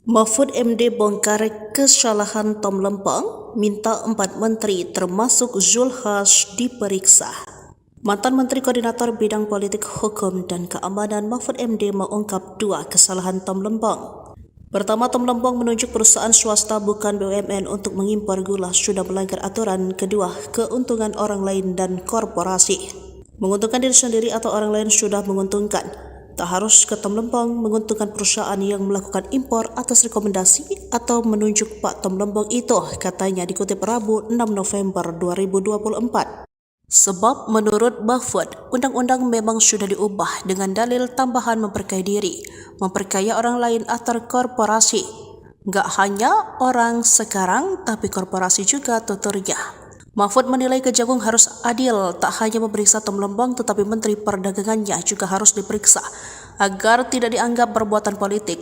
Mahfud MD bongkar kesalahan Tom Lempeng, minta 4 menteri termasuk Zulhas diperiksa. Mantan Menteri Koordinator Bidang Politik Hukum dan Keamanan Mahfud MD mengungkap 2 kesalahan Tom Lempeng. Pertama, Tom Lempeng menunjuk perusahaan swasta bukan BUMN untuk mengimpor gula sudah melanggar aturan. Kedua, keuntungan orang lain dan korporasi. Menguntungkan diri sendiri atau orang lain sudah menguntungkan. Tak harus ke Tom Lempeng menguntungkan perusahaan yang melakukan impor atas rekomendasi atau menunjuk Pak Tom Lempeng itu, katanya dikutip Rabu 6 November 2024. Sebab menurut Mahfud, undang-undang memang sudah diubah dengan dalil tambahan memperkaya diri, memperkaya orang lain atau korporasi. Nggak hanya orang sekarang, tapi korporasi juga, tuturnya. Mahfud menilai Kejagung harus adil, tak hanya memeriksa Tom Lempeng tetapi Menteri Perdagangannya juga harus diperiksa agar tidak dianggap perbuatan politik.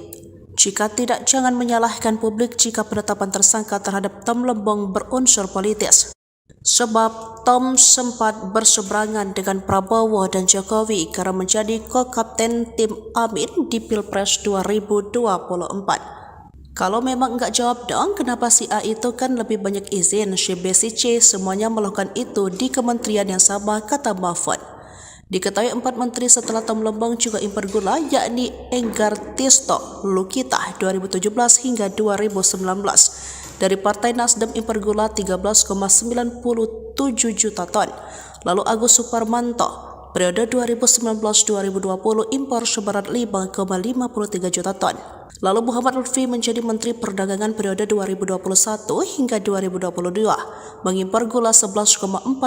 Jika tidak, jangan menyalahkan publik jika penetapan tersangka terhadap Tom Lempeng berunsur politis. Sebab Tom sempat berseberangan dengan Prabowo dan Jokowi karena menjadi ko-kapten tim Amin di Pilpres 2024. Kalau memang enggak jawab dong, kenapa si A itu kan lebih banyak izin, si B, si C semuanya melakukan itu di kementerian yang sama, kata Mahfud. Diketahui 4 menteri setelah Tom Lempeng juga impor gula, yakni Enggar Tisto Lukita 2017 hingga 2019. Dari Partai Nasdem impor gula 13,97 juta ton. Lalu Agus Suparmanto periode 2019-2020 impor seberat 5,53 juta ton. Lalu Muhammad Lutfi menjadi Menteri Perdagangan periode 2021 hingga 2022, mengimpor gula 11,49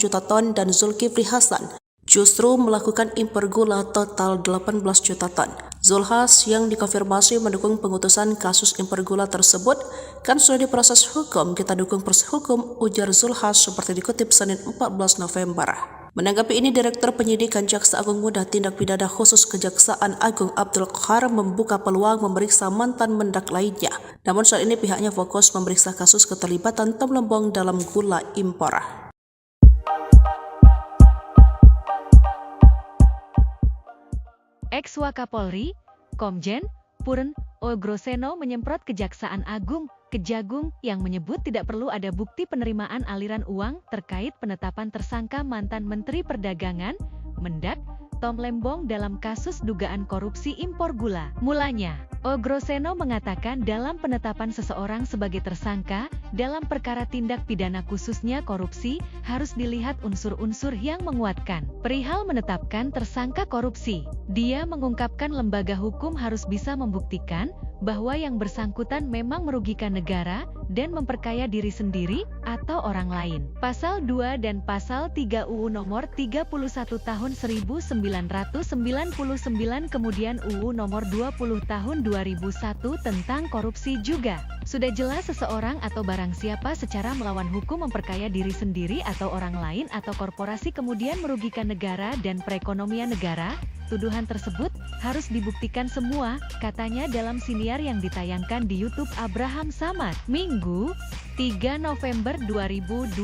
juta ton dan Zulkifli Hasan justru melakukan impor gula total 18 juta ton. Zulhas yang dikonfirmasi mendukung pengutusan kasus impor gula tersebut kan sudah diproses hukum, kita dukung proses hukum, ujar Zulhas seperti dikutip Senin 14 November. Menanggapi ini, Direktur Penyidikan Jaksa Agung Muda Tindak Pidana Khusus Kejaksaan Agung Abdul Qahar membuka peluang memeriksa mantan mendak lainnya. Namun saat ini pihaknya fokus memeriksa kasus keterlibatan Tom Lempeng dalam gula impor. Ex-Wakapolri, Komjen Purn Ogroseno menyemprot Kejaksaan Agung, Kejagung, yang menyebut tidak perlu ada bukti penerimaan aliran uang terkait penetapan tersangka mantan Menteri Perdagangan, Mendak, Tom Lempeng dalam kasus dugaan korupsi impor gula. Mulanya, Ogroseno mengatakan dalam penetapan seseorang sebagai tersangka dalam perkara tindak pidana khususnya korupsi harus dilihat unsur-unsur yang menguatkan. Perihal menetapkan tersangka korupsi, dia mengungkapkan lembaga hukum harus bisa membuktikan bahwa yang bersangkutan memang merugikan negara dan memperkaya diri sendiri atau orang lain. Pasal 2 dan Pasal 3 UU Nomor 31 Tahun 1999 kemudian UU Nomor 20 Tahun 2001 tentang korupsi juga. Sudah jelas seseorang atau barang siapa secara melawan hukum memperkaya diri sendiri atau orang lain atau korporasi kemudian merugikan negara dan perekonomian negara. Tuduhan tersebut harus dibuktikan semua, katanya dalam siniar yang ditayangkan di YouTube Abraham Samad, Minggu, 3 November 2024.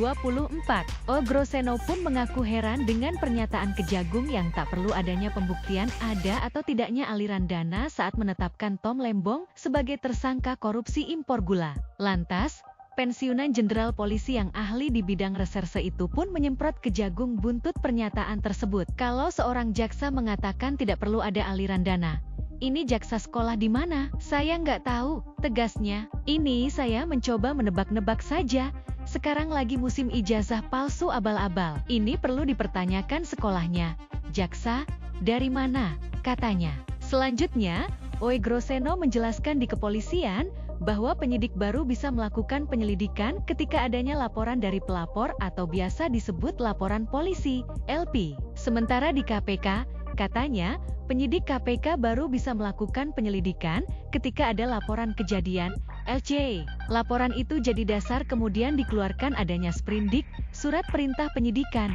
Ogroseno pun mengaku heran dengan pernyataan Kejagung yang tak perlu adanya pembuktian ada atau tidaknya aliran dana saat menetapkan Tom Lempeng sebagai tersangka korupsi impor gula. Lantas, pensiunan Jenderal Polisi yang ahli di bidang reserse itu pun menyemprot Kejagung buntut pernyataan tersebut. Kalau seorang jaksa mengatakan tidak perlu ada aliran dana, ini jaksa sekolah di mana? Saya nggak tahu, tegasnya. Ini saya mencoba menebak-nebak saja. Sekarang lagi musim ijazah palsu abal-abal. Ini perlu dipertanyakan sekolahnya. Jaksa, dari mana? Katanya. Selanjutnya, Ogroseno menjelaskan di kepolisian bahwa penyidik baru bisa melakukan penyelidikan ketika adanya laporan dari pelapor atau biasa disebut laporan polisi, LP. Sementara di KPK, katanya, penyidik KPK baru bisa melakukan penyelidikan ketika ada laporan kejadian, LC. Laporan itu jadi dasar kemudian dikeluarkan adanya sprindik, surat perintah penyidikan.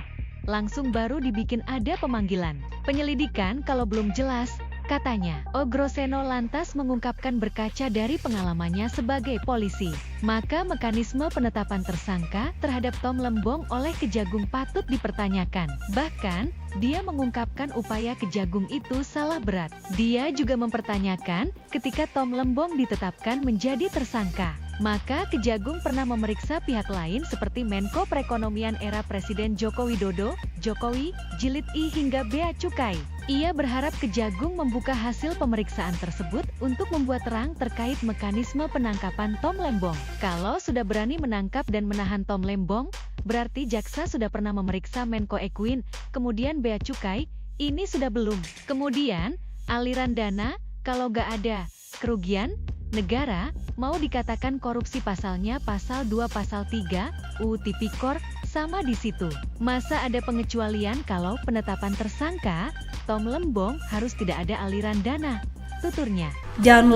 Langsung baru dibikin ada pemanggilan. Penyelidikan kalau belum jelas, Katanya, Ogroseno lantas mengungkapkan berkaca dari pengalamannya sebagai polisi, maka mekanisme penetapan tersangka terhadap Tom Lembong oleh Kejagung patut dipertanyakan. Bahkan, dia mengungkapkan upaya Kejagung itu salah berat. Dia juga mempertanyakan, ketika Tom Lembong ditetapkan menjadi tersangka, maka Kejagung pernah memeriksa pihak lain seperti Menko Perekonomian era Presiden Joko Widodo, Jokowi, Jilid I hingga Bea Cukai. Ia berharap Kejagung membuka hasil pemeriksaan tersebut untuk membuat terang terkait mekanisme penangkapan Tom Lembong. Kalau sudah berani menangkap dan menahan Tom Lembong, berarti jaksa sudah pernah memeriksa Menko Ekuin, kemudian Bea Cukai, ini sudah belum. Kemudian, aliran dana, kalau nggak ada kerugian negara, mau dikatakan korupsi pasalnya pasal 2 pasal 3, UU Tipikor, sama di situ. Masa ada pengecualian kalau penetapan tersangka, Tom Lembong harus tidak ada aliran dana, tuturnya.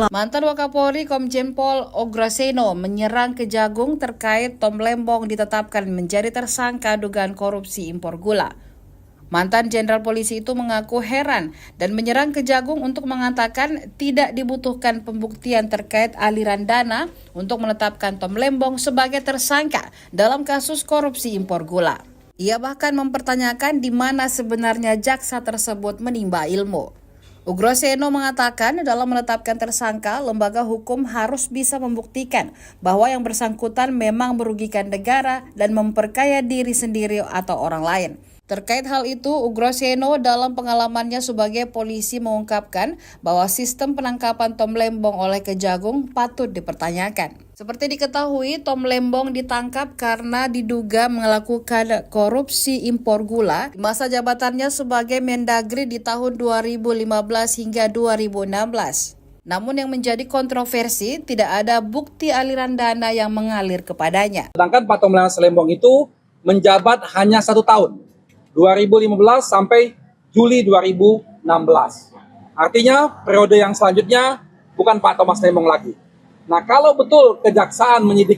Mantan Wakapolri Komjen Pol Ogroseno menyerang Kejagung terkait Tom Lembong ditetapkan menjadi tersangka dugaan korupsi impor gula. Mantan Jenderal Polisi itu mengaku heran dan menyerang Kejagung untuk mengatakan tidak dibutuhkan pembuktian terkait aliran dana untuk menetapkan Tom Lembong sebagai tersangka dalam kasus korupsi impor gula. Ia bahkan mempertanyakan di mana sebenarnya jaksa tersebut menimba ilmu. Ogroseno mengatakan dalam menetapkan tersangka, lembaga hukum harus bisa membuktikan bahwa yang bersangkutan memang merugikan negara dan memperkaya diri sendiri atau orang lain. Terkait hal itu, Ogroseno dalam pengalamannya sebagai polisi mengungkapkan bahwa sistem penangkapan Tom Lembong oleh Kejagung patut dipertanyakan. Seperti diketahui, Tom Lembong ditangkap karena diduga melakukan korupsi impor gula di masa jabatannya sebagai Mendagri di tahun 2015 hingga 2016. Namun yang menjadi kontroversi, tidak ada bukti aliran dana yang mengalir kepadanya. Sedangkan Pak Tom Lembong itu menjabat hanya 1 tahun. 2015 sampai Juli 2016. Artinya periode yang selanjutnya bukan Pak Thomas Lembong lagi. Nah, kalau betul kejaksaan menyidik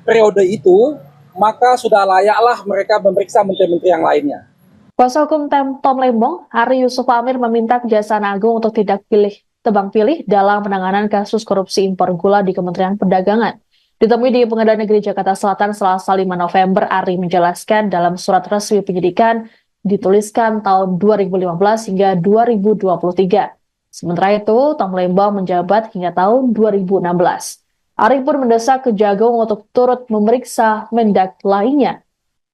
periode itu, maka sudah layaklah mereka memeriksa menteri-menteri yang lainnya. Kuasa hukum Tom Lembong, Hari Yusuf Amir meminta Kejaksaan Agung untuk tidak tebang pilih dalam penanganan kasus korupsi impor gula di Kementerian Perdagangan. Ditemui di Pengadilan Negeri Jakarta Selatan Selasa 5 November, Ari menjelaskan dalam surat resmi penyidikan dituliskan tahun 2015 hingga 2023. Sementara itu, Tom Lembong menjabat hingga tahun 2016. Ari pun mendesak Kejagung untuk turut memeriksa Mendak lainnya.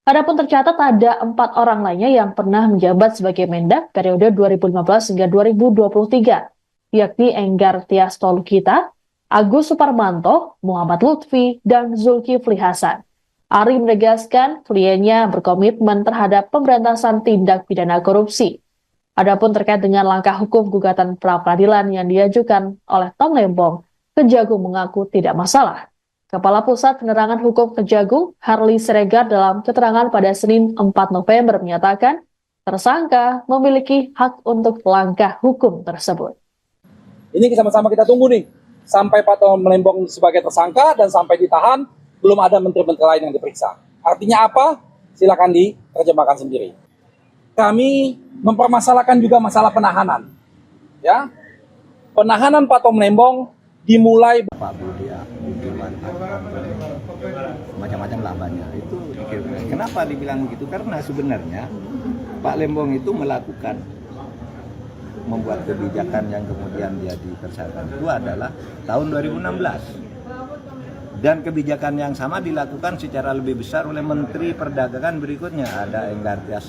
Adapun tercatat ada 4 orang lainnya yang pernah menjabat sebagai Mendak periode 2015 hingga 2023, yakni Enggar Tias Tolukita, Agus Suparmanto, Muhammad Lutfi, dan Zulkifli Hasan. Ari menegaskan kliennya berkomitmen terhadap pemberantasan tindak pidana korupsi. Adapun terkait dengan langkah hukum gugatan pra-peradilan yang diajukan oleh Tom Lembong, Kejagung mengaku tidak masalah. Kepala Pusat Penerangan Hukum Kejagung, Harli Siregar dalam keterangan pada Senin 4 November menyatakan, tersangka memiliki hak untuk langkah hukum tersebut. Ini sama-sama kita tunggu nih. Sampai Pak Tom Lembong sebagai tersangka dan sampai ditahan, belum ada menteri-menteri lain yang diperiksa. Artinya apa? Silakan diterjemahkan sendiri. Kami mempermasalahkan juga masalah penahanan. Ya, penahanan Pak Tom Lembong dimulai Pak Budi macam-macam lah banyak. Itu kenapa dibilang begitu? Karena sebenarnya Pak Lembong itu membuat kebijakan yang kemudian dia ditersangka itu adalah tahun 2016. Dan kebijakan yang sama dilakukan secara lebih besar oleh Menteri Perdagangan berikutnya. Ada Enggar Tias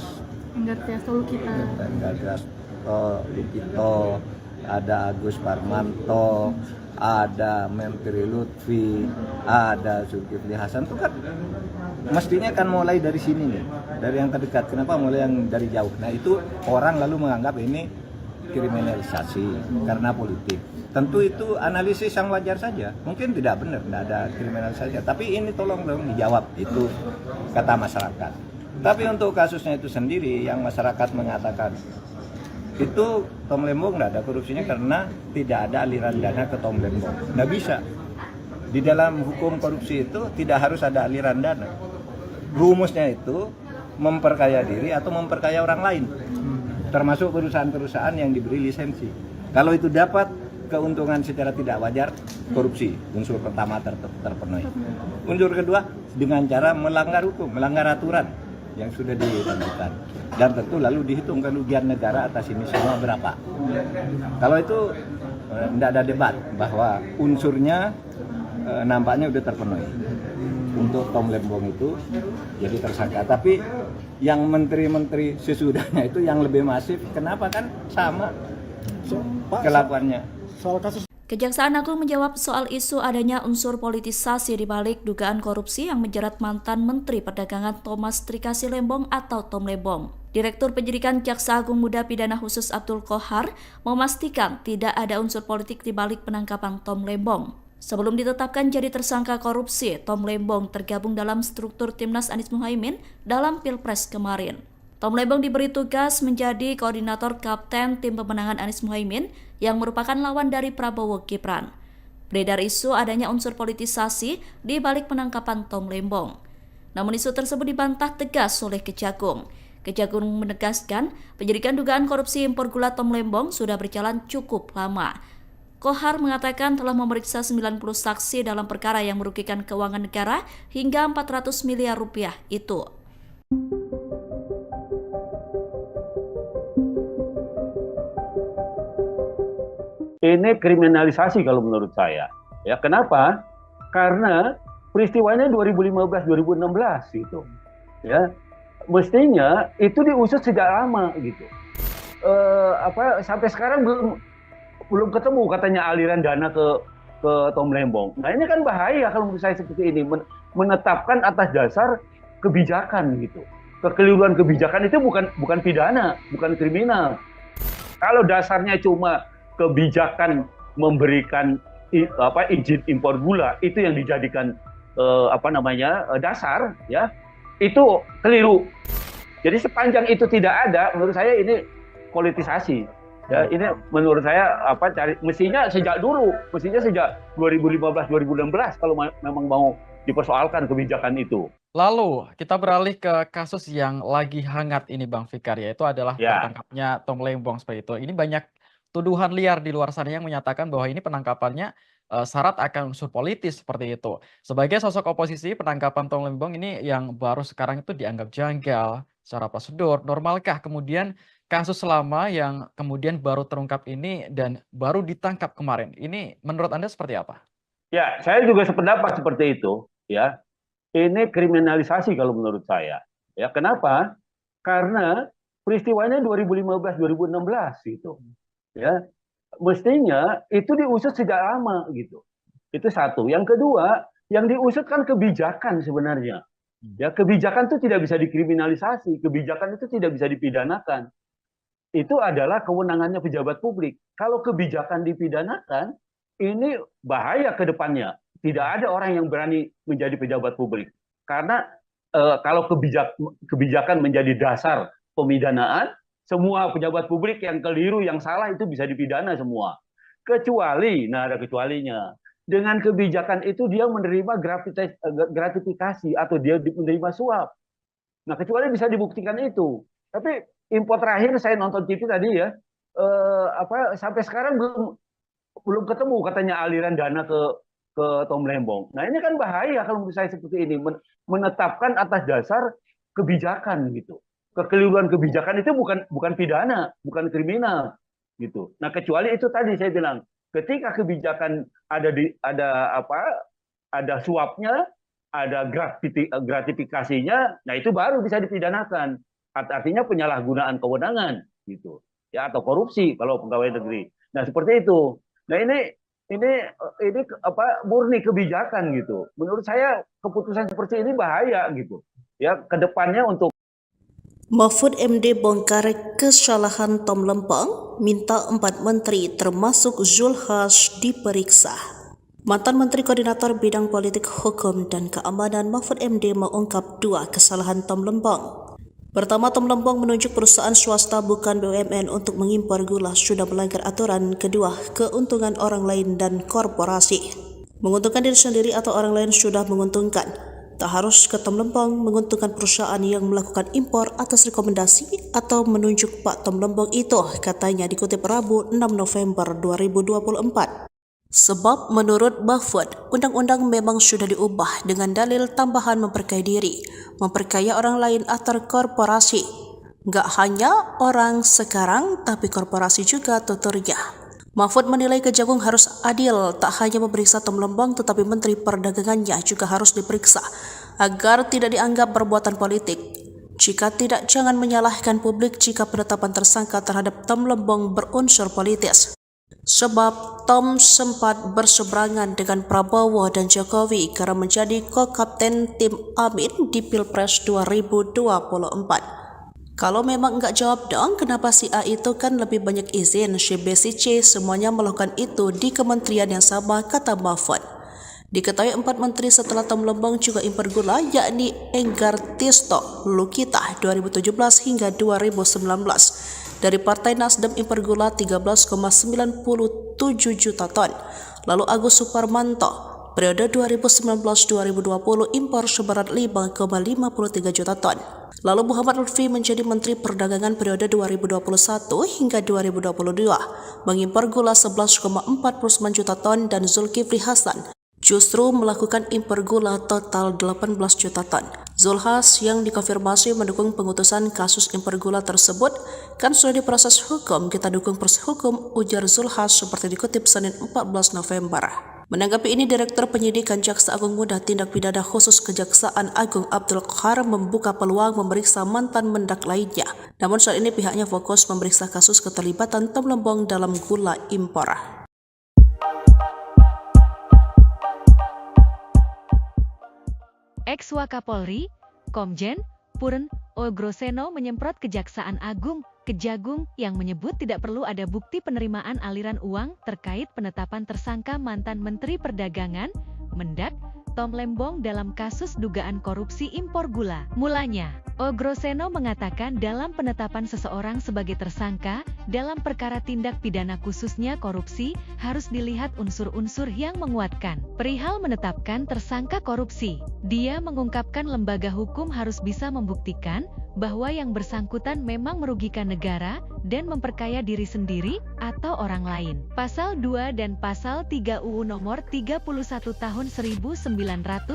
Tolukita, ada Agus Parmanto, ada Menteri Lutfi, ada Zulkifli Hasan. Itu kan mestinya kan mulai dari sini nih, dari yang terdekat. Kenapa mulai yang dari jauh? Nah itu orang lalu menganggap ini kriminalisasi karena politik. Tentu itu analisis yang wajar saja. Mungkin tidak benar, tidak ada kriminalisasi. Tapi ini tolong dong dijawab, itu kata masyarakat. Tapi untuk kasusnya itu sendiri, yang masyarakat mengatakan itu Tom Lembong tidak ada korupsinya karena tidak ada aliran dana ke Tom Lembong. Tidak bisa. Di dalam hukum korupsi itu tidak harus ada aliran dana. Rumusnya itu memperkaya diri atau memperkaya orang lain. Termasuk perusahaan-perusahaan yang diberi lisensi. Kalau itu dapat keuntungan secara tidak wajar, korupsi, unsur pertama terpenuhi. Unsur kedua, dengan cara melanggar hukum, melanggar aturan yang sudah ditentukan. Dan tentu lalu dihitung kerugian negara atas ini semua berapa. Kalau itu tidak ada debat bahwa unsurnya nampaknya sudah terpenuhi. Untuk Tom Lembong itu jadi tersangka. Tapi yang menteri-menteri sesudahnya itu yang lebih masif, kenapa kan sama kelakuannya? Kejaksaan Agung menjawab soal isu adanya unsur politisasi di balik dugaan korupsi yang menjerat mantan Menteri Perdagangan Thomas Trikasi Lembong atau Tom Lembong. Direktur Penyidikan Jaksa Agung Muda Pidana Khusus Abdul Qohar memastikan tidak ada unsur politik di balik penangkapan Tom Lembong. Sebelum ditetapkan jadi tersangka korupsi, Tom Lembong tergabung dalam struktur Timnas Anies Muhaimin dalam Pilpres kemarin. Tom Lembong diberi tugas menjadi koordinator kapten tim pemenangan Anies Muhaimin yang merupakan lawan dari Prabowo Gibran. Beredar isu adanya unsur politisasi di balik penangkapan Tom Lembong. Namun isu tersebut dibantah tegas oleh Kejagung. Kejagung menegaskan penyidikan dugaan korupsi impor gula Tom Lembong sudah berjalan cukup lama. Qohar mengatakan telah memeriksa 90 saksi dalam perkara yang merugikan keuangan negara hingga 400 miliar rupiah itu. Ini kriminalisasi kalau menurut saya. Ya, kenapa? Karena peristiwanya 2015-2016 gitu. Ya, mestinya itu diusut sejak lama gitu. Sampai sekarang belum ketemu katanya aliran dana ke Tom Lembong. Nah, ini kan bahaya kalau menurut saya seperti ini, menetapkan atas dasar kebijakan gitu. Kekeliruan kebijakan itu bukan pidana, bukan kriminal. Kalau dasarnya cuma kebijakan memberikan izin impor gula, itu yang dijadikan dasar, ya, itu keliru. Jadi sepanjang itu tidak ada, menurut saya ini politisasi. Ya, ini menurut saya mestinya sejak 2015-2016 kalau memang mau dipersoalkan kebijakan itu. Lalu kita beralih ke kasus yang lagi hangat ini Bang Fikar, yaitu adalah tertangkapnya Tom Lembong seperti itu. Ini banyak tuduhan liar di luar sana yang menyatakan bahwa ini penangkapannya syarat akan unsur politis seperti itu. Sebagai sosok oposisi, penangkapan Tom Lembong ini yang baru sekarang itu dianggap janggal secara prosedur. Normalkah kemudian kasus lama yang kemudian baru terungkap ini dan baru ditangkap kemarin, ini menurut Anda seperti apa? Ya, saya juga sependapat seperti itu. Ya, ini kriminalisasi kalau menurut saya. Ya, kenapa? Karena peristiwanya 2015-2016 gitu. Ya, mestinya itu diusut sejak lama gitu. Itu satu. Yang kedua, yang diusut kan kebijakan sebenarnya. Ya, kebijakan itu tidak bisa dikriminalisasi, kebijakan itu tidak bisa dipidanakan. Itu adalah kewenangannya pejabat publik. Kalau kebijakan dipidanakan, ini bahaya ke depannya. Tidak ada orang yang berani menjadi pejabat publik. Karena kalau kebijakan menjadi dasar pemidanaan, semua pejabat publik yang keliru, yang salah itu bisa dipidana semua. Kecuali, nah ada kecualinya. Dengan kebijakan itu dia menerima gratifikasi atau dia menerima suap. Nah, kecuali bisa dibuktikan itu. Tapi info terakhir saya nonton TV tadi ya, sampai sekarang belum ketemu katanya aliran dana ke Tom Lembong. Nah, ini kan bahaya kalau menurut saya seperti ini, menetapkan atas dasar kebijakan gitu. Kekeliruan kebijakan itu bukan pidana, bukan kriminal gitu. Nah, kecuali itu tadi saya bilang, ketika kebijakan ada suapnya, ada gratifikasinya, nah itu baru bisa dipidanakan. Artinya penyalahgunaan kewenangan gitu. Ya, atau korupsi kalau pegawai negeri. Nah, seperti itu. Nah, ini murni kebijakan gitu. Menurut saya keputusan seperti ini bahaya gitu. Ya, ke depannya untuk Mahfud MD bongkar kesalahan Tom Lembong, minta 4 menteri termasuk Zulkifli diperiksa. Mantan Menteri Koordinator Bidang Politik Hukum dan Keamanan Mahfud MD mengungkap 2 kesalahan Tom Lembong. Pertama, Tom Lembong menunjuk perusahaan swasta bukan BUMN untuk mengimpor gula sudah melanggar aturan. Kedua, keuntungan orang lain dan korporasi. Menguntungkan diri sendiri atau orang lain sudah menguntungkan. Tak harus ke Tom Lembong menguntungkan perusahaan yang melakukan impor atas rekomendasi atau menunjuk Pak Tom Lembong itu, katanya dikutip Rabu 6 November 2024. Sebab menurut Mahfud, undang-undang memang sudah diubah dengan dalil tambahan memperkaya diri, memperkaya orang lain atau korporasi. Nggak hanya orang sekarang, tapi korporasi juga tuturnya. Mahfud menilai Kejagung harus adil, tak hanya memeriksa Tom Lembong tetapi Menteri Perdagangannya juga harus diperiksa agar tidak dianggap perbuatan politik. Jika tidak, jangan menyalahkan publik jika penetapan tersangka terhadap Tom Lembong berunsur politis. Sebab Tom sempat berseberangan dengan Prabowo dan Jokowi karena menjadi ko-kapten tim Amin di Pilpres 2024. Kalau memang enggak jawab dong, kenapa si A itu kan lebih banyak izin, si B, si C semuanya melakukan itu di kementerian yang sama, kata Mahfud. Diketahui 4 menteri setelah Tom Lembong juga impor gula, yakni Enggar Tisto Lukita 2017 hingga 2019. Dari Partai Nasdem impor gula 13,97 juta ton. Lalu Agus Suparmanto periode 2019-2020 impor seberat 5,53 juta ton. Lalu Muhammad Lutfi menjadi Menteri Perdagangan periode 2021 hingga 2022, mengimpor gula 11,49 juta ton dan Zulkifli Hasan justru melakukan impor gula total 18 juta ton. Zulhas yang dikonfirmasi mendukung pengutusan kasus impor gula tersebut, kan sudah diproses hukum, kita dukung proses hukum, ujar Zulhas seperti dikutip Senin 14 November. Menanggapi ini, Direktur Penyidikan Jaksa Agung Muda Tindak Pidana Khusus Kejaksaan Agung Abdul Qahar membuka peluang memeriksa mantan mendak lainnya. Namun saat ini pihaknya fokus memeriksa kasus keterlibatan Tom Lembong dalam gula impor. Ex-Wakapolri, Komjen Purn Ogroseno menyemprot Kejaksaan Agung, Kejagung, yang menyebut tidak perlu ada bukti penerimaan aliran uang terkait penetapan tersangka mantan Menteri Perdagangan, Mendak, Tom Lembong dalam kasus dugaan korupsi impor gula. Mulanya, Ogroseno mengatakan dalam penetapan seseorang sebagai tersangka dalam perkara tindak pidana khususnya korupsi harus dilihat unsur-unsur yang menguatkan. Perihal menetapkan tersangka korupsi, dia mengungkapkan lembaga hukum harus bisa membuktikan bahwa yang bersangkutan memang merugikan negara dan memperkaya diri sendiri atau orang lain. Pasal 2 dan Pasal 3 UU Nomor 31 Tahun 1999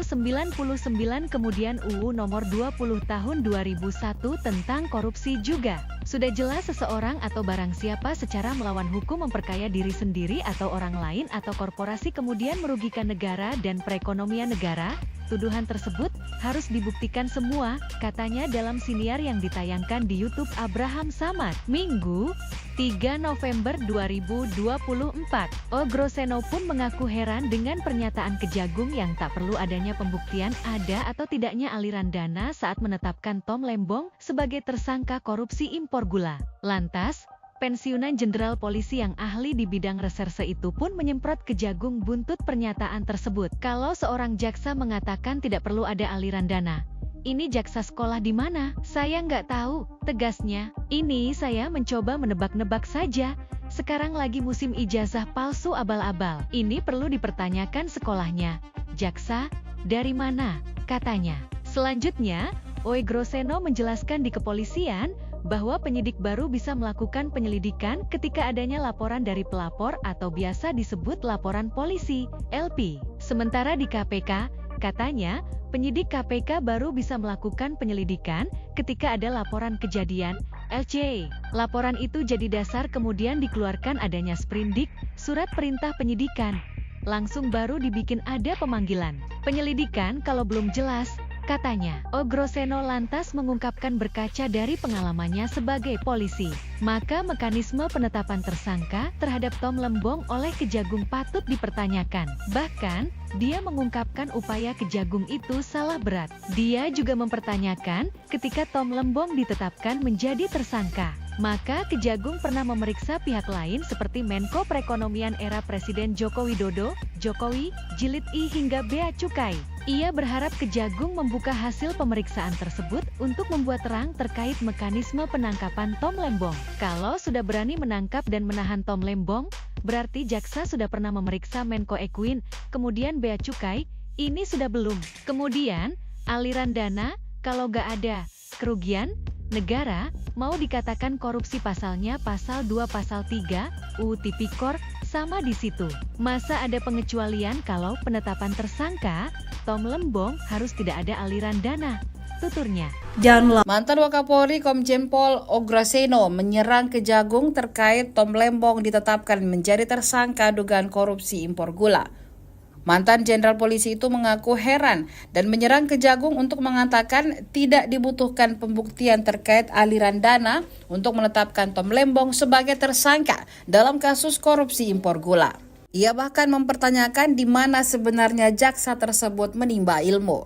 kemudian UU Nomor 20 Tahun 2001 tentang korupsi juga. Sudah jelas seseorang atau barang siapa secara melawan hukum memperkaya diri sendiri atau orang lain atau korporasi kemudian merugikan negara dan perekonomian negara. Tuduhan tersebut harus dibuktikan semua, katanya dalam siniar yang ditayangkan di YouTube Abraham Samad, Minggu, 3 November 2024. Ogroseno pun mengaku heran dengan pernyataan Kejagung yang tak perlu adanya pembuktian ada atau tidaknya aliran dana saat menetapkan Tom Lembong sebagai tersangka korupsi impor gula. Lantas, pensiunan Jenderal Polisi yang ahli di bidang reserse itu pun menyemprot Kejagung buntut pernyataan tersebut. Kalau seorang jaksa mengatakan tidak perlu ada aliran dana, ini jaksa sekolah di mana? Saya nggak tahu, tegasnya. Ini saya mencoba menebak-nebak saja. Sekarang lagi musim ijazah palsu abal-abal. Ini perlu dipertanyakan sekolahnya. Jaksa, dari mana? Katanya. Selanjutnya, Ogroseno menjelaskan di kepolisian bahwa penyidik baru bisa melakukan penyelidikan ketika adanya laporan dari pelapor atau biasa disebut laporan polisi, LP. Sementara di KPK, katanya, penyidik KPK baru bisa melakukan penyelidikan ketika ada laporan kejadian, LC. Laporan itu jadi dasar kemudian dikeluarkan adanya sprindik, surat perintah penyidikan. Langsung baru dibikin ada pemanggilan. Penyelidikan kalau belum jelas, katanya. Ogroseno lantas mengungkapkan berkaca dari pengalamannya sebagai polisi, maka mekanisme penetapan tersangka terhadap Tom Lembong oleh Kejagung patut dipertanyakan. Bahkan, dia mengungkapkan upaya Kejagung itu salah berat. Dia juga mempertanyakan ketika Tom Lembong ditetapkan menjadi tersangka, maka Kejagung pernah memeriksa pihak lain seperti Menko Perekonomian era Presiden Joko Widodo, Jokowi, Jilid I hingga Bea Cukai. Ia berharap Kejagung membuka hasil pemeriksaan tersebut untuk membuat terang terkait mekanisme penangkapan Tom Lembong. Kalau sudah berani menangkap dan menahan Tom Lembong, berarti jaksa sudah pernah memeriksa Menko Ekuin, kemudian Bea Cukai, ini sudah belum. Kemudian, Aliran dana, kalau nggak ada kerugian, negara, mau dikatakan korupsi pasalnya pasal 2 pasal 3, UU Tipikor, sama di situ. Masa ada pengecualian kalau penetapan tersangka, Tom Lembong harus tidak ada aliran dana, tuturnya. Dan Mantan Wakapolri Komjen Pol Ograseno menyerang Kejagung terkait Tom Lembong ditetapkan menjadi tersangka dugaan korupsi impor gula. Mantan Jenderal Polisi itu mengaku heran dan menyerang Kejagung untuk mengatakan tidak dibutuhkan pembuktian terkait aliran dana untuk menetapkan Tom Lembong sebagai tersangka dalam kasus korupsi impor gula. Ia bahkan mempertanyakan di mana sebenarnya jaksa tersebut menimba ilmu.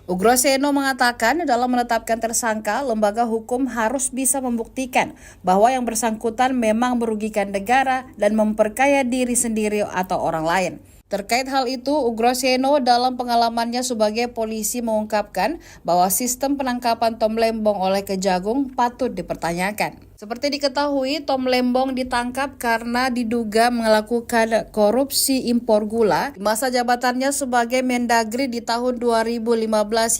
Ograseno mengatakan dalam menetapkan tersangka, lembaga hukum harus bisa membuktikan bahwa yang bersangkutan memang merugikan negara dan memperkaya diri sendiri atau orang lain. Terkait hal itu, Ograseno dalam pengalamannya sebagai polisi mengungkapkan bahwa sistem penangkapan Tom Lembong oleh Kejagung patut dipertanyakan. Seperti diketahui, Tom Lembong ditangkap karena diduga melakukan korupsi impor gula di masa jabatannya sebagai Mendagri di tahun 2015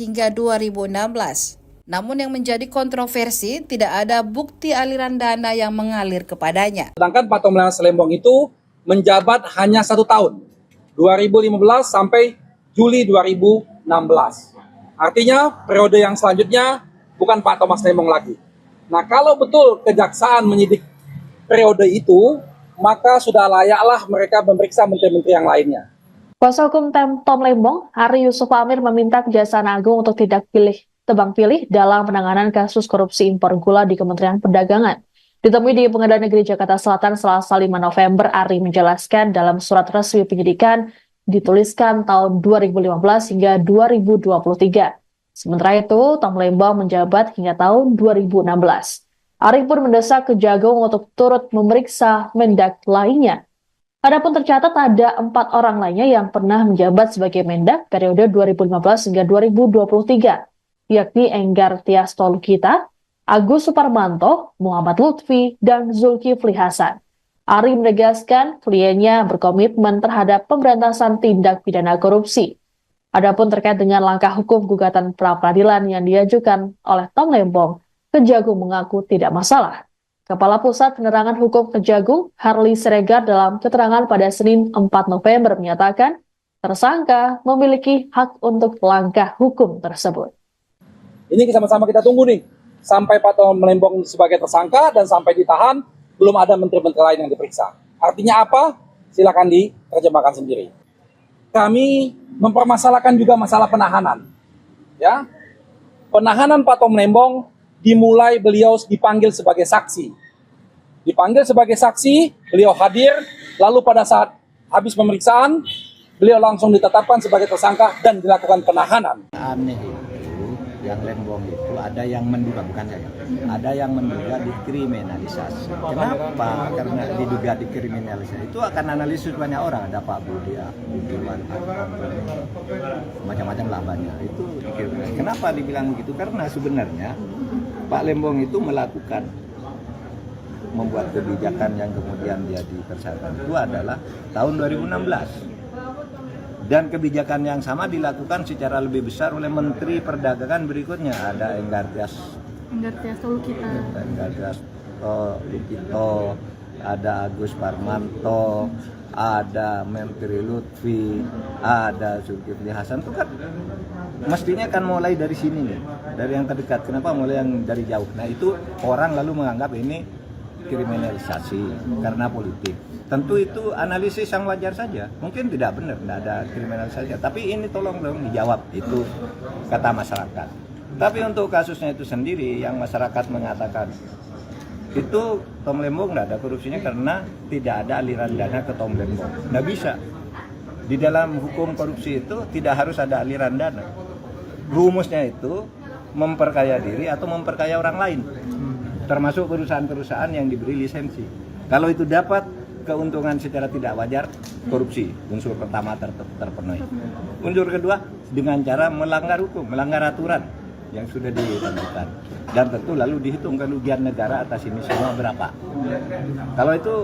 hingga 2016. Namun yang menjadi kontroversi, tidak ada bukti aliran dana yang mengalir kepadanya. Sedangkan Pak Tom Lembong itu menjabat hanya 1 tahun. 2015 sampai Juli 2016. Artinya periode yang selanjutnya bukan Pak Thomas Lembong lagi. Nah, kalau betul kejaksaan menyidik periode itu, maka sudah layaklah mereka memeriksa menteri-menteri yang lainnya. Kuasa hukum Tom Lembong, Hari Yusuf Amir, meminta Kejaksaan Agung untuk tidak tebang pilih dalam penanganan kasus korupsi impor gula di Kementerian Perdagangan. Ditemui di Pengadilan Negeri Jakarta Selatan Selasa 5 November, Ari menjelaskan dalam surat resmi penyidikan dituliskan tahun 2015 hingga 2023. Sementara itu, Tom Lembong menjabat hingga tahun 2016. Ari pun mendesak Kejagung untuk turut memeriksa Mendak lainnya. Adapun tercatat ada 4 orang lainnya yang pernah menjabat sebagai Mendak periode 2015 hingga 2023, yakni Enggar Tias Tolukita, Agus Suparmanto, Muhammad Lutfi, dan Zulkifli Hasan. Ari menegaskan kliennya berkomitmen terhadap pemberantasan tindak pidana korupsi. Adapun terkait dengan langkah hukum gugatan pra-peradilan yang diajukan oleh Tom Lembong, Kejagung mengaku tidak masalah. Kepala Pusat Penerangan Hukum Kejagung, Harli Siregar, dalam keterangan pada Senin 4 November menyatakan tersangka memiliki hak untuk langkah hukum tersebut. Ini sama-sama kita tunggu nih. Sampai Pak Tom Lembong sebagai tersangka dan sampai ditahan, belum ada menteri-menteri lain yang diperiksa. Artinya apa? Silakan diterjemahkan sendiri. Kami mempermasalahkan juga masalah penahanan. Ya, penahanan Pak Tom Lembong dimulai beliau dipanggil sebagai saksi. Dipanggil sebagai saksi, beliau hadir, lalu pada saat habis pemeriksaan, beliau langsung ditetapkan sebagai tersangka dan dilakukan penahanan. Aneh itu, yang Lembong itu ada yang menduga, bukan saya, ada yang menduga dikriminalisasi. Kenapa? Karena diduga dikriminalisasi. Itu akan analisis banyak orang, ada Pak Budiman, macam-macam lah banyak. Itu dikriminalisasi. Kenapa dibilang begitu? Karena sebenarnya Pak Lembong itu membuat kebijakan yang kemudian dia dipersangkakan itu adalah tahun 2016. Dan kebijakan yang sama dilakukan secara lebih besar oleh Menteri Perdagangan berikutnya. Ada Enggar Tias Tolukita, ada Agus Parmanto, ada Menteri Lutfi, ada Zulkifli Hasan. Itu kan mestinya kan mulai dari sini nih, dari yang terdekat. Kenapa mulai yang dari jauh? Nah itu orang lalu menganggap ini kriminalisasi karena politik. Tentu itu analisis yang wajar saja. Mungkin tidak benar, tidak ada kriminalisasi. Tapi ini tolong dong dijawab, itu kata masyarakat. Tapi untuk kasusnya itu sendiri, yang masyarakat mengatakan itu Tom Lembong tidak ada korupsinya karena tidak ada aliran dana ke Tom Lembong. Tidak bisa. Di dalam hukum korupsi itu tidak harus ada aliran dana. Rumusnya itu memperkaya diri atau memperkaya orang lain. Termasuk perusahaan-perusahaan yang diberi lisensi. Kalau itu dapat keuntungan secara tidak wajar, korupsi. Unsur pertama terpenuhi. Unsur kedua, dengan cara melanggar hukum, melanggar aturan yang sudah ditentukan. Dan tentu lalu dihitung kerugian negara atas ini semua berapa. Kalau itu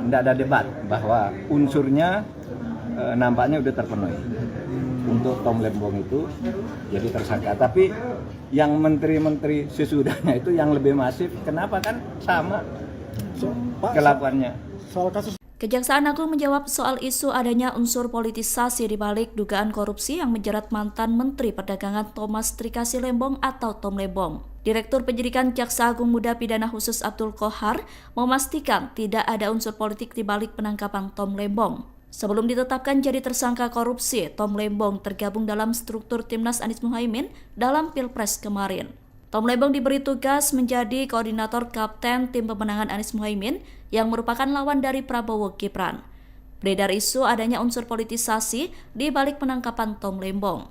tidak ada debat bahwa unsurnya nampaknya sudah terpenuhi. untuk Tom Lembong itu jadi tersangka. Tapi yang menteri-menteri sesudahnya itu yang lebih masif, kenapa kan sama kelakuannya? Kejaksaan Agung menjawab soal isu adanya unsur politisasi di balik dugaan korupsi yang menjerat mantan Menteri Perdagangan Thomas Trikasi Lembong atau Tom Lembong. Direktur Penyidikan Jaksa Agung Muda Pidana Khusus Abdul Qohar memastikan tidak ada unsur politik di balik penangkapan Tom Lembong. Sebelum ditetapkan jadi tersangka korupsi, Tom Lembong tergabung dalam struktur Timnas Anies Muhaimin dalam Pilpres kemarin. Tom Lembong diberi tugas menjadi koordinator kapten tim pemenangan Anies Muhaimin yang merupakan lawan dari Prabowo Gibran. Beredar isu adanya unsur politisasi di balik penangkapan Tom Lembong.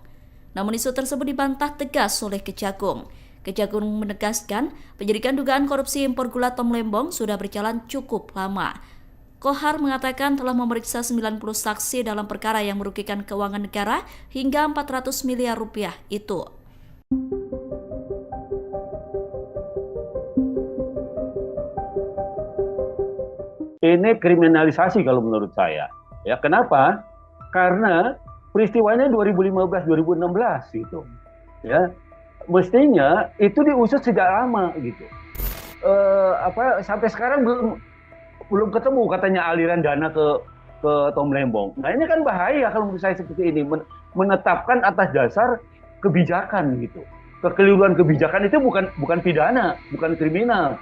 Namun isu tersebut dibantah tegas oleh Kejagung. Kejagung menegaskan penyidikan dugaan korupsi impor gula Tom Lembong sudah berjalan cukup lama. Qohar mengatakan telah memeriksa 90 saksi dalam perkara yang merugikan keuangan negara hingga 400 miliar rupiah itu. Ini kriminalisasi kalau menurut saya. Ya, kenapa? Karena peristiwanya 2015-2016 gitu. Ya, mestinya itu diusut sejak lama gitu. Sampai sekarang belum ketemu katanya aliran dana ke Tom Lembong. Nah, ini kan bahaya kalau menurut saya seperti ini, menetapkan atas dasar kebijakan gitu. Kekeliruan kebijakan itu bukan pidana, bukan kriminal.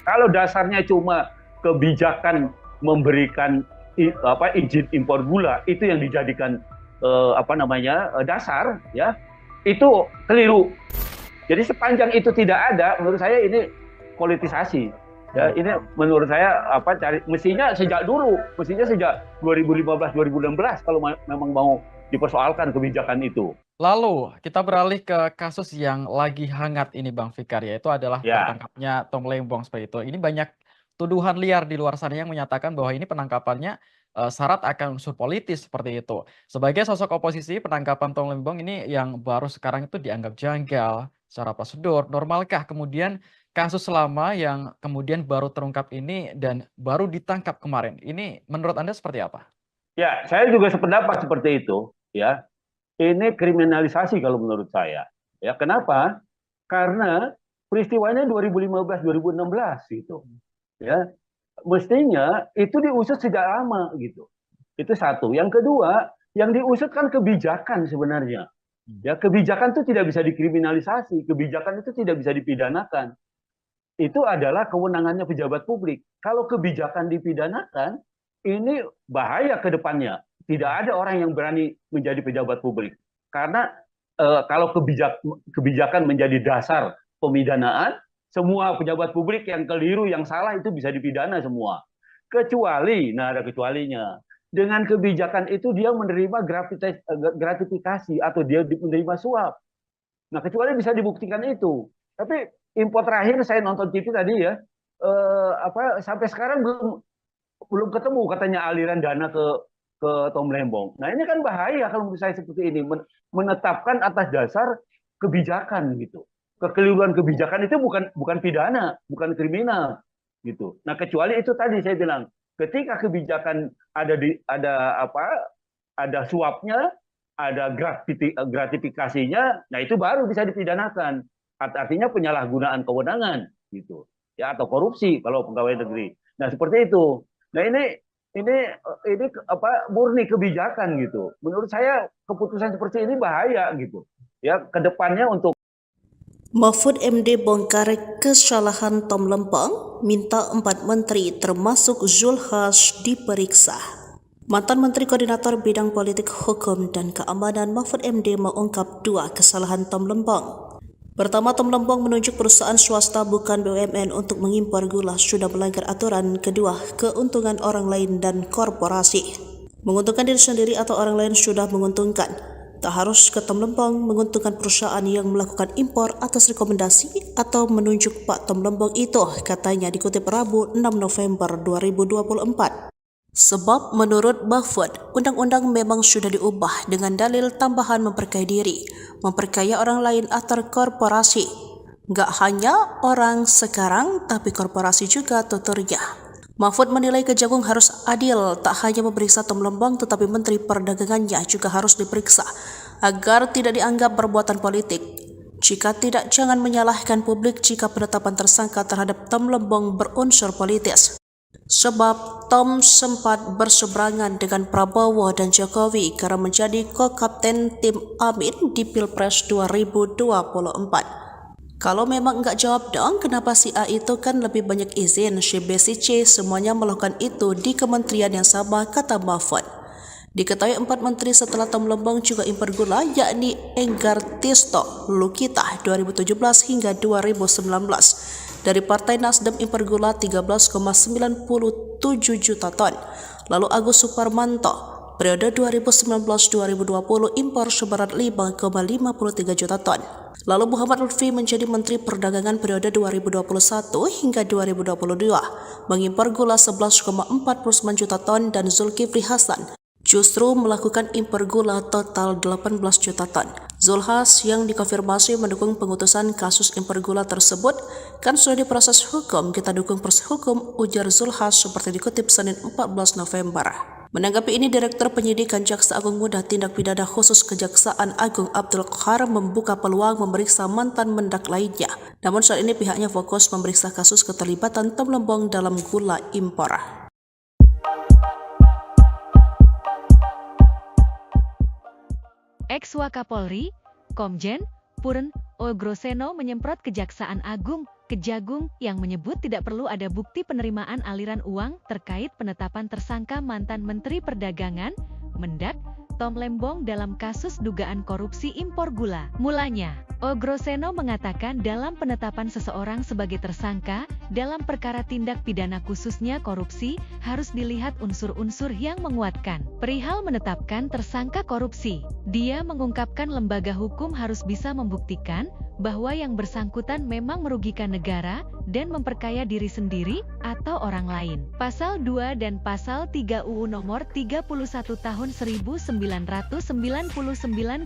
Kalau dasarnya cuma kebijakan memberikan izin impor gula, itu yang dijadikan dasar, ya, itu keliru. Jadi sepanjang itu tidak ada, menurut saya ini politisasi. Ya, ini menurut saya mestinya sejak 2015-2016 kalau memang mau dipersoalkan kebijakan itu. Lalu kita beralih ke kasus yang lagi hangat ini Bang Fikar, yaitu adalah tertangkapnya Tom Lembong seperti itu. Ini banyak tuduhan liar di luar sana yang menyatakan bahwa ini penangkapannya syarat akan unsur politis seperti itu. Sebagai sosok oposisi, penangkapan Tom Lembong ini yang baru sekarang itu dianggap janggal secara prosedur. Normalkah kemudian kasus lama yang kemudian baru terungkap ini dan baru ditangkap kemarin? Ini menurut Anda seperti apa? Ya, saya juga sependapat seperti itu. Ya, ini kriminalisasi kalau menurut saya. Ya, kenapa? Karena peristiwanya 2015-2016 gitu. Ya, mestinya itu diusut sejak lama gitu. Itu satu. Yang kedua, yang diusut kan kebijakan sebenarnya. Ya, kebijakan itu tidak bisa dikriminalisasi, kebijakan itu tidak bisa dipidanakan. Itu adalah kewenangannya pejabat publik. Kalau kebijakan dipidanakan, ini bahaya ke depannya. Tidak ada orang yang berani menjadi pejabat publik. Karena kalau kebijakan menjadi dasar pemidanaan, semua pejabat publik yang keliru, yang salah itu bisa dipidana semua. Kecuali, nah ada kecualinya. Dengan kebijakan itu dia menerima gratifikasi atau dia menerima suap. Nah, kecuali bisa dibuktikan itu. Tapi impor terakhir saya nonton TV tadi ya, sampai sekarang belum ketemu katanya aliran dana ke Tom Lembong. Nah, ini kan bahaya kalau menurut saya seperti ini, menetapkan atas dasar kebijakan gitu. Kekeliruan kebijakan itu bukan pidana, bukan kriminal gitu. Nah, kecuali itu tadi saya bilang, ketika kebijakan ada suapnya, ada gratifikasinya, nah itu baru bisa dipidanakan. Artinya penyalahgunaan kewenangan gitu. Ya, atau korupsi kalau pegawai negeri. Nah, seperti itu. Nah, ini murni kebijakan gitu. Menurut saya keputusan seperti ini bahaya gitu. Ya, ke depannya untuk Mahfud MD bongkar kesalahan Tom Lembong, minta 4 menteri termasuk Zulkifli diperiksa. Mantan Menteri Koordinator Bidang Politik Hukum dan Keamanan Mahfud MD mengungkap 2 kesalahan Tom Lembong. Pertama, Tom Lembong menunjuk perusahaan swasta bukan BUMN untuk mengimpor gula sudah melanggar aturan. Kedua, keuntungan orang lain dan korporasi. Menguntungkan diri sendiri atau orang lain sudah menguntungkan. Tak harus ke Tom Lembong menguntungkan perusahaan yang melakukan impor atas rekomendasi atau menunjuk Pak Tom Lembong itu, katanya dikutip Rabu 6 November 2024. Sebab menurut Mahfud, undang-undang memang sudah diubah dengan dalil tambahan memperkaya diri, memperkaya orang lain atau korporasi. Gak hanya orang sekarang, tapi korporasi juga tuturnya. Mahfud menilai Kejagung harus adil, tak hanya memeriksa Tom Lembong tetapi Menteri Perdagangannya juga harus diperiksa agar tidak dianggap berbuatan politik. Jika tidak, jangan menyalahkan publik jika penetapan tersangka terhadap Tom Lembong berunsur politis. Sebab Tom sempat berseberangan dengan Prabowo dan Jokowi karena menjadi ko-kapten tim Amin di Pilpres 2024. Kalau memang enggak jawab dong, kenapa si A itu kan lebih banyak izin, si B, si C semuanya melakukan itu di kementerian yang sama, kata Mahfud. Diketahui 4 menteri setelah Tom Lembong juga impor gula, yakni Enggar Tisto Lukita 2017 hingga 2019. Dari Partai Nasdem impor gula 13,97 juta ton. Lalu Agus Suparmanto periode 2019-2020 impor seberat 5,53 juta ton. Lalu Muhammad Lutfi menjadi Menteri Perdagangan periode 2021 hingga 2022, mengimpor gula 11,49 juta ton dan Zulkifli Hasan justru melakukan impor gula total 18 juta ton. Zulhas yang dikonfirmasi mendukung pengutusan kasus impor gula tersebut, kan sudah diproses hukum, kita dukung proses hukum, ujar Zulhas seperti dikutip Senin 14 November. Menanggapi ini, Direktur Penyidikan Jaksa Agung Muda Tindak Pidana Khusus Kejaksaan Agung Abdul Qahar membuka peluang memeriksa mantan mendak lainnya. Namun saat ini pihaknya fokus memeriksa kasus keterlibatan Tom Lembong dalam gula impor. Ex-Wakapolri, Komjen Purn Ogroseno menyemprot Kejaksaan Agung, Kejagung, yang menyebut tidak perlu ada bukti penerimaan aliran uang terkait penetapan tersangka mantan Menteri Perdagangan, Mendak, Tom Lembong dalam kasus dugaan korupsi impor gula. Mulanya, Ogroseno mengatakan dalam penetapan seseorang sebagai tersangka, dalam perkara tindak pidana khususnya korupsi, harus dilihat unsur-unsur yang menguatkan. Perihal menetapkan tersangka korupsi, dia mengungkapkan lembaga hukum harus bisa membuktikan bahwa yang bersangkutan memang merugikan negara dan memperkaya diri sendiri atau orang lain. Pasal 2 dan Pasal 3 UU Nomor 31 Tahun 1999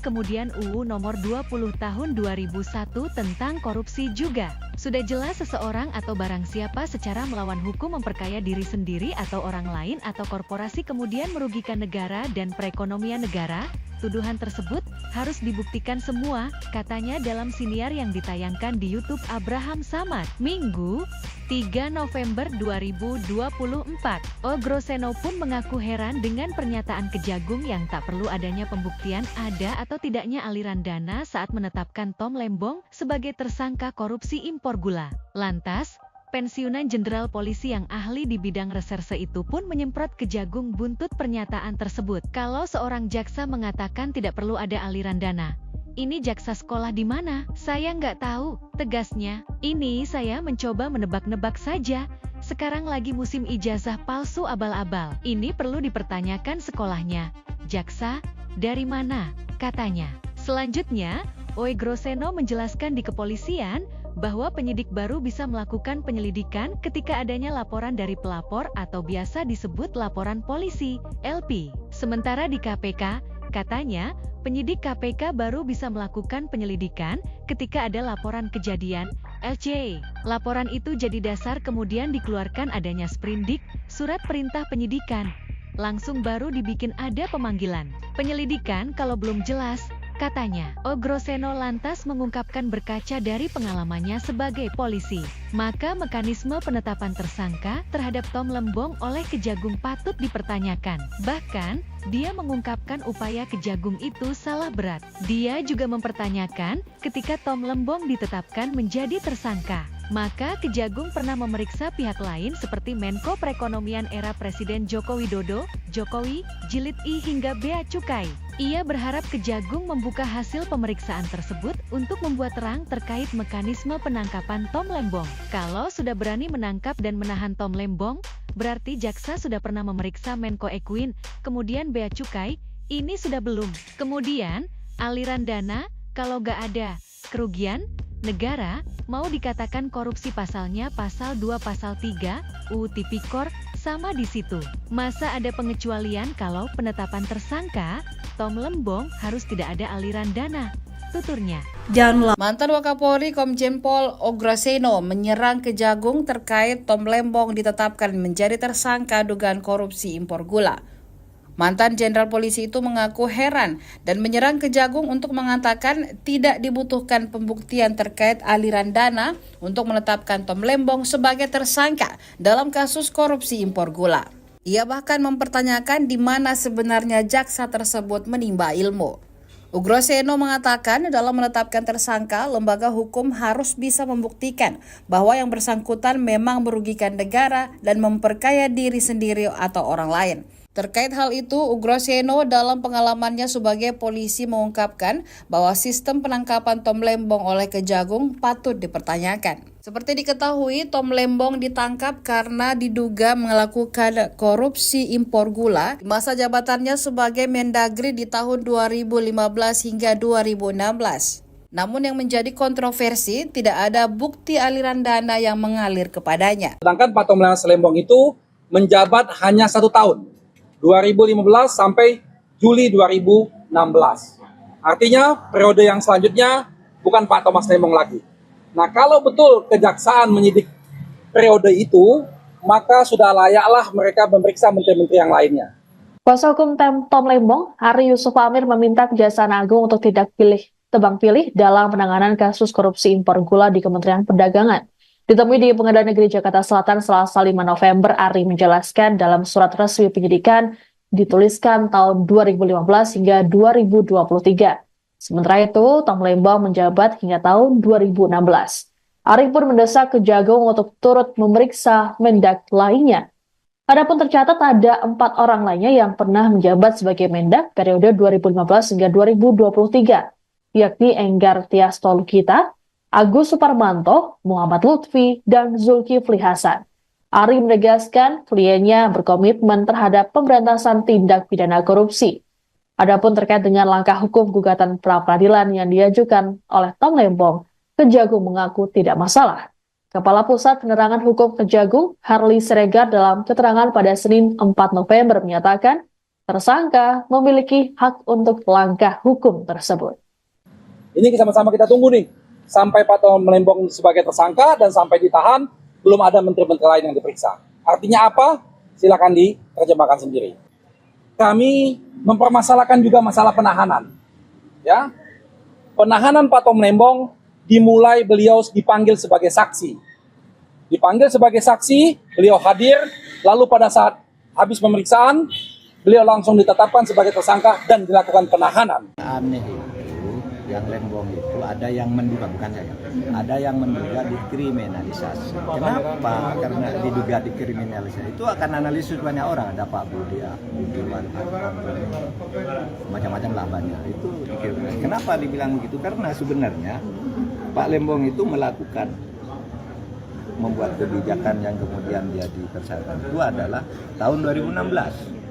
kemudian UU Nomor 20 Tahun 2001 tentang korupsi juga. Sudah jelas seseorang atau barang siapa secara melawan hukum memperkaya diri sendiri atau orang lain atau korporasi kemudian merugikan negara dan perekonomian negara. Tuduhan tersebut harus dibuktikan semua, katanya dalam siniar yang ditayangkan di YouTube Abraham Samad, Minggu, 3 November 2024. Ogroseno pun mengaku heran dengan pernyataan Kejagung yang tak perlu adanya pembuktian ada atau tidaknya aliran dana saat menetapkan Tom Lembong sebagai tersangka korupsi impor gula. Lantas, pensiunan Jenderal Polisi yang ahli di bidang reserse itu pun menyemprot Kejagung buntut pernyataan tersebut. Kalau seorang jaksa mengatakan tidak perlu ada aliran dana, ini jaksa sekolah di mana? Saya nggak tahu, tegasnya. Ini saya mencoba menebak-nebak saja. Sekarang lagi musim ijazah palsu abal-abal. Ini perlu dipertanyakan sekolahnya. Jaksa, dari mana? Katanya. Selanjutnya, Ogroseno menjelaskan di kepolisian bahwa penyidik baru bisa melakukan penyelidikan ketika adanya laporan dari pelapor atau biasa disebut laporan polisi, LP. Sementara di KPK, katanya, penyidik KPK baru bisa melakukan penyelidikan ketika ada laporan kejadian, LC. Laporan itu jadi dasar kemudian dikeluarkan adanya sprindik, surat perintah penyidikan. Langsung baru dibikin ada pemanggilan. Penyelidikan kalau belum jelas, katanya. Ogroseno lantas mengungkapkan berkaca dari pengalamannya sebagai polisi, maka mekanisme penetapan tersangka terhadap Tom Lembong oleh Kejagung patut dipertanyakan. Bahkan, dia mengungkapkan upaya Kejagung itu salah berat. Dia juga mempertanyakan ketika Tom Lembong ditetapkan menjadi tersangka, maka Kejagung pernah memeriksa pihak lain seperti Menko Perekonomian era Presiden Joko Widodo, Jokowi, Jilid I hingga Bea Cukai. Ia berharap Kejagung membuka hasil pemeriksaan tersebut untuk membuat terang terkait mekanisme penangkapan Tom Lembong. Kalau sudah berani menangkap dan menahan Tom Lembong, berarti jaksa sudah pernah memeriksa Menko Ekuin, kemudian Bea Cukai, ini sudah belum. Kemudian, aliran dana, kalau nggak ada kerugian negara, mau dikatakan korupsi pasalnya pasal 2 pasal 3, UU Tipikor, sama di situ. Masa ada pengecualian kalau penetapan tersangka, Tom Lembong harus tidak ada aliran dana? tuturnya. Dan Mantan Wakapolri Komjen Pol Ograseno menyerang Kejagung terkait Tom Lembong ditetapkan menjadi tersangka dugaan korupsi impor gula. Mantan Jenderal Polisi itu mengaku heran dan menyerang Kejagung untuk mengatakan tidak dibutuhkan pembuktian terkait aliran dana untuk menetapkan Tom Lembong sebagai tersangka dalam kasus korupsi impor gula. Ia bahkan mempertanyakan di mana sebenarnya jaksa tersebut menimba ilmu. Ograseno mengatakan dalam menetapkan tersangka, lembaga hukum harus bisa membuktikan bahwa yang bersangkutan memang merugikan negara dan memperkaya diri sendiri atau orang lain. Terkait hal itu, Ograseno dalam pengalamannya sebagai polisi mengungkapkan bahwa sistem penangkapan Tom Lembong oleh Kejagung patut dipertanyakan. Seperti diketahui, Tom Lembong ditangkap karena diduga melakukan korupsi impor gula di masa jabatannya sebagai Mendagri di tahun 2015 hingga 2016. Namun yang menjadi kontroversi, tidak ada bukti aliran dana yang mengalir kepadanya. Sedangkan Pak Tom Lembong itu menjabat hanya 1 tahun. 2015 sampai Juli 2016. Artinya periode yang selanjutnya bukan Pak Thomas Lembong lagi. Nah, kalau betul kejaksaan menyidik periode itu, maka sudah layaklah mereka memeriksa menteri-menteri yang lainnya. Kuasa hukum Tom Lembong, Hari Yusuf Amir meminta Kejaksaan Agung untuk tidak tebang pilih dalam penanganan kasus korupsi impor gula di Kementerian Perdagangan. Ditemui di Pengadilan Negeri Jakarta Selatan Selasa 5 November, Ari menjelaskan dalam surat resmi penyidikan dituliskan tahun 2015 hingga 2023. Sementara itu, Tom Lembong menjabat hingga tahun 2016. Ari pun mendesak Kejagung untuk turut memeriksa Mendak lainnya. Adapun tercatat ada 4 orang lainnya yang pernah menjabat sebagai Mendak periode 2015 hingga 2023, yakni Enggar Tias Tolukita, Agus Suparmanto, Muhammad Lutfi, dan Zulkifli Hasan. Ari menegaskan kliennya berkomitmen terhadap pemberantasan tindak pidana korupsi. Adapun terkait dengan langkah hukum gugatan pra-peradilan yang diajukan oleh Tom Lembong, Kejagung mengaku tidak masalah. Kepala Pusat Penerangan Hukum Kejagung, Harli Siregar dalam keterangan pada Senin 4 November menyatakan, tersangka memiliki hak untuk langkah hukum tersebut. Ini sama-sama kita tunggu nih. Sampai Pak Tom Lembong sebagai tersangka dan sampai ditahan, belum ada menteri-menteri lain yang diperiksa. Artinya apa? Silakan diterjemahkan sendiri. Kami mempermasalahkan juga masalah penahanan. Ya, penahanan Pak Tom Lembong dimulai beliau dipanggil sebagai saksi. Dipanggil sebagai saksi, beliau hadir, lalu pada saat habis pemeriksaan, beliau langsung ditetapkan sebagai tersangka dan dilakukan penahanan. Aneh itu, yang Lembong itu ada yang menduga, bukan saya, ada yang menduga dikriminalisasi. Kenapa? Karena diduga dikriminalisasi. Itu akan analisis banyak orang, ada Pak Budiman, macam-macam lah banyak. Itu dikriminalisasi. Kenapa dibilang begitu? Karena sebenarnya Pak Lembong itu membuat kebijakan yang kemudian dia dipersangkakan itu adalah tahun 2016.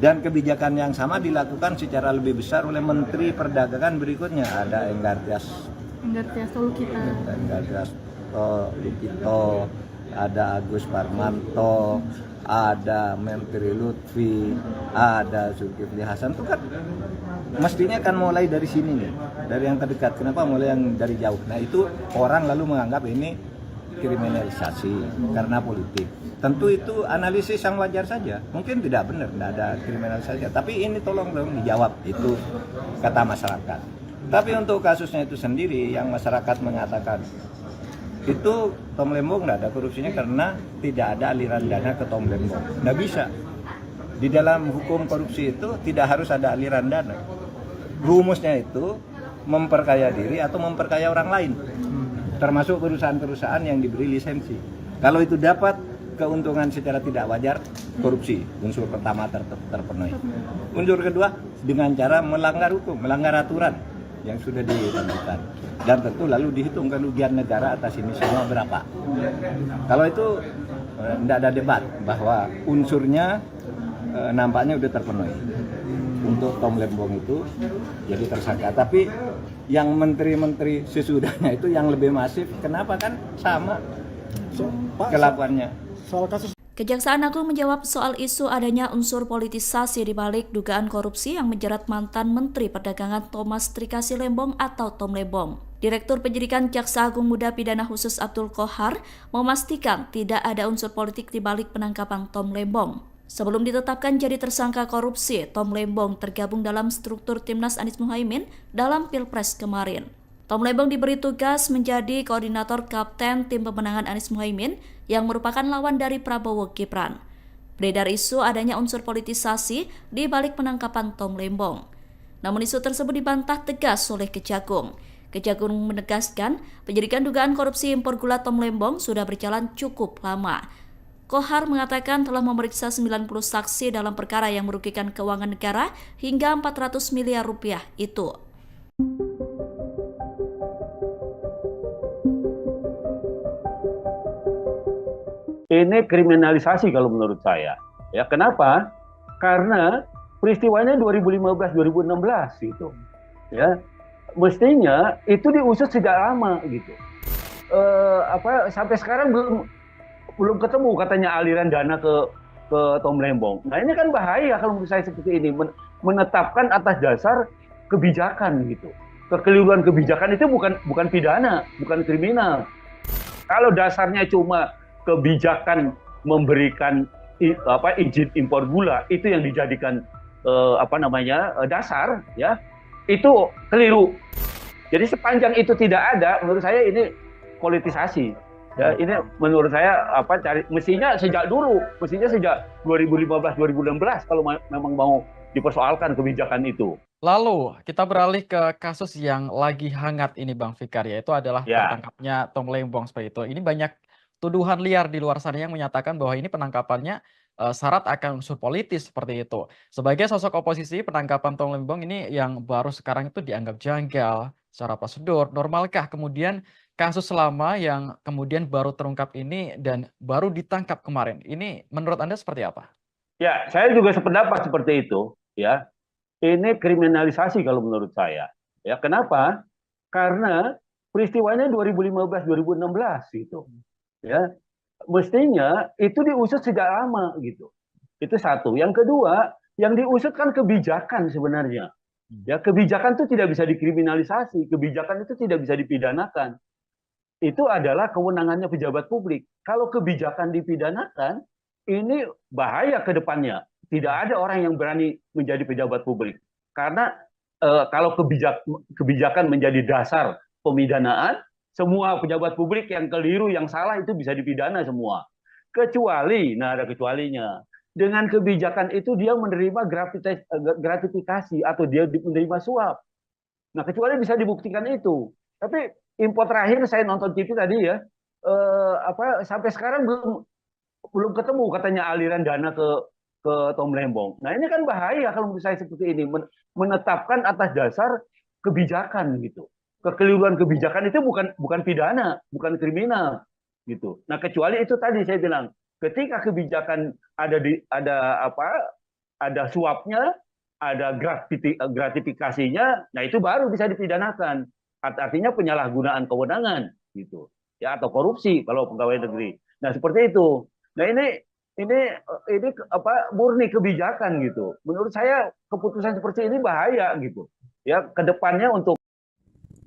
Dan kebijakan yang sama dilakukan secara lebih besar oleh Menteri Perdagangan berikutnya. Ada Enggar Tias Tolukita, ada Agus Parmanto, ada Menteri Lutfi, ada Zulkifli Hasan. Itu kan mestinya kan mulai dari sini nih, dari yang terdekat. Kenapa mulai yang dari jauh? Nah itu orang lalu menganggap ini kriminalisasi karena politik. Tentu itu analisis yang wajar saja. Mungkin tidak benar, tidak ada kriminalisasi. Tapi ini tolong dong dijawab, itu kata masyarakat. Tapi untuk kasusnya itu sendiri, yang masyarakat mengatakan itu Tom Lembong tidak ada korupsinya karena tidak ada aliran dana ke Tom Lembong. Tidak bisa. Di dalam hukum korupsi itu tidak harus ada aliran dana. Rumusnya itu memperkaya diri atau memperkaya orang lain. Termasuk perusahaan-perusahaan yang diberi lisensi. Kalau itu dapat keuntungan secara tidak wajar, korupsi. Unsur pertama terpenuhi. Unsur kedua, dengan cara melanggar hukum, melanggar aturan yang sudah ditentukan. Dan tentu lalu dihitung kerugian negara atas ini semua berapa. Kalau itu tidak ada debat bahwa unsurnya nampaknya sudah terpenuhi. Untuk Tom Lembong itu jadi tersangka. Tapi yang menteri-menteri sesudahnya itu yang lebih masif, kenapa kan sama kelakuannya. Kejaksaan Agung menjawab soal isu adanya unsur politisasi di balik dugaan korupsi yang menjerat mantan Menteri Perdagangan Thomas Trikasi Lembong atau Tom Lembong. Direktur Penyidikan Jaksa Agung Muda Pidana Khusus Abdul Qohar memastikan tidak ada unsur politik di balik penangkapan Tom Lembong. Sebelum ditetapkan jadi tersangka korupsi, Tom Lembong tergabung dalam struktur Timnas Anies Muhaimin dalam Pilpres kemarin. Tom Lembong diberi tugas menjadi koordinator kapten tim pemenangan Anies Muhaimin yang merupakan lawan dari Prabowo Gibran. Beredar isu adanya unsur politisasi di balik penangkapan Tom Lembong. Namun isu tersebut dibantah tegas oleh Kejagung. Kejagung menegaskan penyidikan dugaan korupsi impor gula Tom Lembong sudah berjalan cukup lama. Qohar mengatakan telah memeriksa 90 saksi dalam perkara yang merugikan keuangan negara hingga 400 miliar rupiah itu. Ini kriminalisasi kalau menurut saya. Ya, kenapa? Karena peristiwanya 2015-2016 gitu. Ya, mestinya itu diusut sejak lama gitu. Sampai sekarang belum ketemu katanya aliran dana ke Tom Lembong. Nah, ini kan bahaya kalau menurut saya seperti ini, menetapkan atas dasar kebijakan gitu. Kekeliruan kebijakan itu bukan pidana, bukan kriminal. Kalau dasarnya cuma kebijakan memberikan izin impor gula, itu yang dijadikan dasar, ya, itu keliru. Jadi sepanjang itu tidak ada, menurut saya ini politisasi. Ya, ini menurut saya mestinya sejak 2015-2016 kalau memang mau dipersoalkan kebijakan itu. Lalu kita beralih ke kasus yang lagi hangat ini Bang Fikar, yaitu adalah tertangkapnya Tom Lembong seperti itu. Ini banyak tuduhan liar di luar sana yang menyatakan bahwa ini penangkapannya syarat akan unsur politis seperti itu. Sebagai sosok oposisi, penangkapan Tom Lembong ini yang baru sekarang itu dianggap janggal secara prosedur. Normalkah kemudian kasus lama yang kemudian baru terungkap ini dan baru ditangkap kemarin? Ini menurut Anda seperti apa? Ya, saya juga sependapat seperti itu. Ya, ini kriminalisasi kalau menurut saya. Ya, kenapa? Karena peristiwanya 2015-2016 gitu. Ya, mestinya itu diusut sejak lama gitu. Itu satu. Yang kedua, yang diusut kan kebijakan sebenarnya. Ya, kebijakan itu tidak bisa dikriminalisasi, kebijakan itu tidak bisa dipidanakan. Itu adalah kewenangannya pejabat publik. Kalau kebijakan dipidanakan, ini bahaya ke depannya. Tidak ada orang yang berani menjadi pejabat publik. Karena kalau kebijakan menjadi dasar pemidanaan, semua pejabat publik yang keliru, yang salah itu bisa dipidana semua. Kecuali, ada kecualinya. Dengan kebijakan itu dia menerima gratifikasi atau dia menerima suap. Nah, kecuali bisa dibuktikan itu. Tapi info terakhir saya nonton TV tadi ya, sampai sekarang belum ketemu katanya aliran dana ke Tom Lembong. Nah, ini kan bahaya kalau menurut saya seperti ini, menetapkan atas dasar kebijakan gitu. Kekeliruan kebijakan itu bukan pidana, bukan kriminal gitu. Nah, kecuali itu tadi saya bilang, ketika kebijakan ada suapnya, ada gratifikasinya, nah itu baru bisa dipidanakan. Artinya penyalahgunaan kewenangan gitu. Ya, atau korupsi kalau pegawai negeri. Nah, seperti itu. Nah, ini murni kebijakan gitu. Menurut saya keputusan seperti ini bahaya gitu. Ya, ke depannya untuk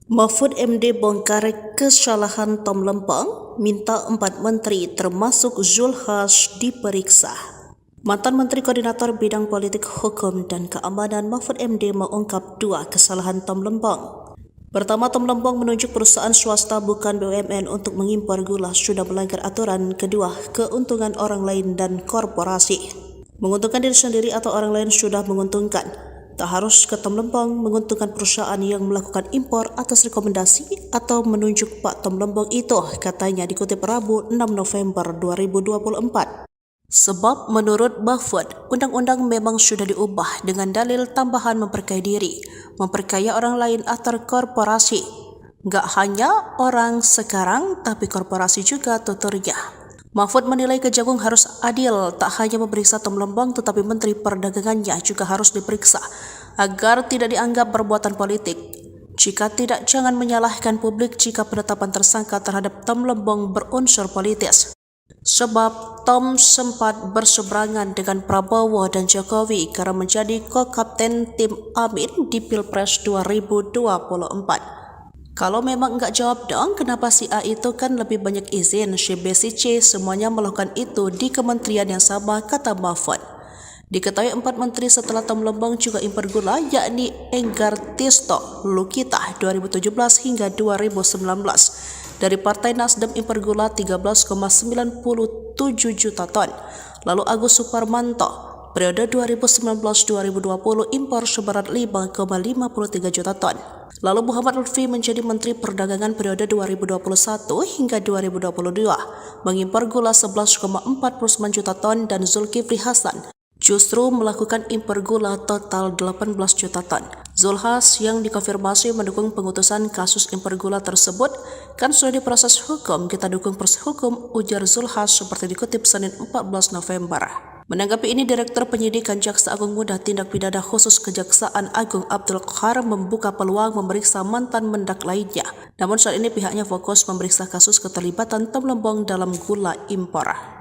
Mahfud MD bongkar kesalahan Tom Lembong, minta 4 menteri termasuk Zulkifli diperiksa. Mantan Menteri Koordinator Bidang Politik Hukum dan Keamanan Mahfud MD mengungkap 2 kesalahan Tom Lembong. Pertama, Tom Lembong menunjuk perusahaan swasta bukan BUMN untuk mengimpor gula sudah melanggar aturan. Kedua, keuntungan orang lain dan korporasi. Menguntungkan diri sendiri atau orang lain sudah menguntungkan. Tak harus ke Tom Lembong menguntungkan perusahaan yang melakukan impor atas rekomendasi atau menunjuk Pak Tom Lembong itu, katanya dikutip Rabu 6 November 2024. Sebab menurut Mahfud, undang-undang memang sudah diubah dengan dalil tambahan memperkaya diri, memperkaya orang lain atau korporasi. Nggak hanya orang sekarang, tapi korporasi juga, tuturnya. Mahfud menilai Kejagung harus adil, tak hanya memeriksa Tom Lembong tetapi Menteri Perdagangannya juga harus diperiksa agar tidak dianggap perbuatan politik. Jika tidak, jangan menyalahkan publik jika penetapan tersangka terhadap Tom Lembong berunsur politis. Sebab Tom sempat berseberangan dengan Prabowo dan Jokowi karena menjadi ko-kapten tim Amin di Pilpres 2024. Kalau memang enggak jawab dong, kenapa si A itu kan lebih banyak izin, si B, si C semuanya melakukan itu di kementerian yang sama, kata Mahfud. Diketahui 4 menteri setelah Tom Lembong juga impor gula, yakni Enggar Tisto Lukita 2017 hingga 2019. Dari Partai Nasdem impor gula 13,97 juta ton. Lalu Agus Suparmanto periode 2019-2020 impor seberat 5,53 juta ton. Lalu Muhammad Lutfi menjadi Menteri Perdagangan periode 2021 hingga 2022, mengimpor gula 11,49 juta ton dan Zulkifli Hasan justru melakukan impor gula total 18 juta ton. Zulhas yang dikonfirmasi mendukung pengutusan kasus impor gula tersebut kan sudah diproses hukum, kita dukung proses hukum, ujar Zulhas seperti dikutip Senin 14 November. Menanggapi ini, Direktur Penyidikan Jaksa Agung Muda Tindak Pidana Khusus Kejaksaan Agung Abdul Qahar membuka peluang memeriksa mantan mendak lainnya. Namun saat ini pihaknya fokus memeriksa kasus keterlibatan Tom Lembong dalam gula impor.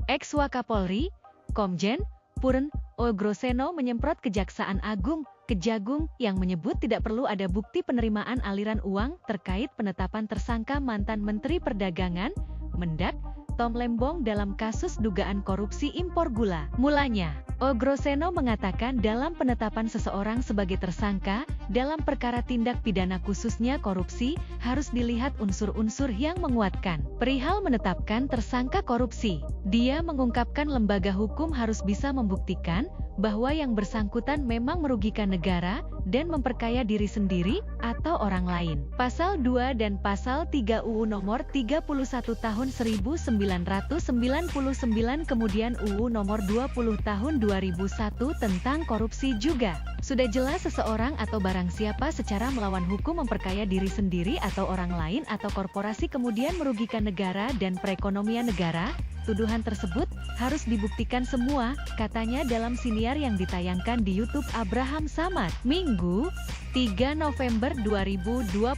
Ex-Wakapolri, Komjen Purn Ogroseno menyemprot Kejaksaan Agung, Kejagung, yang menyebut tidak perlu ada bukti penerimaan aliran uang terkait penetapan tersangka mantan Menteri Perdagangan, Mendak, Tom Lembong dalam kasus dugaan korupsi impor gula. Mulanya, Ogroseno mengatakan dalam penetapan seseorang sebagai tersangka dalam perkara tindak pidana khususnya korupsi harus dilihat unsur-unsur yang menguatkan. Perihal menetapkan tersangka korupsi, dia mengungkapkan lembaga hukum harus bisa membuktikan bahwa yang bersangkutan memang merugikan negara dan memperkaya diri sendiri atau orang lain. Pasal 2 dan Pasal 3 UU Nomor 31 Tahun 1999 kemudian UU Nomor 20 Tahun 2001 tentang korupsi juga. Sudah jelas seseorang atau barang siapa secara melawan hukum memperkaya diri sendiri atau orang lain atau korporasi kemudian merugikan negara dan perekonomian negara. Tuduhan tersebut harus dibuktikan semua, katanya dalam siniar yang ditayangkan di YouTube Abraham Samad, Minggu, 3 November 2024.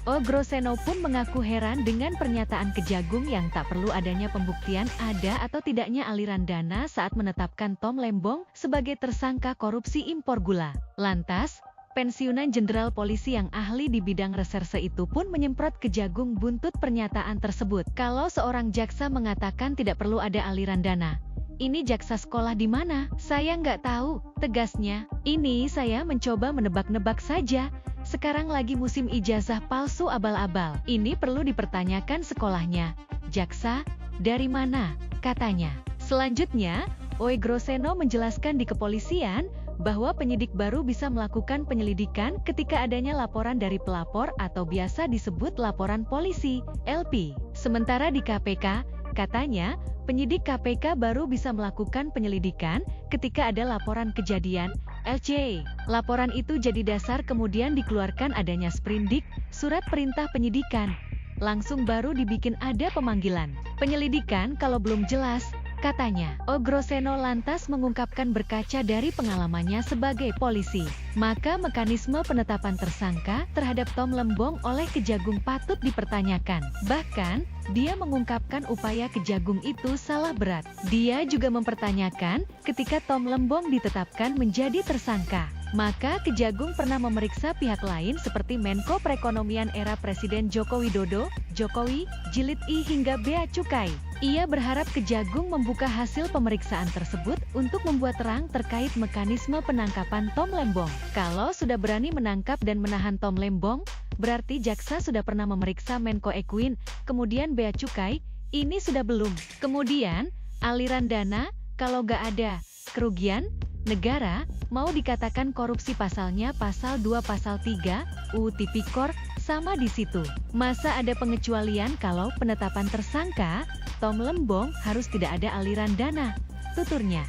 Ogroseno pun mengaku heran dengan pernyataan Kejagung yang tak perlu adanya pembuktian ada atau tidaknya aliran dana saat menetapkan Tom Lembong sebagai tersangka korupsi impor gula. Lantas, pensiunan Jenderal Polisi yang ahli di bidang reserse itu pun menyemprot Kejagung buntut pernyataan tersebut. Kalau seorang jaksa mengatakan tidak perlu ada aliran dana, ini jaksa sekolah di mana? Saya nggak tahu, tegasnya. Ini saya mencoba menebak-nebak saja. Sekarang lagi musim ijazah palsu abal-abal. Ini perlu dipertanyakan sekolahnya. Jaksa, dari mana? Katanya. Selanjutnya, Ogroseno menjelaskan di kepolisian bahwa penyidik baru bisa melakukan penyelidikan ketika adanya laporan dari pelapor atau biasa disebut laporan polisi, LP. Sementara di KPK, katanya, penyidik KPK baru bisa melakukan penyelidikan ketika ada laporan kejadian, LC. Laporan itu jadi dasar kemudian dikeluarkan adanya sprindik, surat perintah penyidikan. Langsung baru dibikin ada pemanggilan. Penyelidikan kalau belum jelas, katanya. Ogroseno lantas mengungkapkan berkaca dari pengalamannya sebagai polisi, maka mekanisme penetapan tersangka terhadap Tom Lembong oleh Kejagung patut dipertanyakan. Bahkan, dia mengungkapkan upaya Kejagung itu salah berat. Dia juga mempertanyakan ketika Tom Lembong ditetapkan menjadi tersangka, maka Kejagung pernah memeriksa pihak lain seperti Menko Perekonomian era Presiden Joko Widodo, Jokowi, Jilid I hingga Bea Cukai. Ia berharap Kejagung membuka hasil pemeriksaan tersebut untuk membuat terang terkait mekanisme penangkapan Tom Lembong. Kalau sudah berani menangkap dan menahan Tom Lembong, berarti jaksa sudah pernah memeriksa Menko Ekuin, kemudian Bea Cukai, ini sudah belum. Kemudian, aliran dana, kalau nggak ada kerugian negara, mau dikatakan korupsi pasalnya pasal 2 pasal 3, UU Tipikor, sama di situ. Masa ada pengecualian kalau penetapan tersangka, Tom Lembong harus tidak ada aliran dana, tuturnya.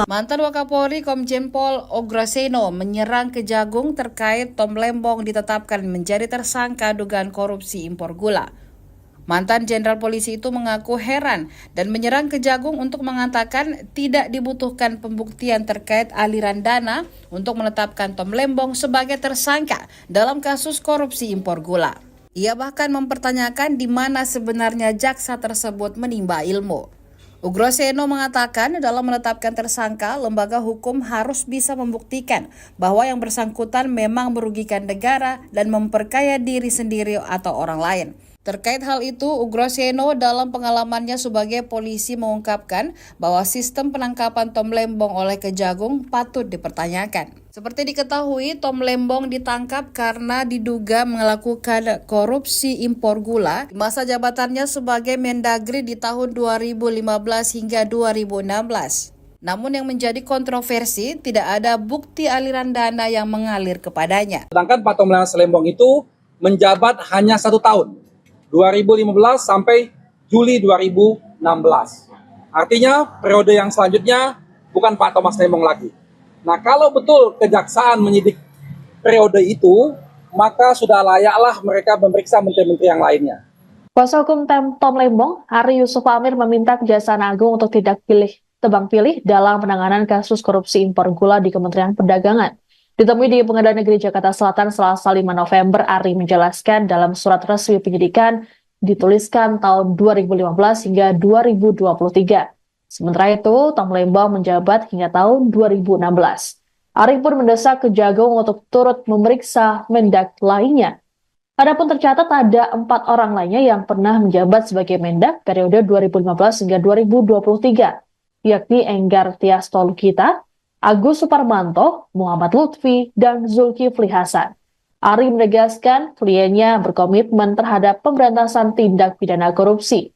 Mantan Wakapolri Komjen Pol Ogroseno menyerang Kejagung terkait Tom Lembong ditetapkan menjadi tersangka dugaan korupsi impor gula. Mantan Jenderal Polisi itu mengaku heran dan menyerang Kejagung untuk mengatakan tidak dibutuhkan pembuktian terkait aliran dana untuk menetapkan Tom Lembong sebagai tersangka dalam kasus korupsi impor gula. Ia bahkan mempertanyakan di mana sebenarnya jaksa tersebut menimba ilmu. Ugroseno mengatakan dalam menetapkan tersangka, lembaga hukum harus bisa membuktikan bahwa yang bersangkutan memang merugikan negara dan memperkaya diri sendiri atau orang lain. Terkait hal itu, Ugroseno dalam pengalamannya sebagai polisi mengungkapkan bahwa sistem penangkapan Tom Lembong oleh Kejagung patut dipertanyakan. Seperti diketahui, Tom Lembong ditangkap karena diduga melakukan korupsi impor gula di masa jabatannya sebagai Mendagri di tahun 2015 hingga 2016. Namun yang menjadi kontroversi, tidak ada bukti aliran dana yang mengalir kepadanya. Sedangkan Pak Tom Lembong itu menjabat hanya 1 tahun, 2015 sampai Juli 2016. Artinya periode yang selanjutnya bukan Pak Thomas Lembong lagi. Nah, kalau betul kejaksaan menyidik periode itu, maka sudah layaklah mereka memeriksa menteri-menteri yang lainnya. Kuasa hukum Tom Lembong, Hari Yusuf Amir, meminta Kejaksaan Agung untuk tidak tebang pilih dalam penanganan kasus korupsi impor gula di Kementerian Perdagangan. Ditemui di Pengadilan Negeri Jakarta Selatan Selasa 5 November, Ari menjelaskan dalam surat resmi penyidikan dituliskan tahun 2015 hingga 2023. Sementara itu, Tom Lembong menjabat hingga tahun 2016. Ari pun mendesak Kejagung untuk turut memeriksa Mendak lainnya. Adapun tercatat ada 4 orang lainnya yang pernah menjabat sebagai Mendak periode 2015 hingga 2023, yakni Enggar Tias Tolukita, Agus Suparmanto, Muhammad Lutfi, dan Zulkifli Hasan. Ari menegaskan kliennya berkomitmen terhadap pemberantasan tindak pidana korupsi.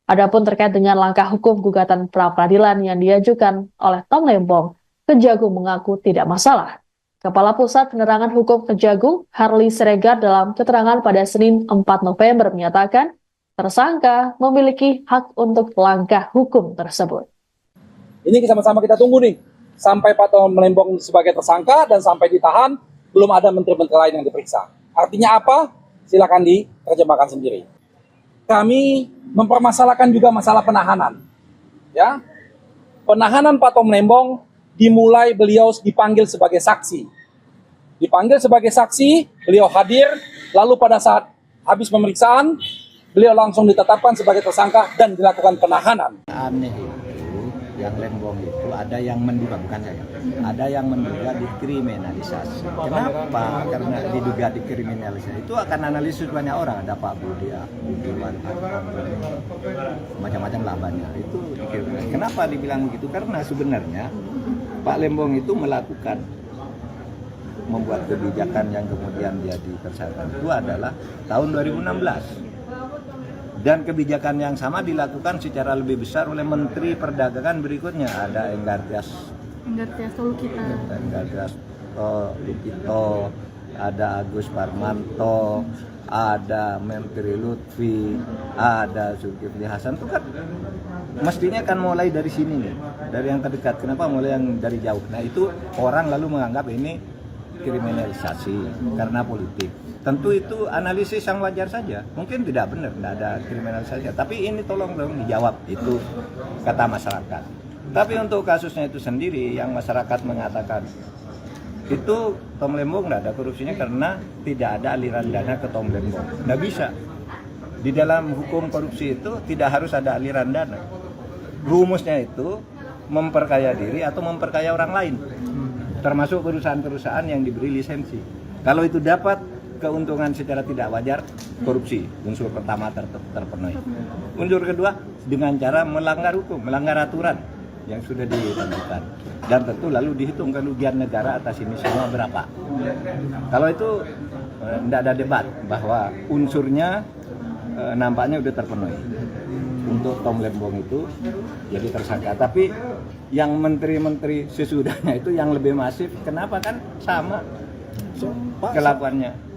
Adapun terkait dengan langkah hukum gugatan pra-peradilan yang diajukan oleh Tom Lembong, Kejagung mengaku tidak masalah. Kepala Pusat Penerangan Hukum Kejagung, Harli Siregar, dalam keterangan pada Senin 4 November menyatakan tersangka memiliki hak untuk langkah hukum tersebut. Ini sama-sama kita tunggu nih, sampai Pak Tom Lembong sebagai tersangka dan sampai ditahan, belum ada menteri-menteri lain yang diperiksa. Artinya apa? Silakan diterjemahkan sendiri. Kami mempermasalahkan juga masalah penahanan. Ya, penahanan Pak Tom Lembong dimulai beliau dipanggil sebagai saksi. Dipanggil sebagai saksi, beliau hadir, lalu pada saat habis pemeriksaan, beliau langsung ditetapkan sebagai tersangka dan dilakukan penahanan. Aneh itu, yang Lembong itu ada yang menduga, bukan saya, ada yang menduga dikriminalisasi. Kenapa? Karena diduga dikriminalisasi itu akan analisis banyak orang. Ada Pak Budia, Budiwan, macam-macam lah banyak. Itu dikriminalisasi. Kenapa dibilang begitu? Karena sebenarnya Pak Lembong itu membuat kebijakan yang kemudian dia ditersangka itu adalah tahun 2016. Dan kebijakan yang sama dilakukan secara lebih besar oleh Menteri Perdagangan berikutnya. Ada Enggar Tias Tolukita, ada Agus Parmanto, ada Menteri Lutfi, ada Zulkifli Hasan. Itu kan mestinya kan mulai dari sini nih, dari yang terdekat. Kenapa mulai yang dari jauh? Nah itu orang lalu menganggap ini kriminalisasi karena politik. Tentu itu analisis yang wajar saja. Mungkin tidak benar, tidak ada kriminalisasi. Tapi ini tolong dong dijawab, itu kata masyarakat. Tapi untuk kasusnya itu sendiri, yang masyarakat mengatakan itu Tom Lembong tidak ada korupsinya karena tidak ada aliran dana ke Tom Lembong. Tidak bisa. Di dalam hukum korupsi itu tidak harus ada aliran dana. Rumusnya itu memperkaya diri atau memperkaya orang lain. Termasuk perusahaan-perusahaan yang diberi lisensi. Kalau itu dapat keuntungan secara tidak wajar, korupsi. Unsur pertama terpenuhi. Unsur kedua, dengan cara melanggar hukum, melanggar aturan yang sudah ditentukan. Dan tentu lalu dihitung kerugian negara atas ini semua berapa. Kalau itu tidak ada debat bahwa unsurnya nampaknya sudah terpenuhi. Untuk Tom Lembong itu jadi tersangka. Tapi yang menteri-menteri sesudahnya itu yang lebih masif, kenapa kan sama kelakuannya.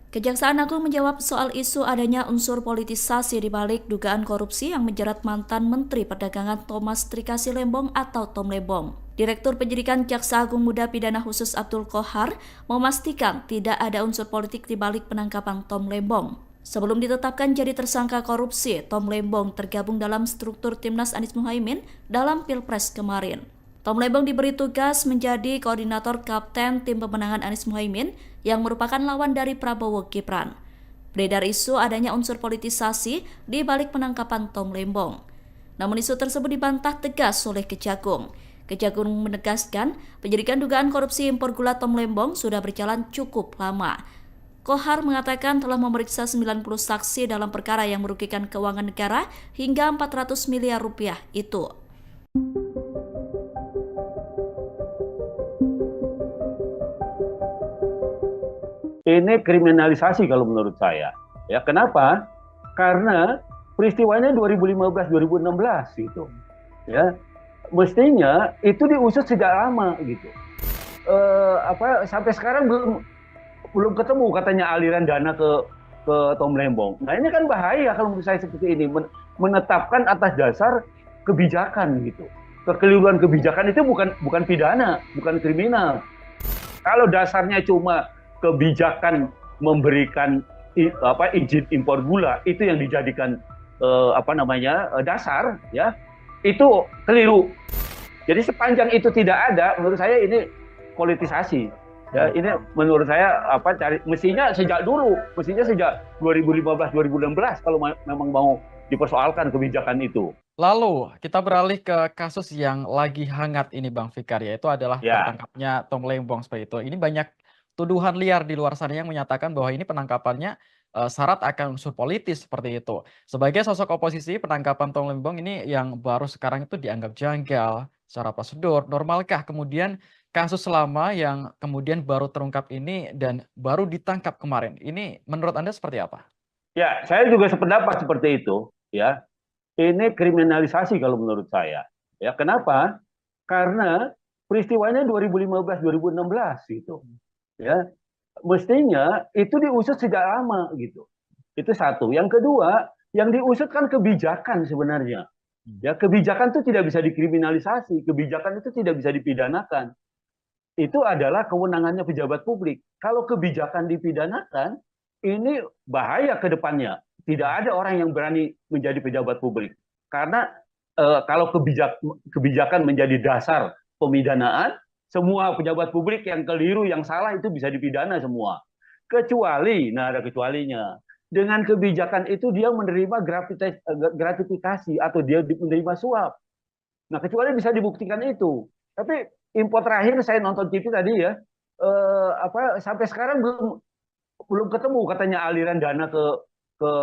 Kejaksaan Agung menjawab soal isu adanya unsur politisasi di balik dugaan korupsi yang menjerat mantan Menteri Perdagangan Thomas Trikasi Lembong atau Tom Lembong. Direktur Penyidikan Jaksa Agung Muda Pidana Khusus Abdul Qohar memastikan tidak ada unsur politik di balik penangkapan Tom Lembong. Sebelum ditetapkan jadi tersangka korupsi, Tom Lembong tergabung dalam struktur Timnas Anies Muhaimin dalam Pilpres kemarin. Tom Lembong diberi tugas menjadi koordinator kapten tim pemenangan Anies Muhaimin yang merupakan lawan dari Prabowo Gibran. Beredar isu adanya unsur politisasi di balik penangkapan Tom Lembong. Namun isu tersebut dibantah tegas oleh Kejagung. Kejagung menegaskan penyidikan dugaan korupsi impor gula Tom Lembong sudah berjalan cukup lama. Kohar mengatakan telah memeriksa 90 saksi dalam perkara yang merugikan keuangan negara hingga 400 miliar rupiah itu. Ini kriminalisasi kalau menurut saya. Ya, kenapa? Karena peristiwanya 2015-2016 gitu. Ya, mestinya itu diusut sejak lama gitu. Sampai sekarang belum ketemu katanya aliran dana ke Tom Lembong. Nah, ini kan bahaya kalau menurut saya seperti ini, menetapkan atas dasar kebijakan gitu. Kekeliruan kebijakan itu bukan pidana, bukan kriminal. Kalau dasarnya cuma kebijakan memberikan izin impor gula, itu yang dijadikan dasar, ya, itu keliru. Jadi sepanjang itu tidak ada, menurut saya ini politisasi. Ya, ini menurut saya mestinya sejak 2015-2016 kalau memang mau dipersoalkan kebijakan itu. Lalu kita beralih ke kasus yang lagi hangat ini Bang Fikar, yaitu adalah tertangkapnya Tom Lembong seperti itu. Ini banyak tuduhan liar di luar sana yang menyatakan bahwa ini penangkapannya syarat akan unsur politis seperti itu. Sebagai sosok oposisi, penangkapan Tom Lembong ini yang baru sekarang itu dianggap janggal secara prosedur. Normalkah kemudian kasus lama yang kemudian baru terungkap ini dan baru ditangkap kemarin, ini menurut Anda seperti apa? Ya, saya juga sependapat seperti itu. Ya, ini kriminalisasi kalau menurut saya. Ya, kenapa? Karena peristiwanya 2015-2016 gitu. Ya, mestinya itu diusut sejak lama gitu. Itu satu. Yang kedua, yang diusut kan kebijakan sebenarnya. Ya, kebijakan itu tidak bisa dikriminalisasi, kebijakan itu tidak bisa dipidanakan. Itu adalah kewenangannya pejabat publik. Kalau kebijakan dipidanakan, ini bahaya ke depannya. Tidak ada orang yang berani menjadi pejabat publik. Karena kalau kebijakan menjadi dasar pemidanaan, semua pejabat publik yang keliru, yang salah itu bisa dipidana semua. Kecuali, nah ada kecualinya. Dengan kebijakan itu dia menerima gratifikasi atau dia menerima suap. Nah, kecuali bisa dibuktikan itu. Tapi info terakhir saya nonton TV tadi ya, sampai sekarang belum ketemu katanya aliran dana ke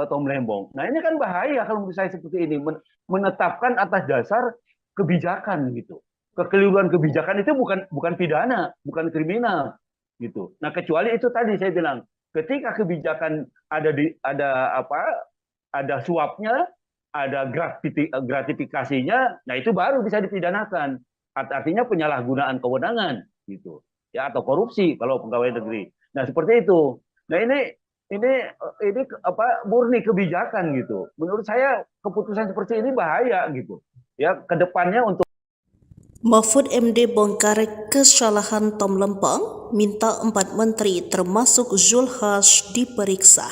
Tom Lembong. Nah, ini kan bahaya kalau menurut saya seperti ini, menetapkan atas dasar kebijakan gitu. Kekeliruan kebijakan itu bukan pidana, bukan kriminal gitu. Nah, kecuali itu tadi saya bilang, ketika kebijakan ada suapnya, ada gratifikasinya, nah itu baru bisa dipidanakan. Artinya penyalahgunaan kewenangan gitu. Ya, atau korupsi kalau pegawai negeri. Nah, seperti itu. Nah, ini murni kebijakan gitu. Menurut saya keputusan seperti ini bahaya gitu. Ya, ke depannya untuk Mahfud MD bongkar kesalahan Tom Lembong, minta 4 menteri termasuk Zulkifli diperiksa.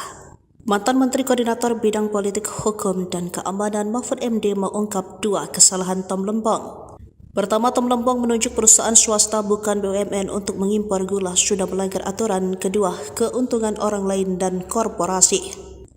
Mantan Menteri Koordinator Bidang Politik Hukum dan Keamanan Mahfud MD mengungkap 2 kesalahan Tom Lembong. Pertama, Tom Lembong menunjuk perusahaan swasta bukan BUMN untuk mengimpor gula sudah melanggar aturan. Kedua, keuntungan orang lain dan korporasi.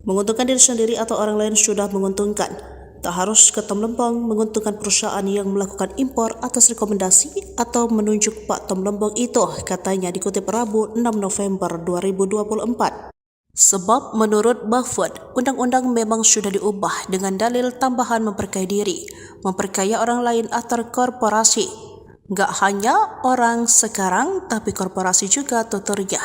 Menguntungkan diri sendiri atau orang lain sudah menguntungkan. Tak harus ke Tom Lembong menguntungkan perusahaan yang melakukan impor atas rekomendasi atau menunjuk Pak Tom Lembong itu, katanya dikutip Rabu 6 November 2024. Sebab menurut Mahfud, undang-undang memang sudah diubah dengan dalil tambahan memperkaya diri, memperkaya orang lain atau korporasi. Nggak hanya orang sekarang, tapi korporasi juga tuturnya.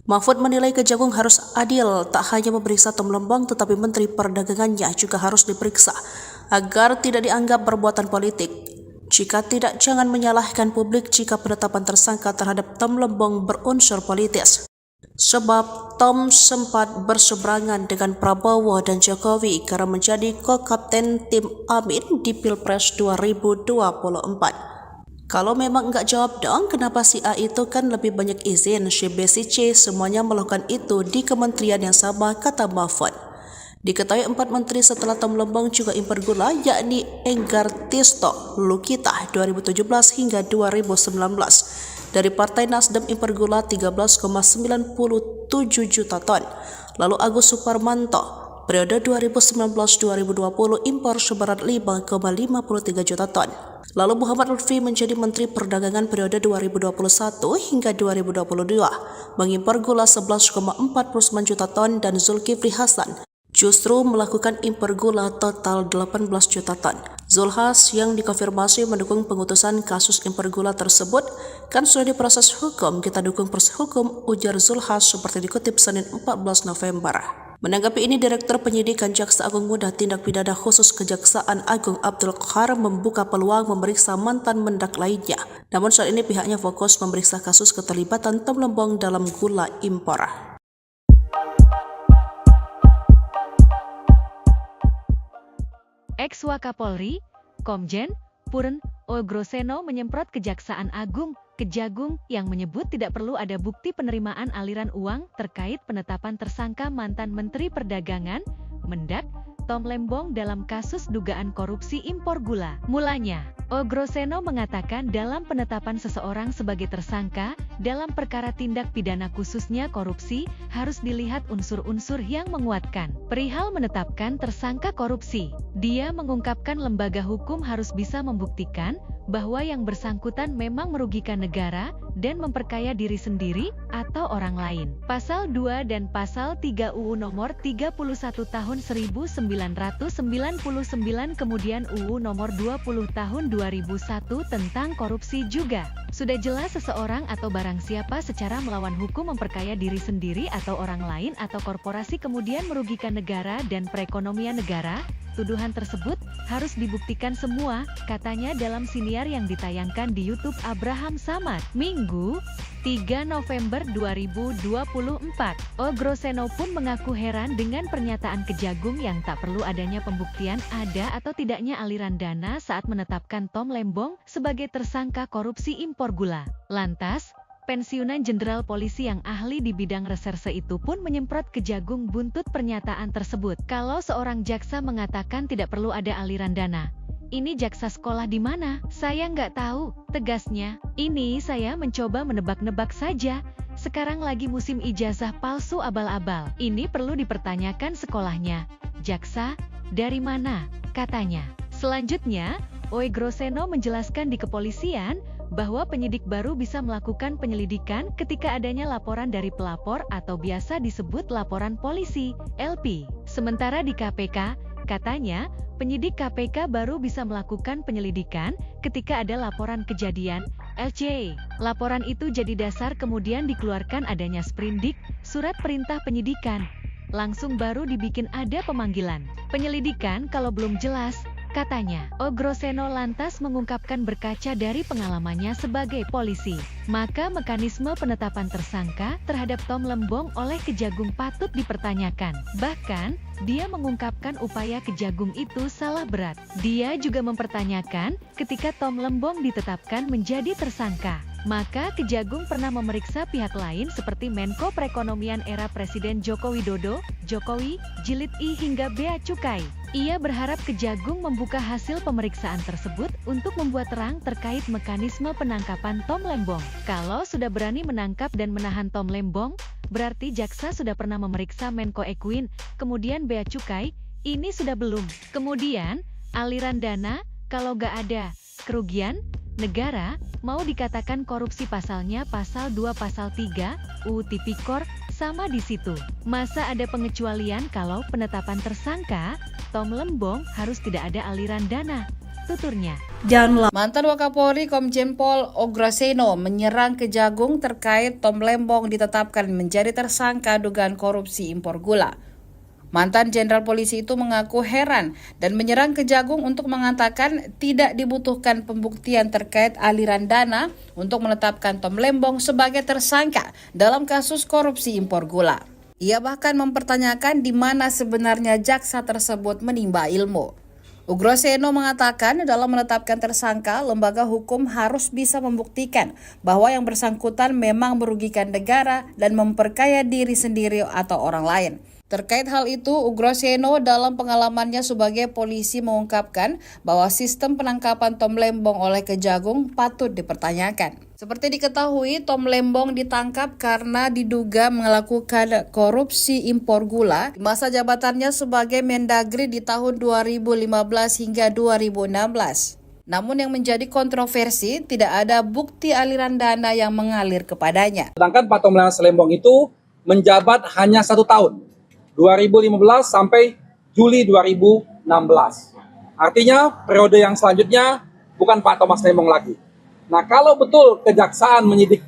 Mahfud menilai Kejagung harus adil, tak hanya memeriksa Tom Lembong tetapi Menteri Perdagangannya juga harus diperiksa agar tidak dianggap perbuatan politik. Jika tidak, jangan menyalahkan publik jika penetapan tersangka terhadap Tom Lembong berunsur politis. Sebab Tom sempat berseberangan dengan Prabowo dan Jokowi karena menjadi ko-kapten tim Amin di Pilpres 2024. Kalau memang enggak jawab dong, kenapa si A itu kan lebih banyak izin, si B, si C semuanya melakukan itu di kementerian yang sama, kata Mahfud. Diketahui 4 menteri setelah Tom Lembong juga impor gula, yakni Enggar Tisto Lukita 2017 hingga 2019. Dari Partai Nasdem impor gula 13,97 juta ton. Lalu Agus Suparmanto periode 2019-2020 impor seberat 5,53 juta ton. Lalu Muhammad Lutfi menjadi Menteri Perdagangan periode 2021 hingga 2022, mengimpor gula 11,49 juta ton, dan Zulkifli Hasan justru melakukan impor gula total 18 juta ton. Zulhas yang dikonfirmasi mendukung pengutusan kasus impor gula tersebut, kan sudah diproses hukum, kita dukung proses hukum, ujar Zulhas seperti dikutip Senin 14 November. Menanggapi ini, Direktur Penyidikan Jaksa Agung Muda Tindak Pidana Khusus Kejaksaan Agung Abdul Qahar membuka peluang memeriksa mantan mendak lainnya. Namun saat ini pihaknya fokus memeriksa kasus keterlibatan Tom Lembong dalam gula impor. Ex-Wakapolri, Komjen Purn Ogroseno menyemprot Kejaksaan Agung, Kejagung, yang menyebut tidak perlu ada bukti penerimaan aliran uang terkait penetapan tersangka mantan Menteri Perdagangan, Mendak, Tom Lembong dalam kasus dugaan korupsi impor gula. Mulanya, Ogroseno mengatakan dalam penetapan seseorang sebagai tersangka dalam perkara tindak pidana khususnya korupsi harus dilihat unsur-unsur yang menguatkan. Perihal menetapkan tersangka korupsi, dia mengungkapkan lembaga hukum harus bisa membuktikan bahwa yang bersangkutan memang merugikan negara dan memperkaya diri sendiri atau orang lain. Pasal 2 dan Pasal 3 UU Nomor 31 Tahun 1999 kemudian UU Nomor 20 Tahun 2001 tentang korupsi juga. Sudah jelas seseorang atau barang siapa secara melawan hukum memperkaya diri sendiri atau orang lain atau korporasi kemudian merugikan negara dan perekonomian negara. Tuduhan tersebut harus dibuktikan semua, katanya dalam siniar yang ditayangkan di YouTube Abraham Samad, Minggu, 3 November 2024. Ogroseno pun mengaku heran dengan pernyataan Kejagung yang tak perlu adanya pembuktian ada atau tidaknya aliran dana saat menetapkan Tom Lembong sebagai tersangka korupsi impor gula. Lantas, pensiunan Jenderal Polisi yang ahli di bidang reserse itu pun menyemprot Kejagung buntut pernyataan tersebut. Kalau seorang jaksa mengatakan tidak perlu ada aliran dana, ini jaksa sekolah di mana? Saya nggak tahu, tegasnya. Ini saya mencoba menebak-nebak saja. Sekarang lagi musim ijazah palsu abal-abal. Ini perlu dipertanyakan sekolahnya. Jaksa, dari mana? Katanya. Selanjutnya, Ogroseno menjelaskan di kepolisian bahwa penyidik baru bisa melakukan penyelidikan ketika adanya laporan dari pelapor atau biasa disebut laporan polisi, LP. Sementara di KPK, katanya, penyidik KPK baru bisa melakukan penyelidikan ketika ada laporan kejadian, LC. Laporan itu jadi dasar kemudian dikeluarkan adanya sprindik, surat perintah penyidikan. Langsung baru dibikin ada pemanggilan. Penyelidikan kalau belum jelas, katanya. Ogroseno lantas mengungkapkan berkaca dari pengalamannya sebagai polisi, maka mekanisme penetapan tersangka terhadap Tom Lembong oleh Kejagung patut dipertanyakan. Bahkan, dia mengungkapkan upaya Kejagung itu salah berat. Dia juga mempertanyakan ketika Tom Lembong ditetapkan menjadi tersangka, maka Kejagung pernah memeriksa pihak lain seperti Menko Perekonomian era Presiden Joko Widodo, Jokowi, Jilid I hingga Bea Cukai. Ia berharap Kejagung membuka hasil pemeriksaan tersebut untuk membuat terang terkait mekanisme penangkapan Tom Lembong. Kalau sudah berani menangkap dan menahan Tom Lembong, berarti jaksa sudah pernah memeriksa Menko Ekuin, kemudian Bea Cukai, ini sudah belum. Kemudian, aliran dana, kalau nggak ada kerugian negara, mau dikatakan korupsi pasalnya pasal 2 pasal 3, UU Tipikor, sama di situ. Masa ada pengecualian kalau penetapan tersangka, Tom Lembong harus tidak ada aliran dana, tuturnya. Mantan Wakapolri Komjen Pol Ogroseno menyerang Kejagung terkait Tom Lembong ditetapkan menjadi tersangka dugaan korupsi impor gula. Mantan Jenderal Polisi itu mengaku heran dan menyerang Kejagung untuk mengatakan tidak dibutuhkan pembuktian terkait aliran dana untuk menetapkan Tom Lembong sebagai tersangka dalam kasus korupsi impor gula. Ia bahkan mempertanyakan di mana sebenarnya jaksa tersebut menimba ilmu. Ogroseno mengatakan dalam menetapkan tersangka, lembaga hukum harus bisa membuktikan bahwa yang bersangkutan memang merugikan negara dan memperkaya diri sendiri atau orang lain. Terkait hal itu, Ugraseno dalam pengalamannya sebagai polisi mengungkapkan bahwa sistem penangkapan Tom Lembong oleh Kejagung patut dipertanyakan. Seperti diketahui, Tom Lembong ditangkap karena diduga melakukan korupsi impor gula di masa jabatannya sebagai Mendagri di tahun 2015 hingga 2016. Namun yang menjadi kontroversi, tidak ada bukti aliran dana yang mengalir kepadanya. Sedangkan Pak Tom Lembong itu menjabat hanya 1 tahun. 2015 sampai Juli 2016. Artinya periode yang selanjutnya bukan Pak Thomas Lembong lagi. Nah, kalau betul kejaksaan menyidik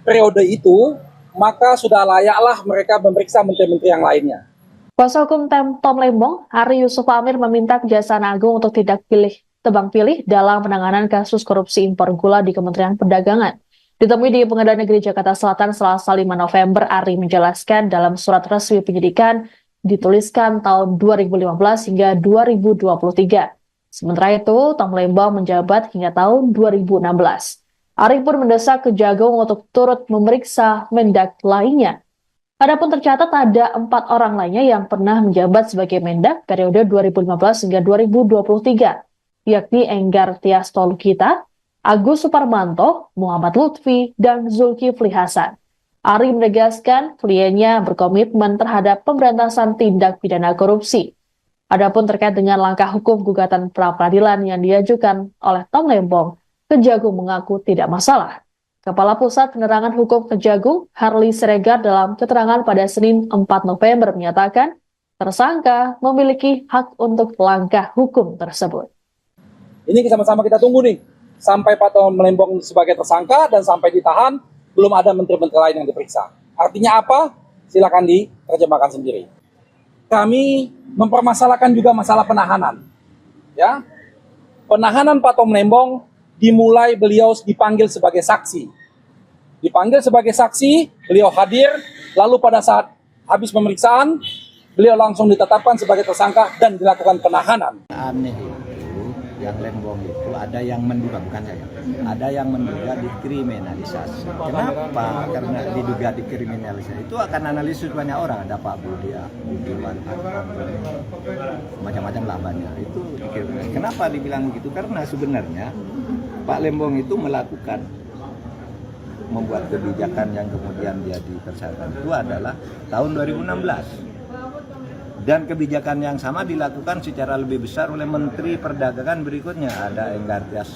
periode itu, maka sudah layaklah mereka memeriksa menteri-menteri yang lainnya. Kuasa hukum Tom Lembong, Hari Yusuf Amir meminta Kejaksaan Agung untuk tidak tebang pilih dalam penanganan kasus korupsi impor gula di Kementerian Perdagangan. Ditemui di Pengadilan Negeri Jakarta Selatan Selasa 5 November, Ari menjelaskan dalam surat resmi penyidikan dituliskan tahun 2015 hingga 2023. Sementara itu, Tom Lembong menjabat hingga tahun 2016. Ari pun mendesak Kejagung untuk turut memeriksa Mendak lainnya. Adapun tercatat ada 4 orang lainnya yang pernah menjabat sebagai Mendak periode 2015 hingga 2023, yakni Enggar Tias Tolukita, Agus Suparmanto, Muhammad Lutfi, dan Zulkifli Hasan. Ari menegaskan kliennya berkomitmen terhadap pemberantasan tindak pidana korupsi. Adapun terkait dengan langkah hukum gugatan pra-peradilan yang diajukan oleh Tom Lembong, Kejagung mengaku tidak masalah. Kepala Pusat Penerangan Hukum Kejagung, Harli Siregar, dalam keterangan pada Senin 4 November menyatakan tersangka memiliki hak untuk langkah hukum tersebut. Ini sama-sama kita tunggu nih. Sampai Pak Tom Lembong sebagai tersangka dan sampai ditahan, belum ada menteri-menteri lain yang diperiksa. Artinya apa? Silakan diterjemahkan sendiri. Kami mempermasalahkan juga masalah penahanan. Ya, penahanan Pak Tom Lembong dimulai beliau dipanggil sebagai saksi. Dipanggil sebagai saksi, beliau hadir, lalu pada saat habis pemeriksaan, beliau langsung ditetapkan sebagai tersangka dan dilakukan penahanan. Aneh itu, yang Lembong itu ada yang menduga, bukan saya, ada yang menduga dikriminalisasi. Kenapa? Karena diduga dikriminalisasi. Itu akan analisis banyak orang, ada Pak Budiman, macam-macam lah banyak. Itu dikriminalisasi. Kenapa dibilang begitu? Karena sebenarnya Pak Lembong itu membuat kebijakan yang kemudian dia tersangka itu adalah tahun 2016. Dan kebijakan yang sama dilakukan secara lebih besar oleh Menteri Perdagangan berikutnya. Ada Enggar Tias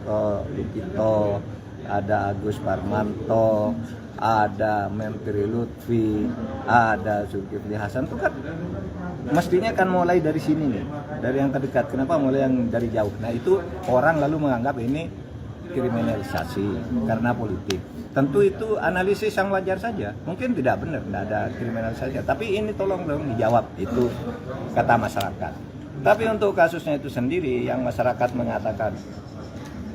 Tolukita, ada Agus Parmanto, ada Menteri Lutfi, ada Zulkifli Hasan. Itu kan mestinya kan mulai dari sini nih, dari yang terdekat. Kenapa mulai yang dari jauh? Nah itu orang lalu menganggap ini kriminalisasi karena politik. Tentu itu analisis yang wajar saja. Mungkin tidak benar, tidak ada kriminalisasi. Tapi ini tolong dong dijawab, itu kata masyarakat. Tapi untuk kasusnya itu sendiri, yang masyarakat mengatakan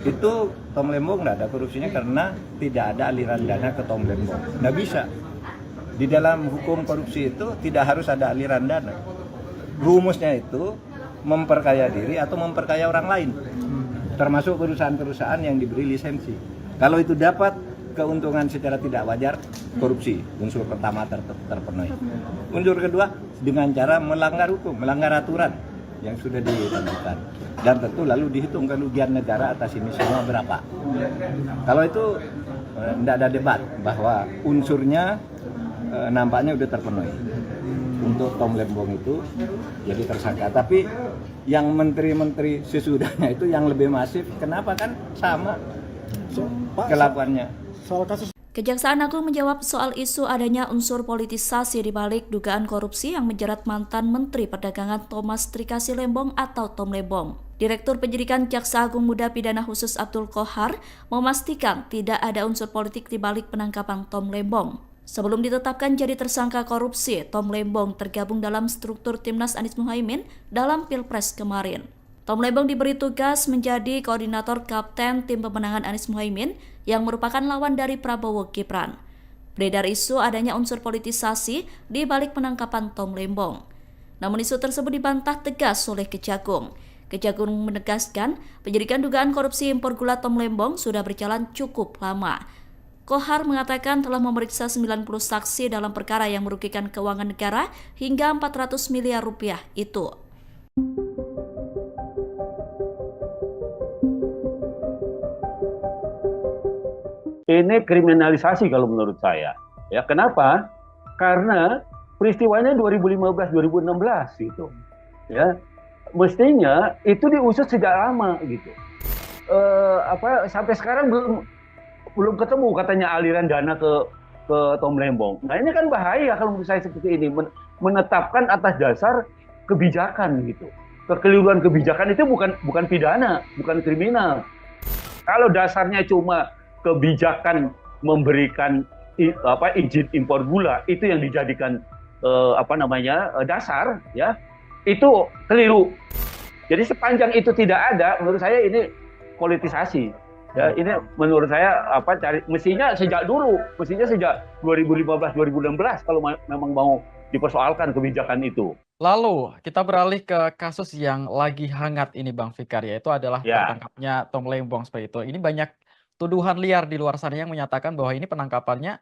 itu Tom Lembong tidak ada korupsinya karena tidak ada aliran dana ke Tom Lembong. Tidak bisa. Di dalam hukum korupsi itu tidak harus ada aliran dana. Rumusnya itu memperkaya diri atau memperkaya orang lain. Termasuk perusahaan-perusahaan yang diberi lisensi. Kalau itu dapat keuntungan secara tidak wajar, korupsi. Unsur pertama terpenuhi. Unsur kedua, dengan cara melanggar hukum, melanggar aturan yang sudah ditentukan. Dan tentu lalu dihitung kerugian negara atas ini semua berapa. Kalau itu tidak ada debat bahwa unsurnya nampaknya sudah terpenuhi. Untuk Tom Lembong itu jadi tersangka. Tapi yang menteri-menteri sesudahnya itu yang lebih masif, kenapa kan sama kelakuannya. Kejaksaan Agung menjawab soal isu adanya unsur politisasi di balik dugaan korupsi yang menjerat mantan Menteri Perdagangan Thomas Trikasi Lembong atau Tom Lembong. Direktur Penyidikan Jaksa Agung Muda Pidana Khusus Abdul Qohar memastikan tidak ada unsur politik di balik penangkapan Tom Lembong. Sebelum ditetapkan jadi tersangka korupsi, Tom Lembong tergabung dalam struktur Timnas Anies Muhaimin dalam Pilpres kemarin. Tom Lembong diberi tugas menjadi koordinator kapten tim pemenangan Anies Muhaimin yang merupakan lawan dari Prabowo Gibran. Beredar isu adanya unsur politisasi di balik penangkapan Tom Lembong. Namun isu tersebut dibantah tegas oleh Kejagung. Kejagung menegaskan penyidikan dugaan korupsi impor gula Tom Lembong sudah berjalan cukup lama. Kohar mengatakan telah memeriksa 90 saksi dalam perkara yang merugikan keuangan negara hingga 400 miliar rupiah itu. Ini kriminalisasi kalau menurut saya. Ya, kenapa? Karena peristiwanya 2015-2016 gitu. Ya, mestinya itu diusut sejak lama gitu. Sampai sekarang belum ketemu katanya aliran dana ke Tom Lembong. Nah, ini kan bahaya kalau menurut saya seperti ini, menetapkan atas dasar kebijakan gitu. Kekeliruan kebijakan itu bukan pidana, bukan kriminal. Kalau dasarnya cuma kebijakan memberikan izin impor gula, itu yang dijadikan dasar, ya, itu keliru. Jadi sepanjang itu tidak ada, menurut saya ini politisasi. Ya, ini menurut saya mestinya sejak 2015-2016 kalau memang mau dipersoalkan kebijakan itu. Lalu kita beralih ke kasus yang lagi hangat ini Bang Fikar, yaitu adalah tertangkapnya Tom Lembong seperti itu. Ini banyak tuduhan liar di luar sana yang menyatakan bahwa ini penangkapannya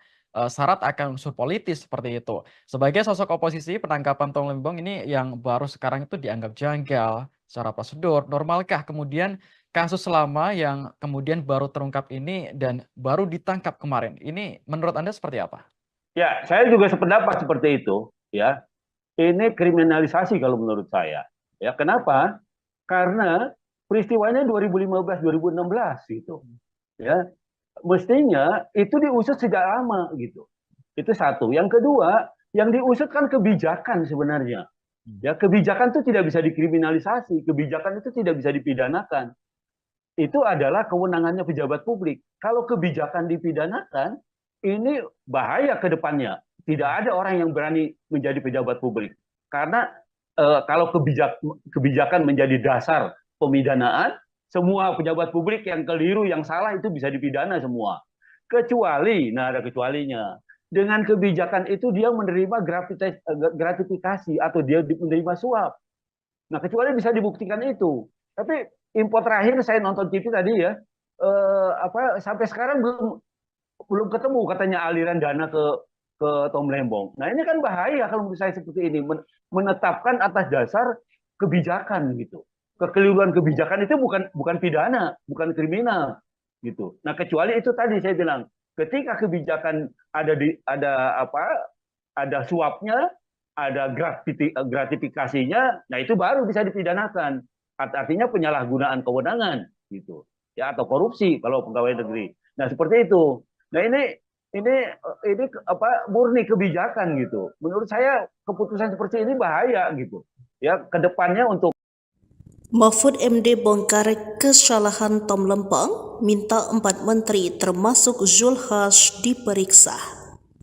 syarat akan unsur politis seperti itu. Sebagai sosok oposisi, penangkapan Tom Lembong ini yang baru sekarang itu dianggap janggal secara prosedur. Normalkah kemudian kasus lama yang kemudian baru terungkap ini dan baru ditangkap kemarin? Ini menurut Anda seperti apa? Ya, saya juga sependapat seperti itu. Ya, ini kriminalisasi kalau menurut saya. Ya, kenapa? Karena peristiwanya 2015-2016 gitu. Ya, mestinya itu diusut sejak lama gitu. Itu satu. Yang kedua, yang diusut kan kebijakan sebenarnya. Ya, kebijakan itu tidak bisa dikriminalisasi, kebijakan itu tidak bisa dipidanakan. Itu adalah kewenangannya pejabat publik. Kalau kebijakan dipidanakan, ini bahaya ke depannya. Tidak ada orang yang berani menjadi pejabat publik. Karena kalau kebijakan menjadi dasar pemidanaan, semua pejabat publik yang keliru, yang salah itu bisa dipidana semua. Kecuali, ada kecualinya. Dengan kebijakan itu dia menerima gratifikasi atau dia menerima suap. Nah, kecuali bisa dibuktikan itu. Tapi info terakhir saya nonton TV tadi ya, sampai sekarang belum ketemu katanya aliran dana ke Tom Lembong. Nah, ini kan bahaya kalau menurut saya seperti ini, menetapkan atas dasar kebijakan gitu. Kekeliruan kebijakan itu bukan pidana, bukan kriminal gitu. Nah, kecuali itu tadi saya bilang, ketika kebijakan ada suapnya, ada gratifikasinya, nah itu baru bisa dipidanakan. Artinya penyalahgunaan kewenangan gitu. Ya, atau korupsi kalau pegawai negeri. Nah, seperti itu. Nah, ini murni kebijakan gitu. Menurut saya keputusan seperti ini bahaya gitu. Ya, ke depannya untuk Mahfud MD bongkar kesalahan Tom Lembong, minta 4 menteri termasuk Zulkifli diperiksa.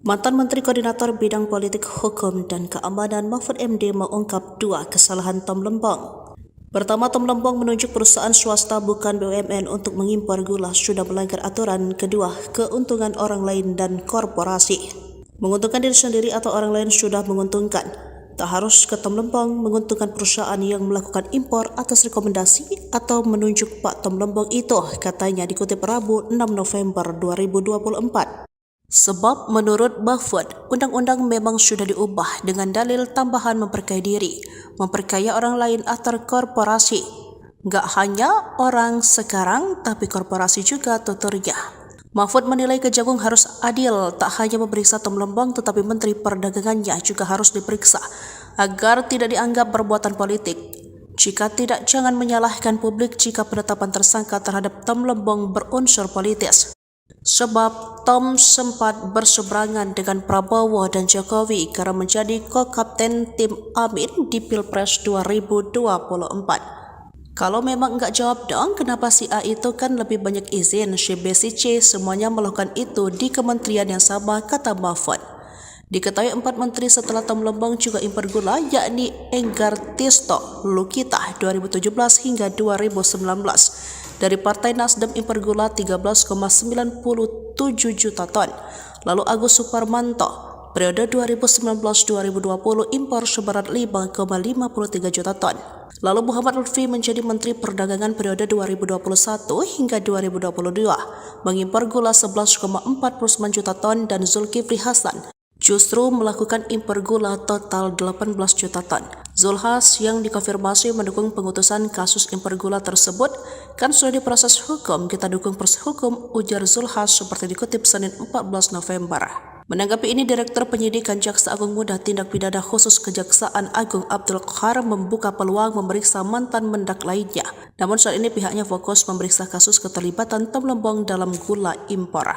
Mantan Menteri Koordinator Bidang Politik, Hukum, dan Keamanan Mahfud MD mengungkap 2 kesalahan Tom Lembong. Pertama, Tom Lembong menunjuk perusahaan swasta bukan BUMN untuk mengimpor gula sudah melanggar aturan. Kedua, keuntungan orang lain dan korporasi. Menguntungkan diri sendiri atau orang lain sudah menguntungkan. Tak harus ke Tom Lembong menguntungkan perusahaan yang melakukan impor atas rekomendasi atau menunjuk Pak Tom Lembong itu, katanya dikutip Rabu 6 November 2024. Sebab menurut Mahfud, undang-undang memang sudah diubah dengan dalil tambahan memperkaya diri, memperkaya orang lain atau korporasi. Nggak hanya orang sekarang, tapi korporasi juga tuturnya. Mahfud menilai Kejagung harus adil, tak hanya memeriksa Tom Lembong tetapi Menteri Perdagangannya juga harus diperiksa agar tidak dianggap perbuatan politik. Jika tidak, jangan menyalahkan publik jika penetapan tersangka terhadap Tom Lembong berunsur politis. Sebab Tom sempat berseberangan dengan Prabowo dan Jokowi karena menjadi ko-kapten tim Amin di Pilpres 2024. Kalau memang enggak jawab dong, kenapa si A itu kan lebih banyak izin, si B, si C semuanya melakukan itu di kementerian yang sama, kata Mahfud. Diketahui 4 menteri setelah Tom Lembong juga impor gula, yakni Enggar Tisto Lukita 2017 hingga 2019. Dari Partai Nasdem impor gula 13,97 juta ton. Lalu Agus Suparmanto periode 2019-2020 impor seberat 5,53 juta ton. Lalu Muhammad Lutfi menjadi Menteri Perdagangan periode 2021 hingga 2022, mengimpor gula 11,49 juta ton dan Zulkifli Hasan justru melakukan impor gula total 18 juta ton. Zulhas yang dikonfirmasi mendukung pengutusan kasus impor gula tersebut kan sudah diproses hukum, kita dukung proses hukum, ujar Zulhas seperti dikutip Senin 14 November. Menanggapi ini, Direktur Penyidikan Jaksa Agung Muda Tindak Pidana Khusus Kejaksaan Agung Abdul Qahar membuka peluang memeriksa mantan mendak lainnya. Namun saat ini pihaknya fokus memeriksa kasus keterlibatan Tom Lembong dalam gula impor.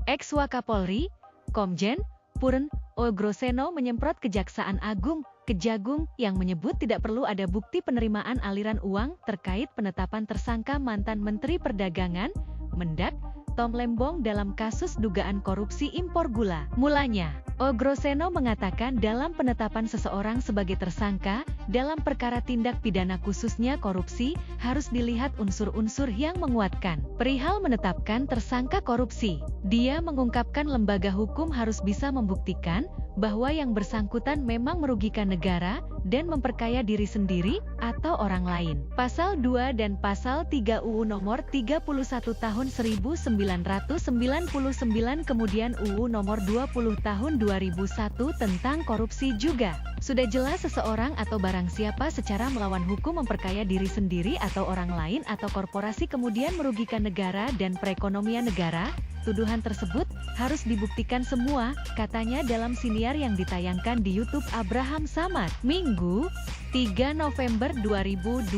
Ex-Wakapolri, Komjen Purn Ogroseno menyemprot Kejaksaan Agung, Kejagung, yang menyebut tidak perlu ada bukti penerimaan aliran uang terkait penetapan tersangka mantan Menteri Perdagangan, Mendak, Tom Lembong dalam kasus dugaan korupsi impor gula. Mulanya, Ogroseno mengatakan dalam penetapan seseorang sebagai tersangka, dalam perkara tindak pidana khususnya korupsi, harus dilihat unsur-unsur yang menguatkan. Perihal menetapkan tersangka korupsi, dia mengungkapkan lembaga hukum harus bisa membuktikan bahwa yang bersangkutan memang merugikan negara dan memperkaya diri sendiri atau orang lain. Pasal 2 dan Pasal 3 UU Nomor 31 Tahun 1999 kemudian UU Nomor 20 Tahun 2001 tentang korupsi juga. Sudah jelas seseorang atau barang siapa secara melawan hukum memperkaya diri sendiri atau orang lain atau korporasi kemudian merugikan negara dan perekonomian negara. Tuduhan tersebut harus dibuktikan semua, katanya dalam siniar yang ditayangkan di YouTube Abraham Samad, Minggu, 3 November 2024.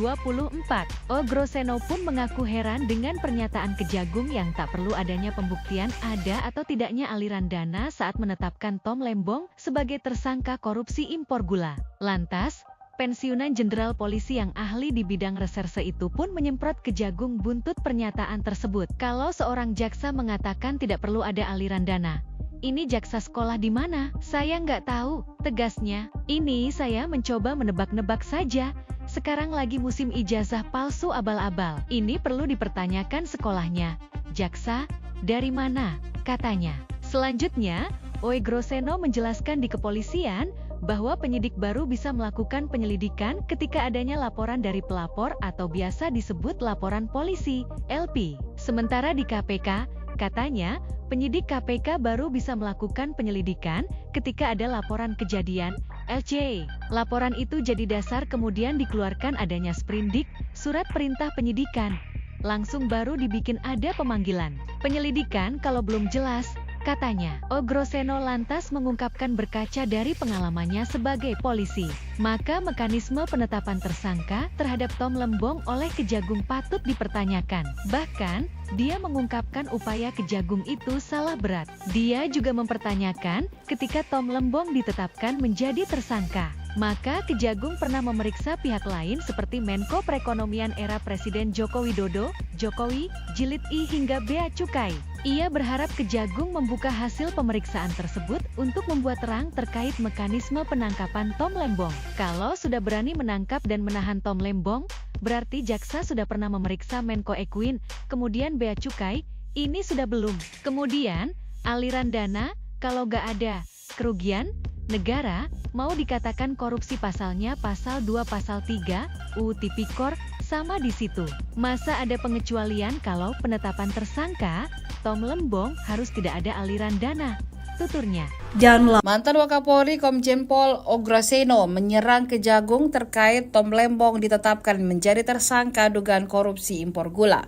Ogroseno pun mengaku heran dengan pernyataan Kejagung yang tak perlu adanya pembuktian ada atau tidaknya aliran dana saat menetapkan Tom Lembong sebagai tersangka korupsi impor gula. Lantas, pensiunan Jenderal Polisi yang ahli di bidang reserse itu pun menyemprot Kejagung buntut pernyataan tersebut. Kalau seorang jaksa mengatakan tidak perlu ada aliran dana, ini jaksa sekolah di mana? Saya nggak tahu, tegasnya. Ini saya mencoba menebak-nebak saja. Sekarang lagi musim ijazah palsu abal-abal. Ini perlu dipertanyakan sekolahnya. Jaksa, dari mana? Katanya. Selanjutnya, Ogroseno menjelaskan di kepolisian bahwa penyidik baru bisa melakukan penyelidikan ketika adanya laporan dari pelapor atau biasa disebut laporan polisi, LP. Sementara di KPK, katanya, penyidik KPK baru bisa melakukan penyelidikan ketika ada laporan kejadian, LC. Laporan itu jadi dasar kemudian dikeluarkan adanya sprindik, surat perintah penyidikan. Langsung baru dibikin ada pemanggilan. Penyelidikan kalau belum jelas, katanya. Ogroseno lantas mengungkapkan berkaca dari pengalamannya sebagai polisi, maka mekanisme penetapan tersangka terhadap Tom Lembong oleh Kejagung patut dipertanyakan. Bahkan, dia mengungkapkan upaya Kejagung itu salah berat. Dia juga mempertanyakan ketika Tom Lembong ditetapkan menjadi tersangka, maka Kejagung pernah memeriksa pihak lain seperti Menko Perekonomian era Presiden Joko Widodo, Jokowi, Jilid I hingga Bea Cukai. Ia berharap Kejagung membuka hasil pemeriksaan tersebut untuk membuat terang terkait mekanisme penangkapan Tom Lembong. Kalau sudah berani menangkap dan menahan Tom Lembong, berarti jaksa sudah pernah memeriksa Menko Ekuin, kemudian Bea Cukai, ini sudah belum. Kemudian, aliran dana, kalau nggak ada kerugian negara, mau dikatakan korupsi pasalnya pasal 2 pasal 3, UU Tipikor, sama di situ. Masa ada pengecualian kalau penetapan tersangka, Tom Lembong harus tidak ada aliran dana, tuturnya. Mantan Wakapolri Komjen Pol Ogroseno menyerang Kejagung terkait Tom Lembong ditetapkan menjadi tersangka dugaan korupsi impor gula.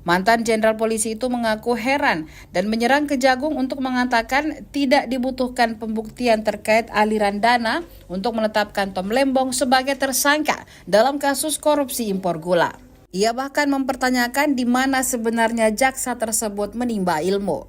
Mantan Jenderal Polisi itu mengaku heran dan menyerang Kejagung untuk mengatakan tidak dibutuhkan pembuktian terkait aliran dana untuk menetapkan Tom Lembong sebagai tersangka dalam kasus korupsi impor gula. Ia bahkan mempertanyakan di mana sebenarnya jaksa tersebut menimba ilmu.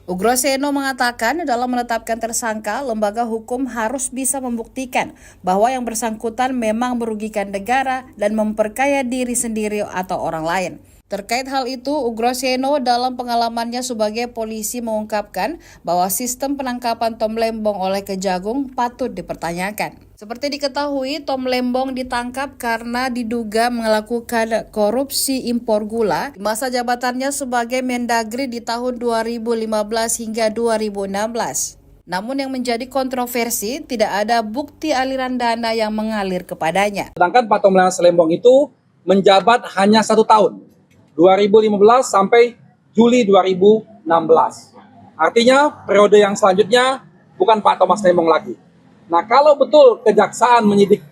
Ogroseno mengatakan dalam menetapkan tersangka, lembaga hukum harus bisa membuktikan bahwa yang bersangkutan memang merugikan negara dan memperkaya diri sendiri atau orang lain. Terkait hal itu, Ogroseno dalam pengalamannya sebagai polisi mengungkapkan bahwa sistem penangkapan Tom Lembong oleh Kejagung patut dipertanyakan. Seperti diketahui, Tom Lembong ditangkap karena diduga melakukan korupsi impor gula di masa jabatannya sebagai Mendagri di tahun 2015 hingga 2016. Namun yang menjadi kontroversi, tidak ada bukti aliran dana yang mengalir kepadanya. Sedangkan Pak Tomlembong Lembong itu menjabat hanya 1 tahun, 2015 sampai Juli 2016. Artinya periode yang selanjutnya bukan Pak Thomas Lembong lagi. Nah, kalau betul kejaksaan menyidik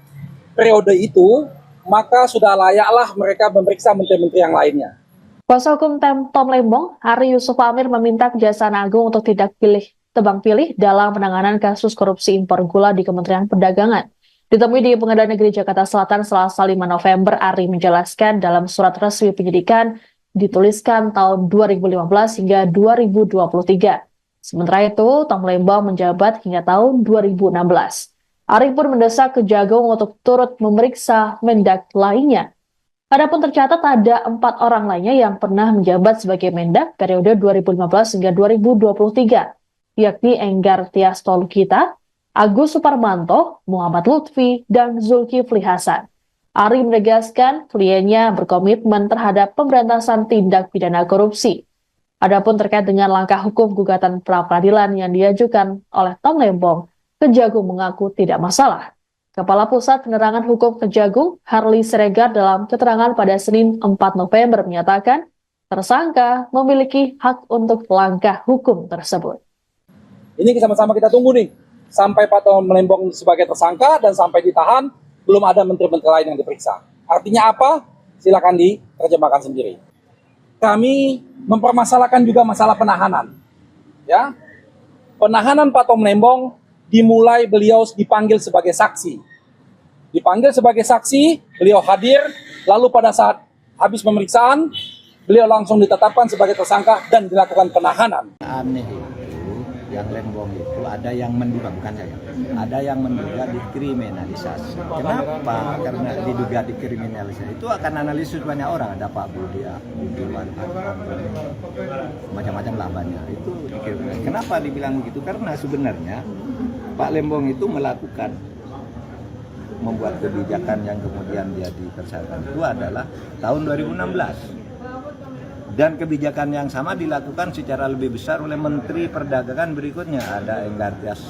periode itu, maka sudah layaklah mereka memeriksa menteri-menteri yang lainnya. Kuasa hukum Tom Lembong, Hari Yusuf Amir, meminta Kejaksaan Agung untuk tidak tebang pilih dalam penanganan kasus korupsi impor gula di Kementerian Perdagangan. Ditemui di Pengadilan Negeri Jakarta Selatan Selasa 5 November, Ari menjelaskan dalam surat resmi penyidikan dituliskan tahun 2015 hingga 2023. Sementara itu, Tom Lembong menjabat hingga tahun 2016. Ari pun mendesak Kejagung untuk turut memeriksa Mendak lainnya. Adapun tercatat ada 4 orang lainnya yang pernah menjabat sebagai Mendak periode 2015 hingga 2023. Yakni Enggar Tias Tolukita, Agus Suparmanto, Muhammad Lutfi, dan Zulkifli Hasan. Ari menegaskan kliennya berkomitmen terhadap pemberantasan tindak pidana korupsi. Adapun terkait dengan langkah hukum gugatan pra-peradilan yang diajukan oleh Tom Lembong, Kejagung mengaku tidak masalah. Kepala Pusat Penerangan Hukum Kejagung, Harli Siregar, dalam keterangan pada Senin 4 November menyatakan tersangka memiliki hak untuk langkah hukum tersebut. Ini sama-sama kita tunggu nih, sampai Pak Tom Lembong sebagai tersangka dan sampai ditahan, belum ada menteri-menteri lain yang diperiksa. Artinya apa? Silakan diterjemahkan sendiri. Kami mempermasalahkan juga masalah penahanan. Ya, penahanan Pak Tom Lembong dimulai beliau dipanggil sebagai saksi. Dipanggil sebagai saksi, beliau hadir, lalu pada saat habis pemeriksaan, beliau langsung ditetapkan sebagai tersangka dan dilakukan penahanan. Aneh itu, yang Lembong itu ada yang menduga, bukan saya, ada yang menduga dikriminalisasi. Kenapa? Karena diduga dikriminalisasi. Itu akan analisis banyak orang, ada Pak Budiman, macam-macam lah banyak. Itu dikriminalisasi. Kenapa dibilang begitu? Karena sebenarnya Pak Lembong itu membuat kebijakan yang kemudian dia ditersangka itu adalah tahun 2016. Dan kebijakan yang sama dilakukan secara lebih besar oleh Menteri Perdagangan berikutnya. Ada Enggar Tias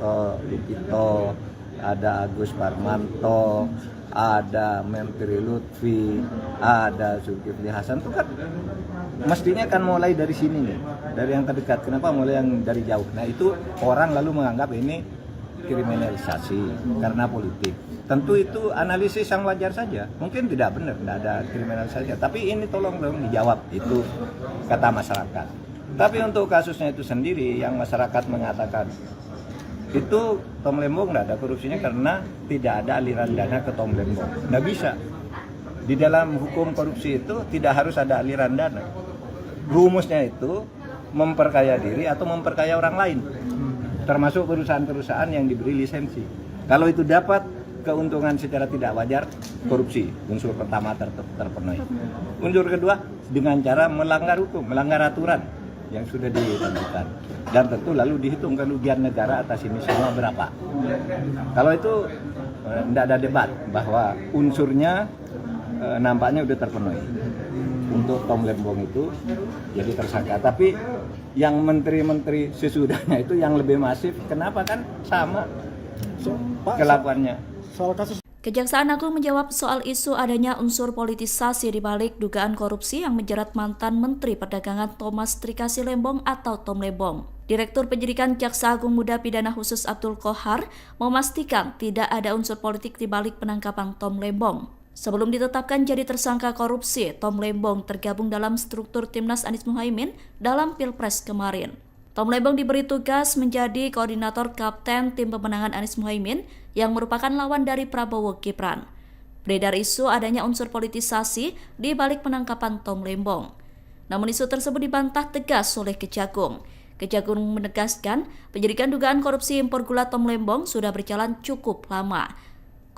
Tolukita, ada Agus Parmanto, ada Menteri Lutfi, ada Zulkifli Hasan. Itu kan mestinya kan mulai dari sini nih, dari yang terdekat. Kenapa mulai yang dari jauh? Nah itu orang lalu menganggap ini kriminalisasi karena politik. Tentu itu analisis yang wajar saja. Mungkin tidak benar, tidak ada kriminalisasi. Tapi ini tolong dong dijawab, itu kata masyarakat. Tapi untuk kasusnya itu sendiri, yang masyarakat mengatakan itu Tom Lembong tidak ada korupsinya karena tidak ada aliran dana ke Tom Lembong. Tidak bisa. Di dalam hukum korupsi itu tidak harus ada aliran dana. Rumusnya itu memperkaya diri atau memperkaya orang lain. Termasuk perusahaan-perusahaan yang diberi lisensi. Kalau itu dapat keuntungan secara tidak wajar, korupsi. Unsur pertama terpenuhi. Unsur kedua, dengan cara melanggar hukum, melanggar aturan yang sudah ditentukan. Dan tentu lalu dihitung kerugian negara atas ini semua berapa. Kalau itu tidak ada debat bahwa unsurnya nampaknya sudah terpenuhi. Untuk Tom Lembong itu jadi tersangka. Tapi yang menteri-menteri sesudahnya itu yang lebih masif, kenapa kan sama kelakuannya. Kejaksaan Agung menjawab soal isu adanya unsur politisasi di balik dugaan korupsi yang menjerat mantan Menteri Perdagangan Thomas Trikasi Lembong atau Tom Lembong. Direktur Penyidikan Jaksa Agung Muda Pidana Khusus Abdul Qohar memastikan tidak ada unsur politik di balik penangkapan Tom Lembong. Sebelum ditetapkan jadi tersangka korupsi, Tom Lembong tergabung dalam struktur Timnas Anies Muhaimin dalam Pilpres kemarin. Tom Lembong diberi tugas menjadi koordinator kapten tim pemenangan Anies Muhaimin yang merupakan lawan dari Prabowo Gibran. Beredar isu adanya unsur politisasi di balik penangkapan Tom Lembong. Namun isu tersebut dibantah tegas oleh Kejagung. Kejagung menegaskan penyidikan dugaan korupsi impor gula Tom Lembong sudah berjalan cukup lama.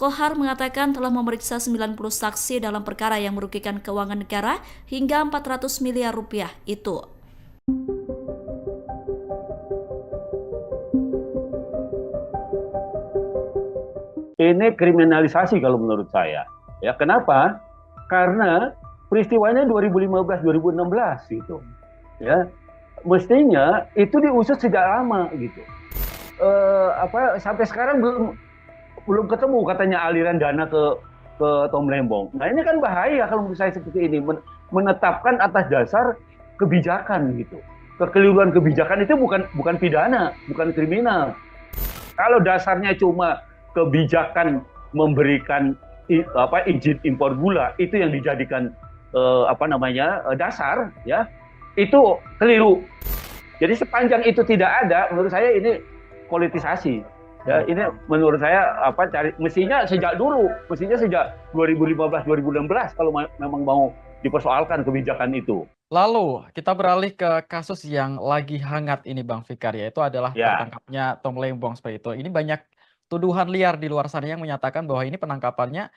Qohar mengatakan telah memeriksa 90 saksi dalam perkara yang merugikan keuangan negara hingga 400 miliar rupiah itu. Ini kriminalisasi kalau menurut saya. Ya, kenapa? Karena peristiwanya 2015-2016 itu. Ya. mestinya itu diusut sejak lama gitu. Sampai sekarang belum ketemu katanya aliran dana ke Tom Lembong. Nah ini kan bahaya kalau menurut saya seperti ini, menetapkan atas dasar kebijakan gitu. Kekeliruan kebijakan itu bukan pidana, bukan kriminal. Kalau dasarnya cuma kebijakan memberikan izin impor gula, itu yang dijadikan dasar, ya itu keliru. Jadi sepanjang itu tidak ada, menurut saya ini politisasi. Ya, ini menurut saya mestinya sejak 2015-2016 kalau memang mau dipersoalkan kebijakan itu. Lalu kita beralih ke kasus yang lagi hangat ini Bang Fikar, yaitu adalah tertangkapnya Tom Lembong seperti itu. Ini banyak tuduhan liar di luar sana yang menyatakan bahwa ini penangkapannya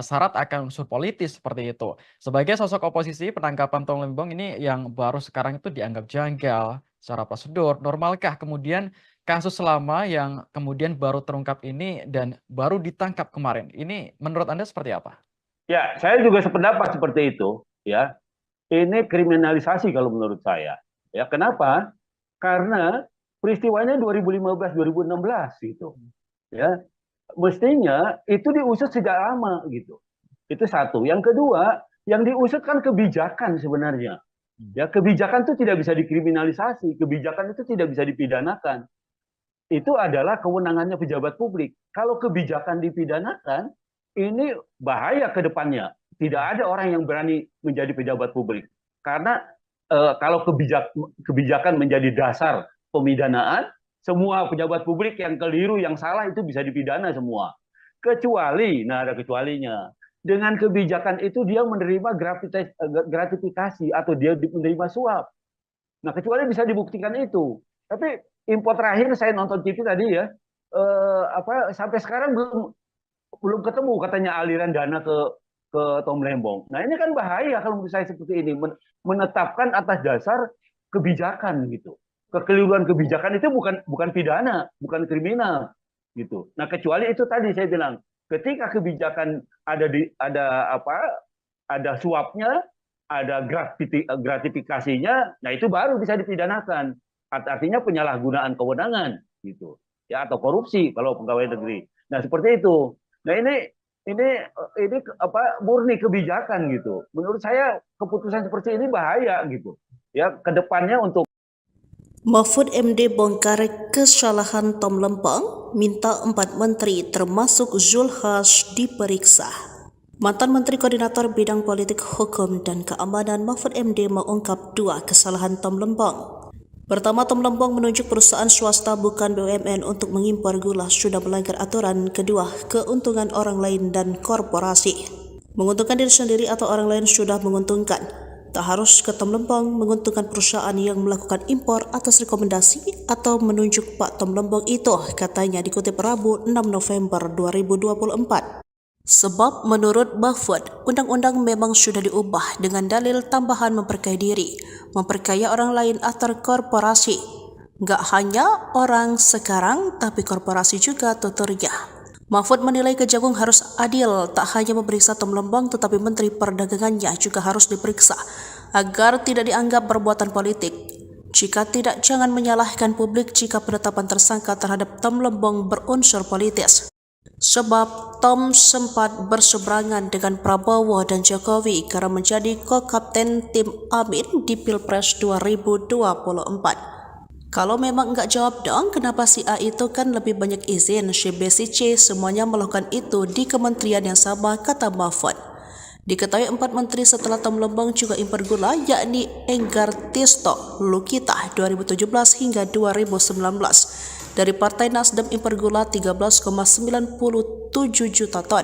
syarat akan unsur politis seperti itu. Sebagai sosok oposisi, penangkapan Tom Lembong ini yang baru sekarang itu dianggap janggal secara prosedur. Normalkah kemudian kasus lama yang kemudian baru terungkap ini dan baru ditangkap kemarin? Ini menurut Anda seperti apa? Ya, saya juga sependapat seperti itu, ya. Ini kriminalisasi kalau menurut saya. Ya, kenapa? Karena peristiwanya 2015-2016 gitu. Ya. Mestinya itu diusut sejak lama gitu. Itu satu. Yang kedua, yang diusut kan kebijakan sebenarnya. Ya, kebijakan itu tidak bisa dikriminalisasi, kebijakan itu tidak bisa dipidanakan. Itu adalah kewenangannya pejabat publik. Kalau kebijakan dipidanakan, ini bahaya ke depannya. Tidak ada orang yang berani menjadi pejabat publik. Karena kalau kebijakan menjadi dasar pemidanaan, semua pejabat publik yang keliru, yang salah itu bisa dipidana semua. Kecuali, nah ada kecualinya. Dengan kebijakan itu dia menerima gratifikasi atau dia menerima suap. Nah kecuali bisa dibuktikan itu. Tapi info terakhir saya nonton TV tadi ya, sampai sekarang belum ketemu katanya aliran dana ke Tom Lembong. Nah ini kan bahaya kalau menurut saya seperti ini, menetapkan atas dasar kebijakan gitu. Kekeliruan kebijakan itu bukan pidana, bukan kriminal gitu. Nah kecuali itu tadi saya bilang, ketika kebijakan ada suapnya, ada gratifikasinya, nah itu baru bisa dipidanakan. Artinya penyalahgunaan kewenangan gitu, ya, atau korupsi kalau pegawai negeri. Nah seperti itu. Nah ini murni kebijakan gitu. Menurut saya keputusan seperti ini bahaya gitu. Ya, kedepannya untuk Mahfud MD bongkar kesalahan Tom Lembong, minta 4 menteri termasuk Zulkifli diperiksa. Mantan Menteri Koordinator Bidang Politik Hukum dan Keamanan Mahfud MD mengungkap 2 kesalahan Tom Lembong. Pertama, Tom Lembong menunjuk perusahaan swasta bukan BUMN untuk mengimpor gula sudah melanggar aturan. Kedua, keuntungan orang lain dan korporasi. Menguntungkan diri sendiri atau orang lain sudah menguntungkan. Tak harus ke Tom Lembong menguntungkan perusahaan yang melakukan impor atas rekomendasi atau menunjuk Pak Tom Lembong itu, katanya dikutip Rabu 6 November 2024. Sebab menurut Mahfud, undang-undang memang sudah diubah dengan dalil tambahan memperkaya diri, memperkaya orang lain atau korporasi. Nggak hanya orang sekarang, tapi korporasi juga, tuturnya. Mahfud menilai Kejagung harus adil, tak hanya memeriksa Tom Lembong, tetapi Menteri Perdagangannya juga harus diperiksa, agar tidak dianggap perbuatan politik. Jika tidak, jangan menyalahkan publik jika penetapan tersangka terhadap Tom Lembong berunsur politis. Sebab Tom sempat berseberangan dengan Prabowo dan Jokowi karena menjadi ko-kapten tim Amin di Pilpres 2024. Kalau memang enggak jawab dong, kenapa si A itu kan lebih banyak izin, si B, si C semuanya melakukan itu di kementerian yang sama, kata Mahfud. Diketahui 4 menteri setelah Tom Lembong juga impor gula, yakni Enggar Tisto Lukita 2017 hingga 2019. Dari Partai Nasdem impor gula 13,97 juta ton.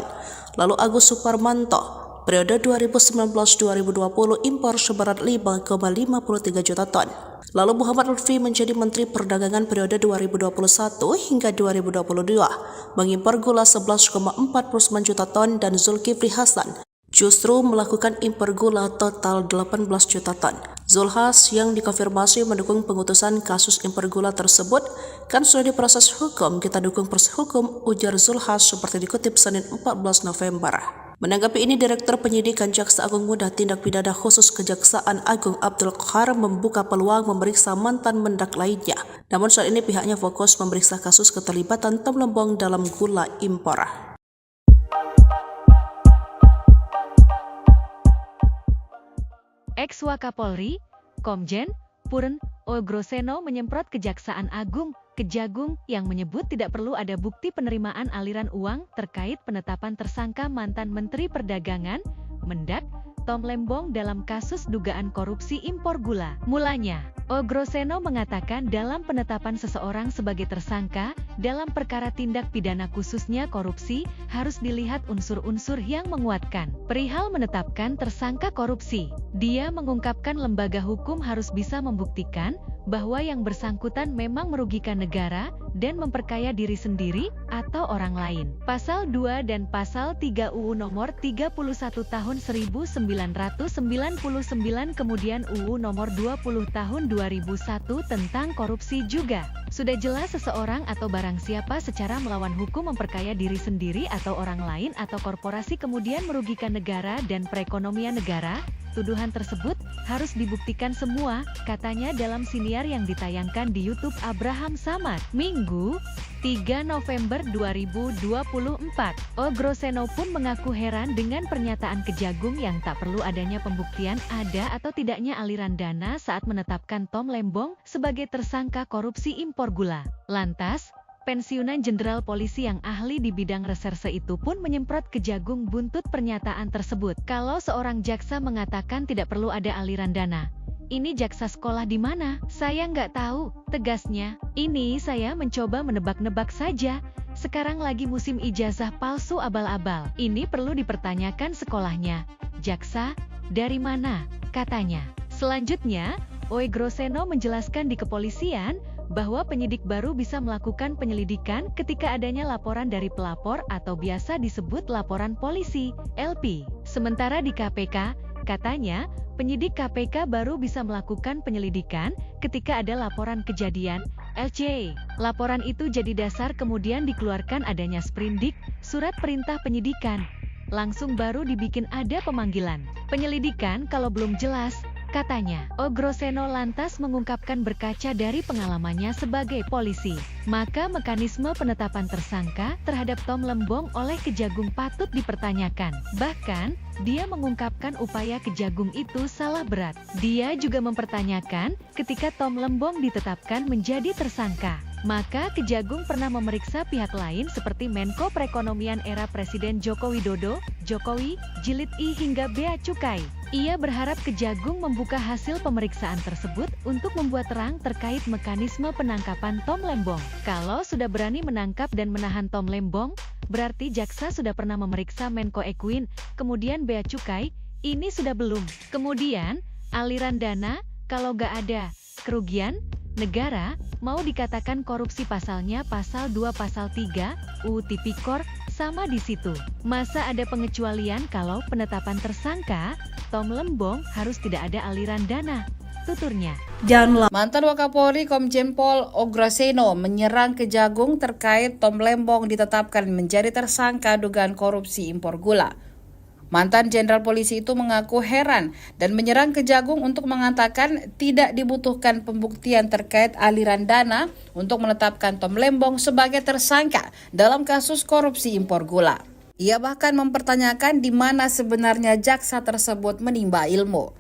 Lalu Agus Suparmanto, periode 2019-2020 impor seberat 5,53 juta ton. Lalu Muhammad Lutfi menjadi Menteri Perdagangan periode 2021 hingga 2022, mengimpor gula 11,49 juta ton dan Zulkifli Hasan justru melakukan impor gula total 18 juta ton. Zulkifli yang dikonfirmasi mendukung pengutusan kasus impor gula tersebut, kan sudah diproses hukum, kita dukung proses hukum, ujar Zulkifli seperti dikutip Senin 14 November. Menanggapi ini, Direktur Penyidikan Jaksa Agung Muda Tindak Pidana Khusus Kejaksaan Agung Abdul Qahar membuka peluang memeriksa mantan mendak lainnya. Namun saat ini pihaknya fokus memeriksa kasus keterlibatan Tom Lembong dalam gula impor. Ex-Wakapolri, Komjen Purn Ogroseno menyemprot Kejaksaan Agung, Kejagung, yang menyebut tidak perlu ada bukti penerimaan aliran uang terkait penetapan tersangka mantan Menteri Perdagangan, Mendak, Tom Lembong dalam kasus dugaan korupsi impor gula. Mulanya, Ogroseno mengatakan dalam penetapan seseorang sebagai tersangka dalam perkara tindak pidana khususnya korupsi harus dilihat unsur-unsur yang menguatkan. Perihal menetapkan tersangka korupsi, dia mengungkapkan lembaga hukum harus bisa membuktikan bahwa yang bersangkutan memang merugikan negara dan memperkaya diri sendiri atau orang lain. Pasal 2 dan Pasal 3 UU Nomor 31 Tahun 1999 kemudian UU Nomor 20 Tahun 2001 tentang korupsi juga. Sudah jelas seseorang atau barang siapa secara melawan hukum memperkaya diri sendiri atau orang lain atau korporasi kemudian merugikan negara dan perekonomian negara. Tuduhan tersebut harus dibuktikan semua, katanya dalam siniar yang ditayangkan di YouTube Abraham Samad, Minggu, 3 November 2024. Ogroseno pun mengaku heran dengan pernyataan Kejagung yang tak perlu adanya pembuktian ada atau tidaknya aliran dana saat menetapkan Tom Lembong sebagai tersangka korupsi impor gula. Lantas, pensiunan Jenderal Polisi yang ahli di bidang reserse itu pun menyemprot Kejagung buntut pernyataan tersebut. Kalau seorang jaksa mengatakan tidak perlu ada aliran dana, ini jaksa sekolah di mana? Saya nggak tahu, tegasnya. Ini saya mencoba menebak-nebak saja. Sekarang lagi musim ijazah palsu abal-abal. Ini perlu dipertanyakan sekolahnya. Jaksa, dari mana? Katanya. Selanjutnya, Ogroseno menjelaskan di kepolisian bahwa penyidik baru bisa melakukan penyelidikan ketika adanya laporan dari pelapor atau biasa disebut laporan polisi, LP. Sementara di KPK, katanya, penyidik KPK baru bisa melakukan penyelidikan ketika ada laporan kejadian, LC. Laporan itu jadi dasar kemudian dikeluarkan adanya sprindik, surat perintah penyidikan. Langsung baru dibikin ada pemanggilan. Penyelidikan kalau belum jelas, katanya. Ogroseno lantas mengungkapkan berkaca dari pengalamannya sebagai polisi, maka mekanisme penetapan tersangka terhadap Tom Lembong oleh Kejagung patut dipertanyakan. Bahkan, dia mengungkapkan upaya Kejagung itu salah berat. Dia juga mempertanyakan ketika Tom Lembong ditetapkan menjadi tersangka, maka Kejagung pernah memeriksa pihak lain seperti Menko Perekonomian era Presiden Joko Widodo, Jokowi, Jilid I hingga Bea Cukai. Ia berharap Kejagung membuka hasil pemeriksaan tersebut untuk membuat terang terkait mekanisme penangkapan Tom Lembong. Kalau sudah berani menangkap dan menahan Tom Lembong, berarti jaksa sudah pernah memeriksa Menko Ekuin, kemudian Bea Cukai, ini sudah belum. Kemudian, aliran dana, kalau nggak ada kerugian negara, mau dikatakan korupsi pasalnya pasal 2 pasal 3, UU Tipikor, sama di situ. Masa ada pengecualian kalau penetapan tersangka, Tom Lembong harus tidak ada aliran dana, tuturnya. Mantan Wakapolri Komjen Pol Ogroseno menyerang Kejagung terkait Tom Lembong ditetapkan menjadi tersangka dugaan korupsi impor gula. Mantan Jenderal Polisi itu mengaku heran dan menyerang Kejagung untuk mengatakan tidak dibutuhkan pembuktian terkait aliran dana untuk menetapkan Tom Lembong sebagai tersangka dalam kasus korupsi impor gula. Ia bahkan mempertanyakan di mana sebenarnya jaksa tersebut menimba ilmu.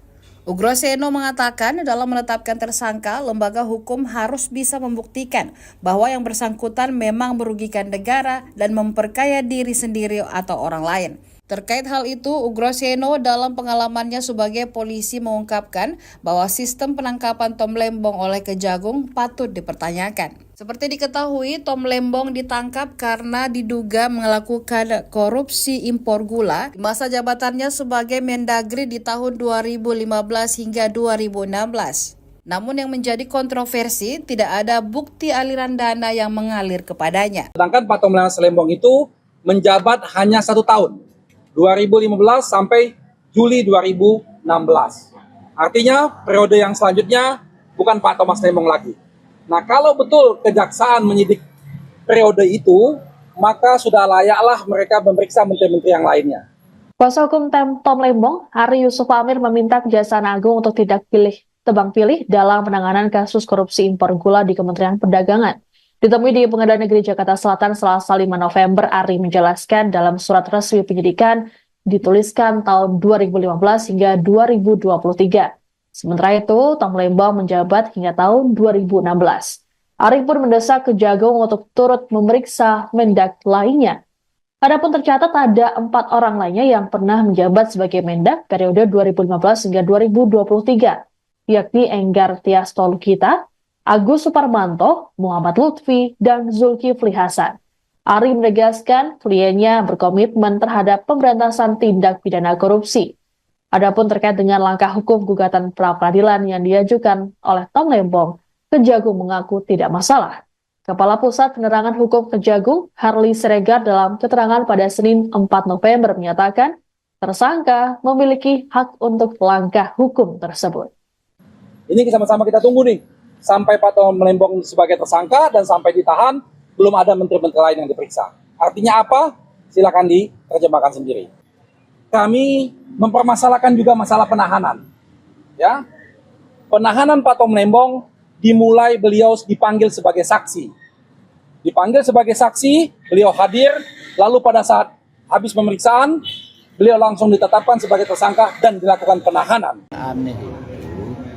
Ogroseno mengatakan dalam menetapkan tersangka, lembaga hukum harus bisa membuktikan bahwa yang bersangkutan memang merugikan negara dan memperkaya diri sendiri atau orang lain. Terkait hal itu, Ogroseno dalam pengalamannya sebagai polisi mengungkapkan bahwa sistem penangkapan Tom Lembong oleh Kejagung patut dipertanyakan. Seperti diketahui, Tom Lembong ditangkap karena diduga melakukan korupsi impor gula di masa jabatannya sebagai Mendagri di tahun 2015 hingga 2016. Namun yang menjadi kontroversi, tidak ada bukti aliran dana yang mengalir kepadanya. Sedangkan Pak Tom Lembong itu menjabat hanya 1 tahun. 2015 sampai Juli 2016. Artinya periode yang selanjutnya bukan Pak Thomas Lembong lagi. Nah, kalau betul kejaksaan menyidik periode itu, maka sudah layaklah mereka memeriksa menteri-menteri yang lainnya. Kuasa hukum Tom Lembong, Hari Yusuf Amir meminta Kejaksaan Agung untuk tidak tebang pilih dalam penanganan kasus korupsi impor gula di Kementerian Perdagangan. Ditemui di Pengadilan Negeri Jakarta Selatan Selasa 5 November, Ari menjelaskan dalam surat resmi penyidikan dituliskan tahun 2015 hingga 2023. Sementara itu, Tom Lembong menjabat hingga tahun 2016. Ari pun mendesak Kejagung untuk turut memeriksa Mendak lainnya. Adapun tercatat ada 4 orang lainnya yang pernah menjabat sebagai Mendak periode 2015 hingga 2023, yakni Enggar Tias Tolukita, Agus Suparmanto, Muhammad Lutfi, dan Zulkifli Hasan. Ari menegaskan kliennya berkomitmen terhadap pemberantasan tindak pidana korupsi. Adapun terkait dengan langkah hukum gugatan pra-peradilan yang diajukan oleh Tom Lembong, Kejagung mengaku tidak masalah. Kepala Pusat Penerangan Hukum Kejagung, Harli Siregar, dalam keterangan pada Senin 4 November menyatakan tersangka memiliki hak untuk langkah hukum tersebut. Ini sama-sama kita tunggu nih, sampai Pak Tom Lembong sebagai tersangka dan sampai ditahan, belum ada menteri-menteri lain yang diperiksa. Artinya apa? Silakan diterjemahkan sendiri. Kami mempermasalahkan juga masalah penahanan. Ya, penahanan Pak Tom Lembong dimulai beliau dipanggil sebagai saksi. Dipanggil sebagai saksi, beliau hadir, lalu pada saat habis pemeriksaan, beliau langsung ditetapkan sebagai tersangka dan dilakukan penahanan. Aneh itu,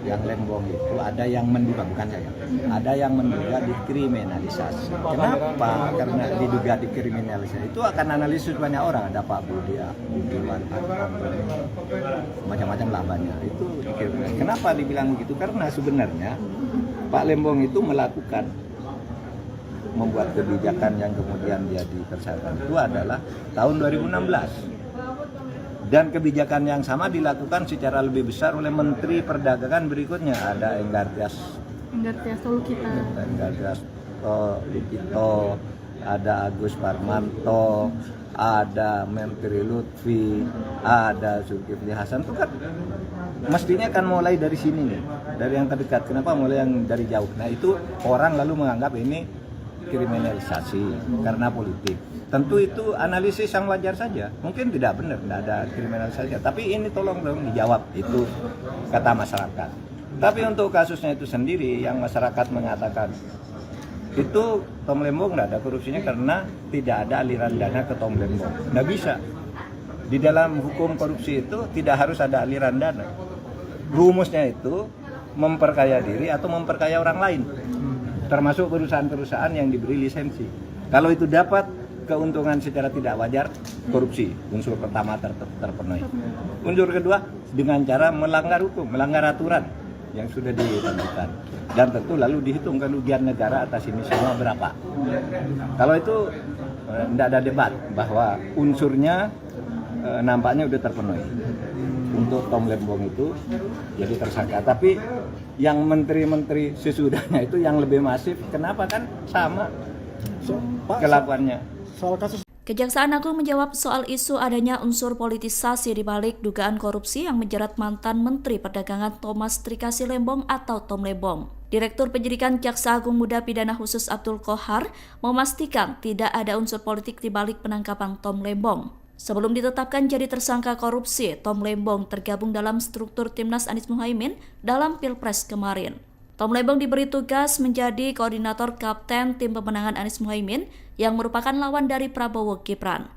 yang Lembong itu ada yang menduga, bukan saya, ada yang menduga dikriminalisasi. Kenapa? Karena diduga dikriminalisasi. Itu akan analisis banyak orang, ada Pak Budia, Budiman, macam-macam lah banyak. Itu kenapa dibilang begitu? Karena sebenarnya Pak Lembong itu membuat kebijakan yang kemudian dia ditersangka itu adalah tahun 2016. Dan kebijakan yang sama dilakukan secara lebih besar oleh Menteri Perdagangan berikutnya. Ada Enggar Tias Tolukita, ada Agus Parmanto, ada Menteri Lutfi, ada Zulkifli Hasan. Itu kan mestinya kan mulai dari sini nih, dari yang terdekat. Kenapa mulai yang dari jauh? Nah itu orang lalu menganggap ini kriminalisasi karena politik. Tentu itu analisis yang wajar saja. Mungkin tidak benar, tidak ada kriminalisasi. Tapi ini tolong dong dijawab, itu kata masyarakat. Tapi untuk kasusnya itu sendiri, yang masyarakat mengatakan itu Tom Lembong tidak ada korupsinya karena tidak ada aliran dana ke Tom Lembong. Tidak bisa. Di dalam hukum korupsi itu tidak harus ada aliran dana. Rumusnya itu memperkaya diri atau memperkaya orang lain, termasuk perusahaan-perusahaan yang diberi lisensi. Kalau itu dapat keuntungan secara tidak wajar, korupsi. Unsur pertama terpenuhi. Unsur kedua, dengan cara melanggar hukum, melanggar aturan yang sudah ditentukan. Dan tentu lalu dihitung kerugian negara atas ini semua berapa. Kalau itu tidak ada debat bahwa unsurnya nampaknya sudah terpenuhi. Untuk Tom Lembong itu jadi tersangka. Tapi yang menteri-menteri sesudahnya itu yang lebih masif, kenapa kan sama kelakuannya. Kejaksaan Agung menjawab soal isu adanya unsur politisasi di balik dugaan korupsi yang menjerat mantan Menteri Perdagangan Thomas Trikasi Lembong atau Tom Lembong. Direktur Penyidikan Jaksa Agung Muda Pidana Khusus Abdul Qohar memastikan tidak ada unsur politik di balik penangkapan Tom Lembong. Sebelum ditetapkan jadi tersangka korupsi, Tom Lembong tergabung dalam struktur Timnas Anies Muhaimin dalam Pilpres kemarin. Tom Lembong diberi tugas menjadi koordinator kapten tim pemenangan Anies Muhaimin yang merupakan lawan dari Prabowo Gibran.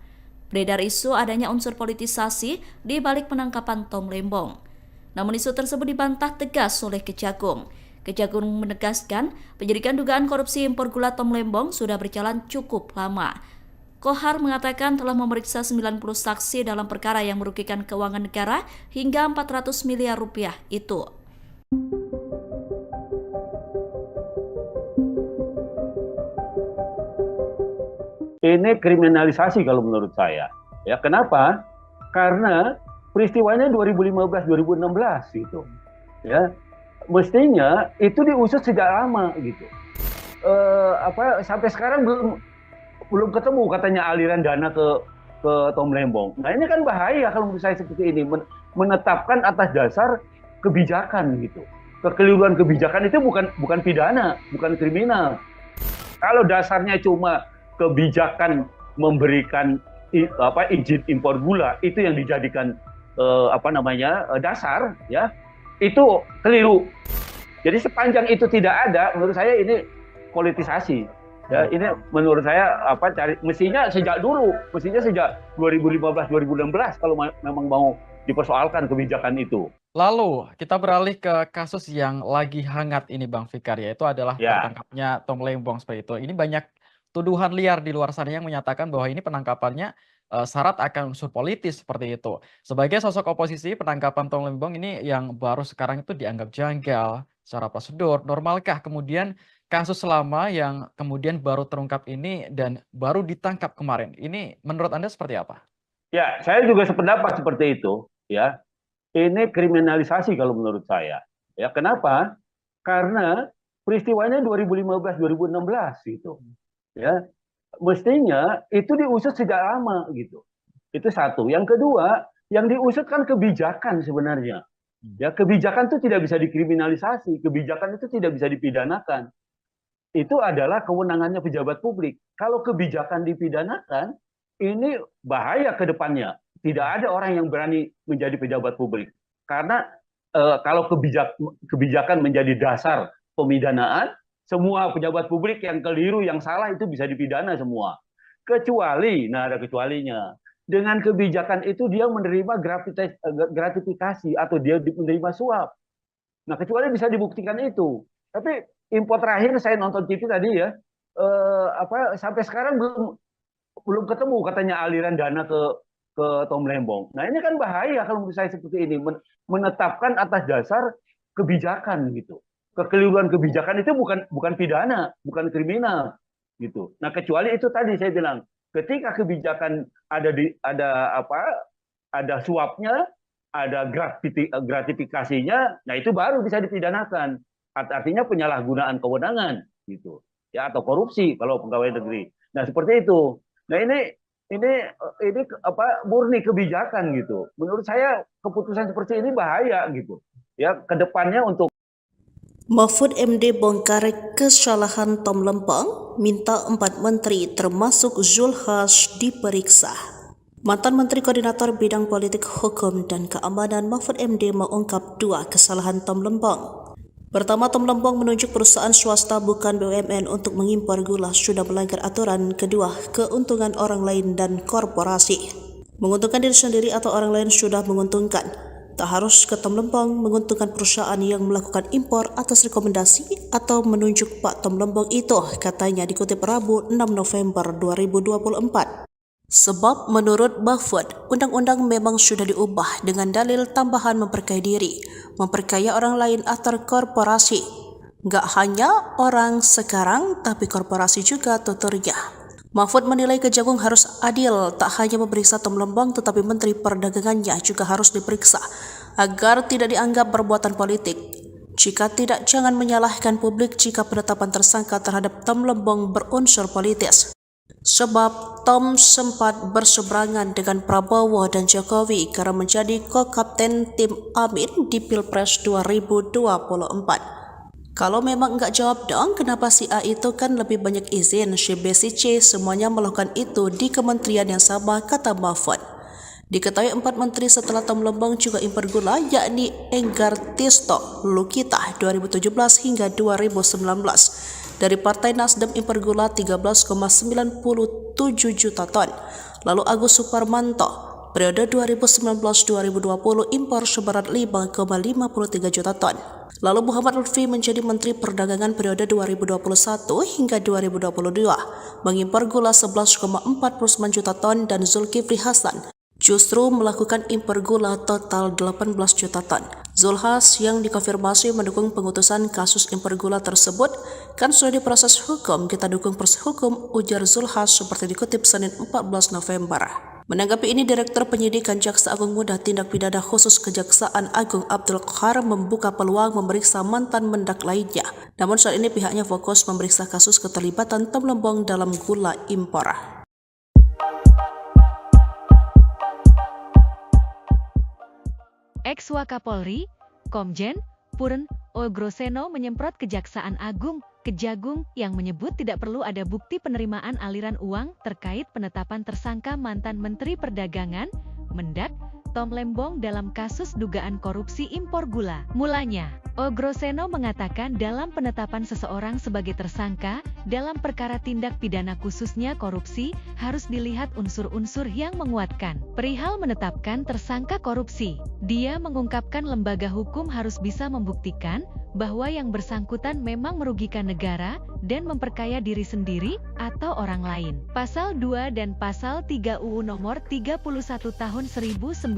Beredar isu adanya unsur politisasi di balik penangkapan Tom Lembong. Namun isu tersebut dibantah tegas oleh Kejagung. Kejagung menegaskan penyidikan dugaan korupsi impor gula Tom Lembong sudah berjalan cukup lama. Qohar mengatakan telah memeriksa 90 saksi dalam perkara yang merugikan keuangan negara hingga 400 miliar rupiah itu. Ini kriminalisasi kalau menurut saya. Ya, kenapa? Karena peristiwanya 2015-2016 gitu. Ya, mestinya itu diusut sejak lama gitu. Sampai sekarang belum ketemu katanya aliran dana ke Tom Lembong. Nah ini kan bahaya kalau menurut saya seperti ini, menetapkan atas dasar kebijakan gitu. Kekeliruan kebijakan itu bukan pidana, bukan kriminal. Kalau dasarnya cuma kebijakan memberikan izin impor gula itu yang dijadikan dasar, ya, itu keliru. Jadi sepanjang itu tidak ada, menurut saya ini politisasi. Ya, ini menurut saya mestinya sejak 2015-2016 kalau memang mau dipersoalkan kebijakan itu. Lalu kita beralih ke kasus yang lagi hangat ini Bang Fikar, yaitu adalah tertangkapnya Tom Lembong seperti itu. Ini banyak tuduhan liar di luar sana yang menyatakan bahwa ini penangkapannya syarat akan unsur politis seperti itu. Sebagai sosok oposisi, penangkapan Tom Lembong ini yang baru sekarang itu dianggap janggal secara prosedur. Normalkah kemudian kasus lama yang kemudian baru terungkap ini dan baru ditangkap kemarin? Ini menurut Anda seperti apa? Ya, saya juga sependapat seperti itu, ya. Ini kriminalisasi kalau menurut saya. Ya, kenapa? Karena peristiwanya 2015-2016 gitu. Ya. Mestinya itu diusut sejak lama gitu. Itu satu. Yang kedua, yang diusut kan kebijakan sebenarnya. Ya, kebijakan itu tidak bisa dikriminalisasi, kebijakan itu tidak bisa dipidanakan. Itu adalah kewenangannya pejabat publik. Kalau kebijakan dipidanakan, ini bahaya ke depannya. Tidak ada orang yang berani menjadi pejabat publik. Karena kalau kebijakan menjadi dasar pemidanaan, semua pejabat publik yang keliru, yang salah itu bisa dipidana semua. Kecuali, ada kecualinya. Dengan kebijakan itu dia menerima gratifikasi atau dia menerima suap. Nah, kecuali bisa dibuktikan itu. Tapi info terakhir saya nonton TV tadi ya, sampai sekarang belum ketemu katanya aliran dana ke Tom Lembong. Nah, ini kan bahaya kalau menurut saya seperti ini, menetapkan atas dasar kebijakan gitu. Kekeliruan kebijakan itu bukan pidana, bukan kriminal gitu. Nah, kecuali itu tadi saya bilang, ketika kebijakan ada suapnya, ada gratifikasinya, nah itu baru bisa dipidanakan. Artinya penyalahgunaan kewenangan gitu. Ya, atau korupsi kalau pegawai negeri. Nah, seperti itu. Nah, ini murni kebijakan gitu. Menurut saya keputusan seperti ini bahaya gitu. Ya, ke depannya untuk Mahfud MD bongkar kesalahan Tom Lembong, minta 4 menteri termasuk Zulkifli diperiksa. Mantan Menteri Koordinator Bidang Politik, Hukum, dan Keamanan Mahfud MD mengungkap 2 kesalahan Tom Lembong. Pertama, Tom Lembong menunjuk perusahaan swasta bukan BUMN untuk mengimpor gula sudah melanggar aturan. Kedua, keuntungan orang lain dan korporasi. Menguntungkan diri sendiri atau orang lain sudah menguntungkan. Tak harus ke Tom Lembong menguntungkan perusahaan yang melakukan impor atas rekomendasi atau menunjuk Pak Tom Lembong itu, katanya dikutip Rabu 6 November 2024. Sebab menurut Mahfud, undang-undang memang sudah diubah dengan dalil tambahan memperkaya diri, memperkaya orang lain atau korporasi. Nggak hanya orang sekarang, tapi korporasi juga, tuturnya. Mahfud menilai Kejagung harus adil, tak hanya memeriksa Tom Lembong tetapi Menteri Perdagangannya juga harus diperiksa agar tidak dianggap perbuatan politik. Jika tidak, jangan menyalahkan publik jika penetapan tersangka terhadap Tom Lembong berunsur politis. Sebab Tom sempat berseberangan dengan Prabowo dan Jokowi karena menjadi ko-kapten tim Amin di Pilpres 2024. Kalau memang enggak jawab dong, kenapa si A itu kan lebih banyak izin, si B, si C semuanya melakukan itu di kementerian yang sama, kata Mahfud. Diketahui 4 menteri setelah Tom Lembong juga impor gula, yakni Enggar Tisto Lukita 2017 hingga 2019. Dari Partai Nasdem impor gula 13,97 juta ton. Lalu Agus Suparmanto periode 2019-2020 impor seberat 5,53 juta ton. Lalu Muhammad Lutfi menjadi Menteri Perdagangan periode 2021 hingga 2022, mengimpor gula 11,49 juta ton dan Zulkifli Hasan justru melakukan impor gula total 18 juta ton. Zulhas yang dikonfirmasi mendukung pengutusan kasus impor gula tersebut kan sudah diproses hukum, kita dukung proses hukum, ujar Zulhas seperti dikutip Senin 14 November. Menanggapi ini, Direktur Penyidikan Jaksa Agung Muda Tindak Pidana Khusus Kejaksaan Agung Abdul Qahar membuka peluang memeriksa mantan mendak lainnya. Namun saat ini pihaknya fokus memeriksa kasus keterlibatan Tom Lembong dalam gula impor. Ex-Wakapolri, Komjen Purn Ogroseno menyemprot Kejaksaan Agung Kejagung yang menyebut tidak perlu ada bukti penerimaan aliran uang terkait penetapan tersangka mantan Menteri Perdagangan, Mendak, Tom Lembong dalam kasus dugaan korupsi impor gula. Mulanya, Ogroseno mengatakan dalam penetapan seseorang sebagai tersangka, dalam perkara tindak pidana khususnya korupsi, harus dilihat unsur-unsur yang menguatkan. Perihal menetapkan tersangka korupsi, dia mengungkapkan lembaga hukum harus bisa membuktikan bahwa yang bersangkutan memang merugikan negara dan memperkaya diri sendiri atau orang lain. Pasal 2 dan Pasal 3 UU Nomor 31 Tahun 1999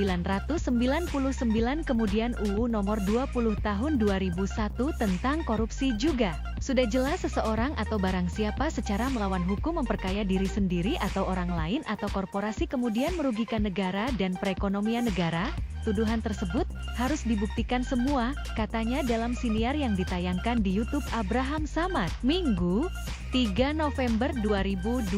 kemudian UU Nomor 20 Tahun 2001 tentang korupsi juga. Sudah jelas seseorang atau barang siapa secara melawan hukum memperkaya diri sendiri atau orang lain atau korporasi kemudian merugikan negara dan perekonomian negara. Tuduhan tersebut harus dibuktikan semua, katanya dalam siniar yang ditayangkan di YouTube Abraham Samad, Minggu, 3 November 2024.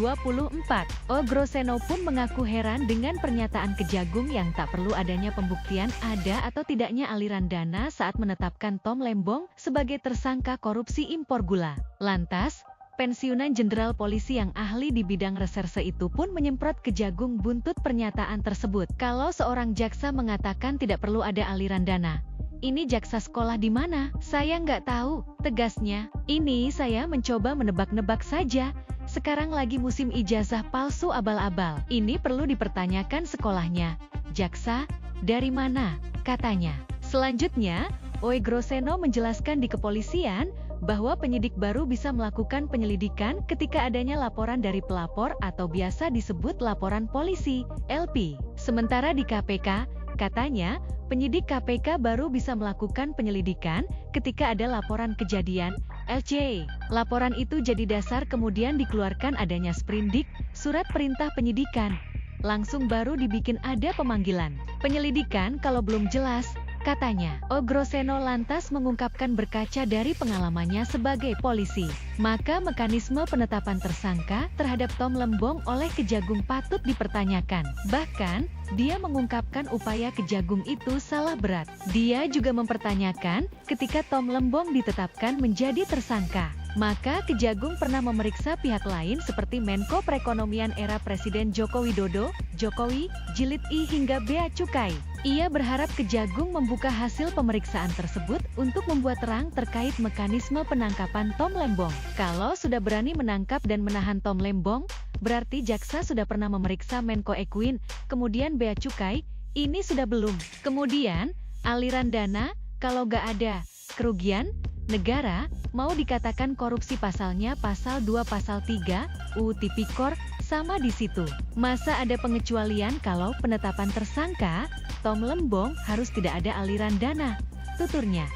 Ogroseno pun mengaku heran dengan pernyataan Kejagung yang tak perlu adanya pembuktian ada atau tidaknya aliran dana saat menetapkan Tom Lembong sebagai tersangka korupsi impor gula. Lantas, pensiunan Jenderal Polisi yang ahli di bidang reserse itu pun menyemprot Kejagung buntut pernyataan tersebut. Kalau seorang jaksa mengatakan tidak perlu ada aliran dana, ini jaksa sekolah di mana? Saya nggak tahu, tegasnya. Ini saya mencoba menebak-nebak saja. Sekarang lagi musim ijazah palsu abal-abal. Ini perlu dipertanyakan sekolahnya. Jaksa, dari mana? Katanya. Selanjutnya, Ogroseno menjelaskan di kepolisian bahwa penyidik baru bisa melakukan penyelidikan ketika adanya laporan dari pelapor atau biasa disebut laporan polisi, LP. Sementara di KPK, katanya, penyidik KPK baru bisa melakukan penyelidikan ketika ada laporan kejadian, LC. Laporan itu jadi dasar kemudian dikeluarkan adanya sprindik, surat perintah penyidikan. Langsung baru dibikin ada pemanggilan. Penyelidikan kalau belum jelas, katanya. Ogroseno lantas mengungkapkan berkaca dari pengalamannya sebagai polisi, maka mekanisme penetapan tersangka terhadap Tom Lembong oleh Kejagung patut dipertanyakan. Bahkan, dia mengungkapkan upaya Kejagung itu salah berat. Dia juga mempertanyakan ketika Tom Lembong ditetapkan menjadi tersangka, maka Kejagung pernah memeriksa pihak lain seperti Menko Perekonomian era Presiden Joko Widodo, Jokowi, Jilid I hingga Bea Cukai. Ia berharap Kejagung membuka hasil pemeriksaan tersebut untuk membuat terang terkait mekanisme penangkapan Tom Lembong. Kalau sudah berani menangkap dan menahan Tom Lembong, berarti jaksa sudah pernah memeriksa Menko Ekuin, kemudian Bea Cukai, ini sudah belum. Kemudian, aliran dana, kalau nggak ada kerugian negara, mau dikatakan korupsi pasalnya pasal 2 pasal 3, UU Tipikor, sama di situ. Masa ada pengecualian kalau penetapan tersangka, Tom Lembong harus tidak ada aliran dana, tuturnya.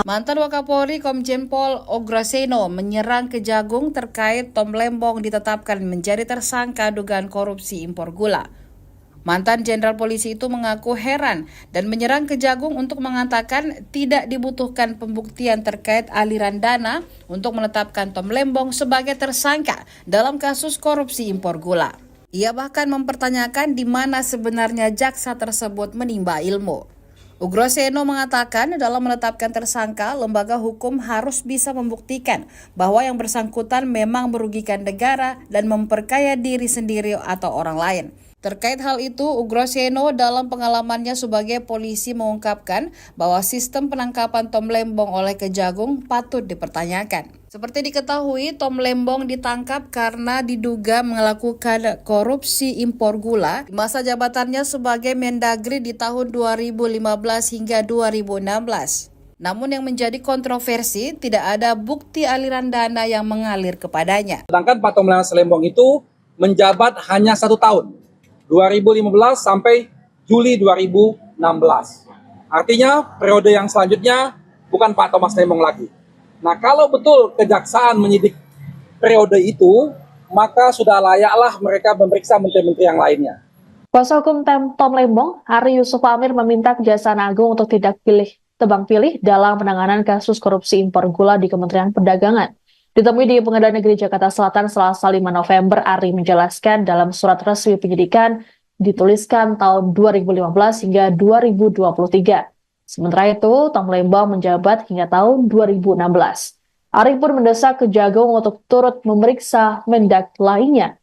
Mantan Wakapolri Komjen Pol Ogroseno menyerang Kejagung terkait Tom Lembong ditetapkan menjadi tersangka dugaan korupsi impor gula. Mantan Jenderal Polisi itu mengaku heran dan menyerang Kejagung untuk mengatakan tidak dibutuhkan pembuktian terkait aliran dana untuk menetapkan Tom Lembong sebagai tersangka dalam kasus korupsi impor gula. Ia bahkan mempertanyakan di mana sebenarnya jaksa tersebut menimba ilmu. Ogroseno mengatakan dalam menetapkan tersangka, lembaga hukum harus bisa membuktikan bahwa yang bersangkutan memang merugikan negara dan memperkaya diri sendiri atau orang lain. Terkait hal itu, Ogroseno dalam pengalamannya sebagai polisi mengungkapkan bahwa sistem penangkapan Tom Lembong oleh Kejagung patut dipertanyakan. Seperti diketahui, Tom Lembong ditangkap karena diduga melakukan korupsi impor gula di masa jabatannya sebagai Mendagri di tahun 2015 hingga 2016. Namun yang menjadi kontroversi, tidak ada bukti aliran dana yang mengalir kepadanya. Sedangkan Pak Tom Lembong itu menjabat hanya 1 tahun. 2015 sampai Juli 2016. Artinya periode yang selanjutnya bukan Pak Thomas Lembong lagi. Nah, kalau betul kejaksaan menyidik periode itu, maka sudah layaklah mereka memeriksa menteri-menteri yang lainnya. Kuasa hukum Tom Lembong, Ari Yusuf Amir meminta Kejaksaan Agung untuk tidak tebang pilih dalam penanganan kasus korupsi impor gula di Kementerian Perdagangan. Ditemui di Pengadilan Negeri Jakarta Selatan Selasa 5 November, Ari menjelaskan dalam surat resmi penyidikan dituliskan tahun 2015 hingga 2023. Sementara itu, Tom Lembong menjabat hingga tahun 2016. Ari pun mendesak Kejagung untuk turut memeriksa Mendak lainnya.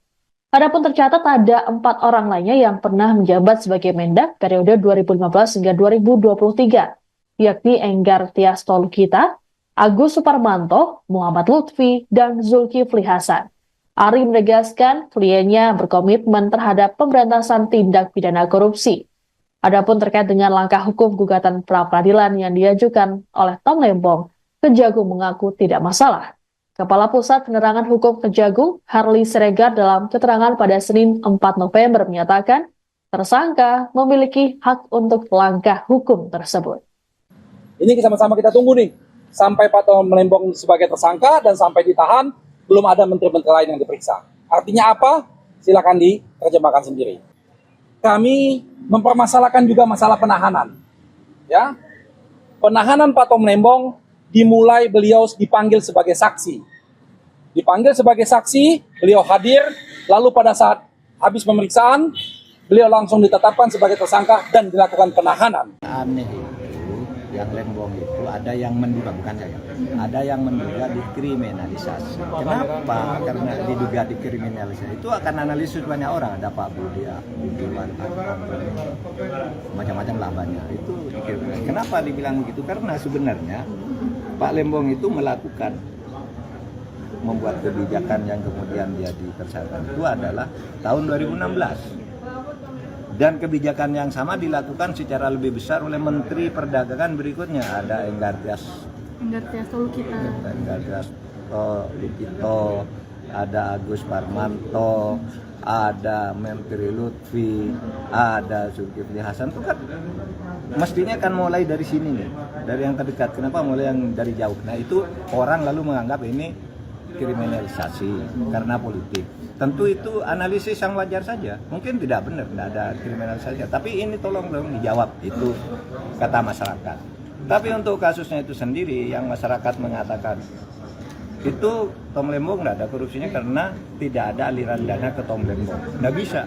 Adapun tercatat ada 4 orang lainnya yang pernah menjabat sebagai Mendak periode 2015 hingga 2023, yakni Enggar Tias Tolukita, Agus Suparmanto, Muhammad Lutfi, dan Zulkifli Hasan. Ari menegaskan kliennya berkomitmen terhadap pemberantasan tindak pidana korupsi. Adapun terkait dengan langkah hukum gugatan pra-peradilan yang diajukan oleh Tom Lembong, Kejagung mengaku tidak masalah. Kepala Pusat Penerangan Hukum Kejagung, Harley Siregar, dalam keterangan pada Senin 4 November menyatakan tersangka memiliki hak untuk langkah hukum tersebut. Ini sama-sama kita tunggu nih, sampai Pak Tom Lembong sebagai tersangka dan sampai ditahan, belum ada menteri-menteri lain yang diperiksa. Artinya apa? Silakan diterjemahkan sendiri. Kami mempermasalahkan juga masalah penahanan. Ya, penahanan Pak Tom Lembong dimulai beliau dipanggil sebagai saksi. Dipanggil sebagai saksi, beliau hadir, lalu pada saat habis pemeriksaan, beliau langsung ditetapkan sebagai tersangka dan dilakukan penahanan. Aneh itu, yang Lembong itu ada yang menduga, bukan saya, ada yang menduga dikriminalisasi. Kenapa? Karena diduga dikriminalisasi. Itu akan analisis banyak orang, ada Pak Budiman, macam-macam lah banyak. Itu kenapa dibilang begitu? Karena sebenarnya Pak Lembong itu membuat kebijakan yang kemudian jadi tersangka itu adalah tahun 2016. Dan kebijakan yang sama dilakukan secara lebih besar oleh Menteri Perdagangan berikutnya. Ada Enggar Tias Tolukita, ada Agus Parmanto, ada Menteri Lutfi, ada Zulkifli Hasan. Itu kan mestinya kan mulai dari sini nih, dari yang terdekat. Kenapa mulai yang dari jauh? Nah itu orang lalu menganggap ini kriminalisasi karena politik. Tentu itu analisis yang wajar saja. Mungkin tidak benar, tidak ada kriminalisasi. Tapi ini tolong dong dijawab, itu kata masyarakat. Tapi untuk kasusnya itu sendiri, yang masyarakat mengatakan itu Tom Lembong tidak ada korupsinya karena tidak ada aliran dana ke Tom Lembong. Tidak bisa.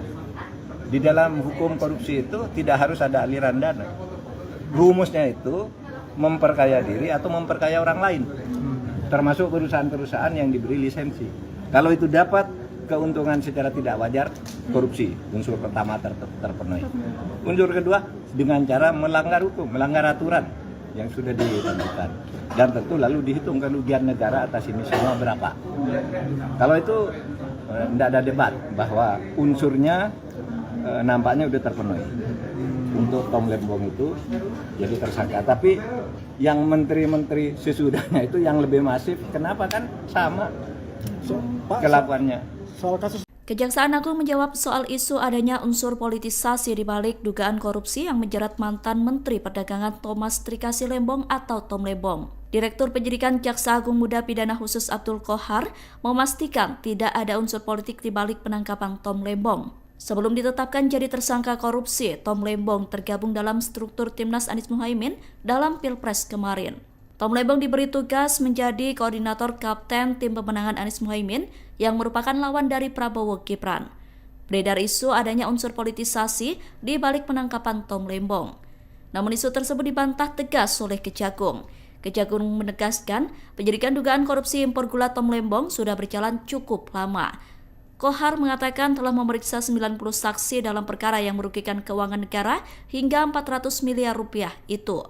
Di dalam hukum korupsi itu tidak harus ada aliran dana. Rumusnya itu memperkaya diri atau memperkaya orang lain. Termasuk perusahaan-perusahaan yang diberi lisensi. Kalau itu dapat keuntungan secara tidak wajar, korupsi. Unsur pertama terpenuhi. Unsur kedua, dengan cara melanggar hukum, melanggar aturan yang sudah ditentukan. Dan tentu lalu dihitung kerugian negara atas ini semua berapa. Kalau itu tidak ada debat bahwa unsurnya nampaknya sudah terpenuhi. Untuk Tom Lembong itu jadi tersangka. Tapi yang menteri-menteri sesudahnya itu yang lebih masif, kenapa kan sama kelakuannya. Kejaksaan Agung menjawab soal isu adanya unsur politisasi di balik dugaan korupsi yang menjerat mantan Menteri Perdagangan Thomas Trikasi Lembong atau Tom Lembong. Direktur Penyidikan Jaksa Agung Muda Pidana Khusus Abdul Qohar memastikan tidak ada unsur politik di balik penangkapan Tom Lembong. Sebelum ditetapkan jadi tersangka korupsi, Tom Lembong tergabung dalam struktur Timnas Anies Muhaimin dalam Pilpres kemarin. Tom Lembong diberi tugas menjadi koordinator kapten tim pemenangan Anies Muhaimin yang merupakan lawan dari Prabowo Gibran. Beredar isu adanya unsur politisasi di balik penangkapan Tom Lembong. Namun isu tersebut dibantah tegas oleh Kejagung. Kejagung menegaskan penyidikan dugaan korupsi impor gula Tom Lembong sudah berjalan cukup lama. Qohar mengatakan telah memeriksa 90 saksi dalam perkara yang merugikan keuangan negara hingga 400 miliar rupiah itu.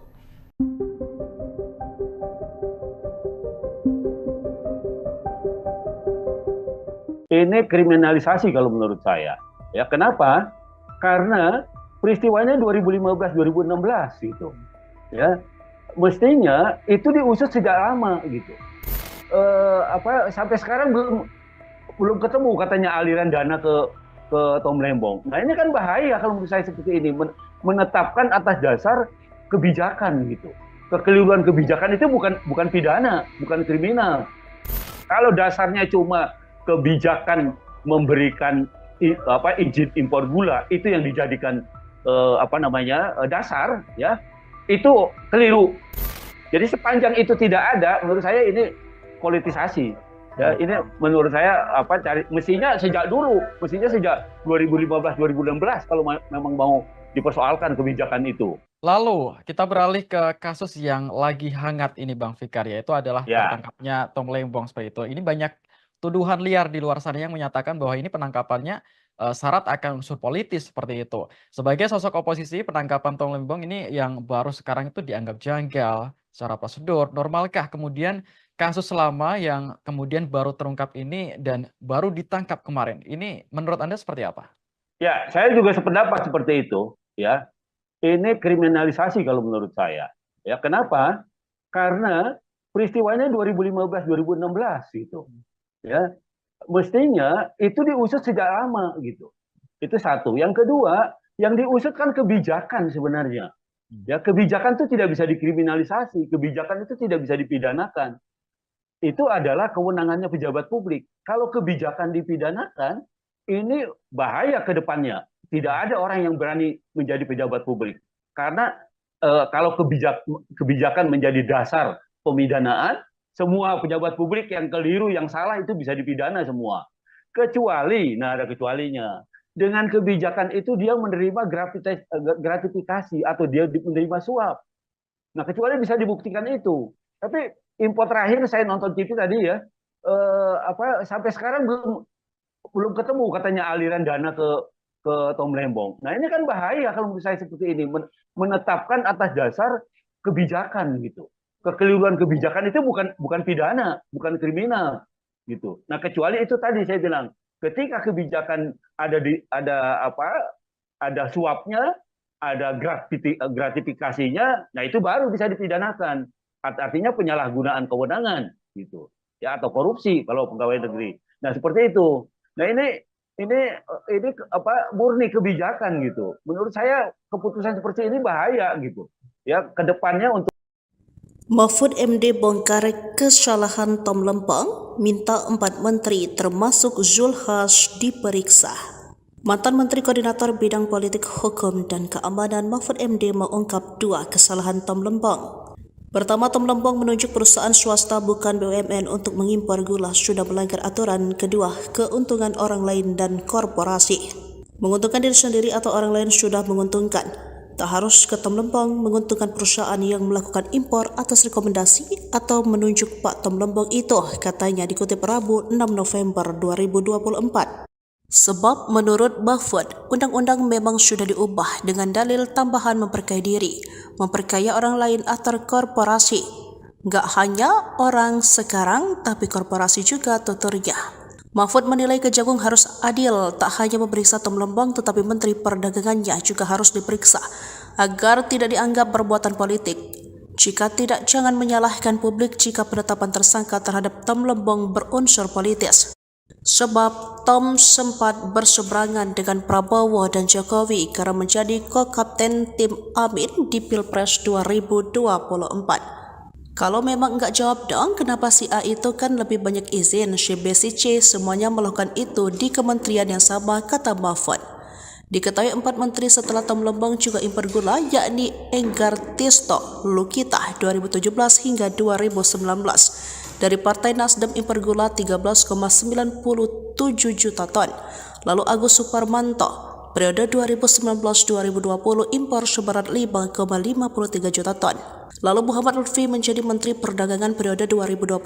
Ini kriminalisasi kalau menurut saya. Ya, kenapa? Karena peristiwanya 2015-2016 gitu. Ya, mestinya itu diusut sejak lama gitu. Sampai sekarang belum ketemu katanya aliran dana ke Tom Lembong. Nah ini kan bahaya kalau menurut saya seperti ini, menetapkan atas dasar kebijakan gitu. Kekeliruan kebijakan itu bukan pidana, bukan kriminal. Kalau dasarnya cuma kebijakan memberikan izin impor gula, itu yang dijadikan dasar, ya itu keliru. Jadi sepanjang itu tidak ada, menurut saya ini politisasi. Ya, ini menurut saya mestinya sejak 2015-2016 kalau memang mau dipersoalkan kebijakan itu. Lalu kita beralih ke kasus yang lagi hangat ini Bang Fikar, yaitu adalah tertangkapnya Tom Lembong seperti itu. Ini banyak tuduhan liar di luar sana yang menyatakan bahwa ini penangkapannya syarat akan unsur politis seperti itu. Sebagai sosok oposisi, penangkapan Tom Lembong ini yang baru sekarang itu dianggap janggal secara prosedur. Normalkah kemudian kasus lama yang kemudian baru terungkap ini dan baru ditangkap kemarin? Ini menurut Anda seperti apa? Ya, saya juga sependapat seperti itu, ya. Ini kriminalisasi kalau menurut saya. Ya, kenapa? Karena peristiwanya 2015-2016 gitu. Ya, mestinya itu diusut sejak lama gitu. Itu satu. Yang kedua, yang diusut kan kebijakan sebenarnya. Ya, kebijakan itu tidak bisa dikriminalisasi, kebijakan itu tidak bisa dipidanakan. Itu adalah kewenangannya pejabat publik. Kalau kebijakan dipidanakan, ini bahaya ke depannya. Tidak ada orang yang berani menjadi pejabat publik. Karena kalau kebijakan menjadi dasar pemidanaan, semua pejabat publik yang keliru, yang salah itu bisa dipidana semua. Kecuali, nah ada kecualinya. Dengan kebijakan itu dia menerima gratifikasi atau dia menerima suap. Nah, kecuali bisa dibuktikan itu. Tapi info terakhir saya nonton TV tadi ya, sampai sekarang belum ketemu katanya aliran dana ke Tom Lembong. Nah ini kan bahaya kalau menurut saya seperti ini, menetapkan atas dasar kebijakan gitu. Kekeliruan kebijakan itu bukan pidana, bukan kriminal gitu. Nah kecuali itu tadi saya bilang, ketika kebijakan ada suapnya, ada gratifikasinya, nah itu baru bisa dipidanakan. Artinya penyalahgunaan kewenangan gitu. Ya atau korupsi kalau pegawai negeri. Nah seperti itu. Nah ini murni kebijakan gitu. Menurut saya keputusan seperti ini bahaya gitu. Ya kedepannya untuk Mahfud MD bongkar kesalahan Tom Lembong, minta 4 menteri termasuk Zulkifli diperiksa. Mantan Menteri Koordinator Bidang Politik Hukum dan Keamanan Mahfud MD mengungkap 2 kesalahan Tom Lembong. Pertama, Tom Lembong menunjuk perusahaan swasta bukan BUMN untuk mengimpor gula sudah melanggar aturan. Kedua, keuntungan orang lain dan korporasi. Menguntungkan diri sendiri atau orang lain sudah menguntungkan. Tak harus ke Tom Lembong menguntungkan perusahaan yang melakukan impor atas rekomendasi atau menunjuk Pak Tom Lembong itu, katanya dikutip Rabu 6 November 2024. Sebab menurut Mahfud, undang-undang memang sudah diubah dengan dalil tambahan memperkaya diri, memperkaya orang lain atau korporasi. Nggak hanya orang sekarang, tapi korporasi juga tuturnya. Mahfud menilai Kejagung harus adil, tak hanya memeriksa Tom Lembong tetapi Menteri Perdagangannya juga harus diperiksa, agar tidak dianggap perbuatan politik. Jika tidak, jangan menyalahkan publik jika penetapan tersangka terhadap Tom Lembong berunsur politis. Sebab Tom sempat berseberangan dengan Prabowo dan Jokowi karena menjadi ko-kapten tim Amin di Pilpres 2024. Kalau memang enggak jawab dong, kenapa si A itu kan lebih banyak izin, si B, si C semuanya melakukan itu di kementerian yang sama, kata Mahfud. Diketahui 4 menteri setelah Tom Lembong juga impor gula, yakni Enggar Tisto Lukita 2017 hingga 2019. Dari Partai Nasdem impor gula 13,97 juta ton. Lalu Agus Suparmanto, periode 2019-2020 impor seberat 5,53 juta ton. Lalu Muhammad Lutfi menjadi Menteri Perdagangan periode 2021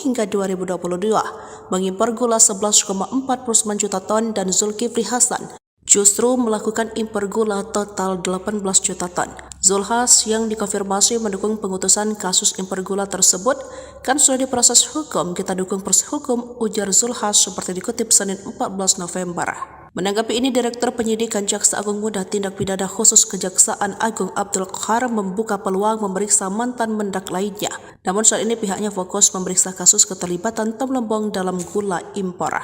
hingga 2022, mengimpor gula 11,49 juta ton dan Zulkifli Hasan justru melakukan impor gula total 18 juta ton. Zulkifli yang dikonfirmasi mendukung pengutusan kasus impor gula tersebut, kan sudah diproses hukum, kita dukung proses hukum, ujar Zulkifli seperti dikutip Senin 14 November. Menanggapi ini, Direktur Penyidikan Jaksa Agung Muda Tindak Pidana Khusus Kejaksaan Agung Abdul Qahar membuka peluang memeriksa mantan mendak lainnya. Namun saat ini pihaknya fokus memeriksa kasus keterlibatan Tom Lembong dalam gula impor.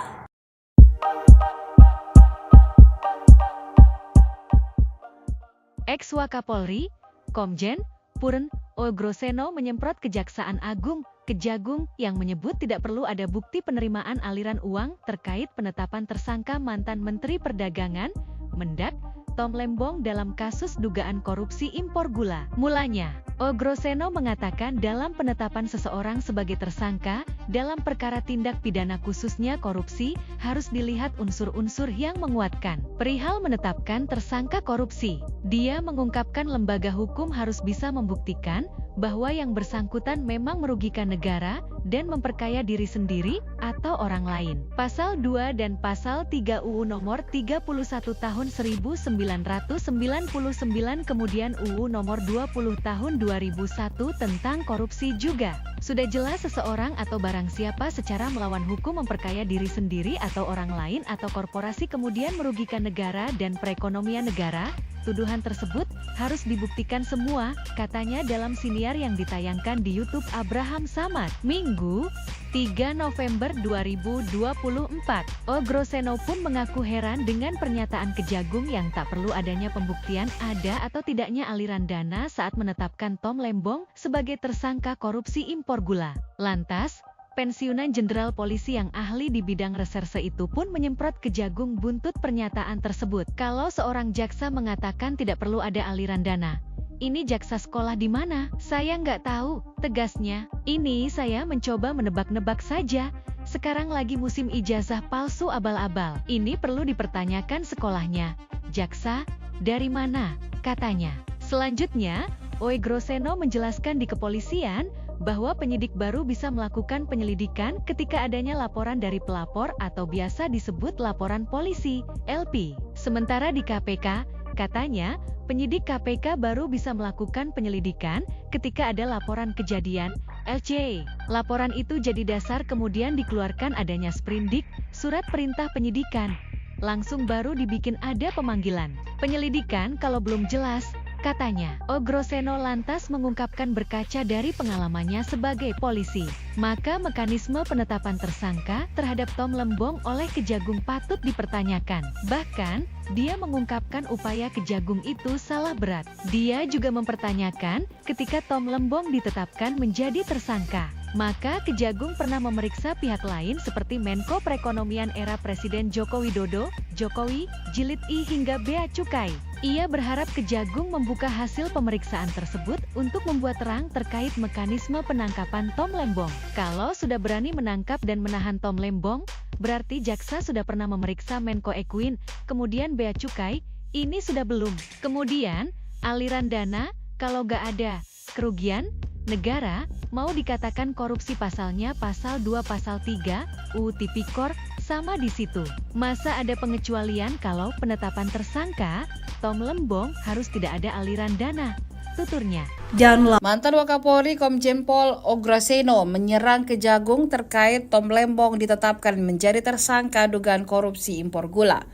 Ex-Wakapolri, Komjen Purn Ogroseno menyemprot Kejaksaan Agung, Kejagung, yang menyebut tidak perlu ada bukti penerimaan aliran uang terkait penetapan tersangka mantan Menteri Perdagangan, Mendak, Tom Lembong dalam kasus dugaan korupsi impor gula. Mulanya, Ogroseno mengatakan dalam penetapan seseorang sebagai tersangka dalam perkara tindak pidana khususnya korupsi harus dilihat unsur-unsur yang menguatkan perihal menetapkan tersangka korupsi. Dia mengungkapkan lembaga hukum harus bisa membuktikan bahwa yang bersangkutan memang merugikan negara dan memperkaya diri sendiri atau orang lain. Pasal 2 dan Pasal 3 UU Nomor 31 Tahun 1999 kemudian UU Nomor 20 Tahun 2001 tentang korupsi juga. Sudah jelas seseorang atau barang siapa secara melawan hukum memperkaya diri sendiri atau orang lain atau korporasi kemudian merugikan negara dan perekonomian negara. Tuduhan tersebut harus dibuktikan semua, katanya dalam siniar yang ditayangkan di YouTube Abraham Samad, Minggu, 3 November 2024. Ogroseno pun mengaku heran dengan pernyataan Kejagung yang tak perlu adanya pembuktian ada atau tidaknya aliran dana saat menetapkan Tom Lembong sebagai tersangka korupsi impor gula. Lantas, pensiunan Jenderal Polisi yang ahli di bidang reserse itu pun menyemprot Kejagung buntut pernyataan tersebut. Kalau seorang jaksa mengatakan tidak perlu ada aliran dana, ini jaksa sekolah di mana? Saya nggak tahu, tegasnya. Ini saya mencoba menebak-nebak saja. Sekarang lagi musim ijazah palsu abal-abal. Ini perlu dipertanyakan sekolahnya. Jaksa, dari mana? Katanya. Selanjutnya, Ogroseno menjelaskan di kepolisian bahwa penyidik baru bisa melakukan penyelidikan ketika adanya laporan dari pelapor atau biasa disebut laporan polisi, LP. Sementara di KPK, katanya, penyidik KPK baru bisa melakukan penyelidikan ketika ada laporan kejadian, LC. Laporan itu jadi dasar kemudian dikeluarkan adanya sprindik, surat perintah penyidikan. Langsung baru dibikin ada pemanggilan. Penyelidikan kalau belum jelas, katanya. Ogroseno lantas mengungkapkan berkaca dari pengalamannya sebagai polisi, maka mekanisme penetapan tersangka terhadap Tom Lembong oleh Kejagung patut dipertanyakan. Bahkan, dia mengungkapkan upaya Kejagung itu salah berat. Dia juga mempertanyakan ketika Tom Lembong ditetapkan menjadi tersangka, maka Kejagung pernah memeriksa pihak lain seperti Menko Perekonomian era Presiden Joko Widodo, Jokowi, Jilid I hingga Bea Cukai. Ia berharap Kejagung membuka hasil pemeriksaan tersebut untuk membuat terang terkait mekanisme penangkapan Tom Lembong. Kalau sudah berani menangkap dan menahan Tom Lembong, berarti jaksa sudah pernah memeriksa Menko Ekuin, kemudian Bea Cukai, ini sudah belum. Kemudian, aliran dana, kalau nggak ada kerugian negara, mau dikatakan korupsi pasalnya pasal 2 pasal 3, UU Tipikor, sama di situ. Masa ada pengecualian kalau penetapan tersangka, Tom Lembong harus tidak ada aliran dana, tuturnya. Mantan Wakapolri Komjen Pol Ogroseno menyerang Kejagung terkait Tom Lembong ditetapkan menjadi tersangka dugaan korupsi impor gula.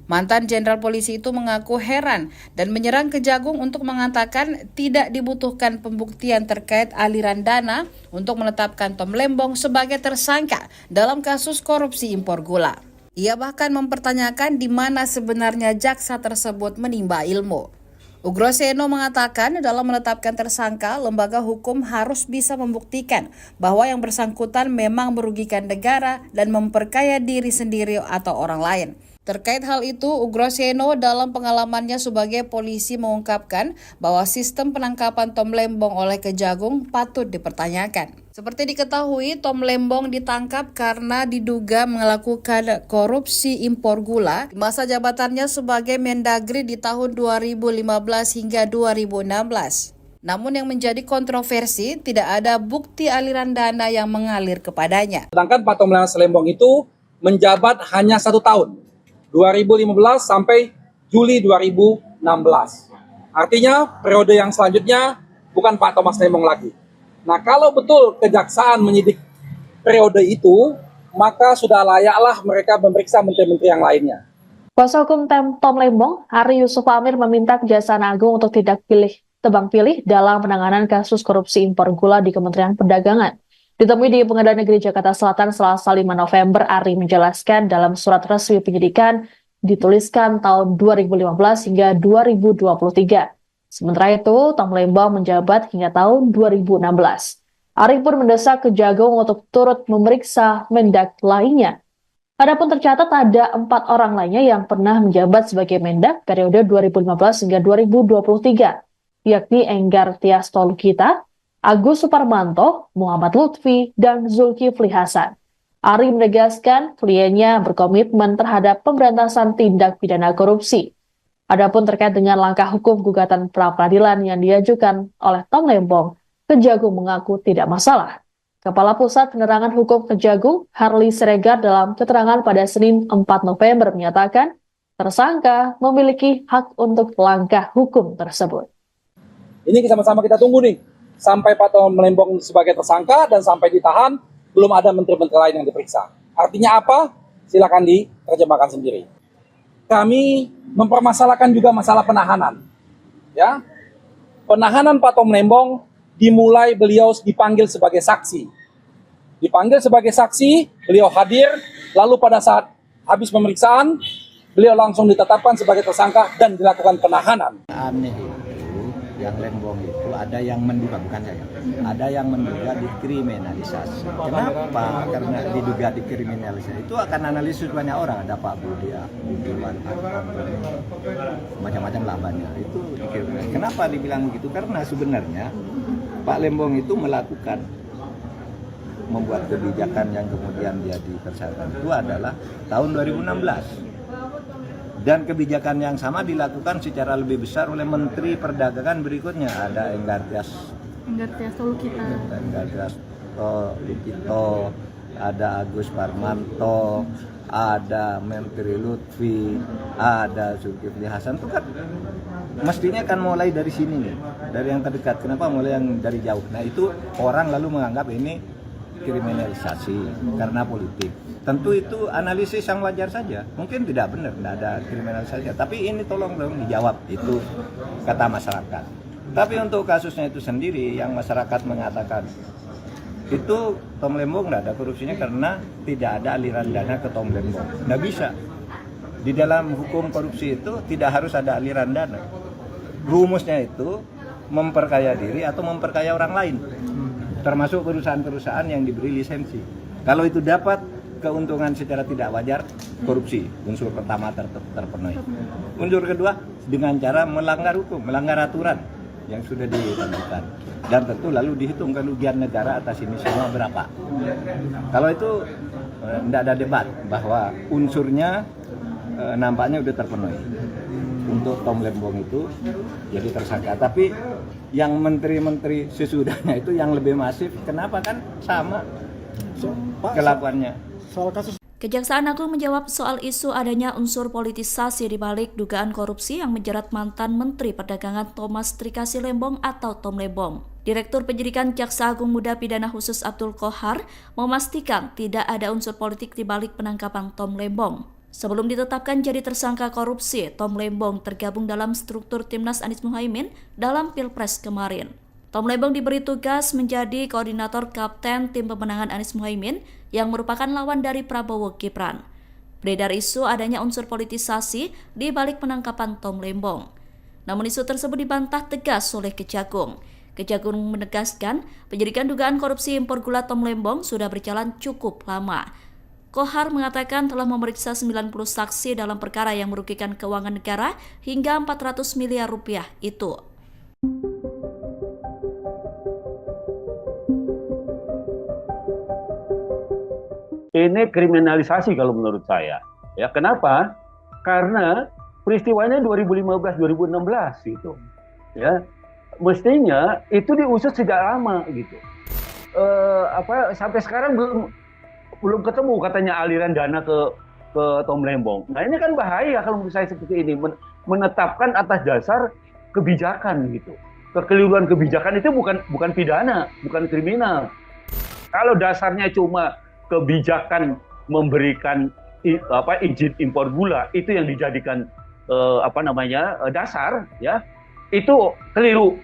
Mantan Jenderal Polisi itu mengaku heran dan menyerang Kejagung untuk mengatakan tidak dibutuhkan pembuktian terkait aliran dana untuk menetapkan Tom Lembong sebagai tersangka dalam kasus korupsi impor gula. Ia bahkan mempertanyakan di mana sebenarnya jaksa tersebut menimba ilmu. Ogroseno mengatakan dalam menetapkan tersangka, lembaga hukum harus bisa membuktikan bahwa yang bersangkutan memang merugikan negara dan memperkaya diri sendiri atau orang lain. Terkait hal itu, Ogroseno dalam pengalamannya sebagai polisi mengungkapkan bahwa sistem penangkapan Tom Lembong oleh Kejagung patut dipertanyakan. Seperti diketahui, Tom Lembong ditangkap karena diduga melakukan korupsi impor gula di masa jabatannya sebagai Mendagri di tahun 2015 hingga 2016. Namun yang menjadi kontroversi, tidak ada bukti aliran dana yang mengalir kepadanya. Sedangkan Pak Tom Lembong itu menjabat hanya 1 tahun. 2015 sampai Juli 2016. Artinya periode yang selanjutnya bukan Pak Thomas Lembong lagi. Nah, kalau betul kejaksaan menyidik periode itu, maka sudah layaklah mereka memeriksa menteri-menteri yang lainnya. Kuasa hukum Tom Lembong, Hari Yusuf Amir meminta Kejaksaan Agung untuk tidak tebang pilih dalam penanganan kasus korupsi impor gula di Kementerian Perdagangan. Ditemui di Pengadilan Negeri Jakarta Selatan Selasa 5 November, Ari menjelaskan dalam surat resmi penyidikan dituliskan tahun 2015 hingga 2023. Sementara itu, Tom Lembong menjabat hingga tahun 2016. Ari pun mendesak Kejagung untuk turut memeriksa Mendak lainnya. Adapun tercatat ada 4 orang lainnya yang pernah menjabat sebagai Mendak periode 2015 hingga 2023, yakni Enggar Tias Tolukita, Agus Suparmanto, Muhammad Lutfi, dan Zulkifli Hasan. Ari menegaskan kliennya berkomitmen terhadap pemberantasan tindak pidana korupsi. Adapun terkait dengan langkah hukum gugatan pra-peradilan yang diajukan oleh Tom Lembong, Kejagung mengaku tidak masalah. Kepala Pusat Penerangan Hukum Kejagung, Harley Siregar, dalam keterangan pada Senin 4 November menyatakan tersangka memiliki hak untuk langkah hukum tersebut. Ini sama-sama kita tunggu nih, sampai Pak Tom Lembong sebagai tersangka dan sampai ditahan, belum ada menteri-menteri lain yang diperiksa. Artinya apa? Silakan diterjemahkan sendiri. Kami mempermasalahkan juga masalah penahanan. Ya, penahanan Pak Tom Lembong dimulai beliau dipanggil sebagai saksi. Dipanggil sebagai saksi, beliau hadir, lalu pada saat habis pemeriksaan, beliau langsung ditetapkan sebagai tersangka dan dilakukan penahanan. Aneh itu, yang Lembong itu ada yang menduga, bukan saya, ada yang menduga dikriminalisasi. Kenapa? Karena diduga dikriminalisasi. Itu akan analisis banyak orang, ada Pak Budiman, macam-macam lah banyak. Itu dikriminalisasi. Kenapa dibilang begitu? Karena sebenarnya Pak Lembong itu membuat kebijakan yang kemudian dia tersangka itu adalah tahun 2016. Dan kebijakan yang sama dilakukan secara lebih besar oleh Menteri Perdagangan berikutnya. Ada Enggartias Lukito, ada Agus Parmanto, ada Menteri Lutfi, ada Zulkifli Hasan. Itu kan mestinya kan mulai dari sini nih, dari yang terdekat. Kenapa mulai yang dari jauh? Nah itu orang lalu menganggap ini kriminalisasi karena politik. Tentu itu analisis yang wajar saja. Mungkin tidak benar, tidak ada kriminalisasi. Tapi ini tolong dong dijawab, itu kata masyarakat. Tapi untuk kasusnya itu sendiri, yang masyarakat mengatakan itu Tom Lembong tidak ada korupsinya karena tidak ada aliran dana ke Tom Lembong. Tidak bisa. Di dalam hukum korupsi itu tidak harus ada aliran dana. Rumusnya itu memperkaya diri atau memperkaya orang lain. Termasuk perusahaan-perusahaan yang diberi lisensi. Kalau itu dapat keuntungan secara tidak wajar, korupsi. Unsur pertama terpenuhi. Unsur kedua, dengan cara melanggar hukum, melanggar aturan yang sudah ditentukan. Dan tentu lalu dihitung kerugian negara atas ini semua berapa. Kalau itu tidak ada debat bahwa unsurnya nampaknya sudah terpenuhi. Untuk Tom Lembong itu jadi tersangka. Tapi yang menteri-menteri sesudahnya itu yang lebih masif, kenapa kan sama kelakuannya. Kejaksaan Agung menjawab soal isu adanya unsur politisasi di balik dugaan korupsi yang menjerat mantan Menteri Perdagangan Thomas Trikasi Lembong atau Tom Lembong. Direktur Penyidikan Jaksa Agung Muda Pidana Khusus Abdul Qohar memastikan tidak ada unsur politik di balik penangkapan Tom Lembong. Sebelum ditetapkan jadi tersangka korupsi, Tom Lembong tergabung dalam struktur Timnas Anies Muhaimin dalam Pilpres kemarin. Tom Lembong diberi tugas menjadi koordinator kapten tim pemenangan Anies Muhaimin yang merupakan lawan dari Prabowo Gibran. Beredar isu adanya unsur politisasi di balik penangkapan Tom Lembong. Namun isu tersebut dibantah tegas oleh Kejagung. Kejagung menegaskan penyidikan dugaan korupsi impor gula Tom Lembong sudah berjalan cukup lama. Qohar mengatakan telah memeriksa 90 saksi dalam perkara yang merugikan keuangan negara hingga 400 miliar rupiah itu. Ini kriminalisasi kalau menurut saya. Ya, kenapa? Karena peristiwanya 2015-2016 gitu. Ya, mestinya itu diusut sejak lama gitu. Sampai sekarang belum ketemu katanya aliran dana ke Tom Lembong. Nah ini kan bahaya kalau menurut saya seperti ini, menetapkan atas dasar kebijakan gitu. Kekeliruan kebijakan itu bukan pidana, bukan kriminal. Kalau dasarnya cuma kebijakan memberikan izin impor gula, itu yang dijadikan dasar, ya itu keliru.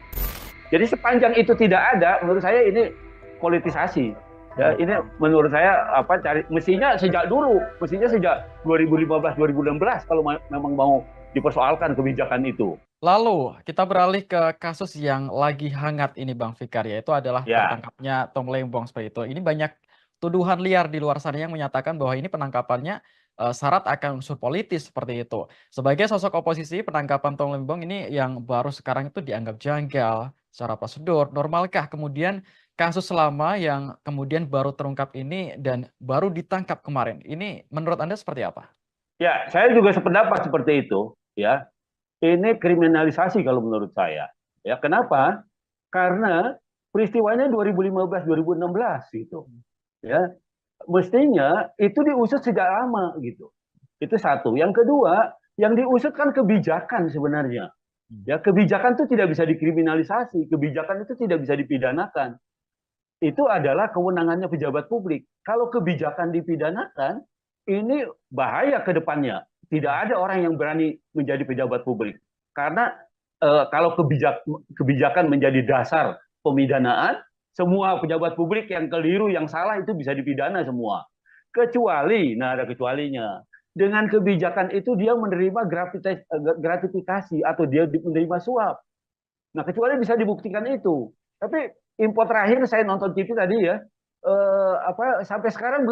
Jadi sepanjang itu tidak ada, menurut saya ini politisasi. Ya, ini menurut saya mestinya sejak 2015-2016 kalau memang mau dipersoalkan kebijakan itu. Lalu kita beralih ke kasus yang lagi hangat ini Bang Fikar, yaitu adalah tertangkapnya Tom Lembong seperti itu. Ini banyak tuduhan liar di luar sana yang menyatakan bahwa ini penangkapannya syarat akan unsur politis seperti itu. Sebagai sosok oposisi, penangkapan Tom Lembong ini yang baru sekarang itu dianggap janggal secara prosedur. Normalkah kemudian kasus lama yang kemudian baru terungkap ini dan baru ditangkap kemarin, ini menurut Anda seperti apa? Ya, saya juga sependapat seperti itu. Ya, ini kriminalisasi kalau menurut saya. Ya, kenapa? Karena peristiwanya 2015-2016 gitu. Ya, mestinya itu diusut sejak lama gitu. Itu satu. Yang kedua, yang diusut kan kebijakan sebenarnya. Ya, kebijakan itu tidak bisa dikriminalisasi, kebijakan itu tidak bisa dipidanakan. Itu adalah kewenangannya pejabat publik. Kalau kebijakan dipidanakan, ini bahaya ke depannya. Tidak ada orang yang berani menjadi pejabat publik. Karena kalau kebijakan menjadi dasar pemidanaan, semua pejabat publik yang keliru, yang salah itu bisa dipidana semua. Kecuali, nah ada kecualinya. Dengan kebijakan itu dia menerima gratifikasi atau dia menerima suap. Nah, kecuali bisa dibuktikan itu. Tapi info terakhir saya nonton TV tadi ya, sampai sekarang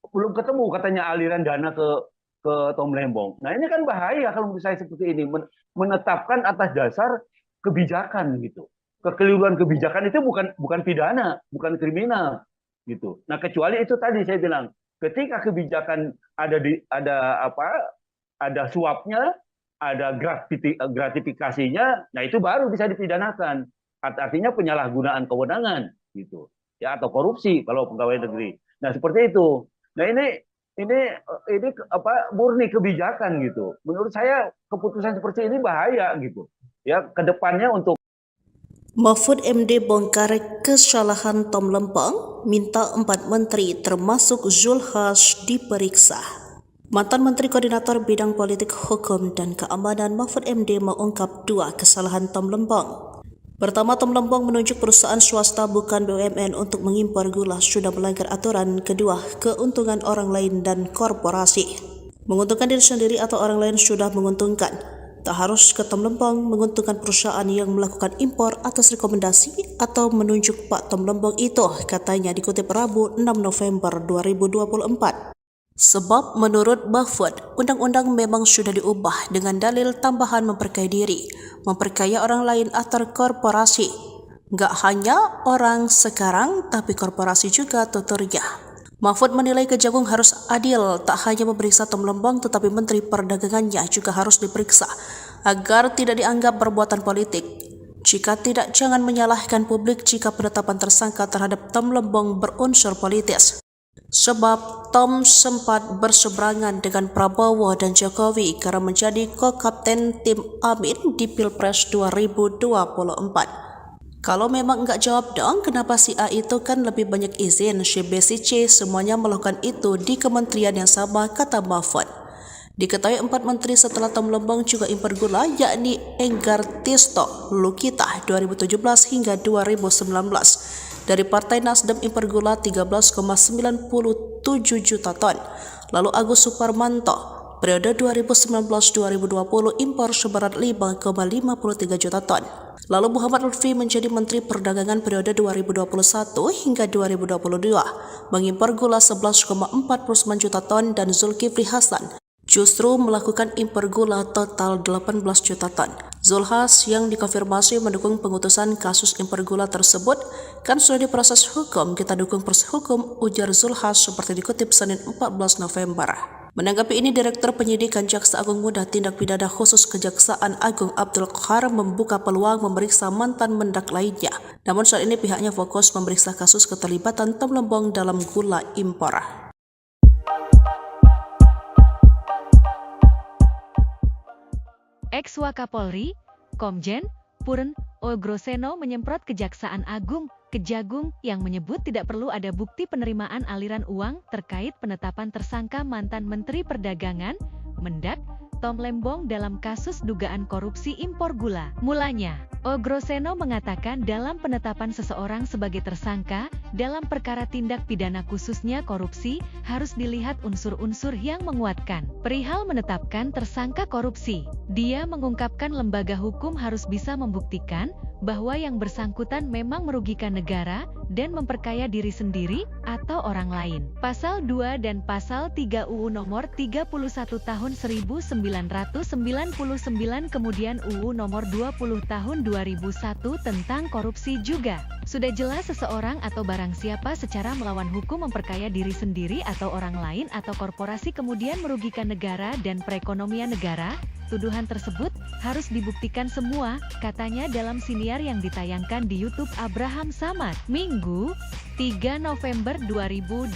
belum ketemu katanya aliran dana ke Tom Lembong. Nah, ini kan bahaya kalau menurut saya seperti ini, menetapkan atas dasar kebijakan gitu. Kekeliruan kebijakan itu bukan pidana, bukan kriminal gitu. Nah, kecuali itu tadi saya bilang, ketika kebijakan ada suapnya, ada gratifikasinya, nah itu baru bisa dipidanakan. Artinya penyalahgunaan kewenangan gitu. Ya, atau korupsi kalau pegawai negeri. Nah, seperti itu. Nah, ini murni kebijakan gitu. Menurut saya keputusan seperti ini bahaya gitu. Ya, ke depannya untuk Mahfud MD bongkar kesalahan Tom Lembong, minta 4 menteri termasuk Zulkifli diperiksa. Mantan Menteri Koordinator Bidang Politik, Hukum, dan Keamanan Mahfud MD mengungkap 2 kesalahan Tom Lembong. Pertama, Tom Lembong menunjuk perusahaan swasta bukan BUMN untuk mengimpor gula sudah melanggar aturan. Kedua, keuntungan orang lain dan korporasi. Menguntungkan diri sendiri atau orang lain sudah menguntungkan. Tak harus ke Tom Lembong menguntungkan perusahaan yang melakukan impor atas rekomendasi atau menunjuk Pak Tom Lembong itu, katanya dikutip Rabu 6 November 2024. Sebab menurut Mahfud, undang-undang memang sudah diubah dengan dalil tambahan memperkaya diri, memperkaya orang lain atau korporasi. Nggak hanya orang sekarang, tapi korporasi juga tuturnya. Mahfud menilai Kejagung harus adil, tak hanya memeriksa Tom Lembong tetapi Menteri Perdagangannya juga harus diperiksa agar tidak dianggap perbuatan politik. Jika tidak, jangan menyalahkan publik jika penetapan tersangka terhadap Tom Lembong berunsur politis. Sebab Tom sempat berseberangan dengan Prabowo dan Jokowi karena menjadi ko-kapten tim Amin di Pilpres 2024. Kalau memang enggak jawab dong, kenapa si A itu kan lebih banyak izin, si B, si C semuanya melakukan itu di kementerian yang sama, kata Mahfud. Diketahui 4 menteri setelah Tom Lembong juga impor gula, yakni Enggar Tisto Lukita 2017 hingga 2019. Dari Partai Nasdem impor gula 13,97 juta ton. Lalu Agus Suparmanto periode 2019-2020 impor seberat 5,53 juta ton. Lalu Muhammad Lutfi menjadi Menteri Perdagangan periode 2021 hingga 2022, mengimpor gula 11,49 juta ton dan Zulkifli Hasan justru melakukan impor gula total 18 juta ton. Zulhas yang dikonfirmasi mendukung pengutusan kasus impor gula tersebut, kan sudah diproses hukum, kita dukung proses hukum, ujar Zulhas seperti dikutip Senin 14 November. Menanggapi ini, Direktur Penyidikan Jaksa Agung Muda Tindak Pidana Khusus Kejaksaan Agung Abdul Qahar membuka peluang memeriksa mantan mendak lainnya. Namun saat ini pihaknya fokus memeriksa kasus keterlibatan Tom Lembong dalam gula impor. Ex-Wakapolri, Komjen Purn Ogroseno menyemprot Kejaksaan Agung, Kejagung, yang menyebut tidak perlu ada bukti penerimaan aliran uang terkait penetapan tersangka mantan Menteri Perdagangan, Mendak, Tom Lembong dalam kasus dugaan korupsi impor gula. Mulanya, Ogroseno mengatakan dalam penetapan seseorang sebagai tersangka, dalam perkara tindak pidana khususnya korupsi, harus dilihat unsur-unsur yang menguatkan. Perihal menetapkan tersangka korupsi, dia mengungkapkan lembaga hukum harus bisa membuktikan bahwa yang bersangkutan memang merugikan negara dan memperkaya diri sendiri atau orang lain. Pasal 2 dan Pasal 3 UU Nomor 31 Tahun 1999 kemudian UU Nomor 20 Tahun 2001 tentang korupsi juga Sudah jelas seseorang atau barang siapa secara melawan hukum memperkaya diri sendiri atau orang lain atau korporasi kemudian merugikan negara dan perekonomian negara. Tuduhan tersebut harus dibuktikan semua, katanya dalam siniar yang ditayangkan di YouTube Abraham Samad, Minggu, 3 November 2024.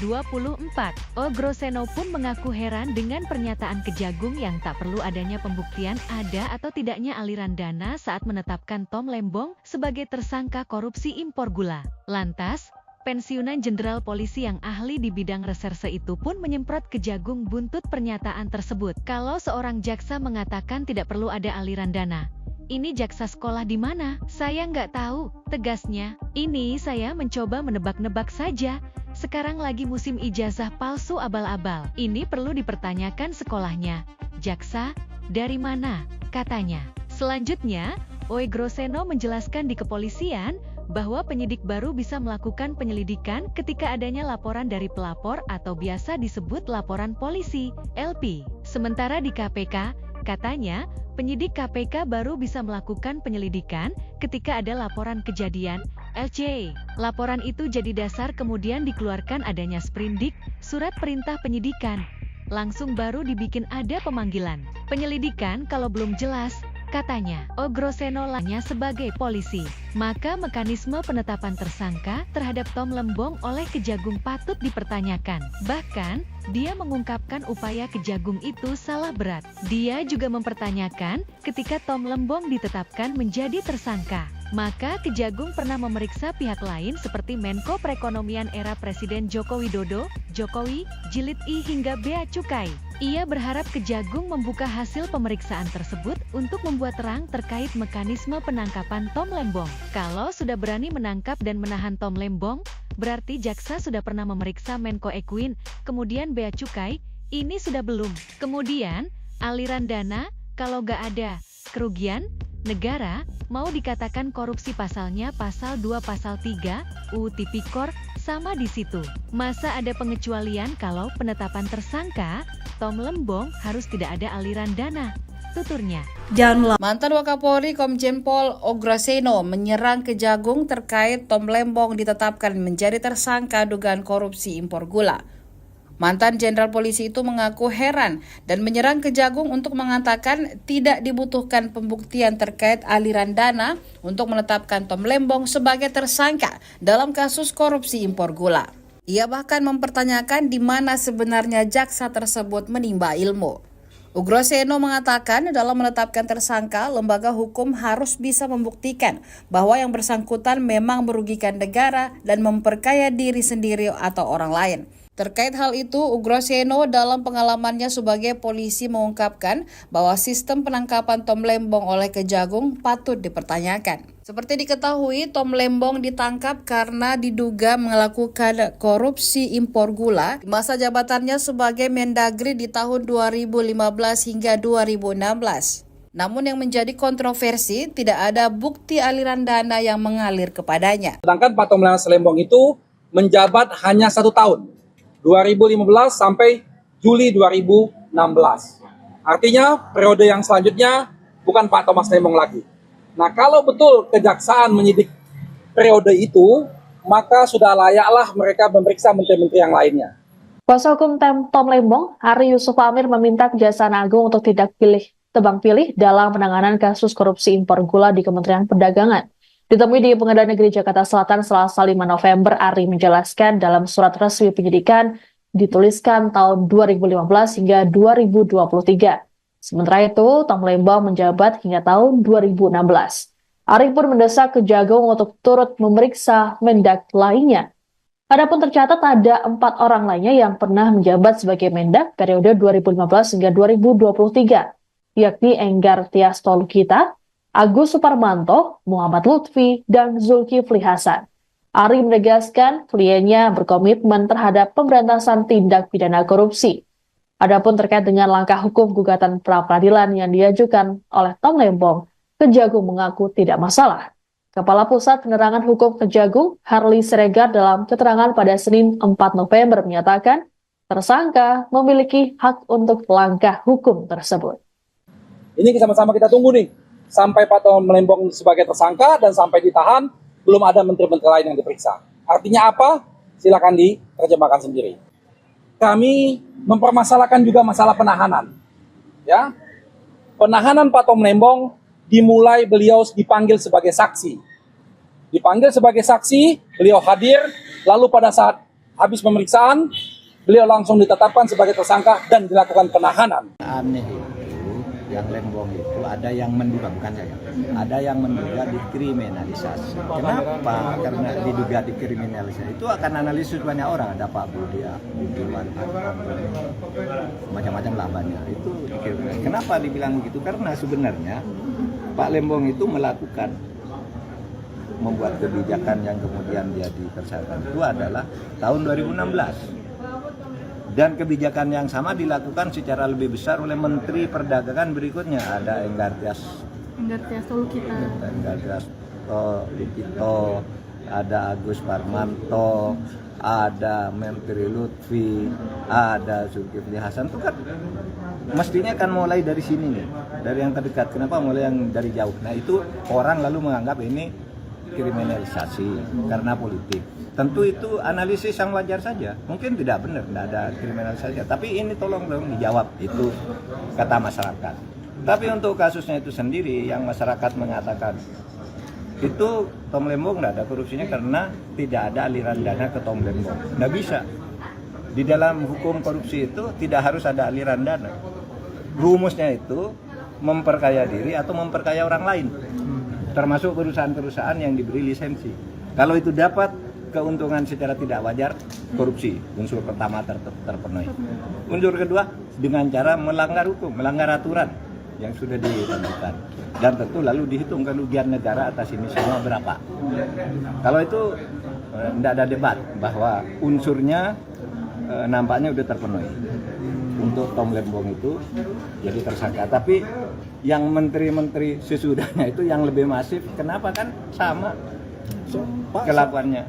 Ogroseno pun mengaku heran dengan pernyataan Kejagung yang tak perlu adanya pembuktian ada atau tidaknya aliran dana saat menetapkan Tom Lembong sebagai tersangka korupsi impor gula. Lantas, pensiunan jenderal polisi yang ahli di bidang reserse itu pun menyemprot Kejagung buntut pernyataan tersebut. Kalau seorang jaksa mengatakan tidak perlu ada aliran dana, ini jaksa sekolah di mana? Saya nggak tahu, tegasnya. Ini saya mencoba menebak-nebak saja. Sekarang lagi musim ijazah palsu abal-abal. Ini perlu dipertanyakan sekolahnya. Jaksa, dari mana? Katanya. Selanjutnya, Ogroseno menjelaskan di kepolisian bahwa penyidik baru bisa melakukan penyelidikan ketika adanya laporan dari pelapor atau biasa disebut laporan polisi, LP. Sementara di KPK, katanya, penyidik KPK baru bisa melakukan penyelidikan ketika ada laporan kejadian, LC. Laporan itu jadi dasar kemudian dikeluarkan adanya sprindik, surat perintah penyidikan. Langsung baru dibikin ada pemanggilan. Penyelidikan kalau belum jelas, katanya, Ogroseno lainnya sebagai polisi. Maka mekanisme penetapan tersangka terhadap Tom Lembong oleh Kejagung patut dipertanyakan. Bahkan, dia mengungkapkan upaya Kejagung itu salah berat. Dia juga mempertanyakan ketika Tom Lembong ditetapkan menjadi tersangka. Maka Kejagung pernah memeriksa pihak lain seperti Menko Perekonomian era Presiden Joko Widodo, Jokowi, Jilid I hingga Bea Cukai. Ia berharap Kejagung membuka hasil pemeriksaan tersebut untuk membuat terang terkait mekanisme penangkapan Tom Lembong. Kalau sudah berani menangkap dan menahan Tom Lembong, berarti jaksa sudah pernah memeriksa Menko Ekuin, kemudian Bea Cukai, ini sudah belum. Kemudian, aliran dana, kalau nggak ada kerugian negara, mau dikatakan korupsi pasalnya pasal 2 pasal 3, UU Tipikor, sama di situ. Masa ada pengecualian kalau penetapan tersangka, Tom Lembong harus tidak ada aliran dana, tuturnya. Mantan Wakapolri Komjen Pol Ogroseno menyerang Kejagung terkait Tom Lembong ditetapkan menjadi tersangka dugaan korupsi impor gula. Mantan Jenderal Polisi itu mengaku heran dan menyerang Kejagung untuk mengatakan tidak dibutuhkan pembuktian terkait aliran dana untuk menetapkan Tom Lembong sebagai tersangka dalam kasus korupsi impor gula. Ia bahkan mempertanyakan di mana sebenarnya jaksa tersebut menimba ilmu. Ogroseno mengatakan dalam menetapkan tersangka, lembaga hukum harus bisa membuktikan bahwa yang bersangkutan memang merugikan negara dan memperkaya diri sendiri atau orang lain. Terkait hal itu, Ogroseno dalam pengalamannya sebagai polisi mengungkapkan bahwa sistem penangkapan Tom Lembong oleh Kejagung patut dipertanyakan. Seperti diketahui, Tom Lembong ditangkap karena diduga melakukan korupsi impor gula di masa jabatannya sebagai Mendagri di tahun 2015 hingga 2016. Namun yang menjadi kontroversi, tidak ada bukti aliran dana yang mengalir kepadanya. Sedangkan Pak Tom Lembong itu menjabat hanya 1 tahun. 2015 sampai Juli 2016. Artinya periode yang selanjutnya bukan Pak Thomas Lembong lagi. Nah, kalau betul kejaksaan menyidik periode itu, maka sudah layaklah mereka memeriksa menteri-menteri yang lainnya. Kuasa hukum Tom Lembong, Hari Yusuf Amir meminta Kejaksaan Agung untuk tidak tebang pilih dalam penanganan kasus korupsi impor gula di Kementerian Perdagangan. Ditemui di Pengadilan Negeri Jakarta Selatan Selasa 5 November, Ari menjelaskan dalam surat resmi penyidikan dituliskan tahun 2015 hingga 2023. Sementara itu, Tom Lembong menjabat hingga tahun 2016. Ari pun mendesak Kejagung untuk turut memeriksa Mendak lainnya. Adapun tercatat ada 4 orang lainnya yang pernah menjabat sebagai Mendak periode 2015 hingga 2023, yakni Enggar Tias Tolukita, Agus Suparmanto, Muhammad Lutfi, dan Zulkifli Hasan. Ari menegaskan kliennya berkomitmen terhadap pemberantasan tindak pidana korupsi. Adapun terkait dengan langkah hukum gugatan pra-peradilan yang diajukan oleh Tom Lembong, Kejagung mengaku tidak masalah. Kepala Pusat Penerangan Hukum Kejagung, Harli Siregar dalam keterangan pada Senin 4 November menyatakan, tersangka memiliki hak untuk langkah hukum tersebut. Ini sama-sama kita tunggu nih, sampai Pak Tom Lembong sebagai tersangka dan sampai ditahan, belum ada menteri-menteri lain yang diperiksa. Artinya apa? Silakan diterjemahkan sendiri. Kami mempermasalahkan juga masalah penahanan. Ya, penahanan Pak Tom Lembong dimulai beliau dipanggil sebagai saksi. Dipanggil sebagai saksi, beliau hadir, lalu pada saat habis pemeriksaan, beliau langsung ditetapkan sebagai tersangka dan dilakukan penahanan. Aneh itu, yang Lembong itu ada yang menduga, bukan saya, ada yang menduga dikriminalisasi. Kenapa? Karena diduga dikriminalisasi. Itu akan analisis banyak orang, ada Pak Budiman, macam-macam lah banyak. Itu dikriminalisasi. Kenapa dibilang begitu? Karena sebenarnya Pak Lembong itu membuat kebijakan yang kemudian dia ditersangka itu adalah tahun 2016. Dan kebijakan yang sama dilakukan secara lebih besar oleh Menteri Perdagangan berikutnya. Ada Enggartias Lukito, ada Agus Parmanto, ada Menteri Lutfi, ada Zulkifli Hasan. Itu kan mestinya kan mulai dari sini nih, dari yang terdekat. Kenapa mulai yang dari jauh? Nah itu orang lalu menganggap ini kriminalisasi karena politik. Tentu itu analisis yang wajar saja. Mungkin tidak benar, tidak ada kriminalisasi. Tapi ini tolong dong dijawab, itu kata masyarakat. Tapi untuk kasusnya itu sendiri, yang masyarakat mengatakan itu Tom Lembong tidak ada korupsinya karena tidak ada aliran dana ke Tom Lembong. Tidak bisa. Di dalam hukum korupsi itu tidak harus ada aliran dana. Rumusnya itu memperkaya diri atau memperkaya orang lain. Termasuk perusahaan-perusahaan yang diberi lisensi. Kalau itu dapat keuntungan secara tidak wajar, korupsi. Unsur pertama terpenuhi. Unsur kedua, dengan cara melanggar hukum, melanggar aturan yang sudah ditentukan. Dan tentu lalu dihitung kerugian negara atas ini semua berapa. Kalau itu tidak ada debat bahwa unsurnya nampaknya sudah terpenuhi. Untuk Tom Lembong itu jadi tersangka. Tapi yang menteri-menteri sesudahnya itu yang lebih masif, kenapa kan sama kelakuannya.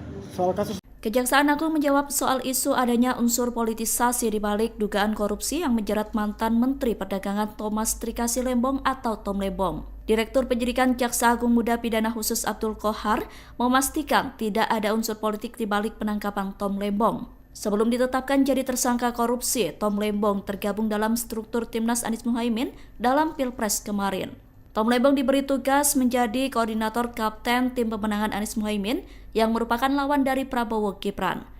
Kejaksaan Agung menjawab soal isu adanya unsur politisasi di balik dugaan korupsi yang menjerat mantan Menteri Perdagangan Thomas Trikasi Lembong atau Tom Lembong. Direktur Penyidikan Jaksa Agung Muda Pidana Khusus Abdul Qohar memastikan tidak ada unsur politik di balik penangkapan Tom Lembong. Sebelum ditetapkan jadi tersangka korupsi, Tom Lembong tergabung dalam struktur Timnas Anies Muhaimin dalam Pilpres kemarin. Tom Lembong diberi tugas menjadi koordinator kapten tim pemenangan Anies Muhaimin yang merupakan lawan dari Prabowo Gibran.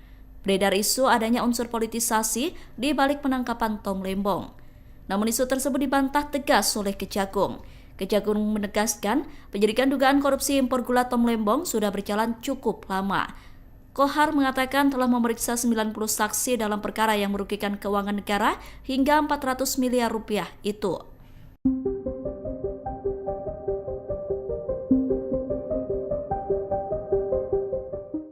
Beredar isu adanya unsur politisasi di balik penangkapan Tom Lembong. Namun isu tersebut dibantah tegas oleh Kejagung. Kejagung menegaskan penyidikan dugaan korupsi impor gula Tom Lembong sudah berjalan cukup lama. Qohar mengatakan telah memeriksa 90 saksi dalam perkara yang merugikan keuangan negara hingga 400 miliar rupiah itu.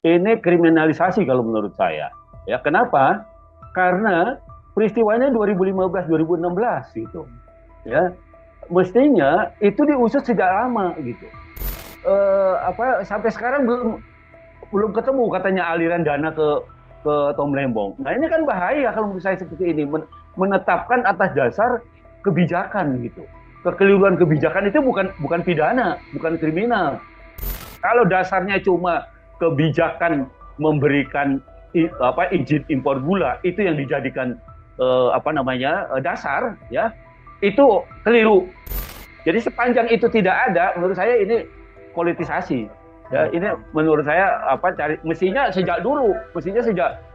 Ini kriminalisasi kalau menurut saya. Ya, kenapa? Karena peristiwanya 2015-2016 gitu. Ya, mestinya itu diusut sejak lama gitu. Sampai sekarang belum ketemu katanya aliran dana ke Tom Lembong. Nah ini kan bahaya kalau menurut saya seperti ini, menetapkan atas dasar kebijakan gitu. Kekeliruan kebijakan itu bukan pidana, bukan kriminal. Kalau dasarnya cuma kebijakan memberikan izin impor gula, itu yang dijadikan dasar, ya itu keliru. Jadi sepanjang itu tidak ada, menurut saya ini politisasi. Ya, ini menurut saya mestinya sejak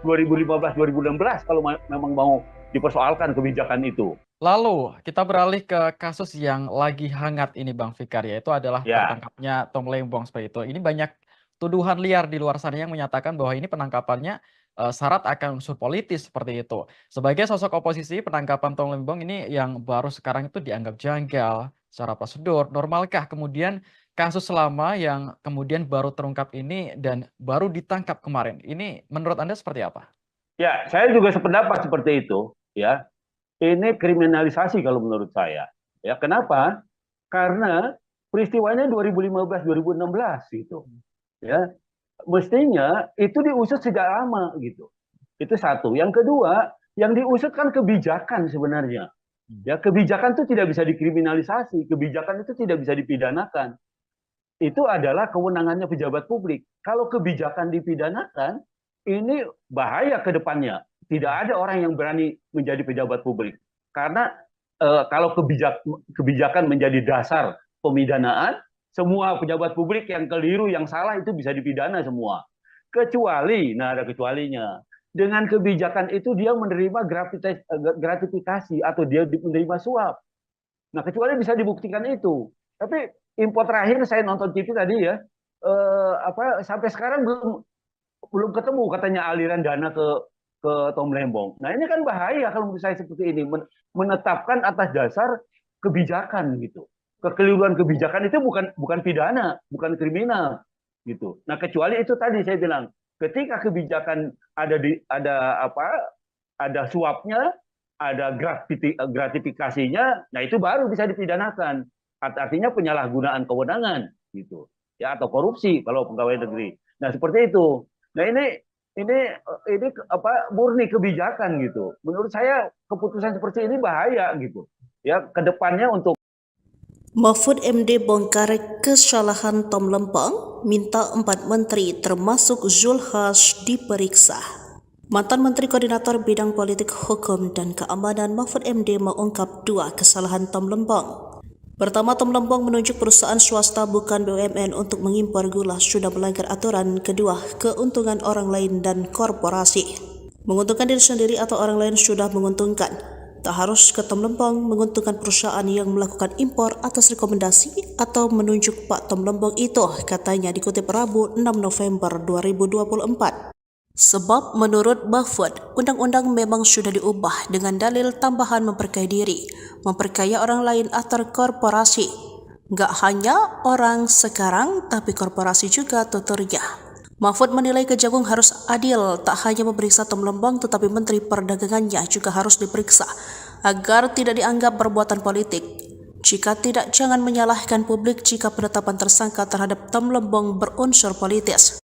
2015-2016 kalau memang mau dipersoalkan kebijakan itu. Lalu kita beralih ke kasus yang lagi hangat ini Bang Fikar, yaitu adalah tertangkapnya Tom Lembong seperti itu. Ini banyak tuduhan liar di luar sana yang menyatakan bahwa ini penangkapannya syarat akan unsur politis seperti itu. Sebagai sosok oposisi, penangkapan Tom Lembong ini yang baru sekarang itu dianggap janggal secara prosedur. Normalkah kemudian kasus lama yang kemudian baru terungkap ini dan baru ditangkap kemarin, ini menurut Anda seperti apa? Ya, saya juga sependapat seperti itu. Ya, ini kriminalisasi kalau menurut saya. Ya, kenapa? Karena peristiwanya 2015-2016 gitu. Ya, mestinya itu diusut sejak lama gitu. Itu satu. Yang kedua, yang diusut kan kebijakan sebenarnya. Ya, kebijakan itu tidak bisa dikriminalisasi, kebijakan itu tidak bisa dipidanakan. itu adalah kewenangannya pejabat publik. Kalau kebijakan dipidanakan, ini bahaya ke depannya. Tidak ada orang yang berani menjadi pejabat publik. Karena kalau kebijakan menjadi dasar pemidanaan, semua pejabat publik yang keliru, yang salah itu bisa dipidana semua. Kecuali, nah ada kecualinya. Dengan kebijakan itu dia menerima gratifikasi atau dia menerima suap. Nah, kecuali bisa dibuktikan itu. Tapi info terakhir saya nonton TV tadi ya, sampai sekarang belum ketemu katanya aliran dana ke Tom Lembong. Nah, ini kan bahaya kalau menurut saya seperti ini, menetapkan atas dasar kebijakan gitu. Kekeliruan kebijakan itu bukan pidana, bukan kriminal gitu. Nah, kecuali itu tadi saya bilang, ketika kebijakan ada suapnya, ada gratifikasinya, nah itu baru bisa dipidanakan. Artinya penyalahgunaan kewenangan gitu. Ya, atau korupsi kalau pegawai negeri. Nah, seperti itu. Nah, ini murni kebijakan gitu. Menurut saya keputusan seperti ini bahaya gitu. Ya, ke depannya untuk Mahfud MD bongkar kesalahan Tom Lembong, minta 4 menteri termasuk Zulkifli diperiksa. Mantan Menteri Koordinator Bidang Politik Hukum dan Keamanan Mahfud MD mengungkap 2 kesalahan Tom Lembong. Pertama, Tom Lembong menunjuk perusahaan swasta bukan BUMN untuk mengimpor gula sudah melanggar aturan. Kedua, keuntungan orang lain dan korporasi. Menguntungkan diri sendiri atau orang lain sudah menguntungkan. Tak harus ke Tom Lembong menguntungkan perusahaan yang melakukan impor atas rekomendasi atau menunjuk Pak Tom Lembong itu, katanya dikutip Rabu 6 November 2024. Sebab menurut Mahfud, undang-undang memang sudah diubah dengan dalil tambahan memperkaya diri, memperkaya orang lain atau korporasi. Nggak hanya orang sekarang, tapi korporasi juga, tuturnya. Mahfud menilai Kejagung harus adil, tak hanya memeriksa Tom Lembong tetapi Menteri Perdagangannya juga harus diperiksa agar tidak dianggap perbuatan politik. Jika tidak, jangan menyalahkan publik jika penetapan tersangka terhadap Tom Lembong berunsur politis.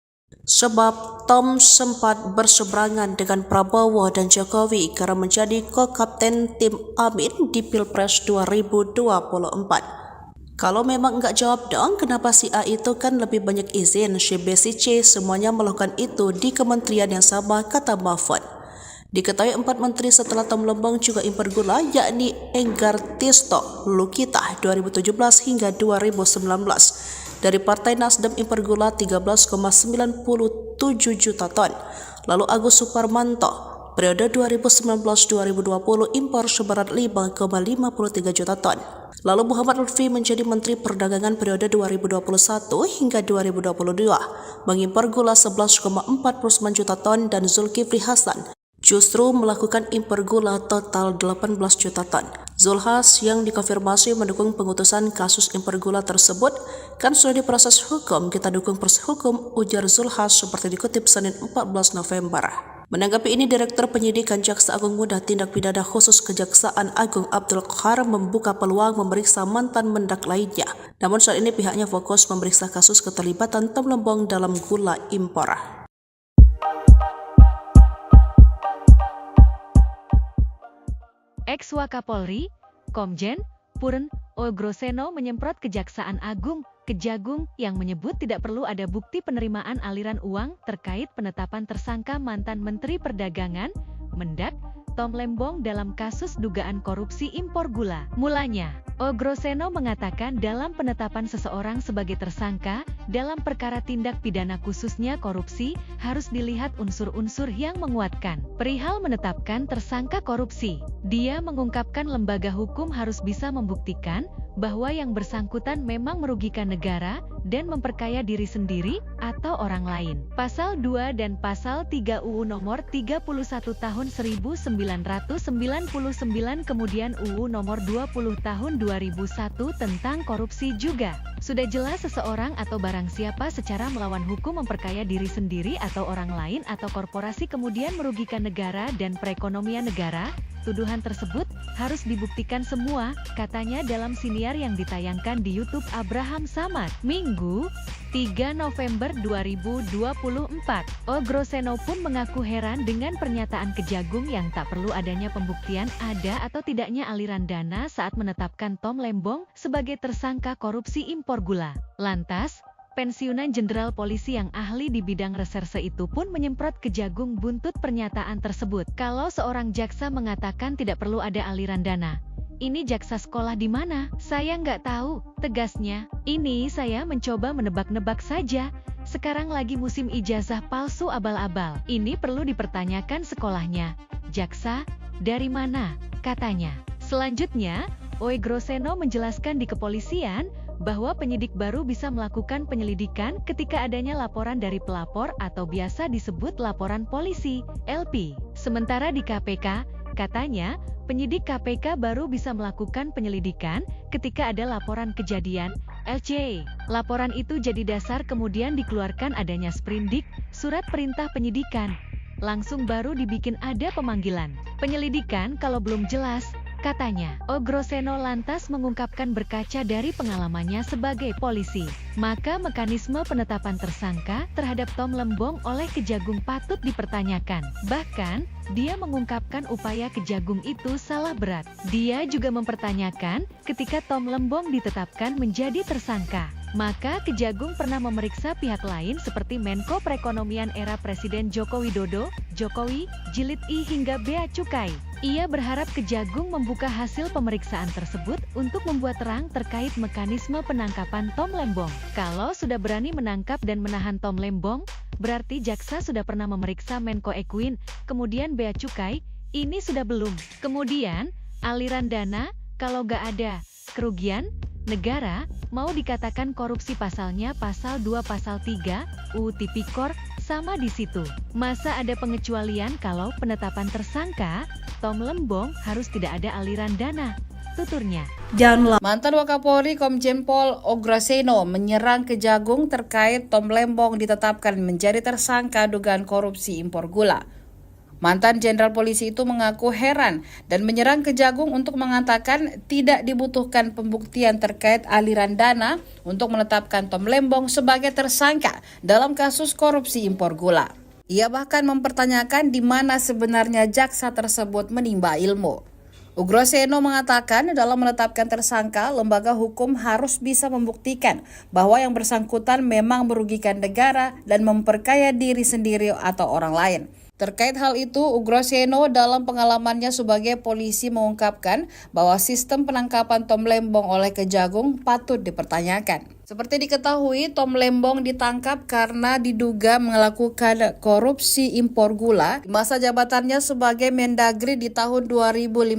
Sebab Tom sempat berseberangan dengan Prabowo dan Jokowi karena menjadi ko-kapten tim Amin di Pilpres 2024. Kalau memang enggak jawab dong, kenapa si A itu kan lebih banyak izin, si B, si C semuanya melakukan itu di kementerian yang sama, kata Mahfud. Diketahui 4 menteri setelah Tom Lembong juga impor gula, yakni Enggar Tisto Lukita 2017 hingga 2019. Dari Partai Nasdem impor gula 13,97 juta ton. Lalu Agus Suparmanto periode 2019-2020 impor seberat 5,53 juta ton. Lalu Muhammad Lutfi menjadi Menteri Perdagangan periode 2021 hingga 2022, mengimpor gula 11,49 juta ton dan Zulkifli Hasan justru melakukan impor gula total 18 juta ton. Zulhas yang dikonfirmasi mendukung pengutusan kasus impor gula tersebut, kan sudah diproses hukum, kita dukung proses hukum, ujar Zulhas seperti dikutip Senin 14 November. Menanggapi ini, Direktur Penyidikan Jaksa Agung Muda Tindak Pidana Khusus Kejaksaan Agung Abdul Qahar membuka peluang memeriksa mantan mendak lainnya. Namun saat ini pihaknya fokus memeriksa kasus keterlibatan Tom Lembong dalam gula impor. Ex-Wakapolri, Komjen Purn Ogroseno menyemprot Kejaksaan Agung, Kejagung, yang menyebut tidak perlu ada bukti penerimaan aliran uang terkait penetapan tersangka mantan Menteri Perdagangan, Mendak, Tom Lembong dalam kasus dugaan korupsi impor gula. Mulanya, Ogroseno mengatakan dalam penetapan seseorang sebagai tersangka dalam perkara tindak pidana khususnya korupsi harus dilihat unsur-unsur yang menguatkan. Perihal menetapkan tersangka korupsi, dia mengungkapkan lembaga hukum harus bisa membuktikan bahwa yang bersangkutan memang merugikan negara dan memperkaya diri sendiri atau orang lain. Pasal 2 dan Pasal 3 UU Nomor 31 Tahun 1999 kemudian UU Nomor 20 Tahun 2001 tentang korupsi juga. Sudah jelas seseorang atau barang siapa secara melawan hukum memperkaya diri sendiri atau orang lain atau korporasi kemudian merugikan negara dan perekonomian negara, tuduhan tersebut harus dibuktikan semua, katanya dalam siniar yang ditayangkan di YouTube Abraham Samad, Minggu, 3 November 2024. Ogroseno pun mengaku heran dengan pernyataan Kejagung yang tak perlu adanya pembuktian ada atau tidaknya aliran dana saat menetapkan Tom Lembong sebagai tersangka korupsi impor gula. Lantas, pensiunan jenderal polisi yang ahli di bidang reserse itu pun menyemprot Kejagung buntut pernyataan tersebut. Kalau seorang jaksa mengatakan tidak perlu ada aliran dana, ini jaksa sekolah di mana? Saya nggak tahu, tegasnya. Ini saya mencoba menebak-nebak saja. Sekarang lagi musim ijazah palsu abal-abal. Ini perlu dipertanyakan sekolahnya. Jaksa, dari mana? Katanya. Selanjutnya, Ogroseno menjelaskan di kepolisian bahwa penyidik baru bisa melakukan penyelidikan ketika adanya laporan dari pelapor atau biasa disebut laporan polisi, LP. Sementara di KPK, katanya, penyidik KPK baru bisa melakukan penyelidikan ketika ada laporan kejadian, LC. Laporan itu jadi dasar kemudian dikeluarkan adanya sprindik, surat perintah penyidikan. Langsung baru dibikin ada pemanggilan. Penyelidikan kalau belum jelas, katanya. Ogroseno lantas mengungkapkan berkaca dari pengalamannya sebagai polisi, maka mekanisme penetapan tersangka terhadap Tom Lembong oleh Kejagung patut dipertanyakan. Bahkan, dia mengungkapkan upaya Kejagung itu salah berat. Dia juga mempertanyakan ketika Tom Lembong ditetapkan menjadi tersangka, maka Kejagung pernah memeriksa pihak lain seperti Menko Perekonomian era Presiden Joko Widodo, Jokowi, Jilid I hingga Bea Cukai. Ia berharap Kejagung membuka hasil pemeriksaan tersebut untuk membuat terang terkait mekanisme penangkapan Tom Lembong. Kalau sudah berani menangkap dan menahan Tom Lembong, berarti jaksa sudah pernah memeriksa Menko Ekuin, kemudian Bea Cukai, ini sudah belum. Kemudian, aliran dana, kalau nggak ada kerugian negara, mau dikatakan korupsi pasalnya pasal 2 pasal 3, UU Tipikor, sama di situ. Masa ada pengecualian kalau penetapan tersangka, Tom Lembong harus tidak ada aliran dana, tuturnya. Mantan Wakapolri Komjen Pol Ogroseno menyerang Kejagung terkait Tom Lembong ditetapkan menjadi tersangka dugaan korupsi impor gula. Mantan Jenderal Polisi itu mengaku heran dan menyerang Kejagung untuk mengatakan tidak dibutuhkan pembuktian terkait aliran dana untuk menetapkan Tom Lembong sebagai tersangka dalam kasus korupsi impor gula. Ia bahkan mempertanyakan di mana sebenarnya jaksa tersebut menimba ilmu. Ogroseno mengatakan dalam menetapkan tersangka, lembaga hukum harus bisa membuktikan bahwa yang bersangkutan memang merugikan negara dan memperkaya diri sendiri atau orang lain. Terkait hal itu, Ogroseno dalam pengalamannya sebagai polisi mengungkapkan bahwa sistem penangkapan Tom Lembong oleh Kejagung patut dipertanyakan. Seperti diketahui, Tom Lembong ditangkap karena diduga melakukan korupsi impor gula di masa jabatannya sebagai Mendagri di tahun 2015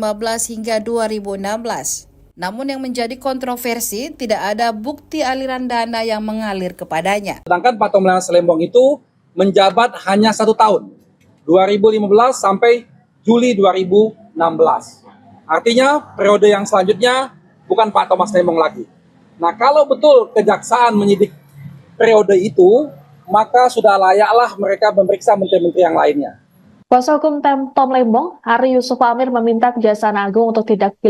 hingga 2016. Namun yang menjadi kontroversi, tidak ada bukti aliran dana yang mengalir kepadanya. Sedangkan Pak Tom Lembong itu menjabat hanya 1 tahun. 2015 sampai Juli 2016. Artinya periode yang selanjutnya bukan Pak Thomas Lembong lagi. Nah, kalau betul kejaksaan menyidik periode itu, maka sudah layaklah mereka memeriksa menteri-menteri yang lainnya. Kuasa hukum Tom Lembong, Hari Yusuf Amir meminta Kejaksaan Agung untuk tidak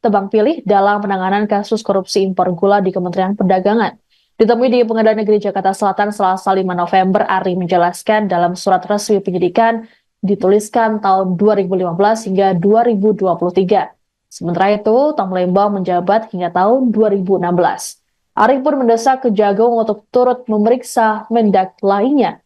tebang pilih dalam penanganan kasus korupsi impor gula di Kementerian Perdagangan. Ditemui di Pengadilan Negeri Jakarta Selatan Selasa 5 November, Ari menjelaskan dalam surat resmi penyidikan dituliskan tahun 2015 hingga 2023. Sementara itu, Tom Lembong menjabat hingga tahun 2016. Ari pun mendesak Kejagung untuk turut memeriksa Mendak lainnya.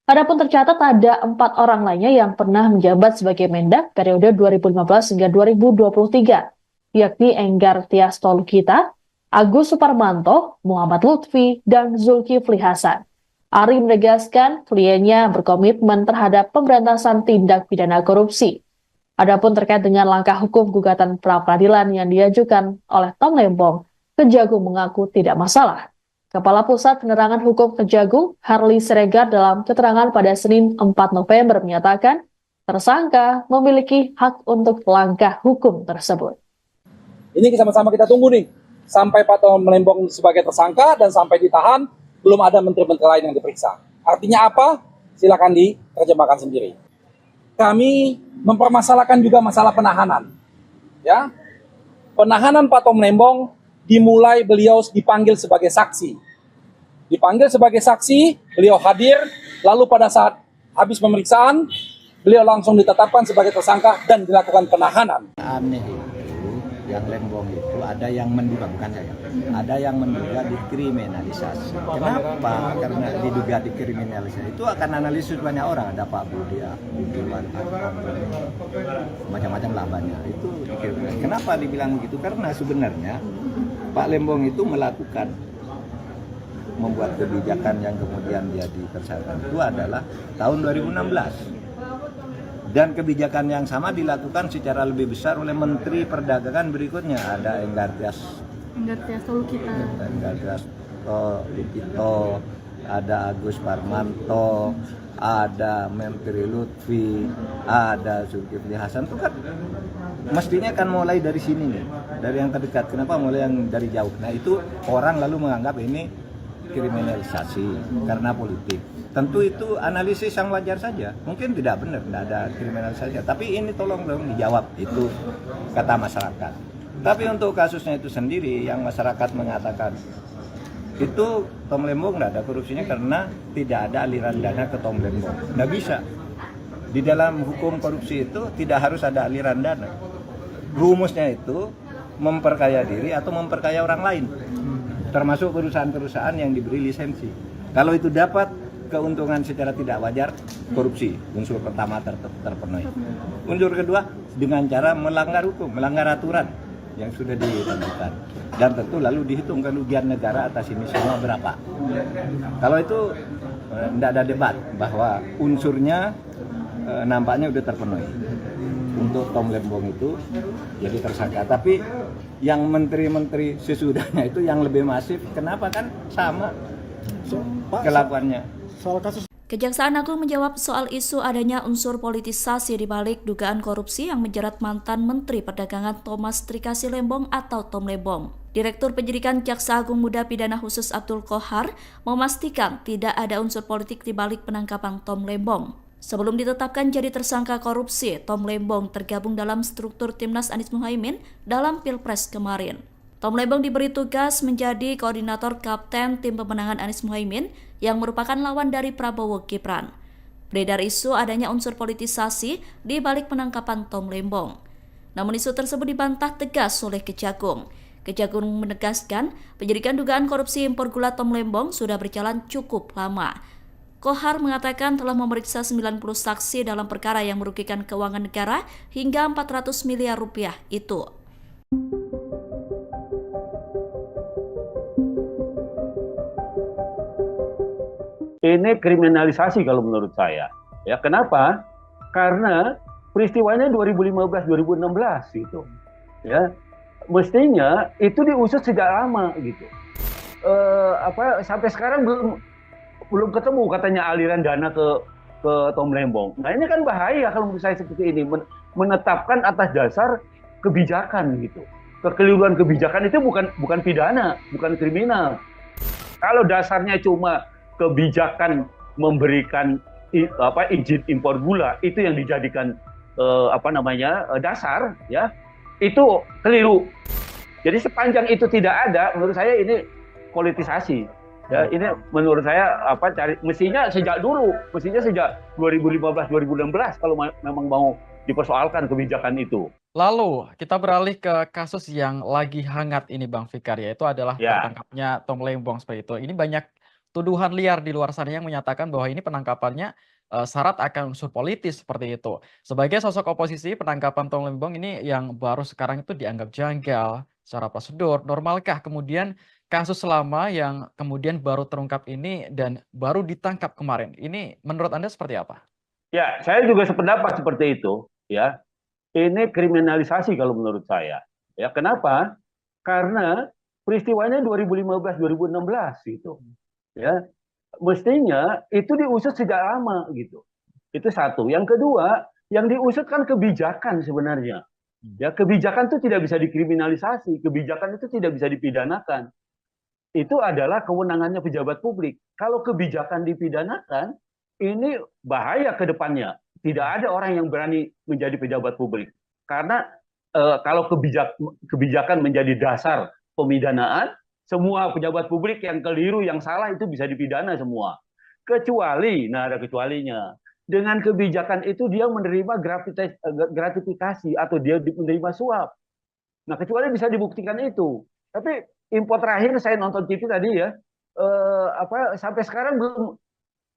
Adapun tercatat ada 4 orang lainnya yang pernah menjabat sebagai Mendak periode 2015 hingga 2023, yakni Enggar Tias Tolukita, Agus Suparmanto, Muhammad Lutfi, dan Zulkifli Hasan. Ari menegaskan kliennya berkomitmen terhadap pemberantasan tindak pidana korupsi. Adapun terkait dengan langkah hukum gugatan pra-peradilan yang diajukan oleh Tom Lembong, Kejagung mengaku tidak masalah. Kepala Pusat Penerangan Hukum Kejagung, Harli Siregar dalam keterangan pada Senin 4 November menyatakan, tersangka memiliki hak untuk langkah hukum tersebut. Ini sama-sama kita tunggu nih. Sampai Pak Tom Lembong sebagai tersangka dan sampai ditahan, belum ada menteri-menteri lain yang diperiksa. Artinya apa? Silakan diterjemahkan sendiri. kami mempermasalahkan juga masalah penahanan. Ya, penahanan Pak Tom Lembong dimulai beliau dipanggil sebagai saksi. Dipanggil sebagai saksi, beliau hadir, lalu pada saat habis pemeriksaan, beliau langsung ditetapkan sebagai tersangka dan dilakukan penahanan. Aneh itu, yang Lembong itu ada yang menduga, bukan saya, ada yang menduga dikriminalisasi. Kenapa? Karena diduga dikriminalisasi itu akan analisis banyak orang. Ada Pak Budi, Budiman, macam-macam lah banyak. Itu dikriminalisasi. Kenapa dibilang begitu? Karena sebenarnya Pak Lembong itu membuat kebijakan yang kemudian dia tersangka itu adalah tahun 2016. Dan kebijakan yang sama dilakukan secara lebih besar oleh Menteri Perdagangan berikutnya. Ada Enggartias Lukito, ada Agus Parmanto, ada Menteri Lutfi, ada Zulkifli Hasan. Itu kan mestinya kan mulai dari sini nih, dari yang terdekat. Kenapa mulai yang dari jauh? Nah itu orang lalu menganggap ini kriminalisasi karena politik. Tentu itu analisis yang wajar saja. Mungkin tidak benar, tidak ada kriminalisasi. Tapi ini tolong dong dijawab, itu kata masyarakat. Tapi untuk kasusnya itu sendiri, yang masyarakat mengatakan itu Tom Lembong tidak ada korupsinya karena tidak ada aliran dana ke Tom Lembong. Tidak bisa. Di dalam hukum korupsi itu tidak harus ada aliran dana. Rumusnya itu memperkaya diri atau memperkaya orang lain. Termasuk perusahaan-perusahaan yang diberi lisensi. Kalau itu dapat keuntungan secara tidak wajar, korupsi. Unsur pertama terpenuhi. Unsur kedua, dengan cara melanggar hukum, melanggar aturan yang sudah ditentukan. Dan tentu lalu dihitung kerugian negara atas ini semua berapa. Kalau itu tidak ada debat bahwa unsurnya nampaknya sudah terpenuhi. Untuk Tom Lembong itu jadi tersangka. Tapi yang menteri-menteri sesudahnya itu yang lebih masif, kenapa kan sama kelakuannya. Kejaksaan Agung menjawab soal isu adanya unsur politisasi di balik dugaan korupsi yang menjerat mantan Menteri Perdagangan Thomas Trikasi Lembong atau Tom Lembong. Direktur Penyidikan Jaksa Agung Muda Pidana Khusus Abdul Qohar memastikan tidak ada unsur politik di balik penangkapan Tom Lembong. Sebelum ditetapkan jadi tersangka korupsi, Tom Lembong tergabung dalam struktur Timnas Anies Muhaimin dalam Pilpres kemarin. Tom Lembong diberi tugas menjadi koordinator kapten tim pemenangan Anies Muhaimin yang merupakan lawan dari Prabowo Gibran. Beredar isu adanya unsur politisasi di balik penangkapan Tom Lembong. Namun isu tersebut dibantah tegas oleh Kejagung. Kejagung menegaskan penyidikan dugaan korupsi impor gula Tom Lembong sudah berjalan cukup lama. Qohar mengatakan telah memeriksa 90 saksi dalam perkara yang merugikan keuangan negara hingga 400 miliar rupiah itu. Ini kriminalisasi kalau menurut saya. Ya, kenapa? Karena peristiwanya 2015-2016 gitu. Ya, mestinya itu diusut sejak lama gitu. Sampai sekarang belum ketemu katanya aliran dana ke Tom Lembong. Nah ini kan bahaya kalau menurut saya seperti ini, menetapkan atas dasar kebijakan gitu. Kekeliruan kebijakan itu bukan pidana, bukan kriminal. Kalau dasarnya cuma kebijakan memberikan izin impor gula, itu yang dijadikan dasar, ya itu keliru. Jadi sepanjang itu tidak ada, menurut saya ini politisasi. Ya, ini menurut saya mestinya sejak 2015-2016 kalau memang mau dipersoalkan kebijakan itu. Lalu kita beralih ke kasus yang lagi hangat ini Bang Fikar, yaitu adalah tertangkapnya Tom Lembong seperti itu. Ini banyak tuduhan liar di luar sana yang menyatakan bahwa ini penangkapannya syarat akan unsur politis seperti itu. Sebagai sosok oposisi, penangkapan Tom Lembong ini yang baru sekarang itu dianggap janggal secara prosedur. Normalkah kemudian kasus lama yang kemudian baru terungkap ini dan baru ditangkap kemarin, ini menurut Anda seperti apa? Ya, saya juga sependapat seperti itu. Ya, ini kriminalisasi kalau menurut saya. Ya, kenapa? Karena peristiwanya 2015-2016 gitu. Ya, mestinya itu diusut sejak lama gitu. Itu satu. Yang kedua, yang diusut kan kebijakan sebenarnya. Ya, kebijakan itu tidak bisa dikriminalisasi, kebijakan itu tidak bisa dipidanakan. Itu adalah kewenangannya pejabat publik. Kalau kebijakan dipidanakan, ini bahaya ke depannya. tidak ada orang yang berani menjadi pejabat publik. Karena kalau kebijakan menjadi dasar pemidanaan, semua pejabat publik yang keliru, yang salah itu bisa dipidana semua. Kecuali, nah ada kecualinya, dengan kebijakan itu dia menerima gratifikasi atau dia menerima suap. Nah, kecuali bisa dibuktikan itu. Tapi info terakhir saya nonton TV tadi ya, sampai sekarang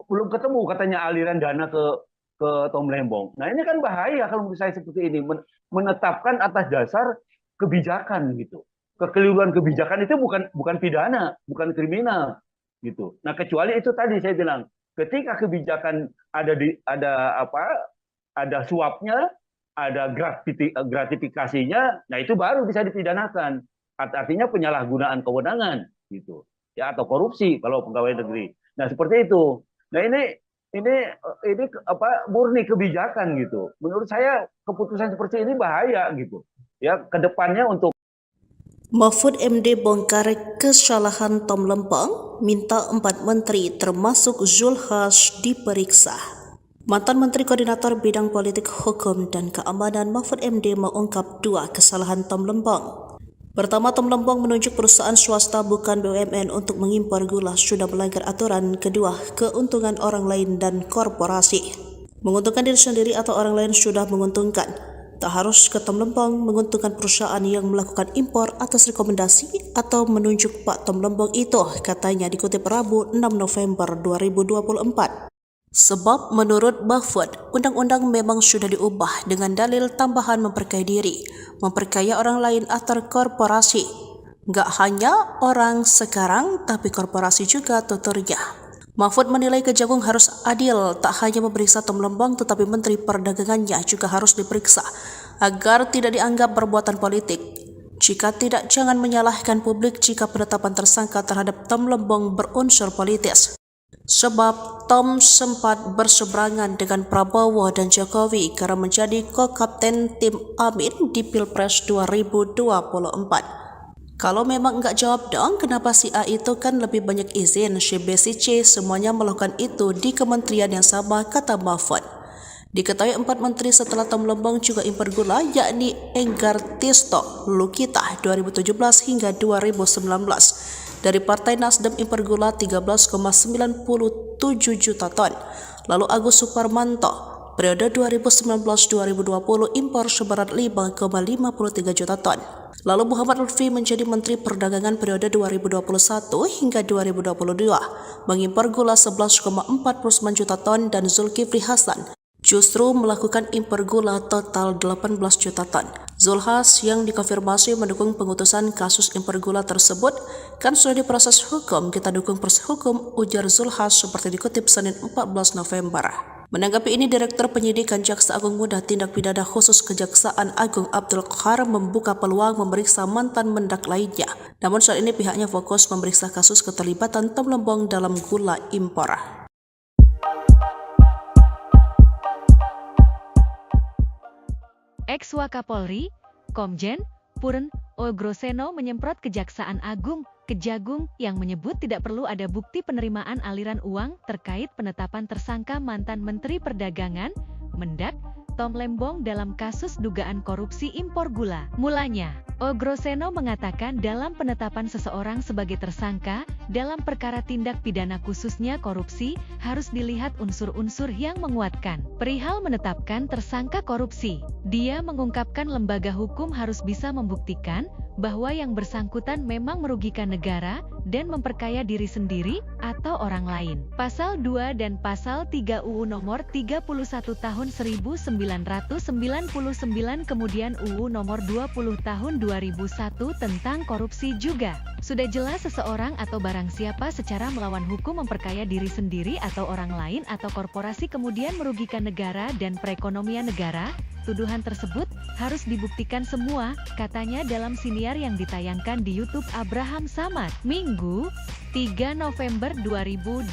belum ketemu katanya aliran dana ke Tom Lembong. Nah, ini kan bahaya kalau menurut saya seperti ini, menetapkan atas dasar kebijakan gitu. Kekeliruan kebijakan itu bukan pidana, bukan kriminal gitu. Nah, kecuali itu tadi saya bilang, ketika kebijakan ada suapnya, ada gratifikasinya, nah itu baru bisa dipidanakan. Artinya penyalahgunaan kewenangan gitu. Ya, atau korupsi kalau pegawai negeri. Nah, seperti itu. Nah, ini murni kebijakan gitu. Menurut saya keputusan seperti ini bahaya gitu. Ya, ke depannya untuk Mahfud MD bongkar kesalahan Tom Lembong, minta 4 menteri termasuk Zulkifli Hasan diperiksa. Mantan Menteri Koordinator Bidang Politik, Hukum, dan Keamanan Mahfud MD mengungkap 2 kesalahan Tom Lembong. Pertama, Tom Lembong menunjuk perusahaan swasta bukan BUMN untuk mengimpor gula sudah melanggar aturan. Kedua, keuntungan orang lain dan korporasi. Menguntungkan diri sendiri atau orang lain sudah menguntungkan. Tak harus ke Tom Lembong menguntungkan perusahaan yang melakukan impor atas rekomendasi atau menunjuk Pak Tom Lembong itu, katanya dikutip Rabu 6 November 2024. Sebab menurut Mahfud, undang-undang memang sudah diubah dengan dalil tambahan memperkaya diri, memperkaya orang lain atau korporasi. Nggak hanya orang sekarang, tapi korporasi juga, tuturnya. Mahfud menilai Kejagung harus adil, tak hanya memeriksa Tom Lembong tetapi Menteri Perdagangannya juga harus diperiksa agar tidak dianggap perbuatan politik. Jika tidak, jangan menyalahkan publik jika penetapan tersangka terhadap Tom Lembong berunsur politis. Sebab Tom sempat berseberangan dengan Prabowo dan Jokowi karena menjadi ko-kapten tim Amin di Pilpres 2024. Kalau memang enggak jawab dong, kenapa si A itu kan lebih banyak izin, si B, si C semuanya melakukan itu di kementerian yang sama, kata Mahfud. Diketahui 4 menteri setelah Tom Lembong juga impor gula, yakni Enggar Tisto Lukita 2017 hingga 2019. Dari Partai Nasdem impor gula 13,97 juta ton. Lalu Agus Suparmanto periode 2019-2020 impor seberat 5,53 juta ton. Lalu Muhammad Lutfi menjadi Menteri Perdagangan periode 2021 hingga 2022, mengimpor gula 11,49 juta ton dan Zulkifli Hasan justru melakukan impor gula total 18 juta ton. Zulhas yang dikonfirmasi mendukung pengutusan kasus impor gula tersebut kan sudah diproses hukum, kita dukung proses hukum, ujar Zulhas seperti dikutip Senin 14 November. Menanggapi ini, Direktur Penyidikan Jaksa Agung Muda Tindak Pidana Khusus Kejaksaan Agung Abdul Qahar membuka peluang memeriksa mantan mendak lainnya. Namun saat ini pihaknya fokus memeriksa kasus keterlibatan Tom Lembong dalam gula impor. Ex-Wakapolri, Komjen Purn Ogroseno menyemprot Kejaksaan Agung, Kejagung, yang menyebut tidak perlu ada bukti penerimaan aliran uang terkait penetapan tersangka mantan Menteri Perdagangan, Mendak, Tom Lembong dalam kasus dugaan korupsi impor gula. Mulanya, Ogroseno mengatakan dalam penetapan seseorang sebagai tersangka dalam perkara tindak pidana khususnya korupsi harus dilihat unsur-unsur yang menguatkan. Perihal menetapkan tersangka korupsi, dia mengungkapkan lembaga hukum harus bisa membuktikan bahwa yang bersangkutan memang merugikan negara dan memperkaya diri sendiri atau orang lain. Pasal 2 dan Pasal 3 UU Nomor 31 Tahun 1999 kemudian UU Nomor 20 Tahun 2001 tentang korupsi juga. Sudah jelas seseorang atau barang siapa secara melawan hukum memperkaya diri sendiri atau orang lain atau korporasi kemudian merugikan negara dan perekonomian negara. Tuduhan tersebut harus dibuktikan semua, katanya dalam siniar yang ditayangkan di YouTube Abraham Samad, Minggu, 3 November 2024.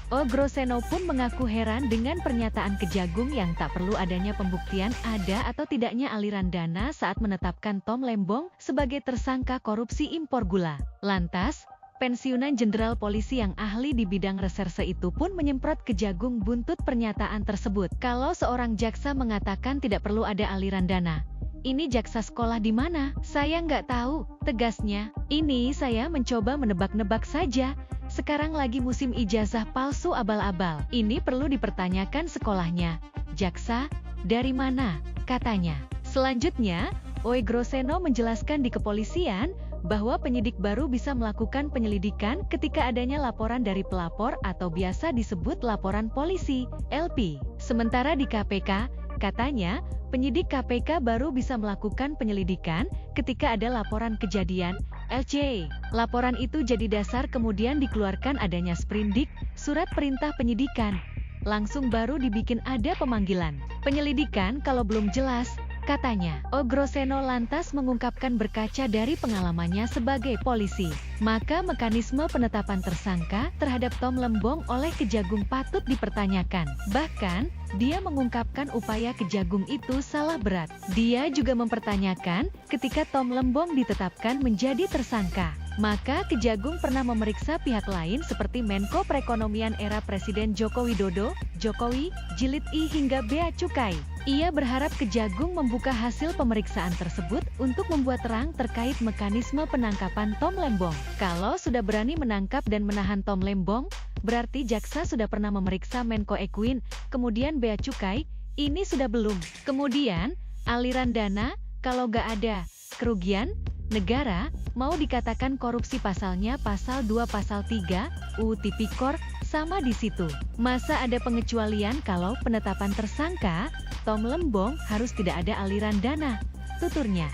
Ogroseno pun mengaku heran dengan pernyataan Kejagung yang tak perlu adanya pembuktian ada atau tidaknya aliran dana saat menetapkan Tom Lembong sebagai tersangka korupsi impor gula. Lantas, Pensiunan Jenderal Polisi yang ahli di bidang reserse itu pun menyemprot Kejagung buntut pernyataan tersebut. Kalau seorang jaksa mengatakan tidak perlu ada aliran dana, ini jaksa sekolah di mana? Saya nggak tahu, tegasnya. Ini saya mencoba menebak-nebak saja. Sekarang lagi musim ijazah palsu abal-abal. Ini perlu dipertanyakan sekolahnya. Jaksa, dari mana? Katanya. Selanjutnya, Oegroseno menjelaskan di kepolisian bahwa penyidik baru bisa melakukan penyelidikan ketika adanya laporan dari pelapor atau biasa disebut laporan polisi, LP. Sementara di KPK, katanya, penyidik KPK baru bisa melakukan penyelidikan ketika ada laporan kejadian, LC. Laporan itu jadi dasar kemudian dikeluarkan adanya sprindik, surat perintah penyidikan. Langsung baru dibikin ada pemanggilan. Penyelidikan kalau belum jelas, katanya. Oegroseno lantas mengungkapkan berkaca dari pengalamannya sebagai polisi, maka mekanisme penetapan tersangka terhadap Tom Lembong oleh Kejagung patut dipertanyakan. Bahkan, dia mengungkapkan upaya Kejagung itu salah berat. Dia juga mempertanyakan ketika Tom Lembong ditetapkan menjadi tersangka, maka Kejagung pernah memeriksa pihak lain seperti Menko Perekonomian era Presiden Joko Widodo, Jokowi, Jilid I hingga Bea Cukai. Ia berharap Kejagung membuka hasil pemeriksaan tersebut untuk membuat terang terkait mekanisme penangkapan Tom Lembong. Kalau sudah berani menangkap dan menahan Tom Lembong, berarti jaksa sudah pernah memeriksa Menko Ekuin, kemudian Bea Cukai, ini sudah belum. Kemudian, aliran dana, kalau nggak ada, kerugian negara, mau dikatakan korupsi pasalnya pasal 2 pasal 3, UU Tipikor, sama di situ. Masa ada pengecualian kalau penetapan tersangka, Tom Lembong harus tidak ada aliran dana, tuturnya.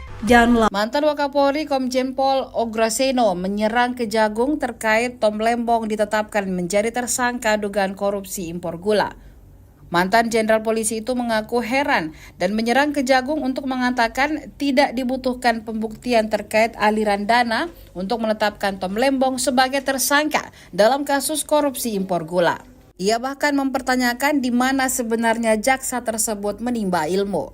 Mantan Wakapolri Komjen Pol Ograseno menyerang Kejagung terkait Tom Lembong ditetapkan menjadi tersangka dugaan korupsi impor gula. Mantan Jenderal Polisi itu mengaku heran dan menyerang Kejagung untuk mengatakan tidak dibutuhkan pembuktian terkait aliran dana untuk menetapkan Tom Lembong sebagai tersangka dalam kasus korupsi impor gula. Ia bahkan mempertanyakan di mana sebenarnya jaksa tersebut menimba ilmu.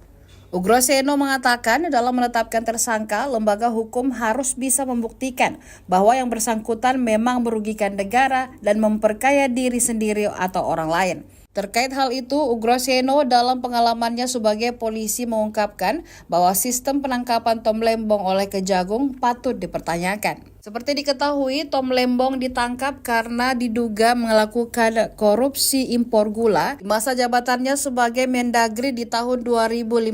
Ograseno mengatakan dalam menetapkan tersangka, lembaga hukum harus bisa membuktikan bahwa yang bersangkutan memang merugikan negara dan memperkaya diri sendiri atau orang lain. Terkait hal itu, Ograseno dalam pengalamannya sebagai polisi mengungkapkan bahwa sistem penangkapan Tom Lembong oleh Kejagung patut dipertanyakan. Seperti diketahui, Tom Lembong ditangkap karena diduga melakukan korupsi impor gula di masa jabatannya sebagai Mendagri di tahun 2015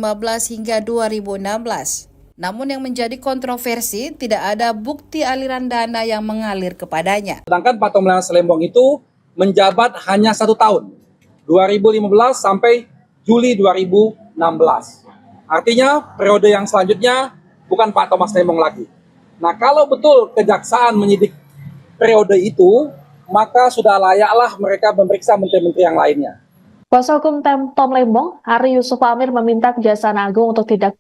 hingga 2016. Namun yang menjadi kontroversi, tidak ada bukti aliran dana yang mengalir kepadanya. Sedangkan Pak Tom Lembong itu menjabat hanya 1 tahun. 2015 sampai Juli 2016. Artinya periode yang selanjutnya bukan Pak Thomas Lembong lagi. Nah, kalau betul kejaksaan menyidik periode itu, maka sudah layaklah mereka memeriksa menteri-menteri yang lainnya. Kuasa hukum Tom Lembong, Hari Yusuf Amir meminta Kejaksaan Agung untuk tidak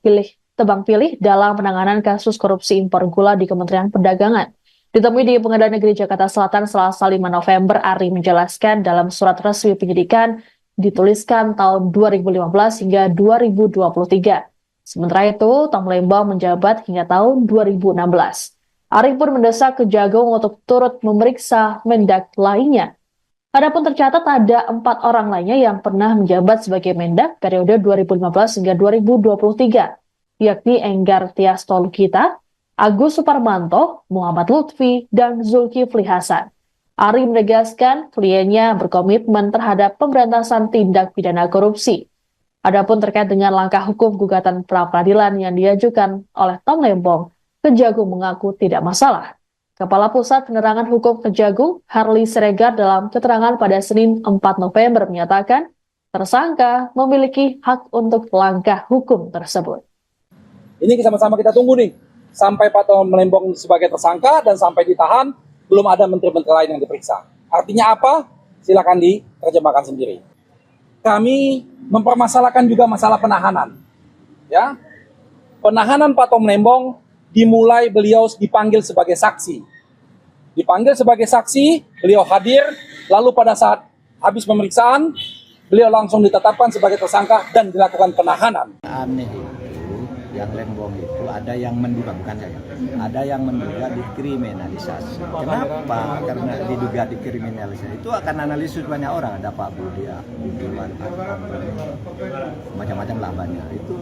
tebang pilih dalam penanganan kasus korupsi impor gula di Kementerian Perdagangan. Ditemui di Pengadilan Negeri Jakarta Selatan Selasa 5 November, Ari menjelaskan dalam surat resmi penyidikan dituliskan tahun 2015 hingga 2023. Sementara itu, Tom Lembong menjabat hingga tahun 2016. Ari pun mendesak Kejagung untuk turut memeriksa Mendak lainnya. Adapun tercatat ada 4 orang lainnya yang pernah menjabat sebagai Mendak periode 2015 hingga 2023, yakni Enggar Tias Tolukita, Agus Suparmanto, Muhammad Lutfi, dan Zulkifli Hasan. Ari menegaskan kliennya berkomitmen terhadap pemberantasan tindak pidana korupsi. Adapun terkait dengan langkah hukum gugatan pra-peradilan yang diajukan oleh Tom Lembong, Kejagung mengaku tidak masalah. Kepala Pusat Penerangan Hukum Kejagung, Harli Siregar, dalam keterangan pada Senin 4 November menyatakan tersangka memiliki hak untuk langkah hukum tersebut. Ini sama-sama kita tunggu nih. Sampai Pak Tom Lembong sebagai tersangka dan sampai ditahan, belum ada menteri-menteri lain yang diperiksa. Artinya apa? Silakan diterjemahkan sendiri. Kami mempermasalahkan juga masalah penahanan. Ya, penahanan Pak Tom Lembong dimulai beliau dipanggil sebagai saksi. Dipanggil sebagai saksi, beliau hadir, lalu pada saat habis pemeriksaan, beliau langsung ditetapkan sebagai tersangka dan dilakukan penahanan. Aneh itu, yang Lembong itu ada yang menduga, bukan saya, ada yang menduga dikriminalisasi. Kenapa? Karena diduga dikriminalisasi itu akan analisis banyak orang. Ada Pak Budiman, macam-macam lah banyak. Itu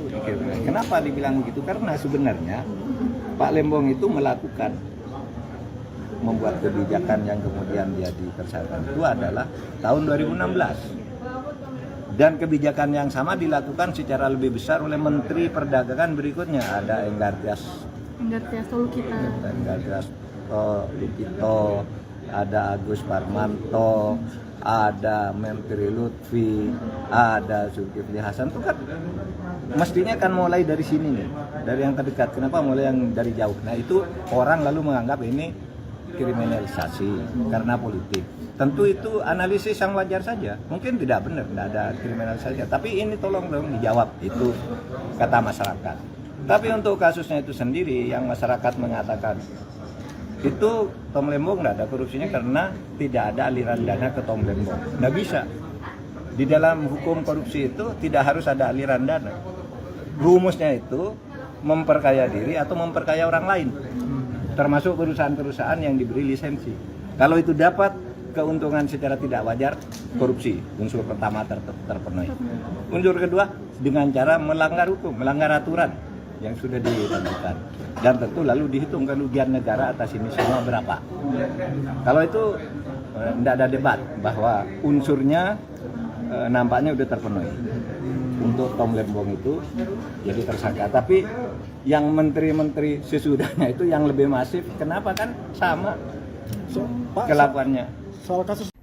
kenapa dibilang begitu? Karena sebenarnya Pak Lembong itu membuat kebijakan yang kemudian dia ditersangka itu adalah tahun 2016. Dan kebijakan yang sama dilakukan secara lebih besar oleh Menteri Perdagangan berikutnya. Ada Enggartias Lukito, ada Agus Parmanto, ada Menteri Lutfi, ada Zulkifli Hasan. Itu kan mestinya kan mulai dari sini nih, dari yang terdekat. Kenapa mulai yang dari jauh? Nah itu orang lalu menganggap ini kriminalisasi karena politik. Tentu itu analisis yang wajar saja. Mungkin tidak benar, tidak ada kriminalisasi. Tapi ini tolong dong dijawab, itu kata masyarakat. Tapi untuk kasusnya itu sendiri, yang masyarakat mengatakan itu Tom Lembong tidak ada korupsinya karena tidak ada aliran dana ke Tom Lembong. Tidak bisa. Di dalam hukum korupsi itu tidak harus ada aliran dana. Rumusnya itu memperkaya diri atau memperkaya orang lain. Termasuk perusahaan-perusahaan yang diberi lisensi. Kalau itu dapat keuntungan secara tidak wajar, korupsi, unsur pertama terpenuhi. Unsur kedua, dengan cara melanggar hukum, melanggar aturan yang sudah ditentukan. Dan tentu lalu dihitung kerugian negara atas ini semua berapa. Kalau itu tidak ada debat bahwa unsurnya nampaknya sudah terpenuhi. Untuk Tom Lembong itu jadi tersangka. Tapi yang menteri-menteri sesudahnya itu yang lebih masif, kenapa kan sama kelakuannya.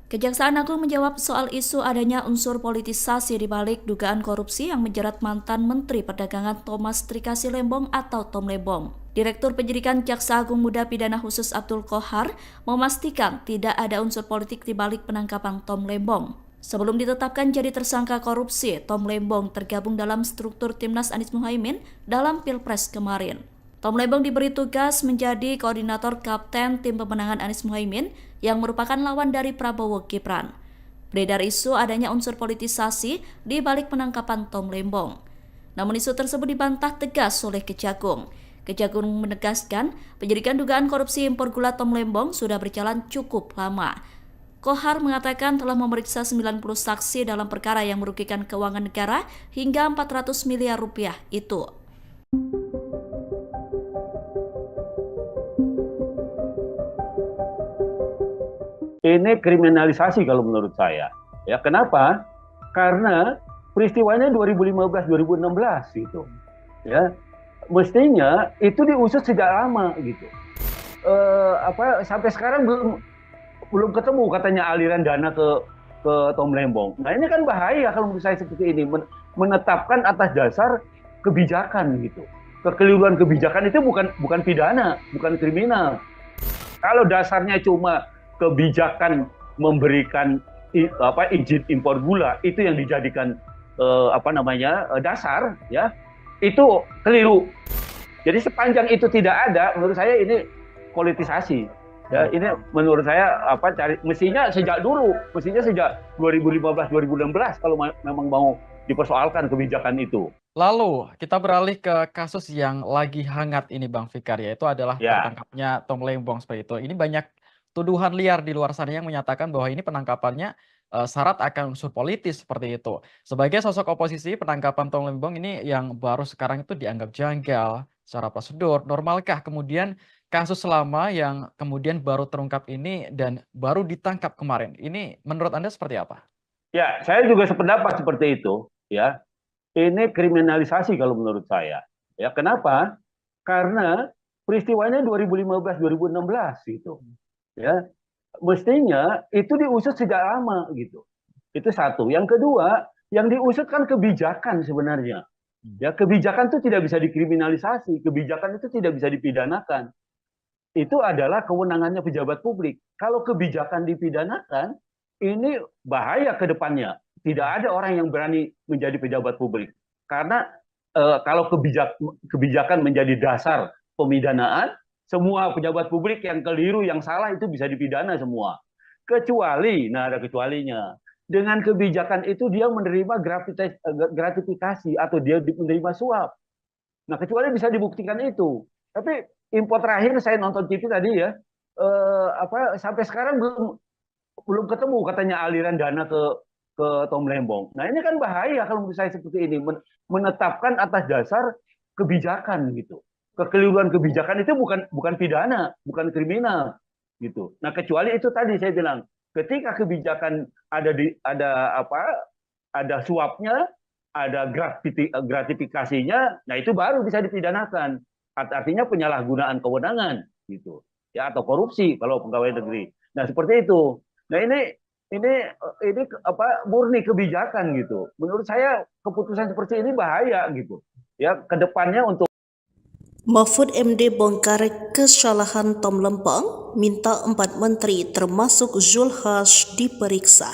Kejaksaan Agung menjawab soal isu adanya unsur politisasi di balik dugaan korupsi yang menjerat mantan Menteri Perdagangan Thomas Trikasi Lembong atau Tom Lembong. Direktur Penyidikan Jaksa Agung Muda Pidana Khusus Abdul Qohar memastikan tidak ada unsur politik di balik penangkapan Tom Lembong. Sebelum ditetapkan jadi tersangka korupsi, Tom Lembong tergabung dalam struktur Timnas Anies Muhaimin dalam Pilpres kemarin. Tom Lembong diberi tugas menjadi koordinator kapten tim pemenangan Anies Muhaimin yang merupakan lawan dari Prabowo Gibran. Beredar isu adanya unsur politisasi di balik penangkapan Tom Lembong. Namun isu tersebut dibantah tegas oleh Kejagung. Kejagung menegaskan penyidikan dugaan korupsi impor gula Tom Lembong sudah berjalan cukup lama. Qohar mengatakan telah memeriksa 90 saksi dalam perkara yang merugikan keuangan negara hingga 400 miliar rupiah itu. Ini kriminalisasi kalau menurut saya. Ya, kenapa? Karena peristiwanya 2015-2016 gitu. Ya, mestinya itu diusut sejak lama gitu. Sampai sekarang belum ketemu katanya aliran dana ke Tom Lembong. Nah ini kan bahaya kalau menurut saya seperti ini, menetapkan atas dasar kebijakan gitu. Kekeliruan kebijakan itu bukan pidana, bukan kriminal. Kalau dasarnya cuma kebijakan memberikan izin impor gula, itu yang dijadikan dasar, ya itu keliru. Jadi sepanjang itu tidak ada, menurut saya ini politisasi. Ya, ini menurut saya mestinya sejak 2015-2016 kalau memang mau dipersoalkan kebijakan itu. Lalu kita beralih ke kasus yang lagi hangat ini Bang Fikar, yaitu adalah tertangkapnya Tom Lembong seperti itu. Ini banyak tuduhan liar di luar sana yang menyatakan bahwa ini penangkapannya syarat akan unsur politis seperti itu. Sebagai sosok oposisi, penangkapan Tom Lembong ini yang baru sekarang itu dianggap janggal secara prosedur. Normalkah kemudian kasus lama yang kemudian baru terungkap ini dan baru ditangkap kemarin, ini menurut Anda seperti apa? Ya, saya juga sependapat seperti itu. Ya, ini kriminalisasi kalau menurut saya. Ya, kenapa? Karena peristiwanya 2015-2016 gitu. Ya, mestinya itu diusut sejak lama gitu. Itu satu. Yang kedua, yang diusut kan kebijakan sebenarnya. Ya, kebijakan itu tidak bisa dikriminalisasi, kebijakan itu tidak bisa dipidanakan. Itu adalah kewenangannya pejabat publik. Kalau kebijakan dipidanakan, ini bahaya ke depannya. Tidak ada orang yang berani menjadi pejabat publik. Karena kalau kebijakan menjadi dasar pemidanaan, semua pejabat publik yang keliru, yang salah itu bisa dipidana semua. Kecuali, nah ada kecualinya. Dengan kebijakan itu dia menerima gratifikasi atau dia menerima suap. Nah, kecuali bisa dibuktikan itu. Tapi info terakhir saya nonton TV tadi ya, sampai sekarang belum ketemu katanya aliran dana ke Tom Lembong. Nah, ini kan bahaya kalau menurut saya seperti ini, menetapkan atas dasar kebijakan gitu. Kekeliruan kebijakan itu bukan pidana, bukan kriminal gitu. Nah, kecuali itu tadi saya bilang, ketika kebijakan ada suapnya, ada gratifikasinya, nah itu baru bisa dipidanakan. Artinya penyalahgunaan kewenangan gitu. Ya, atau korupsi kalau pegawai negeri. Nah, seperti itu. Nah, ini murni kebijakan gitu. Menurut saya keputusan seperti ini bahaya gitu. Ya, ke depannya untuk Mahfud MD bongkar kesalahan Tom Lembong, minta 4 menteri termasuk Zulkifli diperiksa.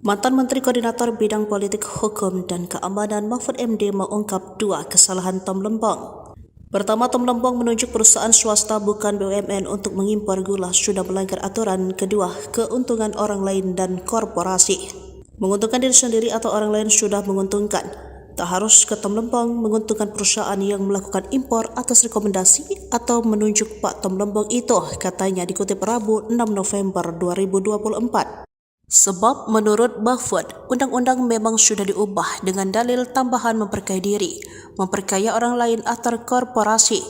Mantan Menteri Koordinator Bidang Politik Hukum dan Keamanan Mahfud MD mengungkap 2 kesalahan Tom Lembong. Pertama, Tom Lembong menunjuk perusahaan swasta bukan BUMN untuk mengimpor gula sudah melanggar aturan. Kedua, keuntungan orang lain dan korporasi. Menguntungkan diri sendiri atau orang lain sudah menguntungkan. Tak harus ke Tom Lembong menguntungkan perusahaan yang melakukan impor atas rekomendasi atau menunjuk Pak Tom Lembong itu, katanya dikutip Rabu 6 November 2024. Sebab menurut Mahfud, undang-undang memang sudah diubah dengan dalil tambahan memperkaya diri, memperkaya orang lain atau korporasi.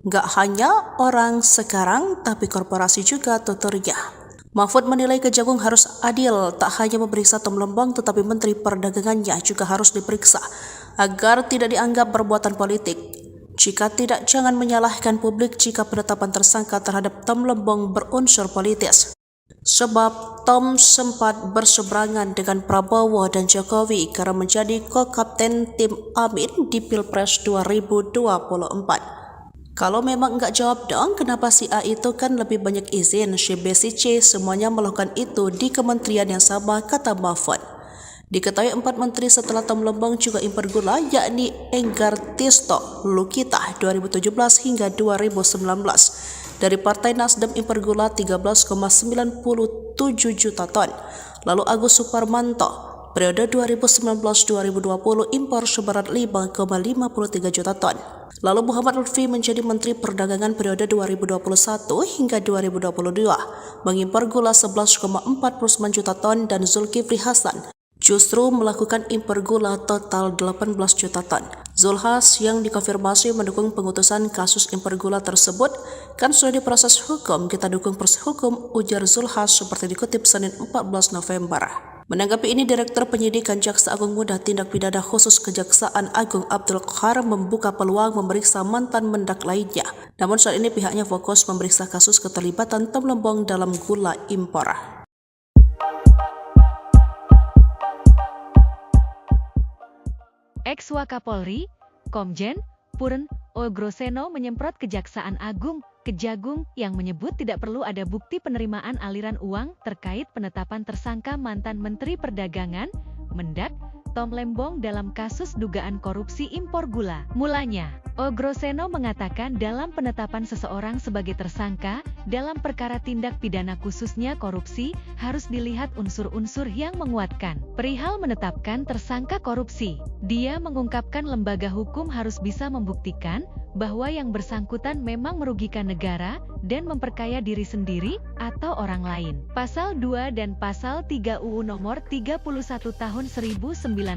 Gak hanya orang sekarang, tapi korporasi juga, tuturnya. Mahfud menilai Kejagung harus adil, tak hanya memeriksa Tom Lembong tetapi Menteri Perdagangannya juga harus diperiksa agar tidak dianggap perbuatan politik. Jika tidak, jangan menyalahkan publik jika penetapan tersangka terhadap Tom Lembong berunsur politis. Sebab Tom sempat berseberangan dengan Prabowo dan Jokowi karena menjadi ko-kapten tim Amin di Pilpres 2024. Kalau memang enggak jawab dong, kenapa si A itu kan lebih banyak izin, si B, si C semuanya melakukan itu di kementerian yang sama, kata Mahfud. Diketahui 4 menteri setelah Tom Lembong juga impor gula, yakni Enggar Tisto Lukita 2017 hingga 2019. Dari Partai Nasdem impor gula 13,97 juta ton. Lalu Agus Suparmanto periode 2019-2020 impor seberat 5,53 juta ton. Lalu Muhammad Lutfi menjadi Menteri Perdagangan periode 2021 hingga 2022, mengimpor gula 11,49 juta ton dan Zulkifli Hasan justru melakukan impor gula total 18 juta ton. Zulhas yang dikonfirmasi mendukung pengutusan kasus impor gula tersebut, kan sudah diproses hukum, kita dukung proses hukum, ujar Zulhas seperti dikutip Senin 14 November. Menanggapi ini, Direktur Penyidikan Jaksa Agung Muda Tindak Pidana Khusus Kejaksaan Agung Abdul Qahar membuka peluang memeriksa mantan mendak lainnya. Namun saat ini pihaknya fokus memeriksa kasus keterlibatan Tom Lembong dalam gula impor. Ex-Wakapolri, Komjen Purn Ogroseno menyemprot Kejaksaan Agung, Kejagung, yang menyebut tidak perlu ada bukti penerimaan aliran uang terkait penetapan tersangka mantan Menteri Perdagangan, Mendak, Tom Lembong dalam kasus dugaan korupsi impor gula. Mulanya, Ogroseno mengatakan dalam penetapan seseorang sebagai tersangka dalam perkara tindak pidana khususnya korupsi harus dilihat unsur-unsur yang menguatkan. Perihal menetapkan tersangka korupsi, dia mengungkapkan lembaga hukum harus bisa membuktikan bahwa yang bersangkutan memang merugikan negara dan memperkaya diri sendiri atau orang lain. Pasal 2 dan Pasal 3 UU Nomor 31 Tahun 1999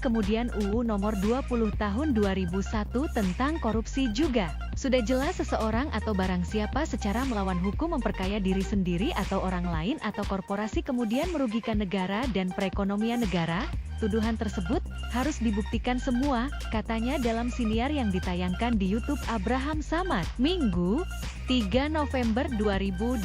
kemudian UU Nomor 20 Tahun 2001 tentang korupsi juga. Sudah jelas seseorang atau barang siapa secara melawan hukum memperkaya diri sendiri atau orang lain atau korporasi kemudian merugikan negara dan perekonomian negara. Tuduhan tersebut harus dibuktikan semua, katanya dalam siniar yang ditayangkan di YouTube Abraham Samad, Minggu, 3 November 2024.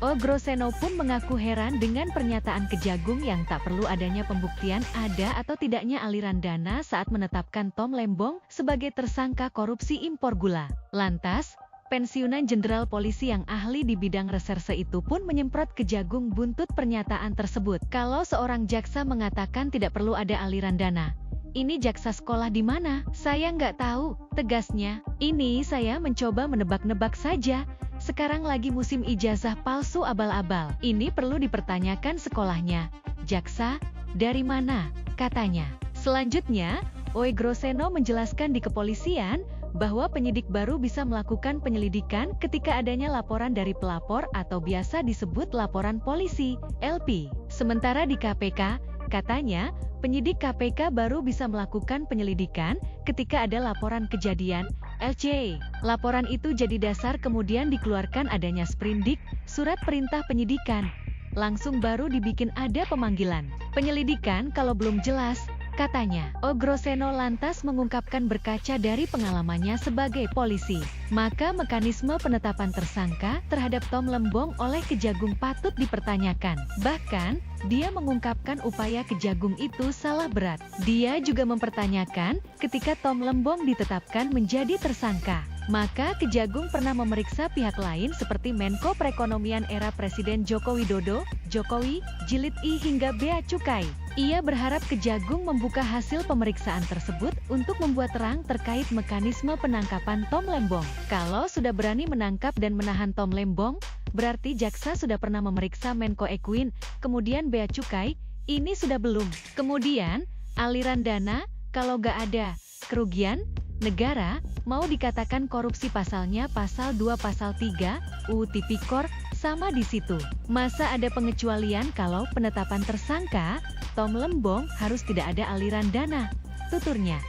Ogroseno pun mengaku heran dengan pernyataan Kejagung yang tak perlu adanya pembuktian ada atau tidaknya aliran dana saat menetapkan Tom Lembong sebagai tersangka korupsi impor gula. Lantas, pensiunan Jenderal Polisi yang ahli di bidang reserse itu pun menyemprot Kejagung buntut pernyataan tersebut. Kalau seorang jaksa mengatakan tidak perlu ada aliran dana, ini jaksa sekolah di mana? Saya nggak tahu, tegasnya. Ini saya mencoba menebak-nebak saja. Sekarang lagi musim ijazah palsu abal-abal. Ini perlu dipertanyakan sekolahnya. Jaksa, dari mana? Katanya. Selanjutnya, Oegroseno menjelaskan di kepolisian bahwa penyidik baru bisa melakukan penyelidikan ketika adanya laporan dari pelapor atau biasa disebut laporan polisi, LP. Sementara di KPK, katanya, penyidik KPK baru bisa melakukan penyelidikan ketika ada laporan kejadian, LC. Laporan itu jadi dasar kemudian dikeluarkan adanya sprindik, surat perintah penyidikan. Langsung baru dibikin ada pemanggilan. Penyelidikan kalau belum jelas, katanya. Oegroseno lantas mengungkapkan berkaca dari pengalamannya sebagai polisi, maka mekanisme penetapan tersangka terhadap Tom Lembong oleh Kejagung patut dipertanyakan. Bahkan, dia mengungkapkan upaya Kejagung itu salah berat. Dia juga mempertanyakan ketika Tom Lembong ditetapkan menjadi tersangka, maka Kejagung pernah memeriksa pihak lain seperti Menko Perekonomian era Presiden Joko Widodo, Jokowi, Jilid I hingga Bea Cukai. Ia berharap Kejagung membuka hasil pemeriksaan tersebut untuk membuat terang terkait mekanisme penangkapan Tom Lembong. Kalau sudah berani menangkap dan menahan Tom Lembong, berarti jaksa sudah pernah memeriksa Menko Ekuin, kemudian Bea Cukai, ini sudah belum. Kemudian, aliran dana, kalau nggak ada kerugian negara, mau dikatakan korupsi pasalnya pasal 2 pasal 3, UU Tipikor, sama di situ. Masa ada pengecualian kalau penetapan tersangka, Tom Lembong harus tidak ada aliran dana, tuturnya.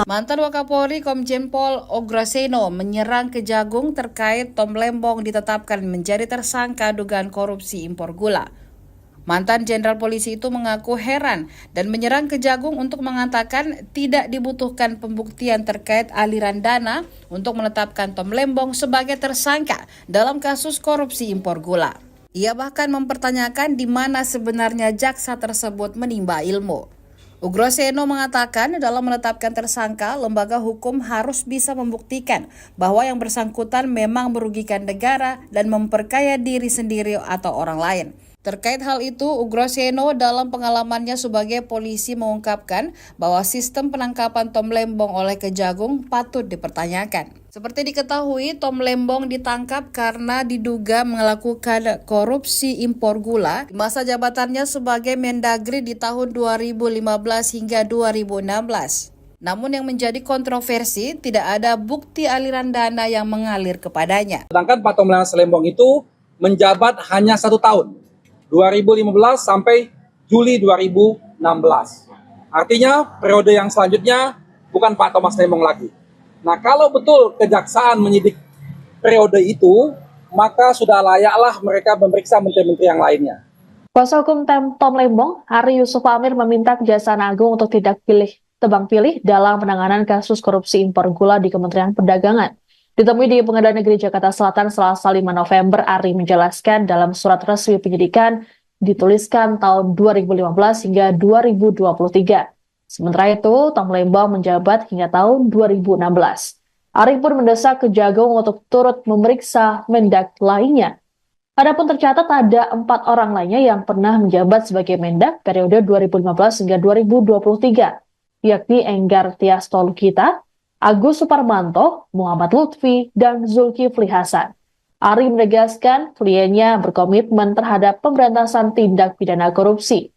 Mantan Wakapolri Komjen Pol Ograseno menyerang Kejagung terkait Tom Lembong ditetapkan menjadi tersangka dugaan korupsi impor gula. Mantan Jenderal Polisi itu mengaku heran dan menyerang Kejagung untuk mengatakan tidak dibutuhkan pembuktian terkait aliran dana untuk menetapkan Tom Lembong sebagai tersangka dalam kasus korupsi impor gula. Ia bahkan mempertanyakan di mana sebenarnya jaksa tersebut menimba ilmu. Oegroseno mengatakan dalam menetapkan tersangka, lembaga hukum harus bisa membuktikan bahwa yang bersangkutan memang merugikan negara dan memperkaya diri sendiri atau orang lain. Terkait hal itu, Oegroseno dalam pengalamannya sebagai polisi mengungkapkan bahwa sistem penangkapan Tom Lembong oleh Kejagung patut dipertanyakan. Seperti diketahui, Tom Lembong ditangkap karena diduga melakukan korupsi impor gula di masa jabatannya sebagai Mendagri di tahun 2015 hingga 2016. Namun yang menjadi kontroversi, tidak ada bukti aliran dana yang mengalir kepadanya. Sedangkan Pak Tom Lembong itu menjabat hanya 1 tahun. 2015 sampai Juli 2016. Artinya periode yang selanjutnya bukan Pak Thomas Lembong lagi. Nah, kalau betul kejaksaan menyidik periode itu, maka sudah layaklah mereka memeriksa menteri-menteri yang lainnya. Kuasa hukum Tom Lembong, Hari Yusuf Amir, meminta Kejaksaan Agung untuk tidak tebang pilih dalam penanganan kasus korupsi impor gula di Kementerian Perdagangan. Ditemui di Pengadilan Negeri Jakarta Selatan Selasa 5 November, Ari menjelaskan dalam surat resmi penyidikan dituliskan tahun 2015 hingga 2023. Sementara itu, Tom Lembong menjabat hingga tahun 2016. Ari pun mendesak Kejagung untuk turut memeriksa Mendak lainnya. Adapun tercatat ada 4 orang lainnya yang pernah menjabat sebagai Mendak periode 2015 hingga 2023, yakni Enggar Tias Tolukita, Agus Suparmanto, Muhammad Lutfi, dan Zulkifli Hasan. Ari menegaskan kliennya berkomitmen terhadap pemberantasan tindak pidana korupsi.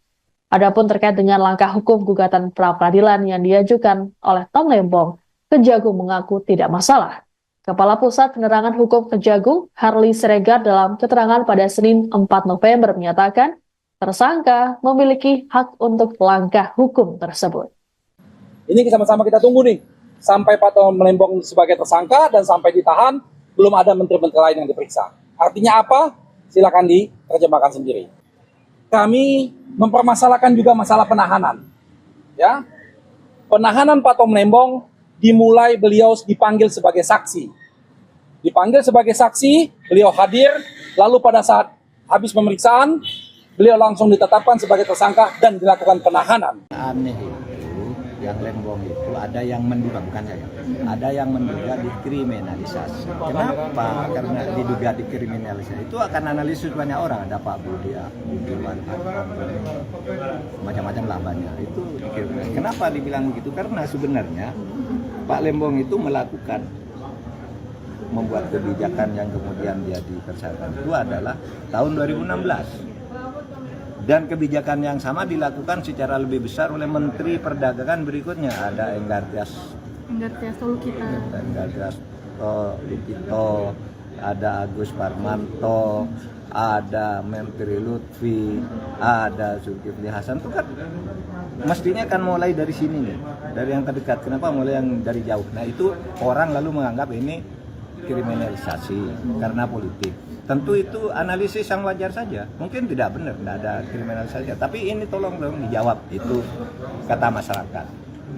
Adapun terkait dengan langkah hukum gugatan pra-peradilan yang diajukan oleh Tom Lembong, Kejagung mengaku tidak masalah. Kepala Pusat Penerangan Hukum Kejagung, Harli Siregar, dalam keterangan pada Senin 4 November menyatakan tersangka memiliki hak untuk langkah hukum tersebut. Ini sama-sama kita tunggu nih. Sampai Pak Tom Lembong sebagai tersangka dan sampai ditahan, belum ada menteri-menteri lain yang diperiksa. Artinya apa? Silakan diterjemahkan sendiri. Kami mempermasalahkan juga masalah penahanan. Ya, penahanan Pak Tom Lembong dimulai beliau dipanggil sebagai saksi. Dipanggil sebagai saksi, beliau hadir, lalu pada saat habis pemeriksaan, beliau langsung ditetapkan sebagai tersangka dan dilakukan penahanan. Aneh itu, yang Lembong itu ada yang menduga, bukan saya, ada yang menduga dikriminalisasi. Kenapa? Karena diduga dikriminalisasi itu akan analisis banyak orang, ada Pak Budia, Budiman, macam-macam lah banyak. Itu kenapa dibilang begitu? Karena sebenarnya Pak Lembong itu membuat kebijakan yang kemudian dia ditersangka itu adalah tahun 2016. Dan kebijakan yang sama dilakukan secara lebih besar oleh Menteri Perdagangan berikutnya. Ada Enggartias Lukito, ada Agus Parmanto, ada Menteri Lutfi, ada Zulkifli Hasan. Itu kan mestinya kan mulai dari sini nih, dari yang terdekat. Kenapa mulai yang dari jauh? Nah itu orang lalu menganggap ini kriminalisasi karena politik. Tentu itu analisis yang wajar saja. Mungkin tidak benar, tidak ada kriminalisasi. Tapi ini tolong dong dijawab, itu kata masyarakat.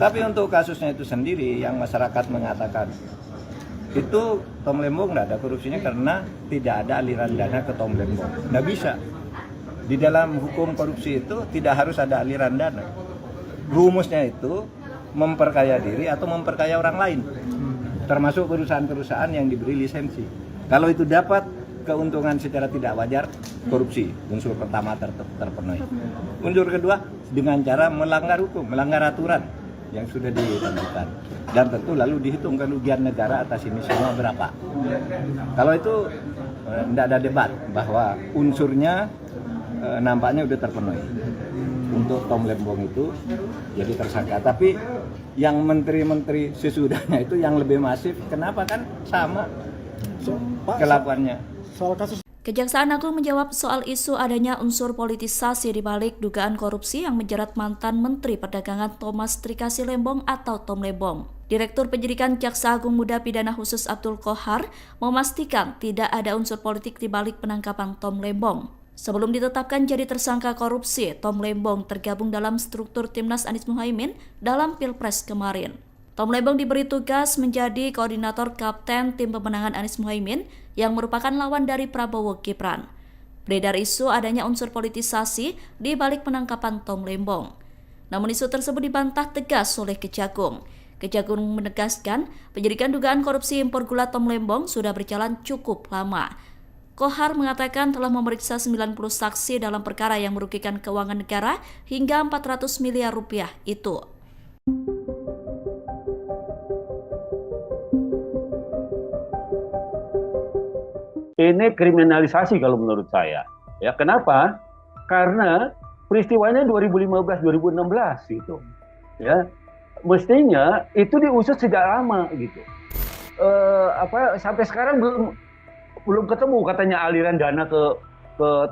Tapi untuk kasusnya itu sendiri, yang masyarakat mengatakan itu Tom Lembong tidak ada korupsinya karena tidak ada aliran dana ke Tom Lembong. Tidak bisa. Di dalam hukum korupsi itu tidak harus ada aliran dana. Rumusnya itu memperkaya diri atau memperkaya orang lain. Termasuk perusahaan-perusahaan yang diberi lisensi. Kalau itu dapat keuntungan secara tidak wajar, korupsi. Unsur pertama terpenuhi. Unsur kedua, dengan cara melanggar hukum, melanggar aturan yang sudah ditentukan. Dan tentu lalu dihitung kerugian negara atas ini semua berapa. Kalau itu tidak ada debat bahwa unsurnya nampaknya sudah terpenuhi. Untuk Tom Lembong itu jadi tersangka. Tapi yang menteri-menteri sesudahnya itu yang lebih masif, kenapa kan sama kelakuannya. Kejaksaan Agung menjawab soal isu adanya unsur politisasi di balik dugaan korupsi yang menjerat mantan Menteri Perdagangan Thomas Trikasi Lembong atau Tom Lembong. Direktur Penyidikan Jaksa Agung Muda Pidana Khusus Abdul Qohar memastikan tidak ada unsur politik di balik penangkapan Tom Lembong. Sebelum ditetapkan jadi tersangka korupsi, Tom Lembong tergabung dalam struktur Timnas Anies Muhaimin dalam Pilpres kemarin. Tom Lembong diberi tugas menjadi koordinator kapten tim pemenangan Anies Muhaimin yang merupakan lawan dari Prabowo Gibran. Beredar isu adanya unsur politisasi di balik penangkapan Tom Lembong. Namun isu tersebut dibantah tegas oleh Kejagung. Kejagung menegaskan penyidikan dugaan korupsi impor gula Tom Lembong sudah berjalan cukup lama. Qohar mengatakan telah memeriksa 90 saksi dalam perkara yang merugikan keuangan negara hingga 400 miliar rupiah itu. Ini kriminalisasi kalau menurut saya. Ya, kenapa? Karena peristiwanya 2015-2016 gitu. Ya, mestinya itu diusut sejak lama gitu. Sampai sekarang belum ketemu katanya aliran dana ke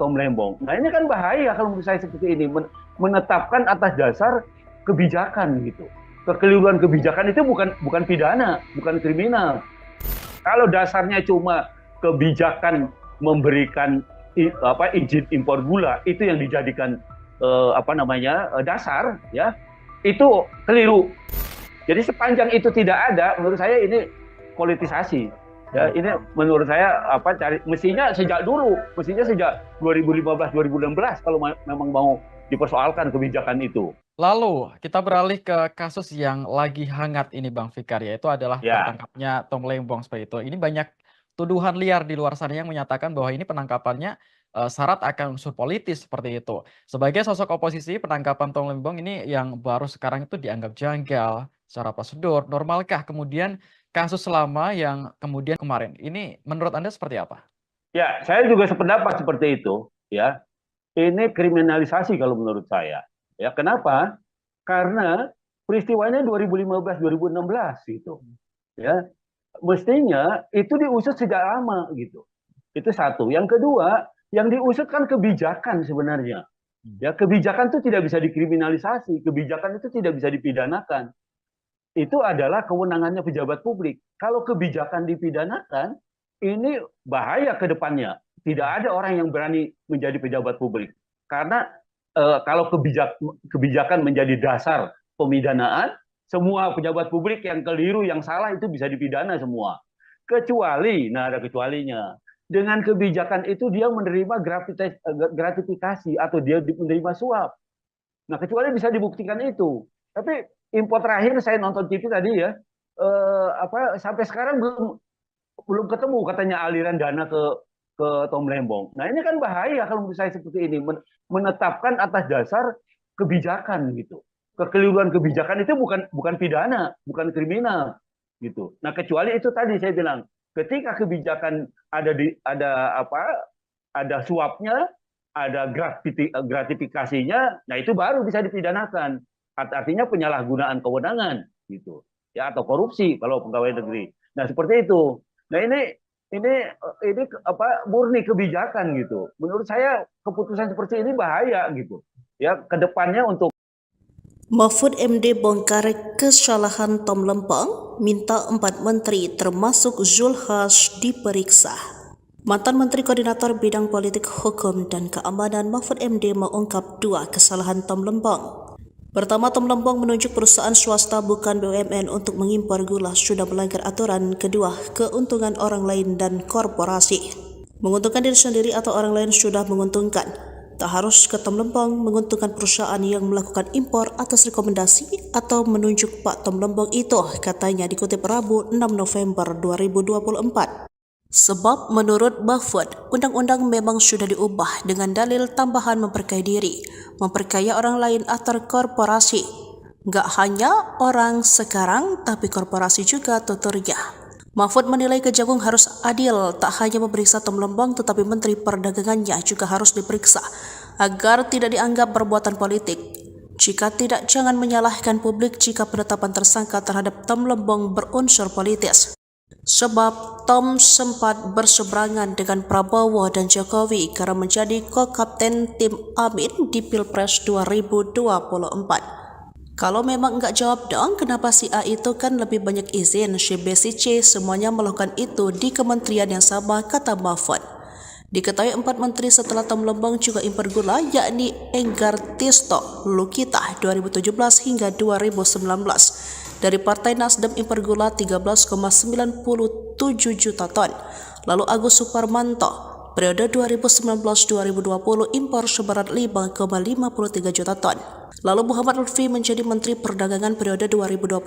Tom Lembong. Nah ini kan bahaya kalau menurut saya seperti ini, menetapkan atas dasar kebijakan gitu. Kekeliruan kebijakan itu bukan pidana, bukan kriminal. Kalau dasarnya cuma kebijakan memberikan izin impor gula, itu yang dijadikan dasar, ya itu keliru. Jadi sepanjang itu tidak ada, menurut saya ini politisasi. Ya, ini menurut saya mestinya sejak 2015-2016 kalau memang mau dipersoalkan kebijakan itu. Lalu kita beralih ke kasus yang lagi hangat ini Bang Fikar, yaitu adalah tertangkapnya Tom Lembong seperti itu. Ini banyak tuduhan liar di luar sana yang menyatakan bahwa ini penangkapannya syarat akan unsur politis seperti itu. Sebagai sosok oposisi, penangkapan Tom Lembong ini yang baru sekarang itu dianggap janggal secara prosedur. Normalkah kemudian kasus lama yang kemudian kemarin? Ini menurut Anda seperti apa? Ya, saya juga sependapat seperti itu. Ya, ini kriminalisasi kalau menurut saya. Ya, kenapa? Karena peristiwanya 2015-2016 gitu. Ya, mestinya itu diusut sejak lama gitu. Itu satu. Yang kedua, yang diusut kan kebijakan sebenarnya. Ya, kebijakan itu tidak bisa dikriminalisasi, kebijakan itu tidak bisa dipidanakan. Itu adalah kewenangannya pejabat publik. Kalau kebijakan dipidanakan, ini bahaya ke depannya. Tidak ada orang yang berani menjadi pejabat publik. Karena kalau kebijakan menjadi dasar pemidanaan, semua pejabat publik yang keliru, yang salah itu bisa dipidana semua. Kecuali, nah ada kecualinya. Dengan kebijakan itu dia menerima gratifikasi atau dia menerima suap. Nah kecuali bisa dibuktikan itu. Tapi impor terakhir saya nonton TV tadi ya, sampai sekarang belum ketemu katanya aliran dana ke Tom Lembong. Nah ini kan bahaya kalau menurut saya seperti ini, menetapkan atas dasar kebijakan gitu. Kekeliruan kebijakan itu bukan pidana, bukan kriminal gitu. Nah kecuali itu tadi saya bilang, ketika kebijakan ada suapnya, ada gratifikasinya, nah itu baru bisa dipidanakan. Artinya penyalahgunaan kewenangan gitu. Ya, atau korupsi kalau pegawai negeri. Nah, seperti itu. Nah, ini murni kebijakan gitu. Menurut saya keputusan seperti ini bahaya gitu. Ya, ke depannya untuk Mahfud MD bongkar kesalahan Tom Lempeng, minta 4 menteri termasuk Zulkifli Hasan diperiksa. Mantan Menteri Koordinator Bidang Politik Hukum dan Keamanan Mahfud MD mengungkap 2 kesalahan Tom Lempeng. Pertama, Tom Lempeng menunjuk perusahaan swasta bukan BUMN untuk mengimpor gula sudah melanggar aturan. Kedua, keuntungan orang lain dan korporasi. Menguntungkan diri sendiri atau orang lain sudah menguntungkan. Tak harus ke Tom Lempeng menguntungkan perusahaan yang melakukan impor atas rekomendasi atau menunjuk Pak Tom Lempeng itu, katanya dikutip Rabu 6 November 2024. Sebab menurut Mahfud, undang-undang memang sudah diubah dengan dalil tambahan memperkaya diri, memperkaya orang lain atau korporasi. Gak hanya orang sekarang, tapi korporasi juga, tuturnya. Mahfud menilai Kejagung harus adil, tak hanya memeriksa Tom Lempeng tetapi Menteri Perdagangannya juga harus diperiksa, agar tidak dianggap perbuatan politik. Jika tidak, jangan menyalahkan publik jika penetapan tersangka terhadap Tom Lempeng berunsur politis. Sebab Tom sempat berseberangan dengan Prabowo dan Jokowi karena menjadi ko-kapten tim Amin di Pilpres 2024. Kalau memang enggak jawab dong, kenapa si A itu kan lebih banyak izin, si B, si C semuanya melakukan itu di kementerian yang sama, kata Mahfud. Diketahui 4 menteri setelah Tom Lempeng juga impor gula, yakni Enggar Tisto Lukita 2017 hingga 2019. Dari Partai Nasdem impor gula 13,97 juta ton. Lalu Agus Suparmanto, periode 2019-2020 impor seberat 5,53 juta ton. Lalu Muhammad Lutfi menjadi Menteri Perdagangan periode 2021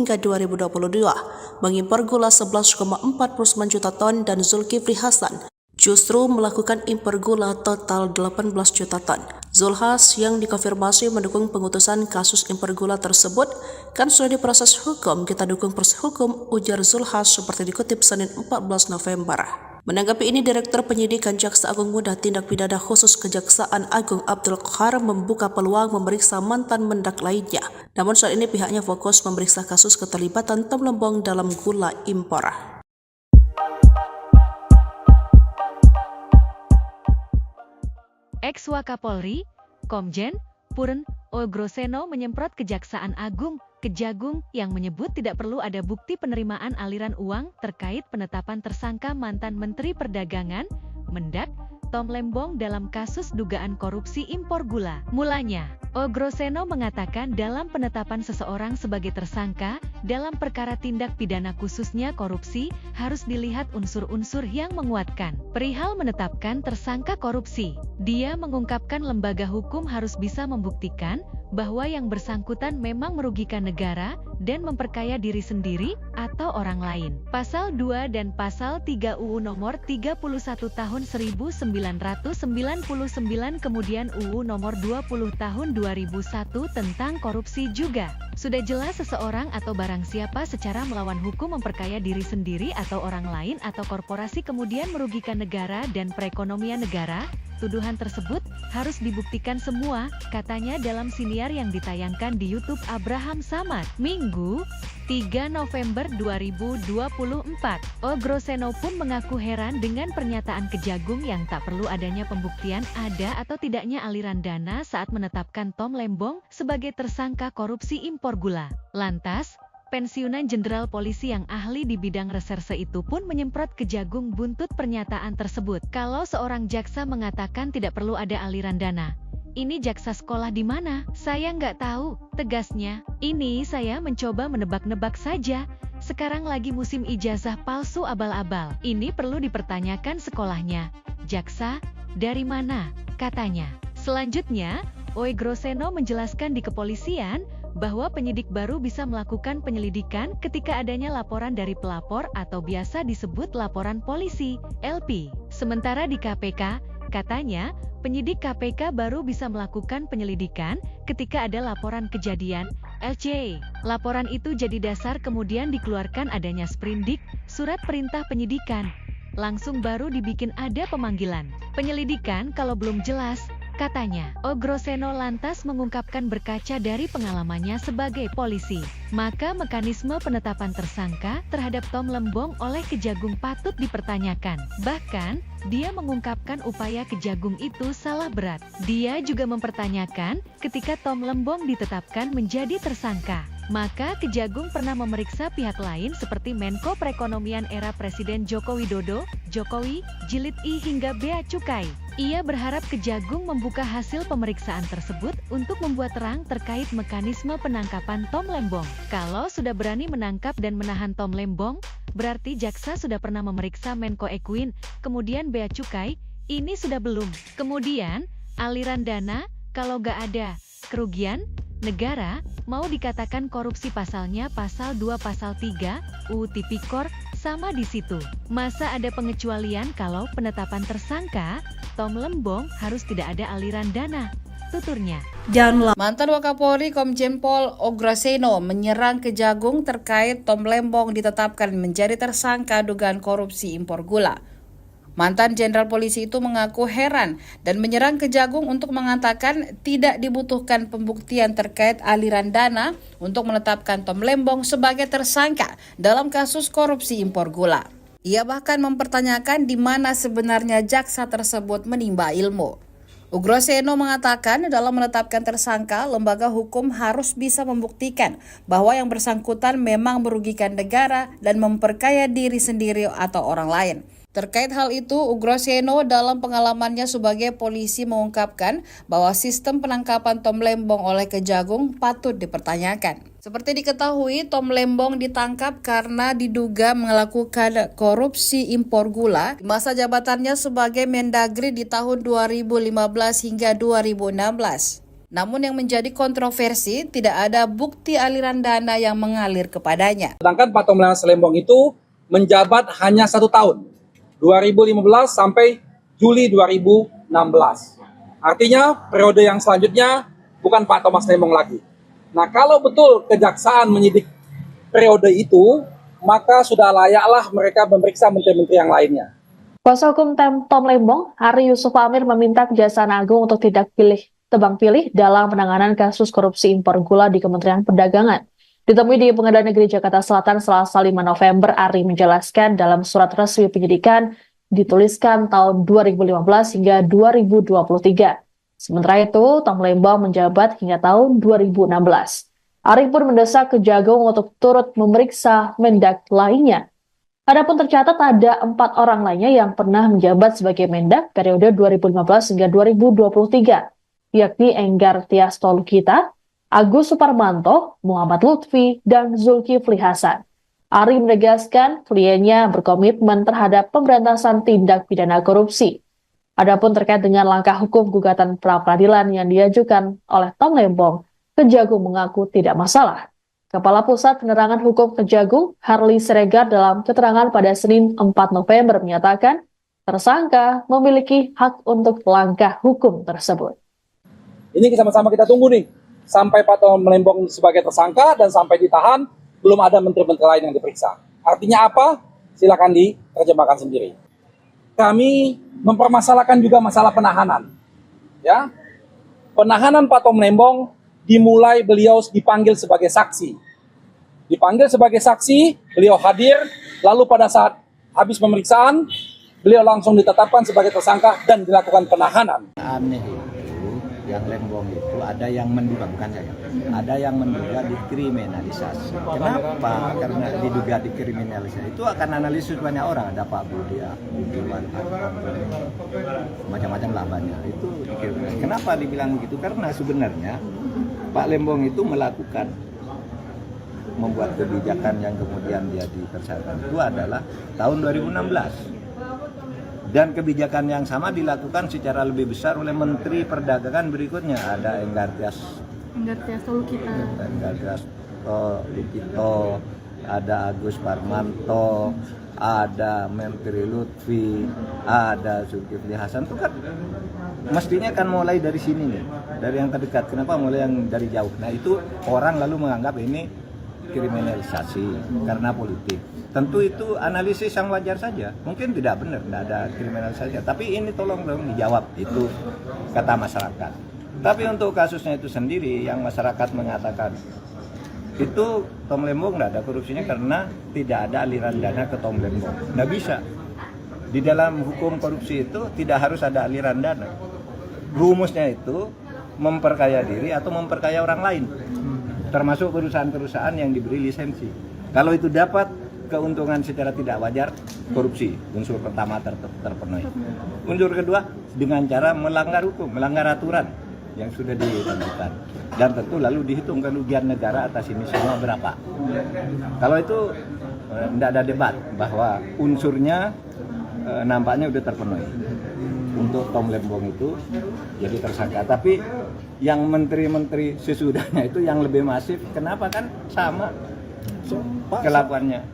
hingga 2022, mengimpor gula 11,49 juta ton dan Zulkifli Hasan justru melakukan impor gula total 18 juta ton. Zulhas yang dikonfirmasi mendukung pengutusan kasus impor gula tersebut, kan sudah diproses hukum, kita dukung proses hukum, ujar Zulhas seperti dikutip Senin 14 November. Menanggapi ini, Direktur Penyidikan Jaksa Agung Muda Tindak Pidana Khusus Kejaksaan Agung Abdul Qahar membuka peluang memeriksa mantan mendak lainnya. Namun saat ini pihaknya fokus memeriksa kasus keterlibatan Tom Lempeng dalam gula impor. Ex-Wakapolri, Komjen Purn Ogroseno menyemprot Kejaksaan Agung, Kejagung, yang menyebut tidak perlu ada bukti penerimaan aliran uang terkait penetapan tersangka mantan Menteri Perdagangan, Mendak, Tom Lempeng dalam kasus dugaan korupsi impor gula. Mulanya, Ogroseno mengatakan dalam penetapan seseorang sebagai tersangka dalam perkara tindak pidana khususnya korupsi harus dilihat unsur-unsur yang menguatkan. Perihal menetapkan tersangka korupsi, dia mengungkapkan lembaga hukum harus bisa membuktikan bahwa yang bersangkutan memang merugikan negara dan memperkaya diri sendiri atau orang lain. Pasal 2 dan Pasal 3 UU Nomor 31 Tahun 1999 kemudian UU Nomor 20 Tahun 2001 tentang korupsi juga. Sudah jelas seseorang atau barang siapa secara melawan hukum memperkaya diri sendiri atau orang lain atau korporasi kemudian merugikan negara dan perekonomian negara. Tuduhan tersebut harus dibuktikan semua, katanya dalam siniar yang ditayangkan di YouTube Abraham Samad, Minggu, 3 November 2024. Ogroseno pun mengaku heran dengan pernyataan Kejagung yang tak perlu adanya pembuktian ada atau tidaknya aliran dana saat menetapkan Tom Lempeng sebagai tersangka korupsi impor gula. Lantas, pensiunan Jenderal Polisi yang ahli di bidang reserse itu pun menyemprot Kejagung buntut pernyataan tersebut. Kalau seorang jaksa mengatakan tidak perlu ada aliran dana, ini jaksa sekolah di mana? Saya nggak tahu, tegasnya. Ini saya mencoba menebak-nebak saja. Sekarang lagi musim ijazah palsu abal-abal. Ini perlu dipertanyakan sekolahnya. Jaksa, dari mana? Katanya. Selanjutnya, Ogroseno menjelaskan di kepolisian bahwa penyidik baru bisa melakukan penyelidikan ketika adanya laporan dari pelapor atau biasa disebut laporan polisi, LP. Sementara di KPK, katanya, penyidik KPK baru bisa melakukan penyelidikan ketika ada laporan kejadian, LC. Laporan itu jadi dasar kemudian dikeluarkan adanya sprindik, surat perintah penyidikan. langsung baru dibikin ada pemanggilan. Penyelidikan kalau belum jelas, katanya. Ogroseno lantas mengungkapkan berkaca dari pengalamannya sebagai polisi, maka mekanisme penetapan tersangka terhadap Tom Lembong oleh Kejagung patut dipertanyakan. Bahkan, dia mengungkapkan upaya Kejagung itu salah berat. Dia juga mempertanyakan ketika Tom Lembong ditetapkan menjadi tersangka, maka Kejagung pernah memeriksa pihak lain seperti Menko Perekonomian era Presiden Joko Widodo, Jokowi, Jilid I hingga Bea Cukai. Ia berharap Kejagung membuka hasil pemeriksaan tersebut untuk membuat terang terkait mekanisme penangkapan Tom Lembong. Kalau sudah berani menangkap dan menahan Tom Lembong, berarti jaksa sudah pernah memeriksa Menko Ekuin, kemudian Bea Cukai, ini sudah belum. Kemudian, aliran dana, kalau nggak ada kerugian negara, mau dikatakan korupsi pasalnya pasal 2 pasal 3, UU Tipikor, sama di situ. Masa ada pengecualian kalau penetapan tersangka, Tom Lembong harus tidak ada aliran dana, tuturnya. Mantan Wakapolri Komjen Pol Ogroseno menyerang Kejagung terkait Tom Lembong ditetapkan menjadi tersangka dugaan korupsi impor gula. Mantan Jenderal Polisi itu mengaku heran dan menyerang Kejagung untuk mengatakan tidak dibutuhkan pembuktian terkait aliran dana untuk menetapkan Tom Lembong sebagai tersangka dalam kasus korupsi impor gula. Ia bahkan mempertanyakan di mana sebenarnya jaksa tersebut menimba ilmu. Ogroseno mengatakan dalam menetapkan tersangka, lembaga hukum harus bisa membuktikan bahwa yang bersangkutan memang merugikan negara dan memperkaya diri sendiri atau orang lain. Terkait hal itu, Ogroseno dalam pengalamannya sebagai polisi mengungkapkan bahwa sistem penangkapan Tom Lembong oleh Kejagung patut dipertanyakan. Seperti diketahui, Tom Lembong ditangkap karena diduga melakukan korupsi impor gula di masa jabatannya sebagai Mendagri di tahun 2015 hingga 2016. Namun yang menjadi kontroversi, tidak ada bukti aliran dana yang mengalir kepadanya. Sedangkan Pak Tom Lembong itu menjabat hanya 1 tahun. 2015 sampai Juli 2016. Artinya periode yang selanjutnya bukan Pak Thomas Lembong lagi. Nah, kalau betul kejaksaan menyidik periode itu, maka sudah layaklah mereka memeriksa menteri-menteri yang lainnya. Kuasa hukum Tom Lembong, Hari Yusuf Amir, meminta Kejaksaan Agung untuk tidak tebang pilih dalam penanganan kasus korupsi impor gula di Kementerian Perdagangan. Ditemui di Pengadilan Negeri Jakarta Selatan Selasa 5 November, Ari menjelaskan dalam surat resmi penyidikan dituliskan tahun 2015 hingga 2023. Sementara itu, Tom Lembong menjabat hingga tahun 2016. Ari pun mendesak Kejagung untuk turut memeriksa Mendak lainnya. Adapun tercatat ada 4 orang lainnya yang pernah menjabat sebagai Mendak periode 2015 hingga 2023, yakni Enggar Tias Tolukita, Agus Suparmanto, Muhammad Lutfi, dan Zulkifli Hasan. Ari menegaskan kliennya berkomitmen terhadap pemberantasan tindak pidana korupsi. Adapun terkait dengan langkah hukum gugatan pra-peradilan yang diajukan oleh Tom Lembong, Kejagung mengaku tidak masalah. Kepala Pusat Penerangan Hukum Kejagung, Harli Siregar, dalam keterangan pada Senin 4 November menyatakan tersangka memiliki hak untuk langkah hukum tersebut. Ini sama-sama kita tunggu nih. Sampai Pak Tom Lembong sebagai tersangka dan sampai ditahan, belum ada menteri-menteri lain yang diperiksa. Artinya apa? Silakan diterjemahkan sendiri. Kami mempermasalahkan juga masalah penahanan. Ya, penahanan Pak Tom Lembong dimulai beliau dipanggil sebagai saksi. Dipanggil sebagai saksi, beliau hadir, lalu pada saat habis pemeriksaan, beliau langsung ditetapkan sebagai tersangka dan dilakukan penahanan. Aneh itu, yang Lembong itu ada yang mendugangkan saya, ada yang menduga dikriminalisasi. Kenapa? Karena diduga dikriminalisasi itu akan analisis banyak orang, ada Pak Budia, Budiman, macam-macam lah banyak. Itu kenapa dibilang begitu? Karena sebenarnya Pak Lembong itu membuat kebijakan yang kemudian dia ditersangka itu adalah tahun 2016. Dan kebijakan yang sama dilakukan secara lebih besar oleh Menteri Perdagangan berikutnya. Ada Enggar Tias Tolukita, ada Agus Parmanto, ada Menteri Lutfi, ada Zulkifli Hasan. Itu kan mestinya kan mulai dari sini nih, dari yang terdekat. Kenapa mulai yang dari jauh? Nah itu orang lalu menganggap ini kriminalisasi karena politik. Tentu itu analisis yang wajar saja. Mungkin tidak benar, tidak ada kriminalisasi. Tapi ini tolong dong dijawab, itu kata masyarakat. Tapi untuk kasusnya itu sendiri yang masyarakat mengatakan itu Tom Lembong tidak ada korupsinya karena tidak ada aliran dana ke Tom Lembong. Tidak bisa. Di dalam hukum korupsi itu tidak harus ada aliran dana. Rumusnya itu memperkaya diri atau memperkaya orang lain, termasuk perusahaan-perusahaan yang diberi lisensi. Kalau itu dapat keuntungan secara tidak wajar, korupsi, unsur pertama terpenuhi. Unsur kedua, dengan cara melanggar hukum, melanggar aturan yang sudah ditentukan. Dan tentu lalu dihitung kerugian negara atas ini semua berapa. Kalau itu tidak ada debat bahwa unsurnya nampaknya sudah terpenuhi. Untuk Tom Lembong itu jadi tersangka. Tapi yang menteri-menteri sesudahnya itu yang lebih masif, kenapa kan sama kelakuannya.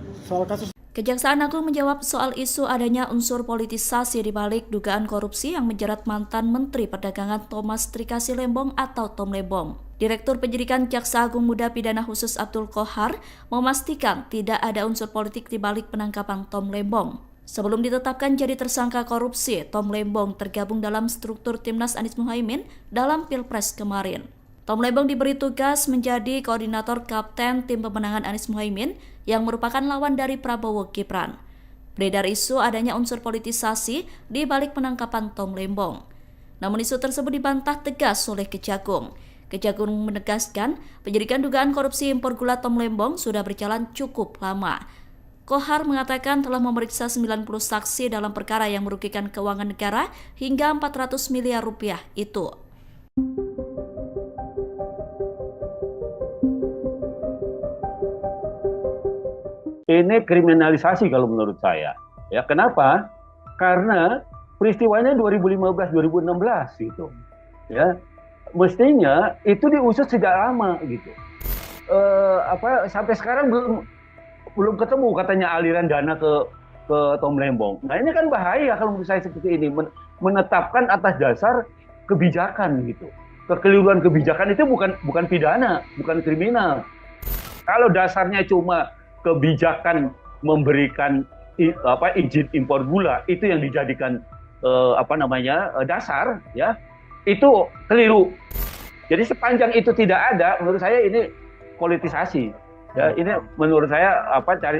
Kejaksaan Agung menjawab soal isu adanya unsur politisasi di balik dugaan korupsi yang menjerat mantan Menteri Perdagangan Thomas Trikasi Lembong atau Tom Lembong. Direktur Penyidikan Jaksa Agung Muda Pidana Khusus Abdul Qohar memastikan tidak ada unsur politik di balik penangkapan Tom Lembong. Sebelum ditetapkan jadi tersangka korupsi, Tom Lembong tergabung dalam struktur Timnas Anies Muhaimin dalam Pilpres kemarin. Tom Lembong diberi tugas menjadi koordinator kapten tim pemenangan Anies Muhaimin yang merupakan lawan dari Prabowo Gibran. Beredar isu adanya unsur politisasi di balik penangkapan Tom Lembong. Namun isu tersebut dibantah tegas oleh Kejagung. Kejagung menegaskan penyidikan dugaan korupsi impor gula Tom Lembong sudah berjalan cukup lama. Qohar mengatakan telah memeriksa 90 saksi dalam perkara yang merugikan keuangan negara hingga 400 miliar rupiah itu. Ini kriminalisasi kalau menurut saya. Ya, kenapa? Karena peristiwanya 2015-2016 gitu. Ya, mestinya itu diusut sejak lama gitu. Sampai sekarang belum ketemu katanya aliran dana ke Tom Lembong. Nah, ini kan bahaya kalau menurut saya seperti ini, menetapkan atas dasar kebijakan gitu. Kekeliruan kebijakan itu bukan pidana, bukan kriminal. Kalau dasarnya cuma kebijakan memberikan izin impor gula, itu yang dijadikan dasar, ya, itu keliru. Jadi sepanjang itu tidak ada, menurut saya ini politisasi. Ya, ini menurut saya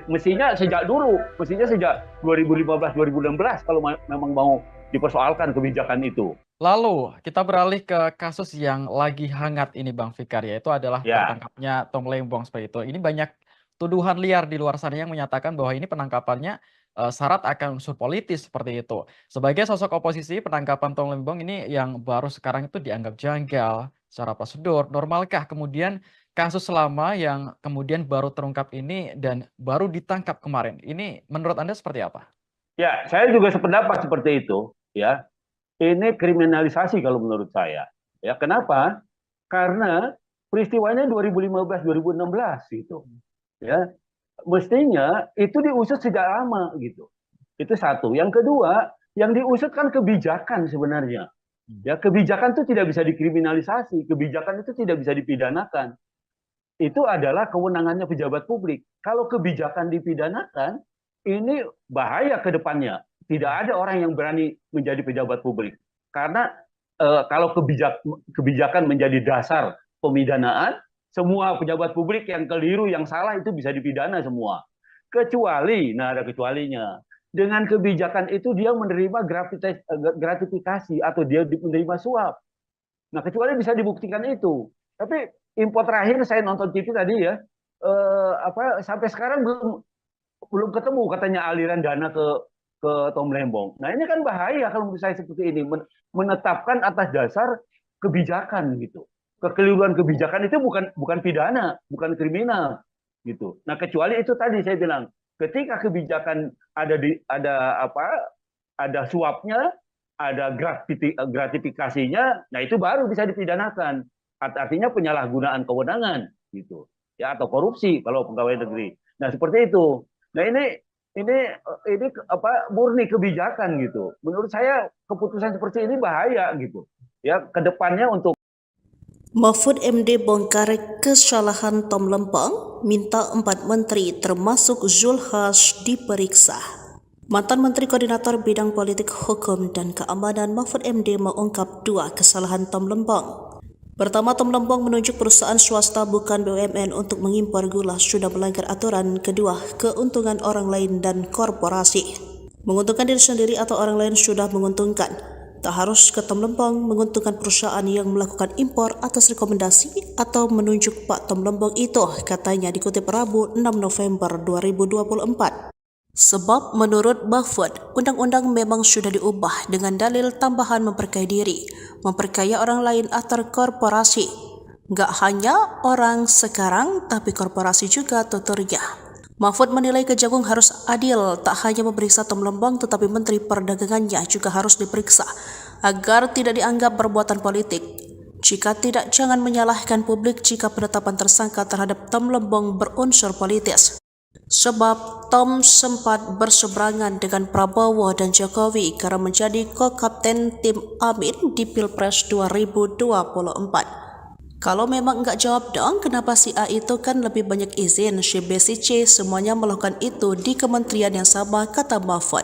mestinya sejak 2015-2016 kalau memang mau dipersoalkan kebijakan itu. Lalu kita beralih ke kasus yang lagi hangat ini Bang Fikar, yaitu adalah tertangkapnya Tom Lembong seperti itu. Ini banyak tuduhan liar di luar sana yang menyatakan bahwa ini penangkapannya syarat akan unsur politis seperti itu. Sebagai sosok oposisi, penangkapan Tom Lembong ini yang baru sekarang itu dianggap janggal secara prosedur. Normalkah kemudian kasus lama yang kemudian baru terungkap ini dan baru ditangkap kemarin? Ini menurut Anda seperti apa? Ya, saya juga sependapat seperti itu. Ya, ini kriminalisasi kalau menurut saya. Ya, kenapa? Karena peristiwanya 2015-2016 gitu. Ya, mestinya itu diusut sejak lama gitu. Itu satu. Yang kedua, yang diusut kan kebijakan sebenarnya. Ya, kebijakan itu tidak bisa dikriminalisasi, kebijakan itu tidak bisa dipidanakan. Itu adalah kewenangannya pejabat publik. Kalau kebijakan dipidanakan, ini bahaya ke depannya. Tidak ada orang yang berani menjadi pejabat publik. Karena kalau kebijakan menjadi dasar pemidanaan, semua pejabat publik yang keliru, yang salah itu bisa dipidana semua. Kecuali, ada kecualinya. Dengan kebijakan itu dia menerima gratifikasi atau dia menerima suap. Nah, kecuali bisa dibuktikan itu. Tapi info terakhir saya nonton TV tadi ya, sampai sekarang belum ketemu katanya aliran dana ke Tom Lembong. Nah, ini kan bahaya kalau menurut saya seperti ini, menetapkan atas dasar kebijakan gitu. Kekeliruan kebijakan itu bukan pidana, bukan kriminal gitu. Nah, kecuali itu tadi saya bilang, ketika kebijakan ada suapnya, ada gratifikasinya, nah itu baru bisa dipidanakan. Artinya penyalahgunaan kewenangan gitu. Ya, atau korupsi kalau pegawai negeri. Nah, seperti itu. Nah, ini murni kebijakan gitu. Menurut saya keputusan seperti ini bahaya gitu. Ya, kedepannya untuk Mahfud MD bongkar kesalahan Tom Lembong, Lembong minta 4 menteri termasuk Zulkifli diperiksa. Mantan Menteri Koordinator Bidang Politik Hukum dan Keamanan Mahfud MD mengungkap 2 kesalahan Tom Lembong. Pertama, Tom Lembong menunjuk perusahaan swasta bukan BUMN untuk mengimpor gula sudah melanggar aturan. Kedua, keuntungan orang lain dan korporasi. Menguntungkan diri sendiri atau orang lain sudah menguntungkan. Tak harus ke Tom Lembong menguntungkan perusahaan yang melakukan impor atas rekomendasi atau menunjuk Pak Tom Lembong itu, katanya dikutip Rabu 6 November 2024. Sebab menurut Mahfud, undang-undang memang sudah diubah dengan dalil tambahan memperkaya diri, memperkaya orang lain atau korporasi. Gak hanya orang sekarang, tapi korporasi juga tuturnya. Mahfud menilai Kejagung harus adil, tak hanya memeriksa Tom Lembong tetapi Menteri Perdagangannya juga harus diperiksa agar tidak dianggap perbuatan politik. Jika tidak, jangan menyalahkan publik jika penetapan tersangka terhadap Tom Lembong berunsur politis. Sebab Tom sempat berseberangan dengan Prabowo dan Jokowi karena menjadi ko-kapten tim Amin di Pilpres 2024. Kalau memang enggak jawab dong, kenapa si A itu kan lebih banyak izin, si B, si C semuanya melakukan itu di kementerian yang sama, kata Mahfud.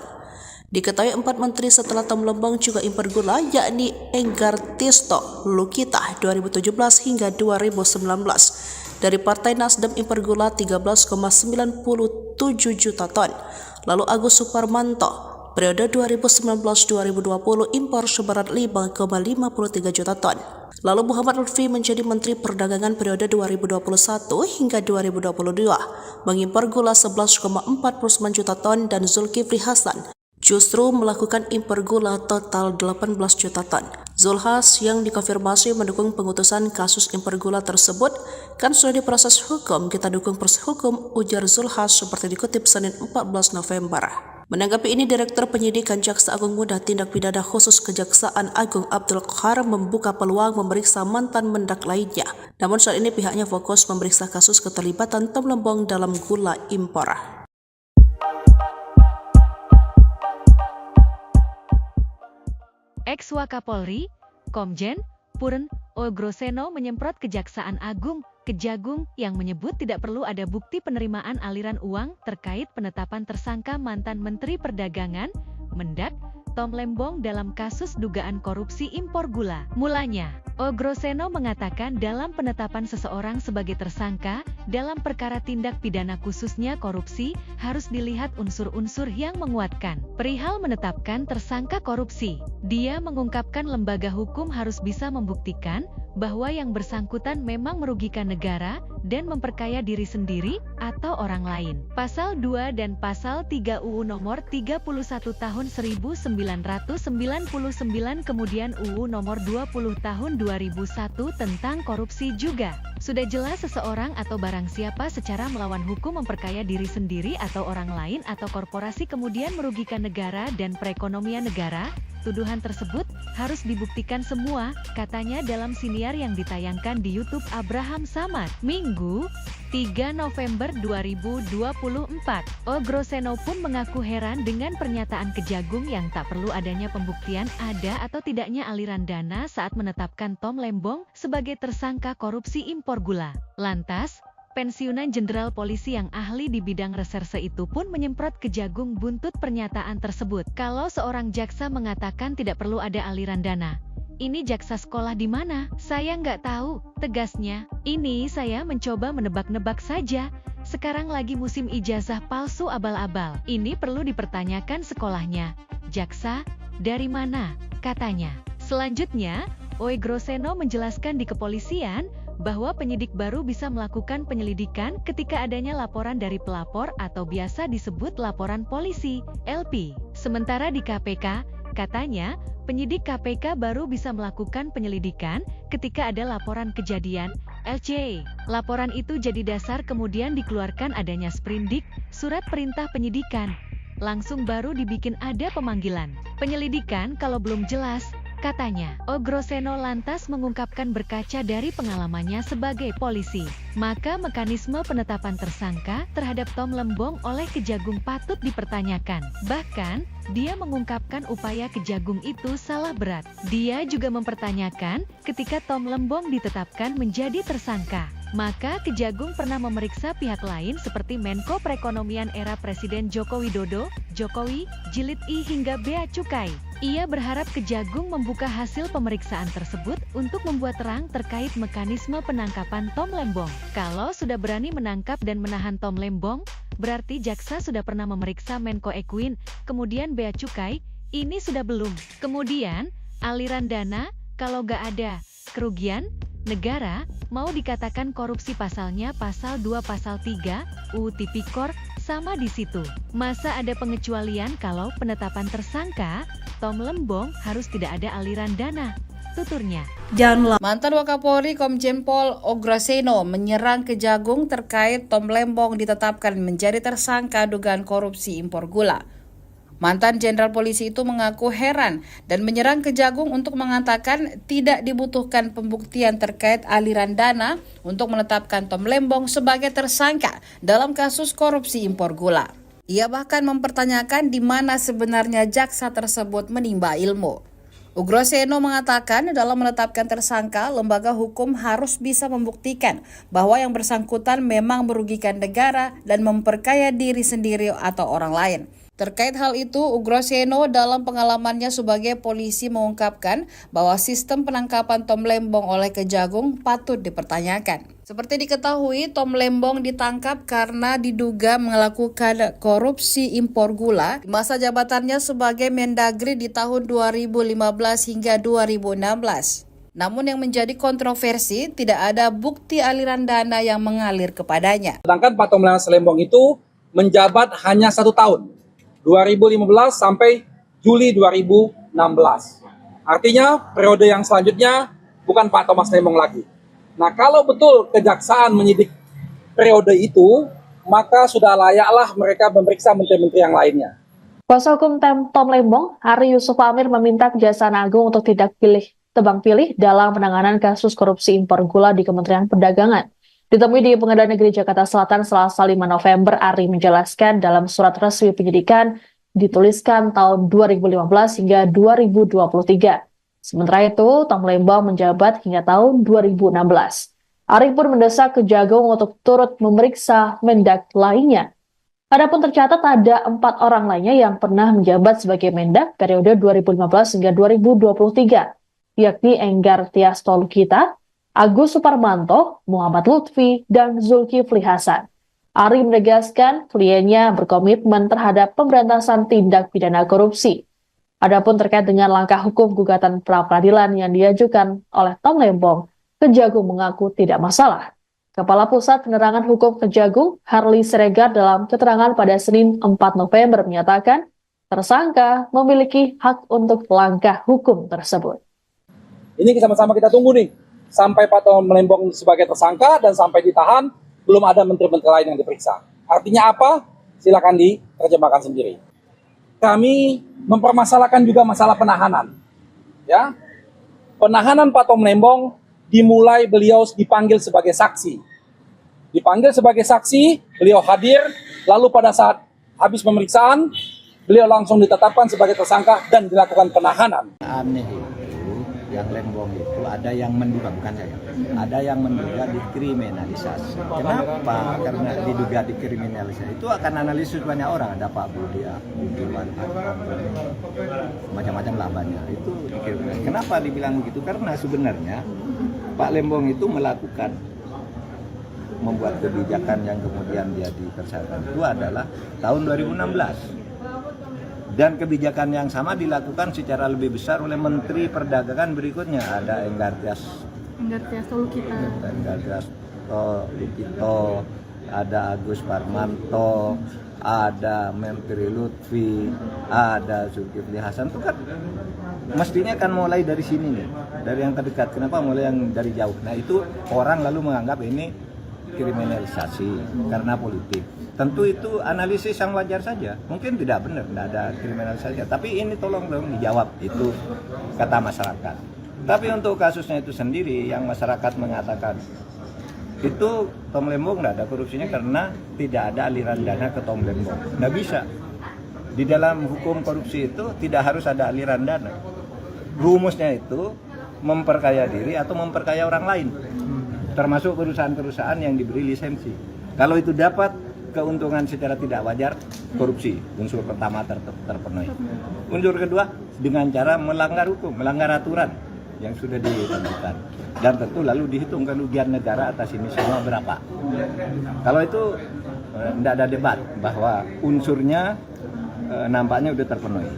Diketahui 4 menteri setelah Tom Lembong juga impor gula, yakni Enggar Tisto Lukita 2017 hingga 2019. Dari Partai Nasdem impor gula 13,97 juta ton. Lalu Agus Suparmanto periode 2019-2020 impor seberat 5,53 juta ton. Lalu Muhammad Lutfi menjadi Menteri Perdagangan periode 2021 hingga 2022 mengimpor gula 11,49 juta ton dan Zulkifli Hasan justru melakukan impor gula total 18 juta ton. Zulkifli yang dikonfirmasi mendukung pengutusan kasus impor gula tersebut kan sudah diproses hukum, kita dukung proses hukum, ujar Zulkifli seperti dikutip Senin 14 November. Menanggapi ini, Direktur Penyidikan Jaksa Agung Muda Tindak Pidana Khusus Kejaksaan Agung Abdul Qahar membuka peluang memeriksa mantan mendak lainnya. Namun saat ini pihaknya fokus memeriksa kasus keterlibatan Tom Lembong dalam gula impor. Ex-Wakapolri, Komjen Purn Ogroseno menyemprot Kejaksaan Agung, Kejagung, yang menyebut tidak perlu ada bukti penerimaan aliran uang terkait penetapan tersangka mantan Menteri Perdagangan, Mendak, Tom Lembong dalam kasus dugaan korupsi impor gula. Mulanya, Ogroseno mengatakan dalam penetapan seseorang sebagai tersangka dalam perkara tindak pidana khususnya korupsi harus dilihat unsur-unsur yang menguatkan. Perihal menetapkan tersangka korupsi, dia mengungkapkan lembaga hukum harus bisa membuktikan bahwa yang bersangkutan memang merugikan negara dan memperkaya diri sendiri atau orang lain. Pasal 2 dan Pasal 3 UU Nomor 31 Tahun 1999 kemudian UU Nomor 20 Tahun 2001 tentang korupsi juga. Sudah jelas seseorang atau barang siapa secara melawan hukum memperkaya diri sendiri atau orang lain atau korporasi kemudian merugikan negara dan perekonomian negara. Tuduhan tersebut harus dibuktikan semua, katanya dalam siniar yang ditayangkan di YouTube Abraham Samad, Minggu, 3 November 2024. Ogroseno pun mengaku heran dengan pernyataan Kejagung yang tak perlu adanya pembuktian ada atau tidaknya aliran dana saat menetapkan Tom Lembong sebagai tersangka korupsi impor gula. Lantas, pensiunan Jenderal Polisi yang ahli di bidang reserse itu pun menyemprot Kejagung buntut pernyataan tersebut. Kalau seorang jaksa mengatakan tidak perlu ada aliran dana, ini jaksa sekolah di mana? Saya nggak tahu, tegasnya. Ini saya mencoba menebak-nebak saja. Sekarang lagi musim ijazah palsu abal-abal. Ini perlu dipertanyakan sekolahnya. Jaksa, dari mana? Katanya. Selanjutnya, Ogroseno menjelaskan di kepolisian bahwa penyidik baru bisa melakukan penyelidikan ketika adanya laporan dari pelapor atau biasa disebut laporan polisi, LP. Sementara di KPK, katanya, penyidik KPK baru bisa melakukan penyelidikan ketika ada laporan kejadian, LC. Laporan itu jadi dasar kemudian dikeluarkan adanya sprindik, surat perintah penyidikan. Langsung baru dibikin ada pemanggilan. Penyelidikan kalau belum jelas, katanya. Ogroseno lantas mengungkapkan berkaca dari pengalamannya sebagai polisi, maka mekanisme penetapan tersangka terhadap Tom Lembong oleh Kejagung patut dipertanyakan. Bahkan, dia mengungkapkan upaya Kejagung itu salah berat. Dia juga mempertanyakan ketika Tom Lembong ditetapkan menjadi tersangka. Maka Kejagung pernah memeriksa pihak lain seperti Menko Perekonomian era Presiden Joko Widodo, Jokowi, Jilid I hingga Bea Cukai. Ia berharap Kejagung membuka hasil pemeriksaan tersebut untuk membuat terang terkait mekanisme penangkapan Tom Lembong. Kalau sudah berani menangkap dan menahan Tom Lembong, berarti jaksa sudah pernah memeriksa Menko Ekuin, kemudian Bea Cukai, ini sudah belum. Kemudian, aliran dana, kalau nggak ada kerugian negara, mau dikatakan korupsi pasalnya pasal 2 pasal 3, UU Tipikor, sama di situ. Masa ada pengecualian kalau penetapan tersangka, Tom Lembong harus tidak ada aliran dana, tuturnya. Mantan Wakapolri Komjen Pol Ograseno menyerang Kejagung terkait Tom Lembong ditetapkan menjadi tersangka dugaan korupsi impor gula. Mantan Jenderal Polisi itu mengaku heran dan menyerang Kejagung untuk mengatakan tidak dibutuhkan pembuktian terkait aliran dana untuk menetapkan Tom Lembong sebagai tersangka dalam kasus korupsi impor gula. Ia bahkan mempertanyakan di mana sebenarnya jaksa tersebut menimba ilmu. Ograseno mengatakan dalam menetapkan tersangka, lembaga hukum harus bisa membuktikan bahwa yang bersangkutan memang merugikan negara dan memperkaya diri sendiri atau orang lain. Terkait hal itu, Ograseno dalam pengalamannya sebagai polisi mengungkapkan bahwa sistem penangkapan Tom Lembong oleh Kejagung patut dipertanyakan. Seperti diketahui, Tom Lembong ditangkap karena diduga melakukan korupsi impor gula di masa jabatannya sebagai Mendagri di tahun 2015 hingga 2016. Namun yang menjadi kontroversi, tidak ada bukti aliran dana yang mengalir kepadanya. Sedangkan Pak Tom Lembong itu menjabat hanya 1 tahun. 2015 sampai Juli 2016. Artinya periode yang selanjutnya bukan Pak Thomas Lembong lagi. Nah, kalau betul kejaksaan menyidik periode itu, maka sudah layaklah mereka memeriksa menteri-menteri yang lainnya. Kuasa hukum Tom Lembong, Hari Yusuf Amir meminta Kejaksaan Agung untuk tidak tebang pilih dalam penanganan kasus korupsi impor gula di Kementerian Perdagangan. Ditemui di Pengadilan Negeri Jakarta Selatan Selasa 5 November, Ari menjelaskan dalam surat resmi penyidikan dituliskan tahun 2015 hingga 2023. Sementara itu, Tom Lembong menjabat hingga tahun 2016. Ari pun mendesak Kejagung untuk turut memeriksa Mendak lainnya. Adapun tercatat ada 4 orang lainnya yang pernah menjabat sebagai Mendak periode 2015 hingga 2023, yakni Enggar Tias Tolukita, Agus Suparmanto, Muhammad Lutfi, dan Zulkifli Hasan. Ari menegaskan kliennya berkomitmen terhadap pemberantasan tindak pidana korupsi. Adapun terkait dengan langkah hukum gugatan pra-peradilan yang diajukan oleh Tom Lembong, Kejagung mengaku tidak masalah. Kepala Pusat Penerangan Hukum Kejagung, Harli Siregar, dalam keterangan pada Senin 4 November menyatakan tersangka memiliki hak untuk langkah hukum tersebut. Ini sama-sama kita tunggu nih. Sampai Pak Tom Lembong sebagai tersangka dan sampai ditahan, belum ada menteri-menteri lain yang diperiksa. Artinya apa? Silakan diterjemahkan sendiri. Kami mempermasalahkan juga masalah penahanan. Ya, penahanan Pak Tom Lembong dimulai beliau dipanggil sebagai saksi. Dipanggil sebagai saksi, beliau hadir, lalu pada saat habis pemeriksaan, beliau langsung ditetapkan sebagai tersangka dan dilakukan penahanan. Aneh itu, yang Lembong itu ada yang menduga, bukan saya, ada yang menduga dikriminalisasi. Kenapa? Karena diduga dikriminalisasi itu akan analisis banyak orang. Ada Pak Budia, Budiman, macam-macam lah banyak. Itu dikriminalisasi. Kenapa dibilang begitu? Karena sebenarnya Pak Lembong itu membuat kebijakan yang kemudian dia ditersangka itu adalah tahun 2016. Dan kebijakan yang sama dilakukan secara lebih besar oleh Menteri Perdagangan berikutnya. Ada Enggar Tias Tolukita, ada Agus Parmanto, ada Menteri Lutfi, ada Zulkifli Hasan. Itu kan mestinya kan mulai dari sini nih, dari yang terdekat. Kenapa mulai yang dari jauh? Nah itu orang lalu menganggap ini kriminalisasi karena politik. Tentu itu analisis yang wajar saja. Mungkin tidak benar, tidak ada kriminalisasi. Tapi ini tolong dong dijawab, itu kata masyarakat. Tapi untuk kasusnya itu sendiri, yang masyarakat mengatakan itu Tom Lembong tidak ada korupsinya karena tidak ada aliran dana ke Tom Lembong. Tidak bisa. Di dalam hukum korupsi itu tidak harus ada aliran dana. Rumusnya itu memperkaya diri atau memperkaya orang lain. termasuk perusahaan-perusahaan yang diberi lisensi. Kalau itu dapat keuntungan secara tidak wajar, korupsi, unsur pertama terpenuhi. Unsur kedua, dengan cara melanggar hukum, melanggar aturan yang sudah ditentukan. Dan tentu lalu dihitung kerugian negara atas ini semua berapa. Kalau itu tidak ada debat bahwa unsurnya nampaknya sudah terpenuhi.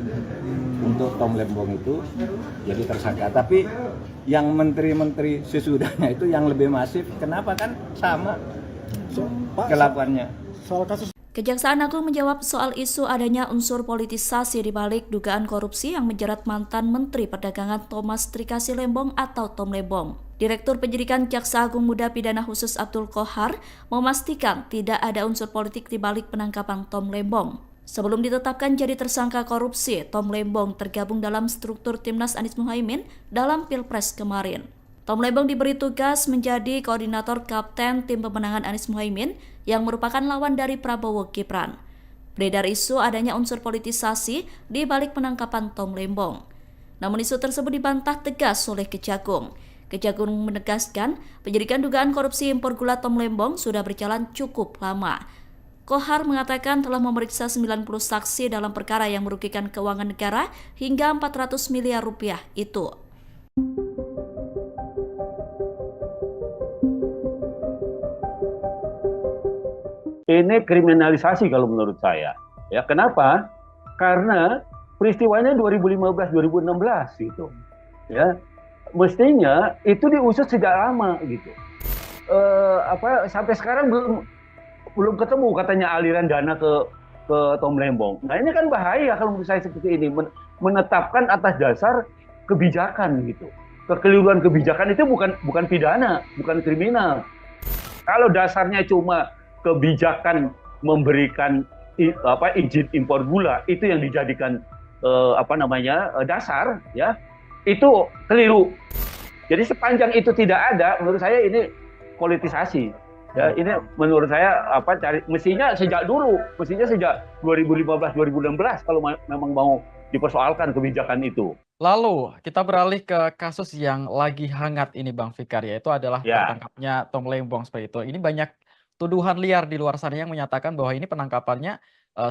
Untuk Tom Lembong itu jadi tersangka. Tapi yang menteri-menteri sesudahnya itu yang lebih masif, kenapa kan sama kelakuannya. Kejaksaan Agung menjawab soal isu adanya unsur politisasi di balik dugaan korupsi yang menjerat mantan Menteri Perdagangan Thomas Trikasi Lembong atau Tom Lembong. Direktur Penyidikan Jaksa Agung Muda Pidana Khusus Abdul Qohar memastikan tidak ada unsur politik di balik penangkapan Tom Lembong. Sebelum ditetapkan jadi tersangka korupsi, Tom Lembong tergabung dalam struktur Timnas Anies Muhaimin dalam Pilpres kemarin. Tom Lembong diberi tugas menjadi koordinator kapten tim pemenangan Anies Muhaimin yang merupakan lawan dari Prabowo Gibran. Beredar isu adanya unsur politisasi di balik penangkapan Tom Lembong. Namun isu tersebut dibantah tegas oleh Kejagung. Kejagung menegaskan penyidikan dugaan korupsi impor gula Tom Lembong sudah berjalan cukup lama. Qohar mengatakan telah memeriksa 90 saksi dalam perkara yang merugikan keuangan negara hingga 400 miliar rupiah itu. Ini kriminalisasi kalau menurut saya. Ya, kenapa? Karena peristiwanya 2015-2016 gitu. Ya, mestinya itu diusut sejak lama gitu. Sampai sekarang belum ketemu katanya aliran dana ke Tom Lembong. Nah, ini kan bahaya kalau menurut saya seperti ini, menetapkan atas dasar kebijakan gitu. Kekeliruan kebijakan itu bukan pidana, bukan kriminal. Kalau dasarnya cuma kebijakan memberikan izin impor gula, itu yang dijadikan dasar, ya, itu keliru. Jadi sepanjang itu tidak ada, menurut saya ini politisasi. Ya, ini menurut saya mestinya sejak 2015-2016 kalau memang mau dipersoalkan kebijakan itu. Lalu kita beralih ke kasus yang lagi hangat ini Bang Fikar, yaitu adalah tertangkapnya Tom Lembong seperti itu. Ini banyak tuduhan liar di luar sana yang menyatakan bahwa ini penangkapannya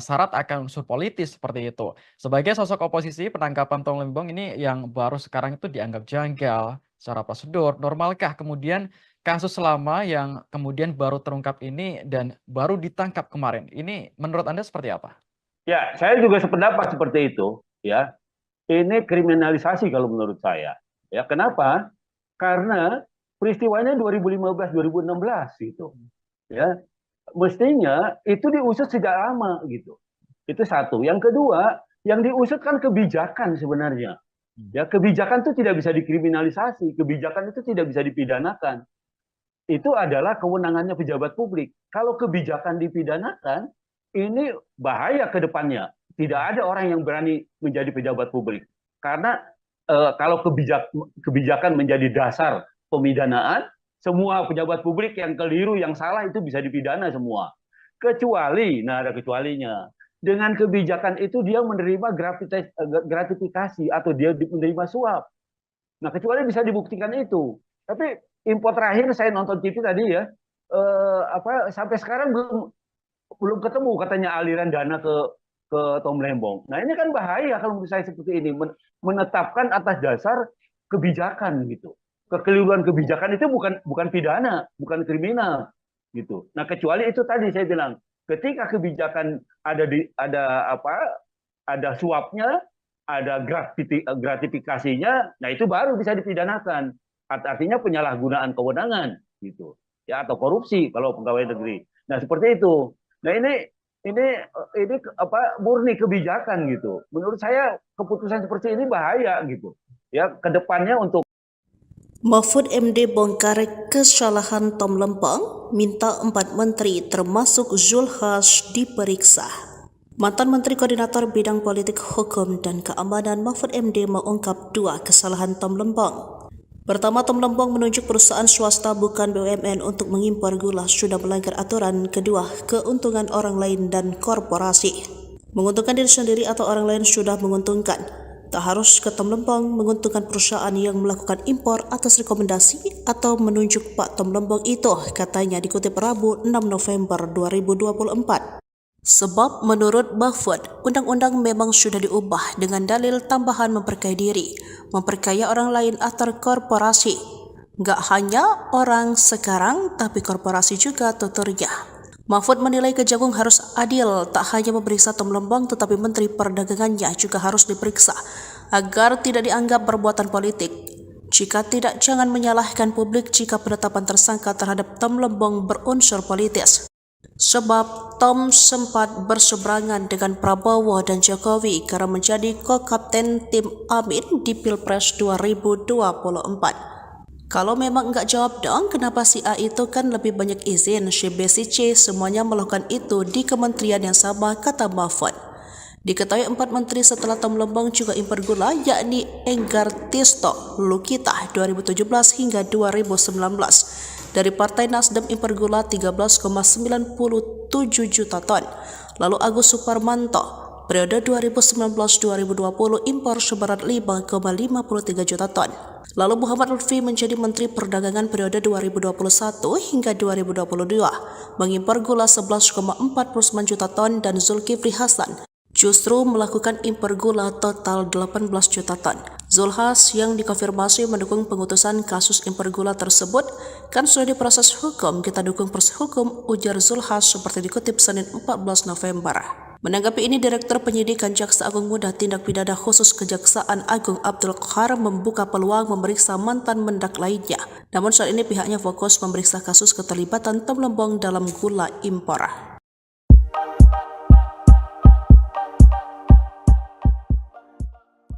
syarat akan unsur politis seperti itu. Sebagai sosok oposisi, penangkapan Tom Lembong ini yang baru sekarang itu dianggap janggal secara prosedur. Normalkah kemudian kasus lama yang kemudian baru terungkap ini dan baru ditangkap kemarin, ini menurut Anda seperti apa? Ya, saya juga sependapat seperti itu. Ya, ini kriminalisasi kalau menurut saya. Ya, kenapa? Karena peristiwanya 2015-2016 gitu. Ya, mestinya itu diusut sejak lama gitu. Itu satu. Yang kedua, yang diusut kan kebijakan sebenarnya. Ya, kebijakan itu tidak bisa dikriminalisasi, kebijakan itu tidak bisa dipidanakan. Itu adalah kewenangannya pejabat publik. Kalau kebijakan dipidanakan, ini bahaya ke depannya. Tidak ada orang yang berani menjadi pejabat publik. Karena kalau kebijakan menjadi dasar pemidanaan, semua pejabat publik yang keliru, yang salah itu bisa dipidana semua. Kecuali, nah ada kecualinya. Dengan kebijakan itu dia menerima gratifikasi atau dia menerima suap. Nah, kecuali bisa dibuktikan itu. Tapi impor terakhir saya nonton TV tadi ya, sampai sekarang belum ketemu katanya aliran dana ke Tom Lembong. Nah, ini kan bahaya kalau menurut saya seperti ini, menetapkan atas dasar kebijakan gitu. Kekeliruan kebijakan itu bukan pidana, bukan kriminal gitu. Nah, kecuali itu tadi saya bilang, ketika kebijakan ada suapnya, ada gratifikasinya, nah itu baru bisa dipidanakan. Artinya penyalahgunaan kewenangan gitu. Ya, atau korupsi kalau pegawai negeri. Nah, seperti itu. Nah, ini murni kebijakan gitu. Menurut saya keputusan seperti ini bahaya gitu. Ya, ke depannya untuk Mahfud MD bongkar kesalahan Tom Lembong, minta 4 menteri termasuk Zulkifli diperiksa. Mantan Menteri Koordinator Bidang Politik, Hukum, dan Keamanan Mahfud MD mengungkap 2 kesalahan Tom Lembong. Pertama, Tom Lembong menunjuk perusahaan swasta bukan BUMN untuk mengimpor gula sudah melanggar aturan. Kedua, keuntungan orang lain dan korporasi. Menguntungkan diri sendiri atau orang lain sudah menguntungkan. Tak harus ke Tom Lembong menguntungkan perusahaan yang melakukan impor atas rekomendasi atau menunjuk Pak Tom Lembong itu, katanya dikutip Rabu 6 November 2024. Sebab menurut Mahfud, undang-undang memang sudah diubah dengan dalil tambahan memperkaya diri, memperkaya orang lain atau korporasi. Nggak hanya orang sekarang, tapi korporasi juga tuturnya. Mahfud menilai Kejagung harus adil, tak hanya memeriksa Tom Lembong tetapi Menteri Perdagangannya juga harus diperiksa agar tidak dianggap perbuatan politik. Jika tidak, jangan menyalahkan publik jika penetapan tersangka terhadap Tom Lembong berunsur politis. Sebab Tom sempat berseberangan dengan Prabowo dan Jokowi karena menjadi ko-kapten tim Amin di Pilpres 2024. Kalau memang enggak jawab dong, kenapa si A itu kan lebih banyak izin, si B, si C semuanya melakukan itu di kementerian yang sama, kata Mahfud. Diketahui 4 menteri setelah Tom Lembong juga impor gula, yakni Enggar Tisto Lukita 2017 hingga 2019. Dari Partai Nasdem impor gula 13,97 juta ton. Lalu Agus Suparmanto periode 2019-2020 impor seberat 5,53 juta ton. Lalu Muhammad Lutfi menjadi Menteri Perdagangan periode 2021 hingga 2022, mengimpor gula 11,49 juta ton dan Zulkifli Hasan justru melakukan impor gula total 18 juta ton. Zulhas yang dikonfirmasi mendukung pengutusan kasus impor gula tersebut kan sudah diproses hukum, kita dukung proses hukum, ujar Zulhas seperti dikutip Senin 14 November. Menanggapi ini, Direktur Penyidikan Jaksa Agung Muda Tindak Pidana Khusus Kejaksaan Agung Abdul Qahar membuka peluang memeriksa mantan mendak lainnya. Namun saat ini pihaknya fokus memeriksa kasus keterlibatan Tom Lembong dalam gula impor.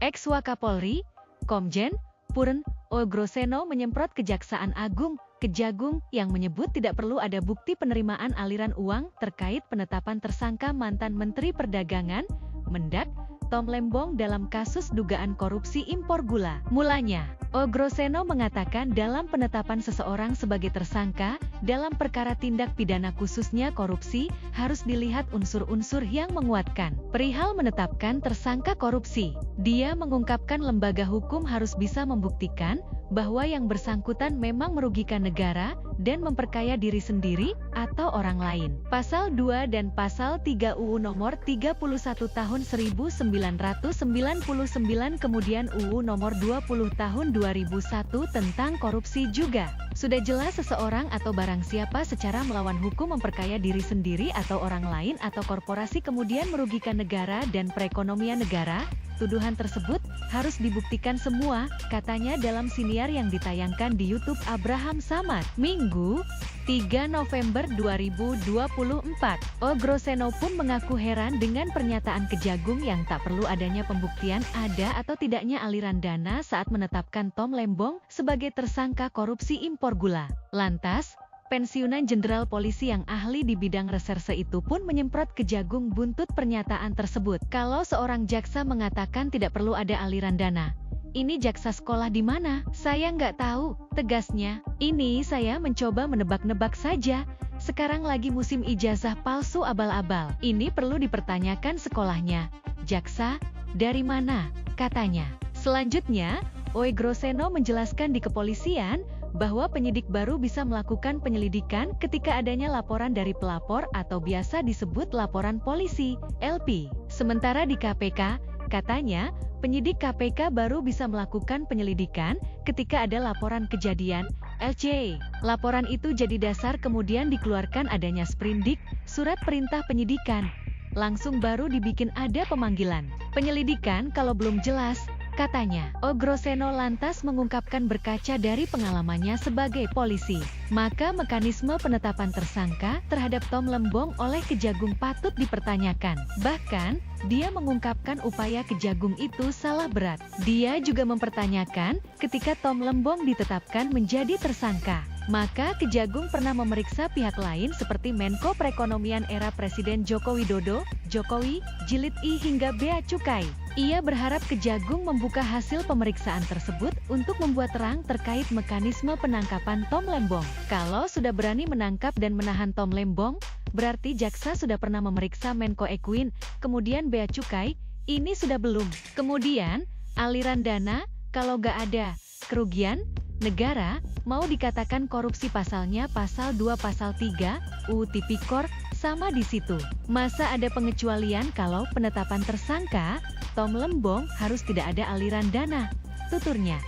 Ex-Wakapolri, Komjen Purn Ogroseno menyemprot Kejaksaan Agung, Kejagung, yang menyebut tidak perlu ada bukti penerimaan aliran uang terkait penetapan tersangka mantan Menteri Perdagangan, Mendak, Tom Lembong dalam kasus dugaan korupsi impor gula. Mulanya, Ogroseno mengatakan dalam penetapan seseorang sebagai tersangka dalam perkara tindak pidana khususnya korupsi harus dilihat unsur-unsur yang menguatkan. Perihal menetapkan tersangka korupsi, dia mengungkapkan lembaga hukum harus bisa membuktikan bahwa yang bersangkutan memang merugikan negara dan memperkaya diri sendiri atau orang lain. Pasal 2 dan Pasal 3 UU Nomor 31 Tahun 1999 kemudian UU Nomor 20 Tahun 2001 tentang korupsi juga. Sudah jelas seseorang atau barang siapa secara melawan hukum memperkaya diri sendiri atau orang lain atau korporasi kemudian merugikan negara dan perekonomian negara. Tuduhan tersebut harus dibuktikan semua, katanya dalam siniar yang ditayangkan di YouTube Abraham Samad, Minggu, 3 November 2024. Ogroseno pun mengaku heran dengan pernyataan Kejagung yang tak perlu adanya pembuktian ada atau tidaknya aliran dana saat menetapkan Tom Lembong sebagai tersangka korupsi impor gula. Lantas, pensiunan Jenderal Polisi yang ahli di bidang reserse itu pun menyemprot Kejagung buntut pernyataan tersebut. Kalau seorang jaksa mengatakan tidak perlu ada aliran dana, ini jaksa sekolah di mana? Saya nggak tahu, tegasnya. Ini saya mencoba menebak-nebak saja. Sekarang lagi musim ijazah palsu abal-abal. Ini perlu dipertanyakan sekolahnya. Jaksa, dari mana? Katanya. Selanjutnya, Ogroseno menjelaskan di kepolisian bahwa penyidik baru bisa melakukan penyelidikan ketika adanya laporan dari pelapor atau biasa disebut laporan polisi, LP. Sementara di KPK, katanya, penyidik KPK baru bisa melakukan penyelidikan ketika ada laporan kejadian, LC. Laporan itu jadi dasar kemudian dikeluarkan adanya sprindik, surat perintah penyidikan. Langsung baru dibikin ada pemanggilan. Penyelidikan kalau belum jelas, katanya. Ogroseno lantas mengungkapkan berkaca dari pengalamannya sebagai polisi, maka mekanisme penetapan tersangka terhadap Tom Lembong oleh Kejagung patut dipertanyakan. Bahkan, dia mengungkapkan upaya Kejagung itu salah berat. Dia juga mempertanyakan ketika Tom Lembong ditetapkan menjadi tersangka, maka Kejagung pernah memeriksa pihak lain seperti Menko Perekonomian era Presiden Joko Widodo, Jokowi, Jilid I hingga Bea Cukai. Ia berharap Kejagung membuka hasil pemeriksaan tersebut untuk membuat terang terkait mekanisme penangkapan Tom Lembong. Kalau sudah berani menangkap dan menahan Tom Lembong, berarti jaksa sudah pernah memeriksa Menko Ekuin, kemudian Bea Cukai, ini sudah belum. Kemudian, Aliran dana, kalau nggak ada kerugian, negara, mau dikatakan korupsi pasalnya pasal 2 pasal 3, UU Tipikor, sama di situ. Masa ada pengecualian kalau penetapan tersangka, Tom Lembong harus tidak ada aliran dana, tuturnya.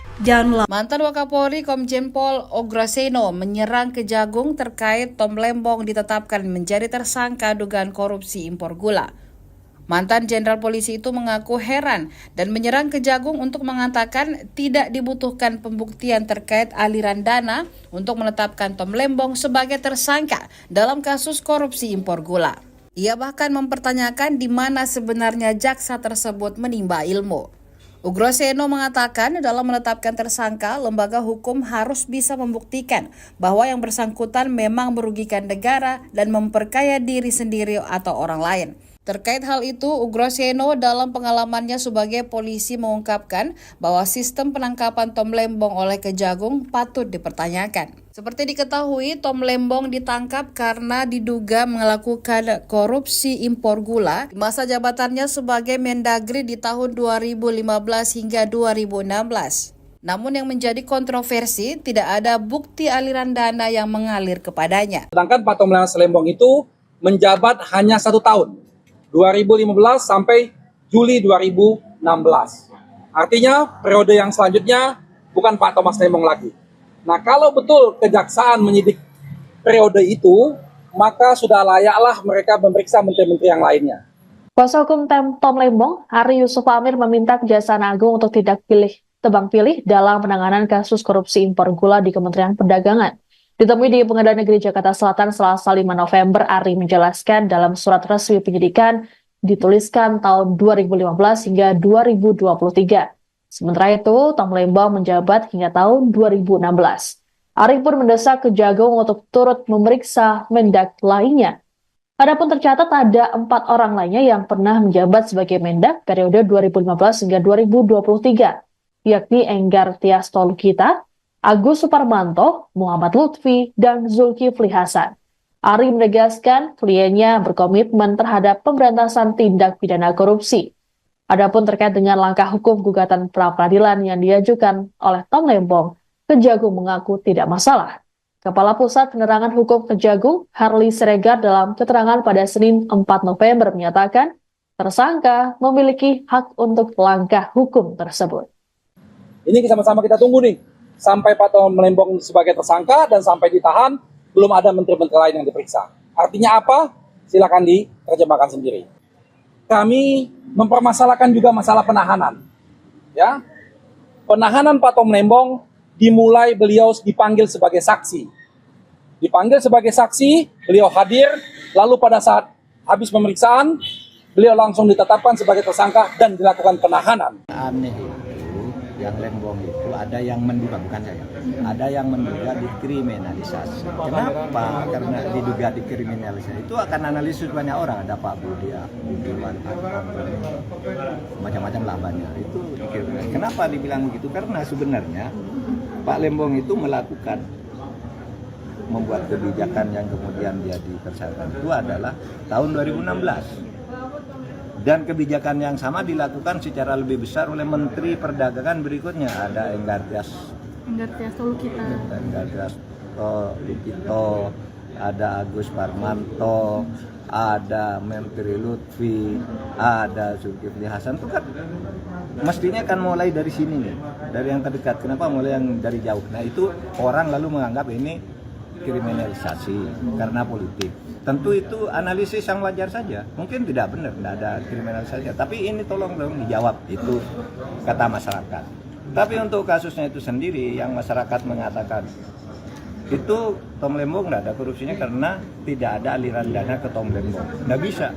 Mantan Wakapolri Komjen Pol Ograseno menyerang Kejagung terkait Tom Lembong ditetapkan menjadi tersangka dugaan korupsi impor gula. Mantan Jenderal Polisi itu mengaku heran dan menyerang Kejagung untuk mengatakan tidak dibutuhkan pembuktian terkait aliran dana untuk menetapkan Tom Lembong sebagai tersangka dalam kasus korupsi impor gula. Ia bahkan mempertanyakan di mana sebenarnya jaksa tersebut menimba ilmu. Ograseno mengatakan dalam menetapkan tersangka, lembaga hukum harus bisa membuktikan bahwa yang bersangkutan memang merugikan negara dan memperkaya diri sendiri atau orang lain. Terkait hal itu, Ograseno dalam pengalamannya sebagai polisi mengungkapkan bahwa sistem penangkapan Tom Lembong oleh Kejagung patut dipertanyakan. Seperti diketahui, Tom Lembong ditangkap karena diduga melakukan korupsi impor gula di masa jabatannya sebagai Mendagri di tahun 2015 hingga 2016. Namun yang menjadi kontroversi, tidak ada bukti aliran dana yang mengalir kepadanya. Sedangkan Pak Tom Lembong itu menjabat hanya 1 tahun. 2015 sampai Juli 2016. Artinya periode yang selanjutnya bukan Pak Thomas Lembong lagi. Nah, kalau betul kejaksaan menyidik periode itu, maka sudah layaklah mereka memeriksa menteri-menteri yang lainnya. Kuasa hukum Tom Lembong, Hari Yusuf Amir meminta Kejaksaan Agung untuk tidak tebang pilih dalam penanganan kasus korupsi impor gula di Kementerian Perdagangan. Ditemui di Pengadilan Negeri Jakarta Selatan Selasa 5 November, Ari menjelaskan dalam surat resmi penyidikan dituliskan tahun 2015 hingga 2023. Sementara itu, Tom Lembong menjabat hingga tahun 2016. Ari pun mendesak Kejagung untuk turut memeriksa Mendak lainnya. Adapun tercatat ada 4 orang lainnya yang pernah menjabat sebagai Mendak periode 2015 hingga 2023, yakni Enggar Tias Tolukita, Agus Suparmanto, Muhammad Lutfi, dan Zulkifli Hasan. Ari menegaskan kliennya berkomitmen terhadap pemberantasan tindak pidana korupsi. Adapun terkait dengan langkah hukum gugatan pra-peradilan yang diajukan oleh Tom Lembong, Kejagung mengaku tidak masalah. Kepala Pusat Penerangan Hukum Kejagung, Harli Siregar, dalam keterangan pada Senin 4 November menyatakan tersangka memiliki hak untuk langkah hukum tersebut. Ini sama-sama kita tunggu nih. Sampai Pak Tom Lembong sebagai tersangka dan sampai ditahan, belum ada menteri-menteri lain yang diperiksa. Artinya apa? Silakan diterjemahkan sendiri. Kami mempermasalahkan juga masalah penahanan. Ya, penahanan Pak Tom Lembong dimulai beliau dipanggil sebagai saksi. Dipanggil sebagai saksi, beliau hadir, lalu pada saat habis pemeriksaan, beliau langsung ditetapkan sebagai tersangka dan dilakukan penahanan. Aneh itu, yang Lembong itu ada yang menduga, bukan saya, ada yang menduga dikriminalisasi. Kenapa? Karena diduga dikriminalisasi itu akan analisis banyak orang. Ada Pak Budiman, macam-macam lah banyak. Itu kenapa dibilang begitu? Karena sebenarnya Pak Lembong itu membuat kebijakan yang kemudian jadi tersangka itu adalah tahun 2016. Dan kebijakan yang sama dilakukan secara lebih besar oleh Menteri Perdagangan berikutnya. Ada Enggar Tias Tolukita, ada Agus Parmanto, ada Menteri Lutfi, ada Zulkifli Hasan. Itu kan mestinya kan mulai dari sini nih, dari yang terdekat. Kenapa mulai yang dari jauh? Nah itu orang lalu menganggap ini kriminalisasi karena politik. Tentu itu analisis yang wajar saja. Mungkin tidak benar, tidak ada kriminalisasi. Tapi ini tolong dong dijawab, itu kata masyarakat. Tapi untuk kasusnya itu sendiri, yang masyarakat mengatakan itu Tom Lembong tidak ada korupsinya karena tidak ada aliran dana ke Tom Lembong. Tidak bisa.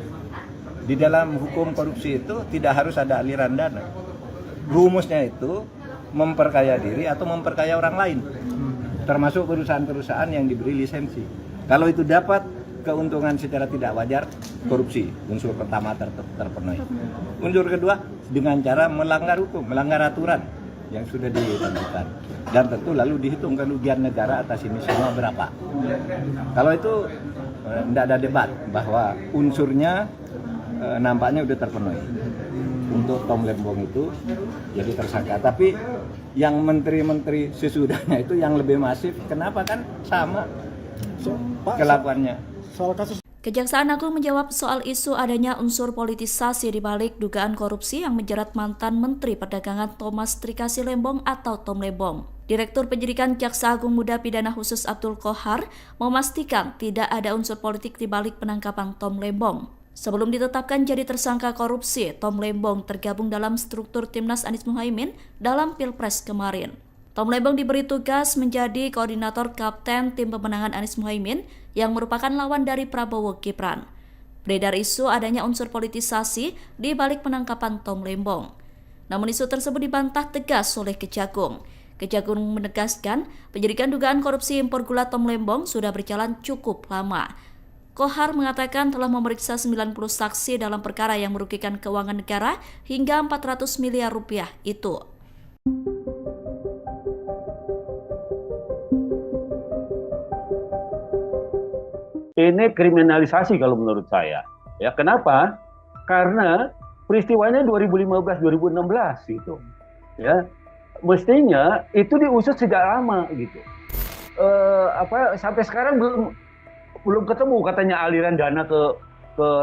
Di dalam hukum korupsi itu tidak harus ada aliran dana. Rumusnya itu memperkaya diri atau memperkaya orang lain. Termasuk perusahaan-perusahaan yang diberi lisensi. Kalau itu dapat keuntungan secara tidak wajar, korupsi. Unsur pertama terpenuhi. Unsur kedua, dengan cara melanggar hukum, melanggar aturan yang sudah ditentukan. Dan tentu lalu dihitung kerugian negara atas ini semua berapa. Kalau itu tidak ada debat bahwa unsurnya nampaknya sudah terpenuhi. untuk Tom Lembong itu jadi tersangka. Tapi yang menteri-menteri sesudahnya itu yang lebih masif, kenapa kan sama kelakuannya? Kejaksaan Agung menjawab soal isu adanya unsur politisasi di balik dugaan korupsi yang menjerat mantan Menteri Perdagangan Thomas Trikasi Lembong atau Tom Lembong. Direktur Penyidikan Jaksa Agung Muda Pidana Khusus Abdul Qohar memastikan tidak ada unsur politik di balik penangkapan Tom Lembong. Sebelum ditetapkan jadi tersangka korupsi, Tom Lembong tergabung dalam struktur Timnas Anies Muhaimin dalam Pilpres kemarin. Tom Lembong diberi tugas menjadi koordinator kapten tim pemenangan Anies Muhaimin yang merupakan lawan dari Prabowo Gibran. Beredar isu adanya unsur politisasi di balik penangkapan Tom Lembong. Namun isu tersebut dibantah tegas oleh Kejagung. Kejagung menegaskan penyidikan dugaan korupsi impor gula Tom Lembong sudah berjalan cukup lama. Qohar mengatakan telah memeriksa 90 saksi dalam perkara yang merugikan keuangan negara hingga 400 miliar rupiah itu. Ini kriminalisasi kalau menurut saya. Ya, kenapa? Karena peristiwanya 2015-2016 gitu. Ya, mestinya itu diusut sejak lama gitu. Sampai sekarang belum ketemu katanya aliran dana ke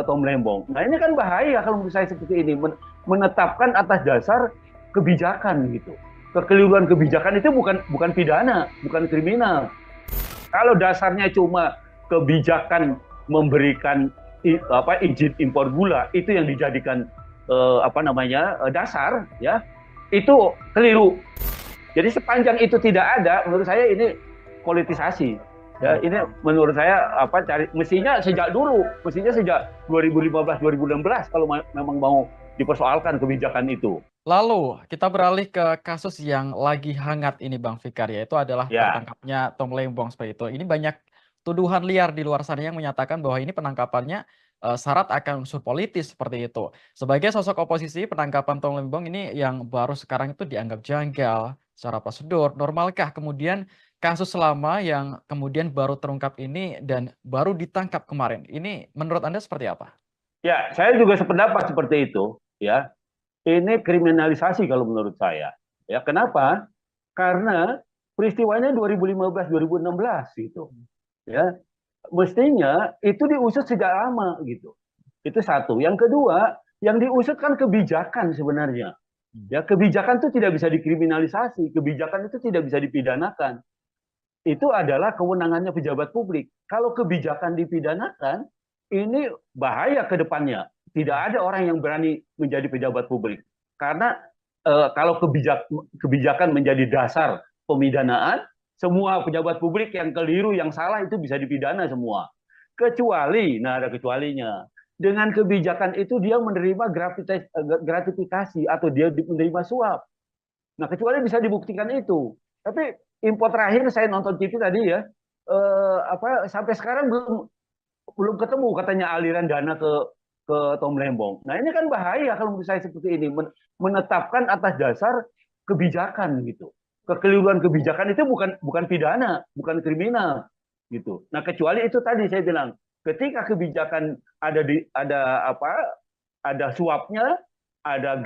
Tom Lembong. Nah, ini kan bahaya kalau menurut saya seperti ini, menetapkan atas dasar kebijakan gitu. Kekeliruan kebijakan itu bukan pidana, bukan kriminal. Kalau dasarnya cuma kebijakan memberikan izin impor gula, itu yang dijadikan dasar, ya, itu keliru. Jadi sepanjang itu tidak ada, menurut saya ini politisasi. Ya, ini menurut saya mestinya sejak 2015-2016 kalau memang mau dipersoalkan kebijakan itu. Lalu kita beralih ke kasus yang lagi hangat ini Bang Fikar, yaitu adalah tertangkapnya Tom Lembong seperti itu. Ini banyak tuduhan liar di luar sana yang menyatakan bahwa ini penangkapannya syarat akan unsur politis seperti itu. Sebagai sosok oposisi, penangkapan Tom Lembong ini yang baru sekarang itu dianggap janggal secara prosedur. Normalkah kemudian kasus lama yang kemudian baru terungkap ini dan baru ditangkap kemarin, ini menurut Anda seperti apa? Ya, saya juga sependapat seperti itu. Ya, ini kriminalisasi kalau menurut saya. Ya, kenapa? Karena peristiwanya 2015-2016 gitu. Ya, mestinya itu diusut sejak lama gitu. Itu satu. Yang kedua, yang diusut kan kebijakan sebenarnya. Ya, kebijakan itu tidak bisa dikriminalisasi, kebijakan itu tidak bisa dipidanakan. Itu adalah kewenangannya pejabat publik. Kalau kebijakan dipidanakan, ini bahaya ke depannya. Tidak ada orang yang berani menjadi pejabat publik. Karena kalau kebijakan menjadi dasar pemidanaan, semua pejabat publik yang keliru, yang salah itu bisa dipidana semua. Kecuali, nah ada kecualinya. Dengan kebijakan itu dia menerima gratifikasi atau dia menerima suap. Nah, kecuali bisa dibuktikan itu. Tapi info terakhir saya nonton TV tadi ya, sampai sekarang belum ketemu katanya aliran dana ke Tom Lembong. Nah, ini kan bahaya kalau menurut saya seperti ini, menetapkan atas dasar kebijakan gitu. Kekeliruan kebijakan itu bukan pidana, bukan kriminal gitu. Nah, kecuali itu tadi saya bilang, ketika kebijakan ada suapnya, ada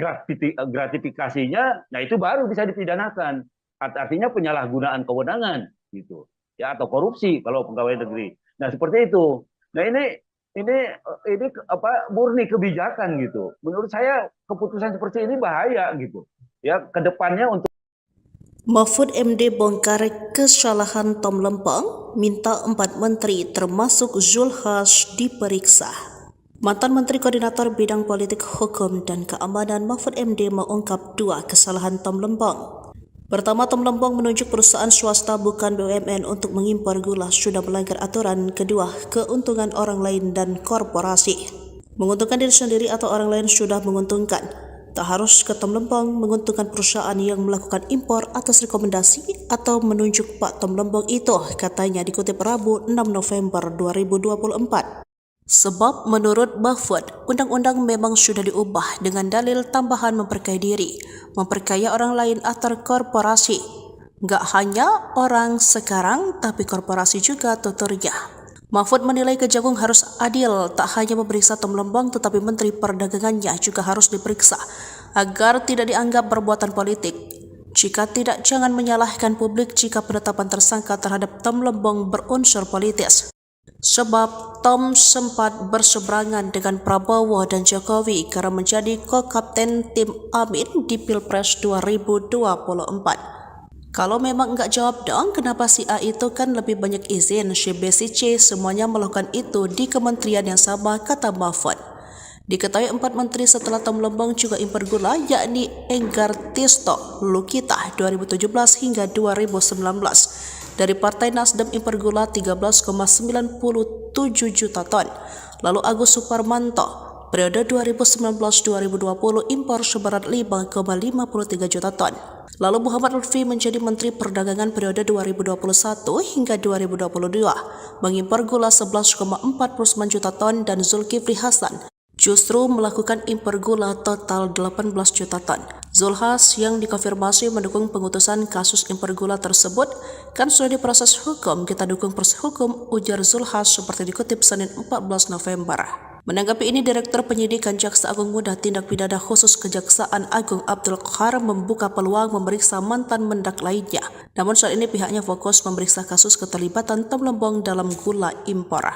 gratifikasinya, nah itu baru bisa dipidanakan. Artinya penyalahgunaan kewenangan gitu. Ya, atau korupsi kalau pegawai negeri. Nah, seperti itu. Nah, ini murni kebijakan gitu. Menurut saya keputusan seperti ini bahaya gitu. Ya, ke depannya untuk Mahfud MD bongkar kesalahan Tom Lembong, minta 4 menteri termasuk Zulkifli diperiksa. Mantan Menteri Koordinator Bidang Politik, Hukum, dan Keamanan Mahfud MD mengungkap 2 kesalahan Tom Lembong. Pertama, Tom Lembong menunjuk perusahaan swasta bukan BUMN untuk mengimpor gula sudah melanggar aturan. Kedua, keuntungan orang lain dan korporasi. Menguntungkan diri sendiri atau orang lain sudah menguntungkan. Tak harus ke Tom Lembong menguntungkan perusahaan yang melakukan impor atas rekomendasi atau menunjuk Pak Tom Lembong itu, katanya dikutip Rabu 6 November 2024. Sebab menurut Mahfud, undang-undang memang sudah diubah dengan dalil tambahan memperkaya diri, memperkaya orang lain atau korporasi. Nggak hanya orang sekarang, tapi korporasi juga tuturnya. Mahfud menilai Kejagung harus adil, tak hanya memeriksa Tom Lembong, tetapi Menteri Perdagangannya juga harus diperiksa. agar tidak dianggap perbuatan politik. Jika tidak, jangan menyalahkan publik jika penetapan tersangka terhadap Tom Lembong berunsur politis. Sebab Tom sempat berseberangan dengan Prabowo dan Jokowi karena menjadi ko-kapten tim Amin di Pilpres 2024. Kalau memang enggak jawab dong, kenapa si A itu kan lebih banyak izin, si B, si C semuanya melakukan itu di kementerian yang sama, kata Mahfud. Diketahui 4 menteri setelah Tom Lembong juga impor gula, yakni Enggar Tisto Lukita 2017 hingga 2019. Dari Partai Nasdem impor gula 13,97 juta ton. Lalu Agus Suparmanto periode 2019-2020 impor seberat 5,53 juta ton. Lalu Muhammad Lutfi menjadi Menteri Perdagangan periode 2021 hingga 2022, mengimpor gula 11,49 juta ton dan Zulkifli Hasan justru melakukan impor gula total 18 juta ton. Zulhas yang dikonfirmasi mendukung pengutusan kasus impor gula tersebut, kan sudah diproses hukum, kita dukung proses hukum, ujar Zulhas seperti dikutip Senin 14 November. Menanggapi ini, Direktur Penyidikan Jaksa Agung Muda Tindak Pidana Khusus Kejaksaan Agung Abdul Qahar membuka peluang memeriksa mantan mendak lainnya. Namun saat ini pihaknya fokus memeriksa kasus keterlibatan Tom Lembong dalam gula impor.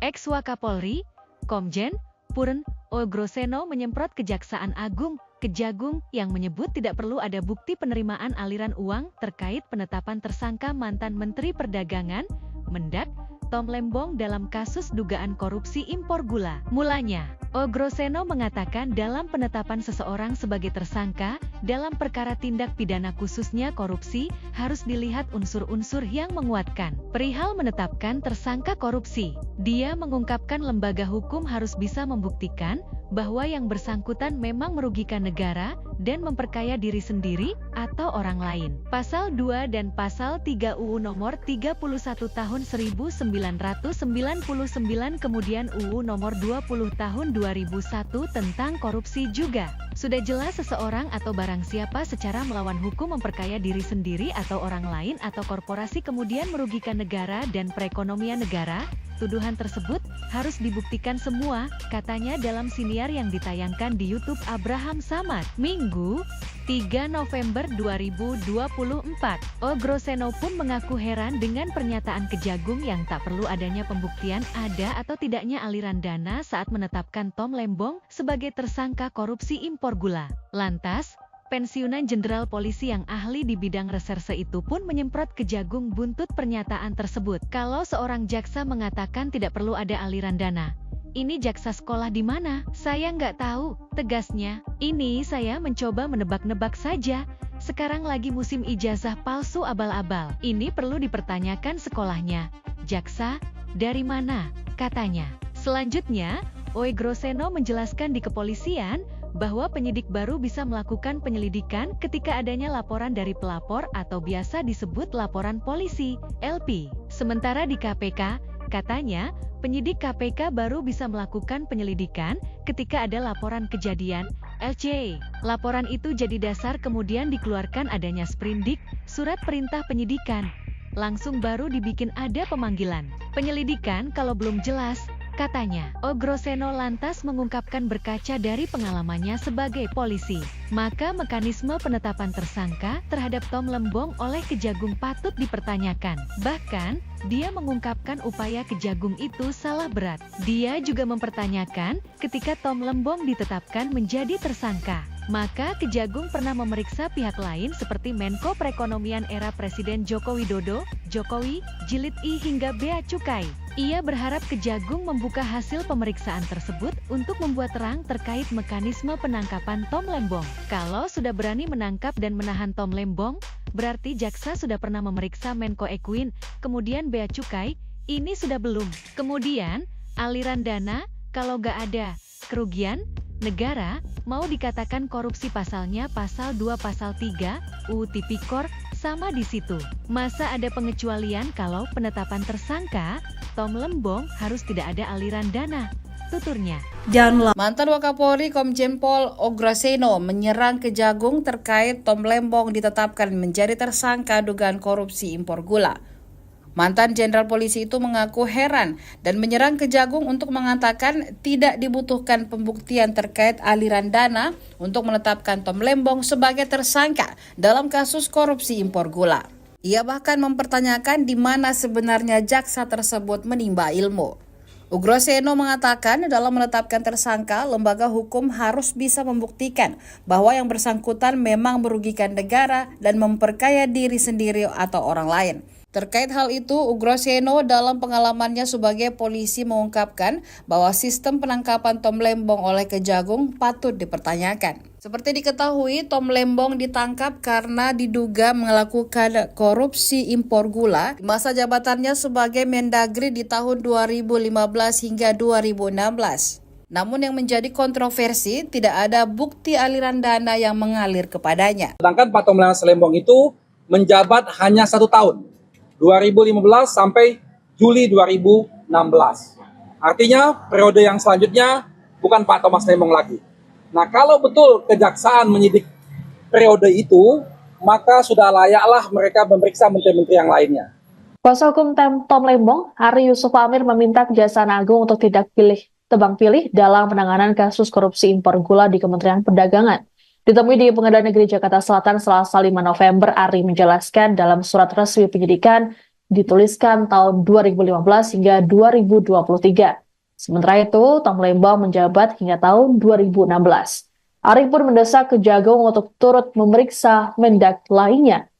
Ex-Wakapolri, Komjen Purn Ogroseno menyemprot Kejaksaan Agung Kejagung yang menyebut tidak perlu ada bukti penerimaan aliran uang terkait penetapan tersangka mantan Menteri Perdagangan, Mendak, Tom Lembong dalam kasus dugaan korupsi impor gula. Mulanya, Ogroseno mengatakan dalam penetapan seseorang sebagai tersangka dalam perkara tindak pidana khususnya korupsi harus dilihat unsur-unsur yang menguatkan. Perihal menetapkan tersangka korupsi, dia mengungkapkan lembaga hukum harus bisa membuktikan bahwa yang bersangkutan memang merugikan negara dan memperkaya diri sendiri atau orang lain. Pasal 2 dan Pasal 3 UU Nomor 31 Tahun 1999 kemudian UU Nomor 20 Tahun 2001 tentang korupsi juga. Sudah jelas seseorang atau barang siapa secara melawan hukum memperkaya diri sendiri atau orang lain atau korporasi kemudian merugikan negara dan perekonomian negara. Tuduhan tersebut harus dibuktikan semua, katanya dalam siniar yang ditayangkan di YouTube Abraham Samad, Minggu, 3 November 2024. Ogroseno pun mengaku heran dengan pernyataan Kejagung yang tak perlu adanya pembuktian ada atau tidaknya aliran dana saat menetapkan Tom Lembong sebagai tersangka korupsi impor gula. Lantas, pensiunan Jenderal Polisi yang ahli di bidang reserse itu pun menyemprot Kejagung buntut pernyataan tersebut. Kalau seorang jaksa mengatakan tidak perlu ada aliran dana, ini jaksa sekolah di mana? Saya nggak tahu, tegasnya. Ini saya mencoba menebak-nebak saja. Sekarang lagi musim ijazah palsu abal-abal. Ini perlu dipertanyakan sekolahnya. Jaksa, dari mana? Katanya. Selanjutnya, Ogroseno menjelaskan di kepolisian bahwa penyidik baru bisa melakukan penyelidikan ketika adanya laporan dari pelapor atau biasa disebut laporan polisi, LP. Sementara di KPK, katanya, penyidik KPK baru bisa melakukan penyelidikan ketika ada laporan kejadian, LC. Laporan itu jadi dasar kemudian dikeluarkan adanya sprindik, surat perintah penyidikan. Langsung baru dibikin ada pemanggilan. Penyelidikan kalau belum jelas, katanya. Ogroseno lantas mengungkapkan berkaca dari pengalamannya sebagai polisi, maka mekanisme penetapan tersangka terhadap Tom Lembong oleh Kejagung patut dipertanyakan. Bahkan, dia mengungkapkan upaya Kejagung itu salah berat. Dia juga mempertanyakan ketika Tom Lembong ditetapkan menjadi tersangka, maka Kejagung pernah memeriksa pihak lain seperti Menko Perekonomian era Presiden Joko Widodo, Jokowi, Jilid I hingga Bea Cukai. Ia berharap Kejagung membuka hasil pemeriksaan tersebut untuk membuat terang terkait mekanisme penangkapan Tom Lembong. Kalau sudah berani menangkap dan menahan Tom Lembong, berarti jaksa sudah pernah memeriksa Menko Ekuin, kemudian Bea Cukai, ini sudah belum. Kemudian, aliran dana, kalau nggak ada kerugian negara, mau dikatakan korupsi pasalnya pasal 2 pasal 3, UU Tipikor, sama di situ. Masa ada pengecualian kalau penetapan tersangka, Tom Lembong harus tidak ada aliran dana, tuturnya. Mantan Wakapolri Komjen Pol Ogroseno menyerang Kejagung terkait Tom Lembong ditetapkan menjadi tersangka dugaan korupsi impor gula. Mantan Jenderal Polisi itu mengaku heran dan menyerang Kejagung untuk mengatakan tidak dibutuhkan pembuktian terkait aliran dana untuk menetapkan Tom Lembong sebagai tersangka dalam kasus korupsi impor gula. Ia bahkan mempertanyakan di mana sebenarnya jaksa tersebut menimba ilmu. Ugroseno mengatakan dalam menetapkan tersangka, lembaga hukum harus bisa membuktikan bahwa yang bersangkutan memang merugikan negara dan memperkaya diri sendiri atau orang lain. Terkait hal itu, Ugroseno dalam pengalamannya sebagai polisi mengungkapkan bahwa sistem penangkapan Tom Lembong oleh Kejagung patut dipertanyakan. Seperti diketahui, Tom Lembong ditangkap karena diduga melakukan korupsi impor gula di masa jabatannya sebagai Mendagri di tahun 2015 hingga 2016. Namun yang menjadi kontroversi, tidak ada bukti aliran dana yang mengalir kepadanya. Sedangkan Pak Tom Lembong itu menjabat hanya 1 tahun. 2015 sampai Juli 2016. Artinya periode yang selanjutnya bukan Pak Thomas Lembong lagi. Nah, kalau betul kejaksaan menyidik periode itu, maka sudah layaklah mereka memeriksa menteri-menteri yang lainnya. Kuasa hukum Tom Lembong, Hari Yusuf Amir, meminta Kejaksaan Agung untuk tidak tebang pilih dalam penanganan kasus korupsi impor gula di Kementerian Perdagangan. Ditemui di Pengadilan Negeri Jakarta Selatan Selasa 5 November, Ari menjelaskan dalam surat resmi penyidikan dituliskan tahun 2015 hingga 2023. Sementara itu, Tom Lembong menjabat hingga tahun 2016. Ari pun mendesak Kejagung untuk turut memeriksa Mendak lainnya.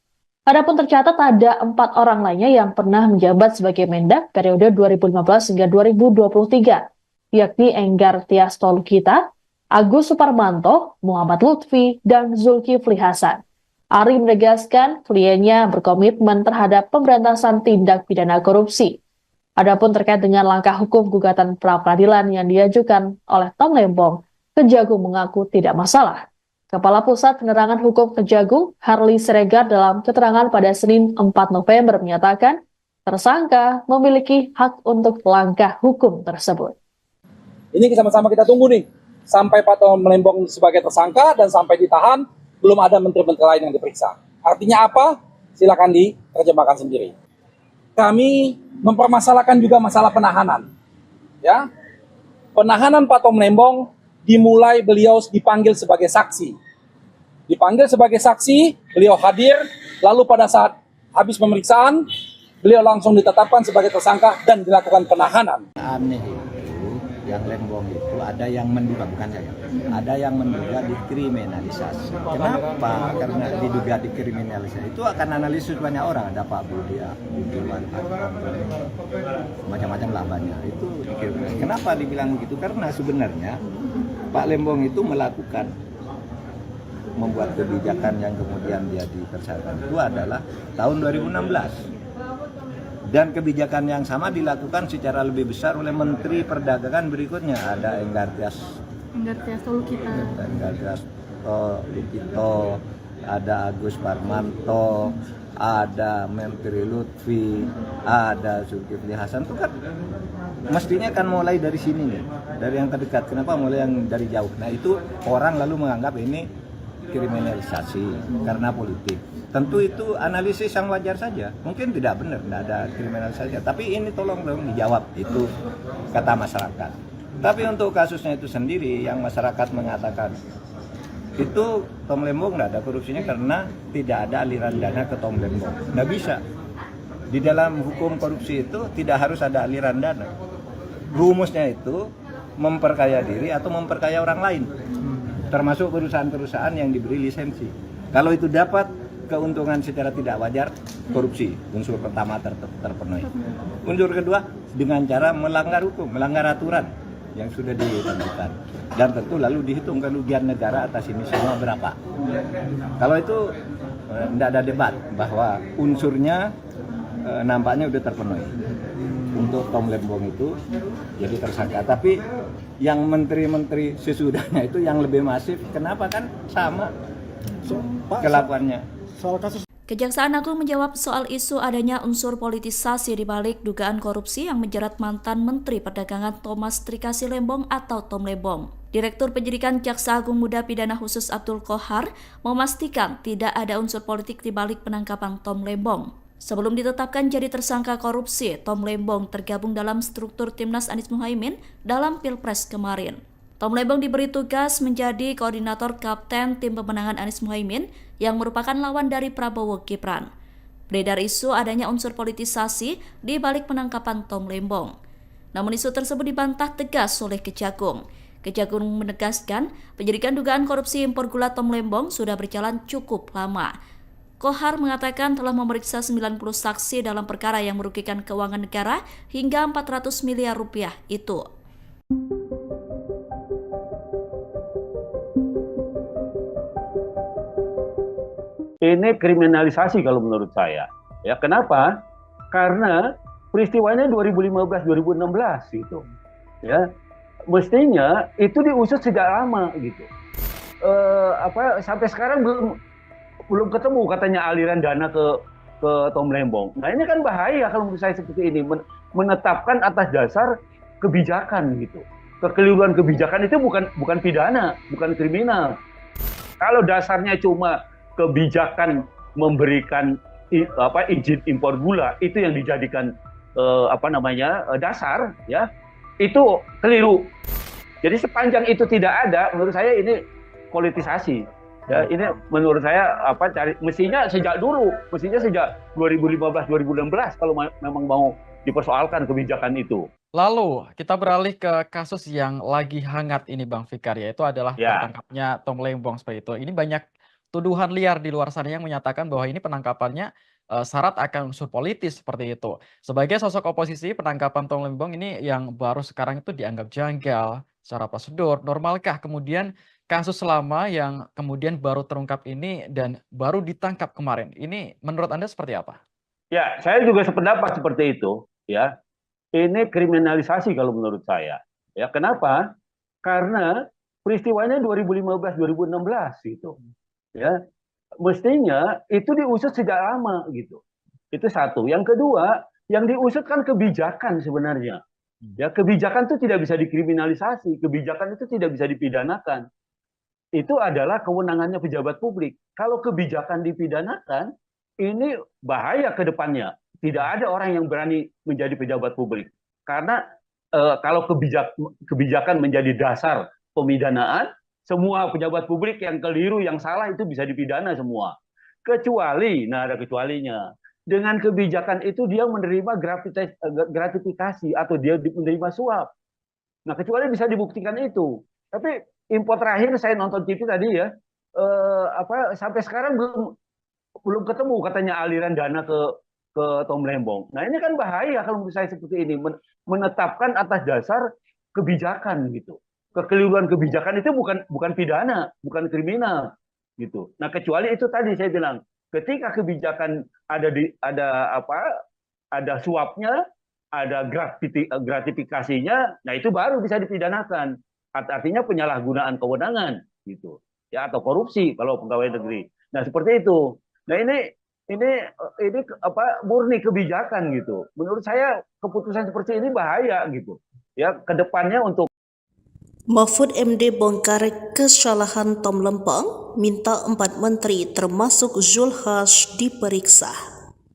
Adapun tercatat ada 4 orang lainnya yang pernah menjabat sebagai Mendak periode 2015 hingga 2023, yakni Enggar Tias Tolukita, Agus Suparmanto, Muhammad Lutfi, dan Zulkifli Hasan. Ari menegaskan kliennya berkomitmen terhadap pemberantasan tindak pidana korupsi. Adapun terkait dengan langkah hukum gugatan pra-peradilan yang diajukan oleh Tom Lembong, Kejagung mengaku tidak masalah. Kepala Pusat Penerangan Hukum Kejagung, Harli Siregar, dalam keterangan pada Senin 4 November menyatakan tersangka memiliki hak untuk langkah hukum tersebut. Ini sama-sama kita tunggu nih, sampai Pak Tom Lembong sebagai tersangka dan sampai ditahan, belum ada menteri-menteri lain yang diperiksa. Artinya apa? Silakan diterjemahkan sendiri. Kami mempermasalahkan juga masalah penahanan. Ya, penahanan Pak Tom Lembong dimulai beliau dipanggil sebagai saksi. Dipanggil sebagai saksi, beliau hadir, lalu pada saat habis pemeriksaan, beliau langsung ditetapkan sebagai tersangka dan dilakukan penahanan. Aneh itu, yang Lembong itu ada yang menduga, bukan saya, ada yang menduga dikriminalisasi. Kenapa? Karena diduga dikriminalisasi. Itu akan analisis banyak orang, ada Pak Budi, macam-macam lah banyak. Itu dikriminalisasi. Kenapa dibilang begitu? Karena sebenarnya Pak Lembong itu membuat kebijakan yang kemudian dia ditersangkakan itu adalah tahun 2016. Dan kebijakan yang sama dilakukan secara lebih besar oleh Menteri Perdagangan berikutnya. Ada Enggar Tias Tolukita, ada Agus Parmanto, ada Menteri Lutfi, ada Zulkifli Hasan. Itu kan mestinya kan mulai dari sini nih, dari yang terdekat. Kenapa mulai yang dari jauh? Nah itu orang lalu menganggap ini kriminalisasi karena politik. Tentu itu analisis yang wajar saja. Mungkin tidak benar, tidak ada kriminalisasi. Tapi ini tolong dong dijawab, itu kata masyarakat. Tapi untuk kasusnya itu sendiri, yang masyarakat mengatakan itu Tom Lembong tidak ada korupsinya karena tidak ada aliran dana ke Tom Lembong. Tidak bisa. Di dalam hukum korupsi itu tidak harus ada aliran dana. Rumusnya itu memperkaya diri atau memperkaya orang lain. Termasuk perusahaan-perusahaan yang diberi lisensi. Kalau itu dapat keuntungan secara tidak wajar, korupsi. Unsur pertama terpenuhi. Unsur kedua, dengan cara melanggar hukum, melanggar aturan yang sudah ditentukan. Dan tentu lalu dihitung kerugian negara atas ini semua berapa. Kalau itu tidak ada debat bahwa unsurnya nampaknya sudah terpenuhi. Untuk Tom Lembong itu jadi tersangka. Tapi yang menteri-menteri sesudahnya itu yang lebih masif, kenapa kan sama kelakuannya. Kejaksaan Agung menjawab soal isu adanya unsur politisasi di balik dugaan korupsi yang menjerat mantan Menteri Perdagangan Thomas Trikasi Lembong atau Tom Lembong. Direktur Penyidikan Jaksa Agung Muda Pidana Khusus Abdul Qohar memastikan tidak ada unsur politik di balik penangkapan Tom Lembong. Sebelum ditetapkan jadi tersangka korupsi, Tom Lembong tergabung dalam struktur Timnas Anies Muhaimin dalam Pilpres kemarin. Tom Lembong diberi tugas menjadi koordinator kapten tim pemenangan Anies Muhaimin yang merupakan lawan dari Prabowo Gibran. Beredar isu adanya unsur politisasi di balik penangkapan Tom Lembong. Namun isu tersebut dibantah tegas oleh Kejagung. Kejagung menegaskan penyidikan dugaan korupsi impor gula Tom Lembong sudah berjalan cukup lama. Kohar mengatakan telah memeriksa 90 saksi dalam perkara yang merugikan keuangan negara hingga 400 miliar rupiah itu. Ini kriminalisasi kalau menurut saya. Ya, kenapa? Karena peristiwanya 2015-2016 gitu. Ya, mestinya itu diusut sejak lama gitu. Sampai sekarang belum ketemu katanya aliran dana ke Tom Lembong. Nah ini kan bahaya kalau menurut saya seperti ini, menetapkan atas dasar kebijakan gitu. Kekeliruan kebijakan itu bukan pidana, bukan kriminal. Kalau dasarnya cuma kebijakan memberikan izin impor gula, itu yang dijadikan dasar, ya itu keliru. Jadi sepanjang itu tidak ada, menurut saya ini politisasi. Ya, ini menurut saya mestinya sejak 2015-2016 kalau memang mau dipersoalkan kebijakan itu. Lalu kita beralih ke kasus yang lagi hangat ini Bang Fikar, yaitu adalah tertangkapnya Tom Lembong seperti itu. Ini banyak tuduhan liar di luar sana yang menyatakan bahwa ini penangkapannya syarat akan unsur politis seperti itu. Sebagai sosok oposisi, penangkapan Tom Lembong ini yang baru sekarang itu dianggap janggal secara prosedur. Normalkah kemudian kasus lama yang kemudian baru terungkap ini dan baru ditangkap kemarin, ini menurut Anda seperti apa? Ya, saya juga sependapat seperti itu. Ya, ini kriminalisasi kalau menurut saya. Ya, kenapa? Karena peristiwanya 2015-2016 gitu. Ya, mestinya itu diusut sejak lama gitu. Itu satu. Yang kedua, yang diusut kan kebijakan sebenarnya. Ya, kebijakan itu tidak bisa dikriminalisasi, kebijakan itu tidak bisa dipidanakan. Itu adalah kewenangannya pejabat publik. Kalau kebijakan dipidanakan, ini bahaya ke depannya. Tidak ada orang yang berani menjadi pejabat publik. Karena kalau kebijakan menjadi dasar pemidanaan, semua pejabat publik yang keliru, yang salah itu bisa dipidana semua. Kecuali, ada kecualinya. Dengan kebijakan itu dia menerima gratifikasi atau dia menerima suap. Nah, kecuali bisa dibuktikan itu. Tapi impor terakhir saya nonton TV tadi ya, sampai sekarang belum ketemu katanya aliran dana ke Tom Lembong. Nah ini kan bahaya kalau menurut saya seperti ini, menetapkan atas dasar kebijakan gitu. Kekeliruan kebijakan itu bukan pidana, bukan kriminal gitu. Nah kecuali itu tadi saya bilang, ketika kebijakan ada suapnya, ada gratifikasinya, nah itu baru bisa dipidanakan. Artinya penyalahgunaan kewenangan gitu ya, atau korupsi kalau pegawai negeri. Nah seperti itu. Nah ini murni kebijakan gitu. Menurut saya keputusan seperti ini bahaya gitu ya ke depannya untuk. Mahfud MD bongkar kesalahan Tom Lembong, minta 4 menteri termasuk Zulkifli diperiksa.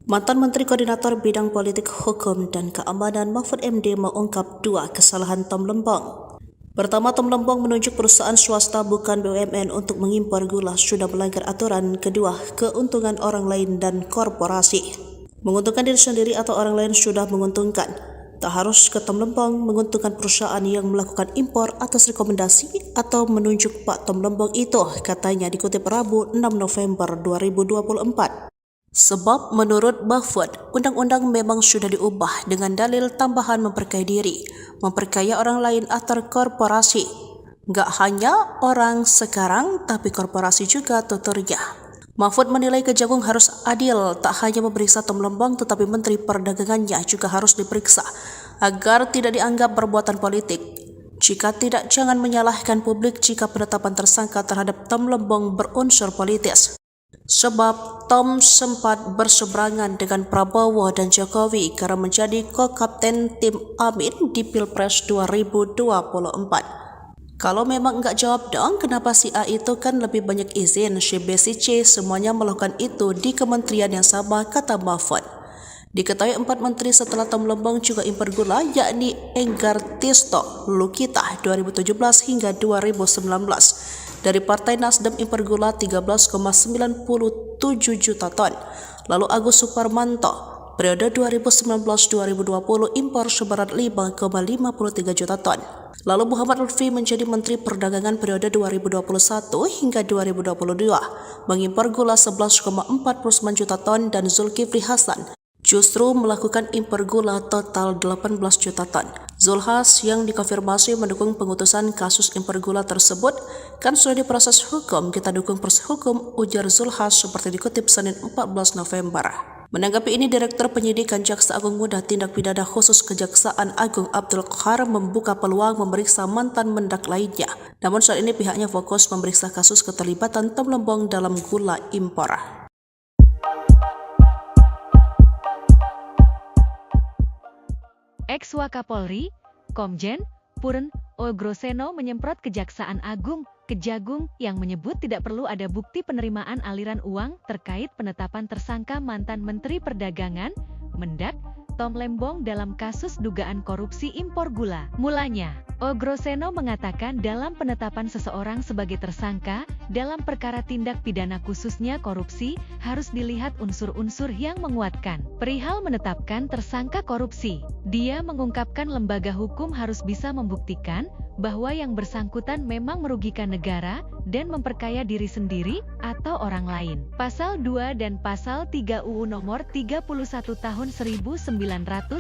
Mantan Menteri Koordinator Bidang Politik Hukum dan Keamanan Mahfud MD mengungkap 2 kesalahan Tom Lembong. Pertama, Tom Lembong menunjuk perusahaan swasta bukan BUMN untuk mengimpor gula sudah melanggar aturan. Kedua, keuntungan orang lain dan korporasi. Menguntungkan diri sendiri atau orang lain sudah menguntungkan. Tak harus ke Tom Lembong menguntungkan perusahaan yang melakukan impor atas rekomendasi atau menunjuk Pak Tom Lembong itu, katanya dikutip Rabu 6 November 2024. Sebab menurut Mahfud, undang-undang memang sudah diubah dengan dalil tambahan memperkaya diri, memperkaya orang lain atau korporasi. Gak hanya orang sekarang, tapi korporasi juga, tuturnya. Mahfud menilai Kejagung harus adil, tak hanya memeriksa Tom Lembong, tetapi Menteri Perdagangannya juga harus diperiksa, agar tidak dianggap perbuatan politik. Jika tidak, jangan menyalahkan publik jika penetapan tersangka terhadap Tom Lembong berunsur politis. Sebab Tom sempat berseberangan dengan Prabowo dan Jokowi karena menjadi ko-kapten tim Amin di Pilpres 2024. Kalau memang enggak jawab dong, kenapa si A itu kan lebih banyak izin, si B, si C semuanya melakukan itu di kementerian yang sama, kata Mahfud. Diketahui 4 menteri setelah Tom Lembong juga impor gula, yakni Enggar Tisto Lukita 2017 hingga 2019. Dari Partai Nasdem impor gula 13,97 juta ton. Lalu Agus Suparmanto periode 2019-2020 impor seberat 5,53 juta ton. Lalu Muhammad Lutfi menjadi Menteri Perdagangan periode 2021 hingga 2022, mengimpor gula 11,49 juta ton dan Zulkifli Hasan justru melakukan impor gula total 18 juta ton. Zulhas yang dikonfirmasi mendukung pengutusan kasus impor gula tersebut, kan sudah diproses hukum, kita dukung proses hukum, ujar Zulhas seperti dikutip Senin 14 November. Menanggapi ini, Direktur Penyidikan Jaksa Agung Muda Tindak Pidana Khusus Kejaksaan Agung Abdul Qahar membuka peluang memeriksa mantan mendak lainnya. Namun saat ini pihaknya fokus memeriksa kasus keterlibatan Tom Lembong dalam gula impor. Ex-Wakapolri, Komjen Purn Ogroseno menyemprot Kejaksaan Agung, Kejagung, yang menyebut tidak perlu ada bukti penerimaan aliran uang terkait penetapan tersangka mantan Menteri Perdagangan, Mendak, Tom Lembong dalam kasus dugaan korupsi impor gula. Mulanya, Ogroseno mengatakan dalam penetapan seseorang sebagai tersangka, dalam perkara tindak pidana khususnya korupsi, harus dilihat unsur-unsur yang menguatkan. Perihal menetapkan tersangka korupsi, dia mengungkapkan lembaga hukum harus bisa membuktikan bahwa yang bersangkutan memang merugikan negara dan memperkaya diri sendiri atau orang lain. Pasal 2 dan Pasal 3 UU Nomor 31 Tahun 1999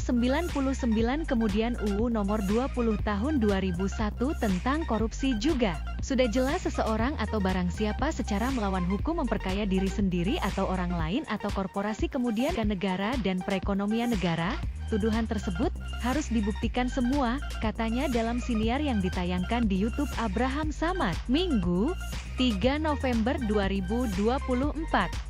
kemudian UU Nomor 20 Tahun 2001 tentang korupsi juga. Sudah jelas seseorang atau barang siapa secara melawan hukum memperkaya diri sendiri atau orang lain atau korporasi kemudian ke negara dan perekonomian negara. Tuduhan tersebut harus dibuktikan semua, katanya dalam siniar yang ditayangkan di YouTube Abraham Samad, Minggu, 3 November 2024.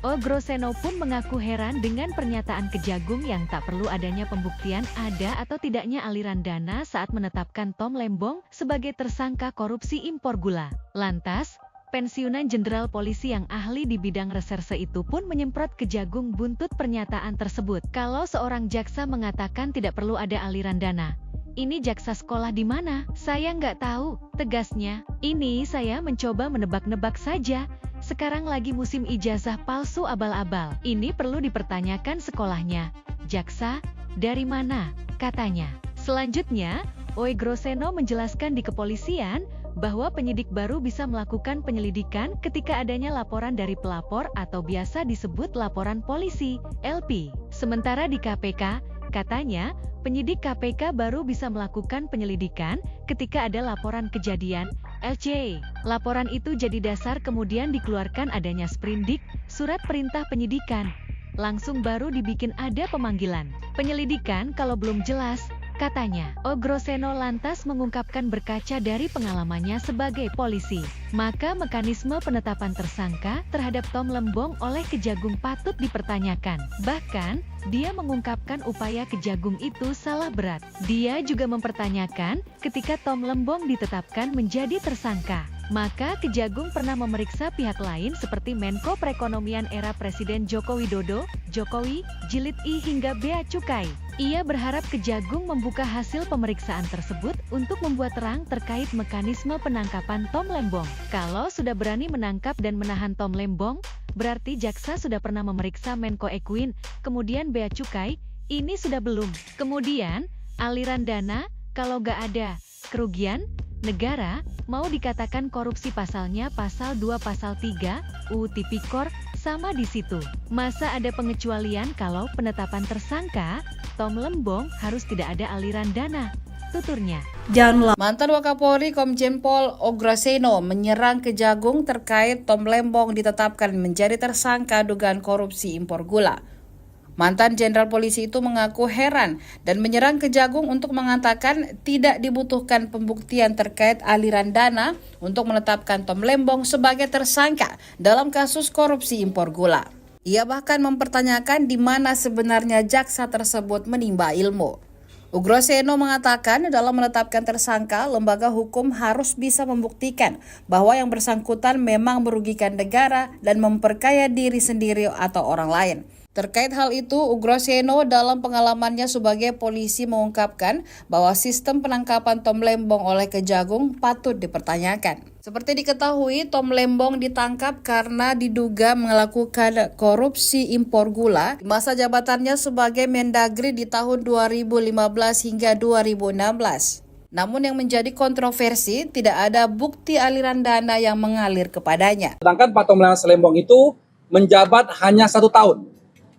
Ogroseno pun mengaku heran dengan pernyataan Kejagung yang tak perlu adanya pembuktian ada atau tidaknya aliran dana saat menetapkan Tom Lembong sebagai tersangka korupsi impor gula. Lantas, pensiunan Jenderal Polisi yang ahli di bidang reserse itu pun menyemprot Kejagung buntut pernyataan tersebut. Kalau seorang jaksa mengatakan tidak perlu ada aliran dana, ini jaksa sekolah di mana? Saya nggak tahu, tegasnya. Ini saya mencoba menebak-nebak saja. Sekarang lagi musim ijazah palsu abal-abal. Ini perlu dipertanyakan sekolahnya. Jaksa, dari mana? Katanya. Selanjutnya, Ogroseno menjelaskan di kepolisian bahwa penyidik baru bisa melakukan penyelidikan ketika adanya laporan dari pelapor atau biasa disebut laporan polisi, LP. Sementara di KPK, katanya, penyidik KPK baru bisa melakukan penyelidikan ketika ada laporan kejadian, LC. Laporan itu jadi dasar kemudian dikeluarkan adanya sprindik, surat perintah penyidikan. Langsung baru dibikin ada pemanggilan. Penyelidikan kalau belum jelas, katanya. Ogroseno lantas mengungkapkan berkaca dari pengalamannya sebagai polisi, maka mekanisme penetapan tersangka terhadap Tom Lembong oleh Kejagung patut dipertanyakan. Bahkan, dia mengungkapkan upaya Kejagung itu salah berat. Dia juga mempertanyakan ketika Tom Lembong ditetapkan menjadi tersangka, maka Kejagung pernah memeriksa pihak lain seperti Menko Perekonomian era Presiden Joko Widodo, Jokowi, Jilid I hingga Bea Cukai. Ia berharap Kejagung membuka hasil pemeriksaan tersebut untuk membuat terang terkait mekanisme penangkapan Tom Lembong. Kalau sudah berani menangkap dan menahan Tom Lembong, berarti jaksa sudah pernah memeriksa Menko Ekuin, kemudian Bea Cukai, ini sudah belum. Kemudian, aliran dana, kalau nggak ada kerugian negara, mau dikatakan korupsi pasalnya pasal 2 pasal 3, UU Tipikor, sama di situ. Masa ada pengecualian kalau penetapan tersangka, Tom Lembong harus tidak ada aliran dana, tuturnya. Mantan Wakapolri Komjen Pol Ogroseno menyerang Kejagung terkait Tom Lembong ditetapkan menjadi tersangka dugaan korupsi impor gula. Mantan Jenderal Polisi itu mengaku heran dan menyerang Kejagung untuk mengatakan tidak dibutuhkan pembuktian terkait aliran dana untuk menetapkan Tom Lembong sebagai tersangka dalam kasus korupsi impor gula. Ia bahkan mempertanyakan di mana sebenarnya jaksa tersebut menimba ilmu. Ogroseno mengatakan dalam menetapkan tersangka, lembaga hukum harus bisa membuktikan bahwa yang bersangkutan memang merugikan negara dan memperkaya diri sendiri atau orang lain. Terkait hal itu, Ugraseno dalam pengalamannya sebagai polisi mengungkapkan bahwa sistem penangkapan Tom Lembong oleh Kejagung patut dipertanyakan. Seperti diketahui, Tom Lembong ditangkap karena diduga melakukan korupsi impor gula di masa jabatannya sebagai Mendagri di tahun 2015 hingga 2016. Namun yang menjadi kontroversi, tidak ada bukti aliran dana yang mengalir kepadanya. Sedangkan Pak Tom Lembong itu menjabat hanya 1 tahun,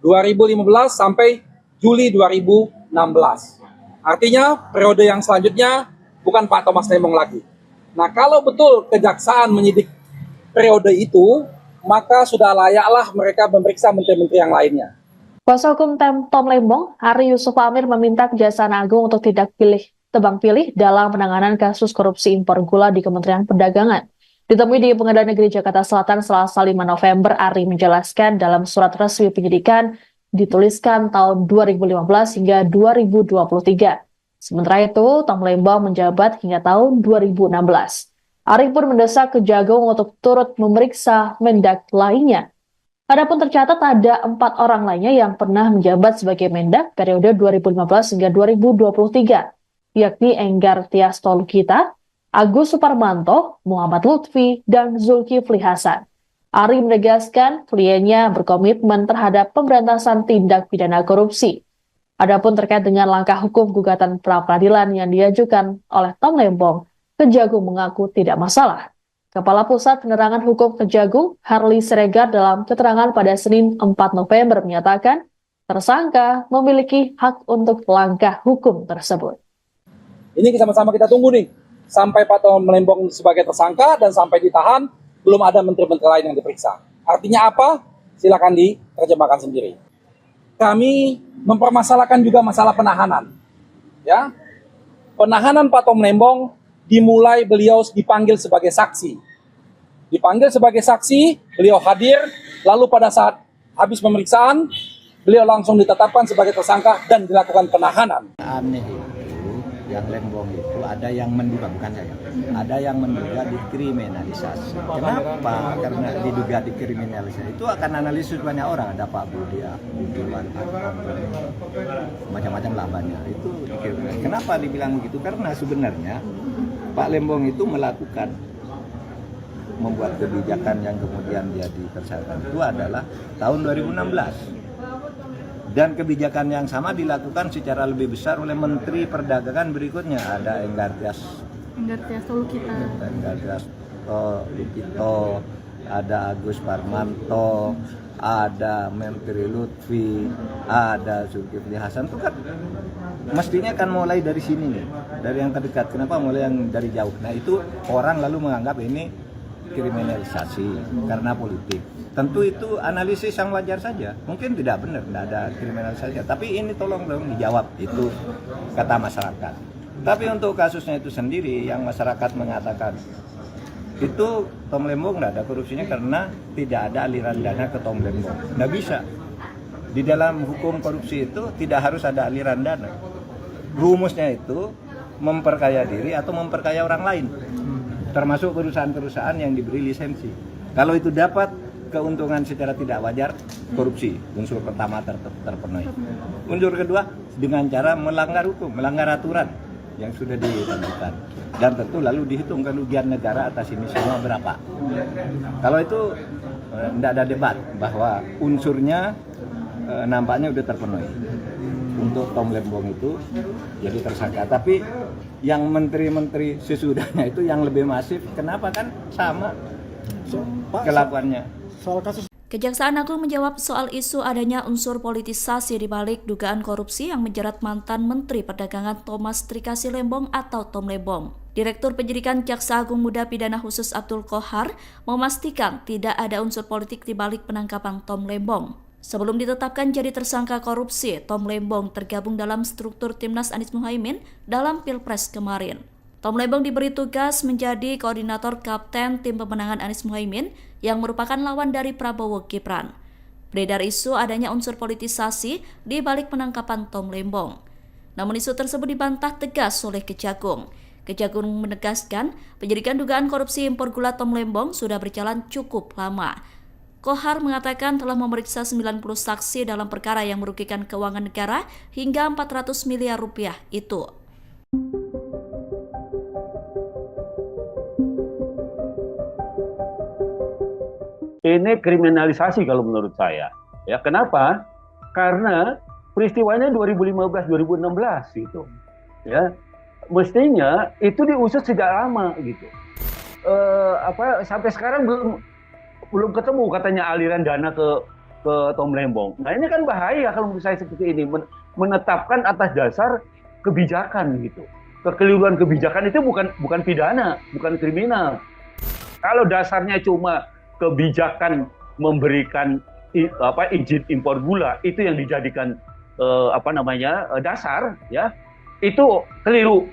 2015 sampai Juli 2016. Artinya periode yang selanjutnya bukan Pak Thomas Lembong lagi. Nah, kalau betul kejaksaan menyidik periode itu, maka sudah layaklah mereka memeriksa menteri-menteri yang lainnya. Kuasa hukum Tom Lembong, Hari Yusuf Amir, meminta Kejaksaan Agung untuk tidak tebang pilih dalam penanganan kasus korupsi impor gula di Kementerian Perdagangan. Ditemui di Pengadilan Negeri Jakarta Selatan Selasa 5 November, Ari menjelaskan dalam surat resmi penyidikan dituliskan tahun 2015 hingga 2023. Sementara itu, Tom Lembong menjabat hingga tahun 2016. Ari pun mendesak Kejagung untuk turut memeriksa Mendak lainnya. Adapun tercatat ada 4 orang lainnya yang pernah menjabat sebagai Mendak periode 2015 hingga 2023, yakni Enggar Tias Tolukita, Agus Suparmanto, Muhammad Lutfi, dan Zulkifli Hasan. Ari menegaskan kliennya berkomitmen terhadap pemberantasan tindak pidana korupsi. Adapun terkait dengan langkah hukum gugatan pra-peradilan yang diajukan oleh Tom Lembong, Kejagung mengaku tidak masalah. Kepala Pusat Penerangan Hukum Kejagung, Harli Siregar, dalam keterangan pada Senin 4 November menyatakan tersangka memiliki hak untuk langkah hukum tersebut. Ini sama-sama kita tunggu nih. Sampai Pak Tom Lembong sebagai tersangka dan sampai ditahan, belum ada menteri-menteri lain yang diperiksa. Artinya apa? Silakan diterjemahkan sendiri. Kami mempermasalahkan juga masalah penahanan. Ya, penahanan Pak Tom Lembong dimulai beliau dipanggil sebagai saksi. Dipanggil sebagai saksi, beliau hadir, lalu pada saat habis pemeriksaan, beliau langsung ditetapkan sebagai tersangka dan dilakukan penahanan. Aneh itu, yang Lembong itu ada yang menduga, bukan saya, ada yang menduga dikriminalisasi. Kenapa? Karena diduga dikriminalisasi itu akan analisis banyak orang. Ada Pak Budiman, macam-macam lah banyak. Itu kenapa dibilang begitu? Karena sebenarnya Pak Lembong itu membuat kebijakan yang kemudian jadi tersangka itu adalah tahun 2016. Dan kebijakan yang sama dilakukan secara lebih besar oleh Menteri Perdagangan berikutnya. Ada Enggar Tias Tolukita, ada Agus Parmanto, ada Menteri Lutfi, ada Zulkifli Hasan. Itu kan mestinya kan mulai dari sini nih, dari yang terdekat. Kenapa mulai yang dari jauh? Nah itu orang lalu menganggap ini kriminalisasi karena politik. Tentu itu analisis yang wajar saja. Mungkin tidak benar, tidak ada kriminalisasi. Tapi ini tolong dong dijawab, itu kata masyarakat. Tapi untuk kasusnya itu sendiri, yang masyarakat mengatakan itu Tom Lembong tidak ada korupsinya karena tidak ada aliran dana ke Tom Lembong. Tidak bisa. Di dalam hukum korupsi itu tidak harus ada aliran dana. Rumusnya itu memperkaya diri atau memperkaya orang lain. Termasuk perusahaan-perusahaan yang diberi lisensi. Kalau itu dapat keuntungan secara tidak wajar, korupsi. Unsur pertama terpenuhi. Unsur kedua, dengan cara melanggar hukum, melanggar aturan yang sudah ditentukan. Dan tentu lalu dihitung kerugian negara atas ini semua berapa. Kalau itu tidak ada debat bahwa unsurnya nampaknya sudah terpenuhi. Untuk Tom Lembong itu jadi tersangka. Tapi yang menteri-menteri sesudahnya itu yang lebih masif, kenapa kan sama kelakuannya. Kejaksaan Agung menjawab soal isu adanya unsur politisasi di balik dugaan korupsi yang menjerat mantan Menteri Perdagangan Thomas Trikasi Lembong atau Tom Lembong. Direktur Penyidikan Jaksa Agung Muda Pidana Khusus Abdul Qohar memastikan tidak ada unsur politik di balik penangkapan Tom Lembong. Sebelum ditetapkan jadi tersangka korupsi, Tom Lembong tergabung dalam struktur Timnas Anies Muhaimin dalam Pilpres kemarin. Tom Lembong diberi tugas menjadi koordinator kapten tim pemenangan Anies Muhaimin yang merupakan lawan dari Prabowo Gibran. Beredar isu adanya unsur politisasi di balik penangkapan Tom Lembong. Namun isu tersebut dibantah tegas oleh Kejagung. Kejagung menegaskan penyidikan dugaan korupsi impor gula Tom Lembong sudah berjalan cukup lama. Kohar mengatakan telah memeriksa 90 saksi dalam perkara yang merugikan keuangan negara hingga 400 miliar rupiah itu. Ini kriminalisasi kalau menurut saya. Ya, kenapa? Karena peristiwanya 2015-2016 gitu. Ya, mestinya itu diusut sejak lama gitu. Sampai sekarang belum ketemu katanya aliran dana ke Tom Lembong. Nah, ini kan bahaya kalau menurut saya seperti ini, menetapkan atas dasar kebijakan gitu. Kekeliruan kebijakan itu bukan pidana, bukan kriminal. Kalau dasarnya cuma kebijakan memberikan izin impor gula, itu yang dijadikan dasar, ya, itu keliru.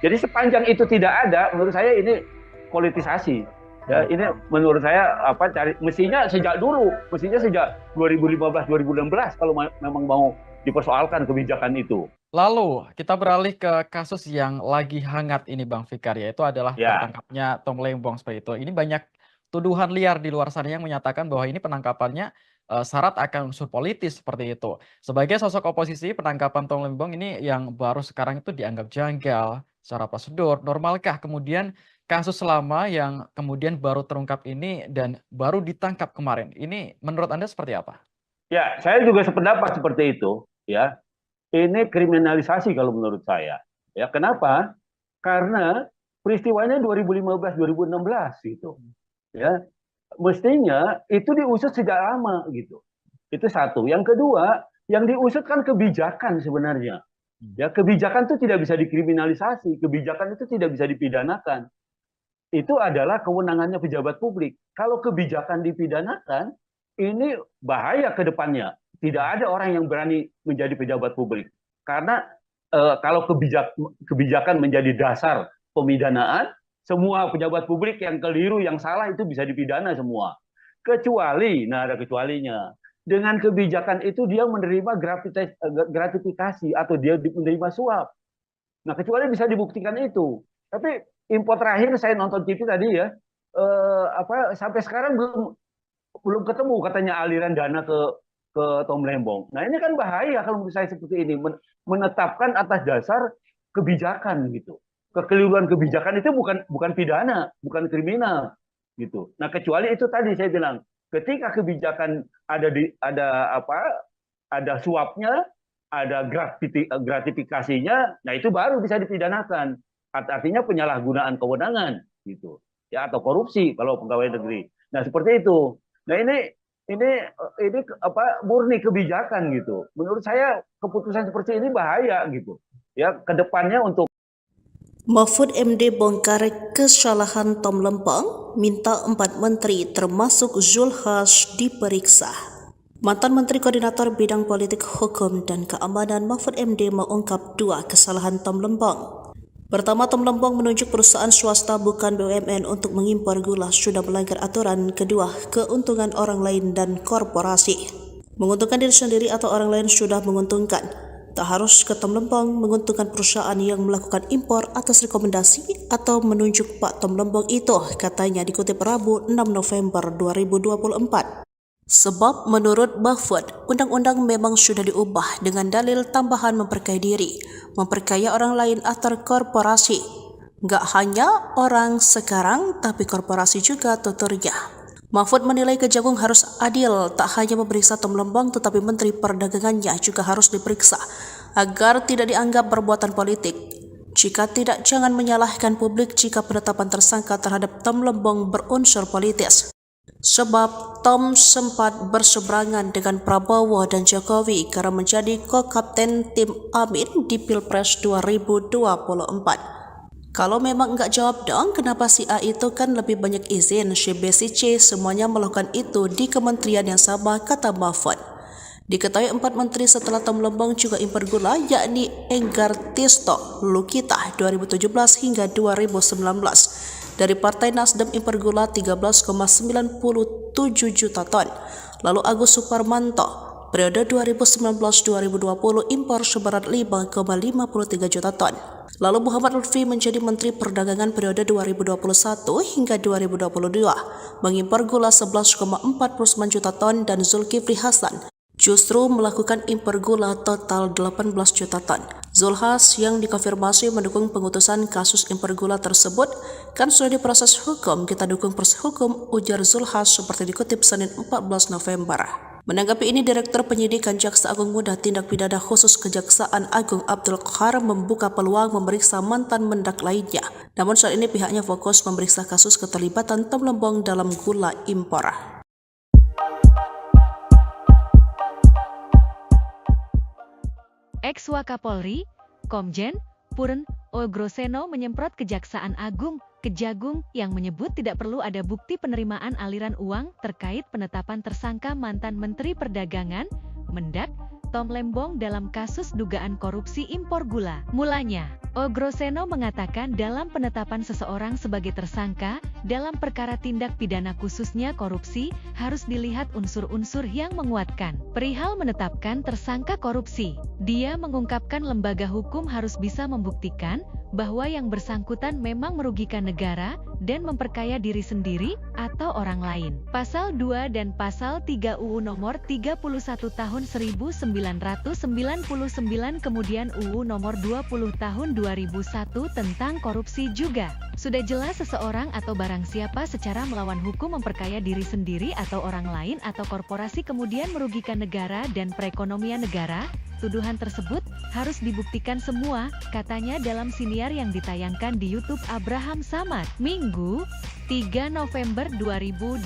Jadi sepanjang itu tidak ada, menurut saya ini politisasi. Ya, ini menurut saya mestinya sejak 2015-2016 kalau memang mau dipersoalkan kebijakan itu. Lalu kita beralih ke kasus yang lagi hangat ini Bang Fikar, yaitu adalah tertangkapnya Tom Lembong seperti itu. Ini banyak tuduhan liar di luar sana yang menyatakan bahwa ini penangkapannya syarat akan unsur politis seperti itu. Sebagai sosok oposisi, penangkapan Tom Lembong ini yang baru sekarang itu dianggap janggal secara prosedur. Normalkah kemudian kasus lama yang kemudian baru terungkap ini dan baru ditangkap kemarin, ini menurut Anda seperti apa? Ya, saya juga sependapat seperti itu. Ya, ini kriminalisasi kalau menurut saya. Ya, kenapa? Karena peristiwanya 2015-2016 gitu. Ya, mestinya itu diusut sejak lama gitu. Itu satu. Yang kedua, yang diusut kan kebijakan sebenarnya. Ya, kebijakan itu tidak bisa dikriminalisasi, kebijakan itu tidak bisa dipidanakan. Itu adalah kewenangannya pejabat publik. Kalau kebijakan dipidanakan, ini bahaya ke depannya. Tidak ada orang yang berani menjadi pejabat publik. Karena kalau kebijakan menjadi dasar pemidanaan, semua pejabat publik yang keliru, yang salah itu bisa dipidana semua. Kecuali, nah ada kecualinya. Dengan kebijakan itu dia menerima gratifikasi atau dia menerima suap. Nah, kecuali bisa dibuktikan itu. Tapi info terakhir saya nonton TV tadi ya, sampai sekarang belum ketemu katanya aliran dana ke Tom Lembong. Nah, ini kan bahaya kalau menurut saya seperti ini, menetapkan atas dasar kebijakan gitu. Kekeliruan kebijakan itu bukan pidana, bukan kriminal gitu. Nah, kecuali itu tadi saya bilang, ketika kebijakan ada suapnya, ada gratifikasinya, nah itu baru bisa dipidanakan. Artinya penyalahgunaan kewenangan gitu. Ya, atau korupsi kalau pegawai negeri. Nah, seperti itu. Nah, ini murni kebijakan gitu. Menurut saya keputusan seperti ini bahaya gitu. Ya, kedepannya untuk Mahfud MD bongkar kesalahan Tom Lembong, minta 4 menteri termasuk Zulkifli diperiksa. Mantan Menteri Koordinator Bidang Politik Hukum dan Keamanan Mahfud MD mengungkap 2 kesalahan Tom Lembong. Pertama, Tom Lembong menunjuk perusahaan swasta bukan BUMN untuk mengimpor gula sudah melanggar aturan. Kedua, keuntungan orang lain dan korporasi. Menguntungkan diri sendiri atau orang lain sudah menguntungkan. Tak harus ke Tom Lembong menguntungkan perusahaan yang melakukan impor atas rekomendasi atau menunjuk Pak Tom Lembong itu, katanya dikutip Rabu 6 November 2024. Sebab menurut Mahfud, undang-undang memang sudah diubah dengan dalil tambahan memperkaya diri, memperkaya orang lain atau korporasi. Nggak hanya orang sekarang, tapi korporasi juga tuturnya. Mahfud menilai Kejagung harus adil, tak hanya memeriksa Tom Lembong tetapi Menteri Perdagangannya juga harus diperiksa, agar tidak dianggap perbuatan politik. Jika tidak, jangan menyalahkan publik jika penetapan tersangka terhadap Tom Lembong berunsur politis. Sebab Tom sempat berseberangan dengan Prabowo dan Jokowi karena menjadi ko-kapten tim Amin di Pilpres 2024. Kalau memang enggak jawab dong, kenapa si A itu kan lebih banyak izin, si B, si C semuanya melakukan itu di kementerian yang sama, kata Mahfud. Diketahui 4 menteri setelah Tom Lembong juga impor gula, yakni Enggar Tisto Lukita 2017 hingga 2019. Dari Partai Nasdem impor gula 13,97 juta ton. Lalu Agus Suparmanto Periode 2019-2020 impor seberat 5,53 juta ton. Lalu Muhammad Lutfi menjadi Menteri Perdagangan periode 2021 hingga 2022, mengimpor gula 11,49 juta ton dan Zulkifli Hasan justru melakukan impor gula total 18 juta ton. Zulhas yang dikonfirmasi mendukung pengutusan kasus impor gula tersebut kan sudah diproses hukum, kita dukung proses hukum, ujar Zulhas seperti dikutip Senin 14 November. Menanggapi ini, Direktur Penyidikan Jaksa Agung Muda Tindak Pidana Khusus Kejaksaan Agung Abdul Qahar membuka peluang memeriksa mantan Mendak lainnya. Namun saat ini pihaknya fokus memeriksa kasus keterlibatan Tom Lembong dalam gula impor. Ex-Wakapolri, Komjen Purn Ogroseno menyemprot Kejaksaan Agung, Kejagung, yang menyebut tidak perlu ada bukti penerimaan aliran uang terkait penetapan tersangka mantan Menteri Perdagangan, Mendak, Tom Lembong dalam kasus dugaan korupsi impor gula. Mulanya, Ogroseno mengatakan dalam penetapan seseorang sebagai tersangka dalam perkara tindak pidana khususnya korupsi harus dilihat unsur-unsur yang menguatkan. Perihal menetapkan tersangka korupsi, dia mengungkapkan lembaga hukum harus bisa membuktikan bahwa yang bersangkutan memang merugikan negara dan memperkaya diri sendiri atau orang lain. Pasal 2 dan Pasal 3 UU Nomor 31 Tahun 1999 kemudian UU Nomor 20 Tahun 2001 tentang korupsi juga. Sudah jelas seseorang atau barang siapa secara melawan hukum memperkaya diri sendiri atau orang lain atau korporasi kemudian merugikan negara dan perekonomian negara. Tuduhan tersebut harus dibuktikan semua, katanya dalam siniar yang ditayangkan di YouTube Abraham Samad, Minggu, 3 November 2024.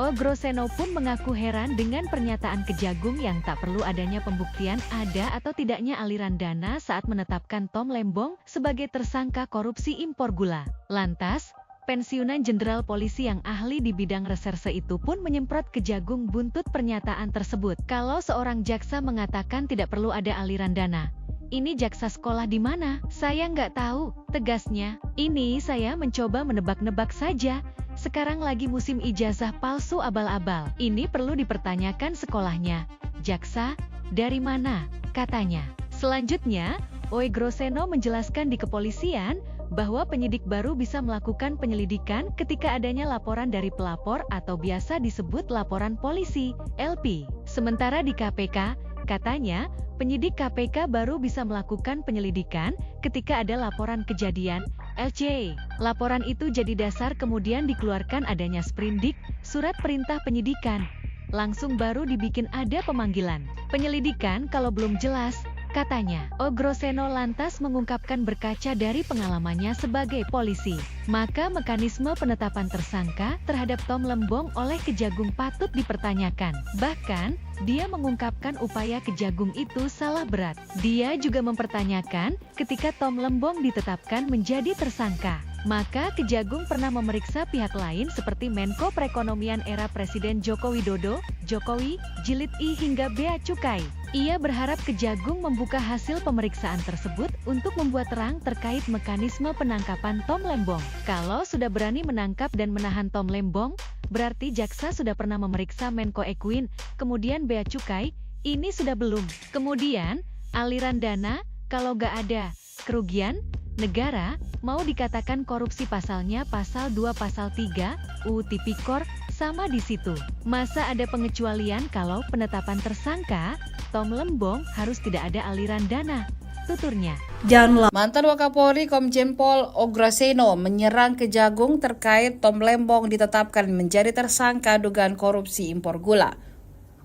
Ogroseno pun mengaku heran dengan pernyataan Kejagung yang tak perlu adanya pembuktian ada atau tidaknya aliran dana saat menetapkan Tom Lembong sebagai tersangka korupsi impor gula. Lantas, pensiunan Jenderal Polisi yang ahli di bidang reserse itu pun menyemprot Kejagung buntut pernyataan tersebut. Kalau seorang jaksa mengatakan tidak perlu ada aliran dana, ini jaksa sekolah di mana? Saya nggak tahu, tegasnya. Ini saya mencoba menebak-nebak saja. Sekarang lagi musim ijazah palsu abal-abal. Ini perlu dipertanyakan sekolahnya. Jaksa, dari mana? Katanya. Selanjutnya, Ogroseno menjelaskan di kepolisian bahwa penyidik baru bisa melakukan penyelidikan ketika adanya laporan dari pelapor atau biasa disebut laporan polisi, LP. Sementara di KPK, katanya, penyidik KPK baru bisa melakukan penyelidikan ketika ada laporan kejadian, LC. Laporan itu jadi dasar kemudian dikeluarkan adanya sprindik, surat perintah penyidikan. Langsung baru dibikin ada pemanggilan. Penyelidikan kalau belum jelas, katanya. Ogroseno lantas mengungkapkan berkaca dari pengalamannya sebagai polisi, maka mekanisme penetapan tersangka terhadap Tom Lembong oleh Kejagung patut dipertanyakan. Bahkan, dia mengungkapkan upaya Kejagung itu salah berat. Dia juga mempertanyakan ketika Tom Lembong ditetapkan menjadi tersangka, maka Kejagung pernah memeriksa pihak lain seperti Menko Perekonomian era Presiden Joko Widodo, Jokowi, Jilid I hingga Bea Cukai. Ia berharap Kejagung membuka hasil pemeriksaan tersebut untuk membuat terang terkait mekanisme penangkapan Tom Lembong. Kalau sudah berani menangkap dan menahan Tom Lembong, berarti jaksa sudah pernah memeriksa Menko Ekuin, kemudian Bea Cukai, ini sudah belum. Kemudian, aliran dana, kalau nggak ada kerugian negara, mau dikatakan korupsi pasalnya pasal 2 pasal 3, UU Tipikor, sama di situ. Masa ada pengecualian kalau penetapan tersangka, Tom Lembong harus tidak ada aliran dana, tuturnya. Mantan Wakapolri Komjen Pol Ogroseno menyerang Kejagung terkait Tom Lembong ditetapkan menjadi tersangka dugaan korupsi impor gula.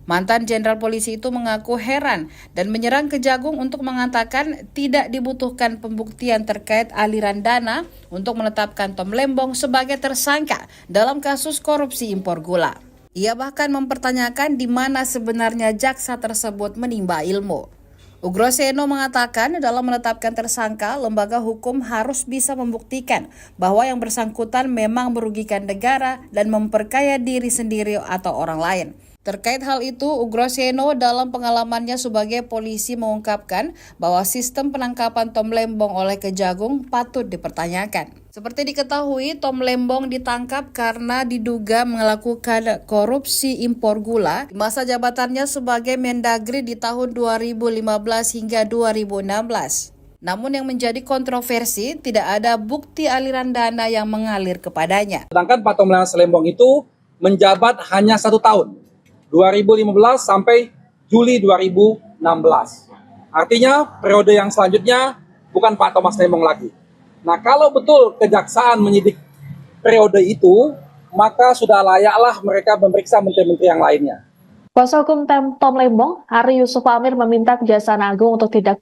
Mantan Jenderal Polisi itu mengaku heran dan menyerang Kejagung untuk mengatakan tidak dibutuhkan pembuktian terkait aliran dana untuk menetapkan Tom Lembong sebagai tersangka dalam kasus korupsi impor gula. Ia bahkan mempertanyakan di mana sebenarnya jaksa tersebut menimba ilmu. Ogroseno mengatakan dalam menetapkan tersangka, lembaga hukum harus bisa membuktikan bahwa yang bersangkutan memang merugikan negara dan memperkaya diri sendiri atau orang lain. Terkait hal itu, Ugraseno dalam pengalamannya sebagai polisi mengungkapkan bahwa sistem penangkapan Tom Lembong oleh Kejagung patut dipertanyakan. Seperti diketahui, Tom Lembong ditangkap karena diduga melakukan korupsi impor gula di masa jabatannya sebagai Mendagri di tahun 2015 hingga 2016. Namun yang menjadi kontroversi, tidak ada bukti aliran dana yang mengalir kepadanya. Sedangkan Pak Tom Lembong itu menjabat hanya 1 tahun. 2015 sampai Juli 2016. Artinya periode yang selanjutnya bukan Pak Thomas Lembong lagi. Nah, kalau betul kejaksaan menyidik periode itu, maka sudah layaklah mereka memeriksa menteri-menteri yang lainnya. Kuasa hukum Tom Lembong, Hari Yusuf Amir meminta Kejaksaan Agung untuk tidak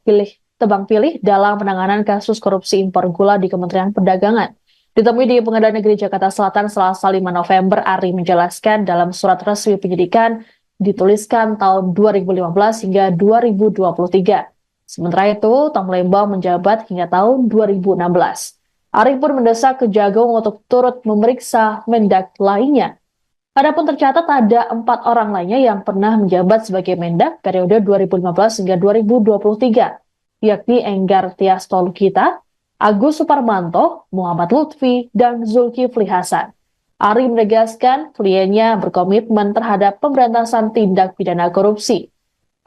tebang pilih dalam penanganan kasus korupsi impor gula di Kementerian Perdagangan. Ditemui di Pengadilan Negeri Jakarta Selatan Selasa 5 November, Ari menjelaskan dalam surat resmi penyidikan dituliskan tahun 2015 hingga 2023. Sementara itu, Tom Lembong menjabat hingga tahun 2016. Ari pun mendesak Kejagung untuk turut memeriksa Mendak lainnya. Adapun tercatat ada 4 orang lainnya yang pernah menjabat sebagai Mendak periode 2015 hingga 2023, yakni Enggar Tias Tolukita, Agus Suparmanto, Muhammad Lutfi, dan Zulkifli Hasan. Ari menegaskan kliennya berkomitmen terhadap pemberantasan tindak pidana korupsi.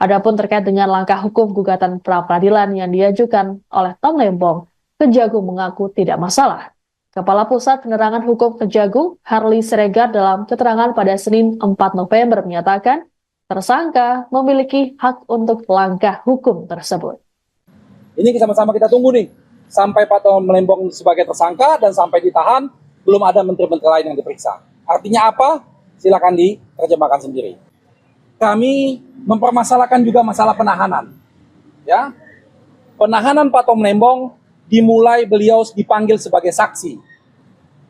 Adapun terkait dengan langkah hukum gugatan pra-peradilan yang diajukan oleh Tom Lembong, Kejagung mengaku tidak masalah. Kepala Pusat Penerangan Hukum Kejagung, Harli Siregar, dalam keterangan pada Senin 4 November menyatakan tersangka memiliki hak untuk langkah hukum tersebut. Ini sama-sama kita tunggu nih. Sampai Pak Tom Lembong sebagai tersangka dan sampai ditahan, belum ada menteri-menteri lain yang diperiksa. Artinya apa? Silakan diterjemahkan sendiri. Kami mempermasalahkan juga masalah penahanan. Ya, penahanan Pak Tom Lembong dimulai beliau dipanggil sebagai saksi.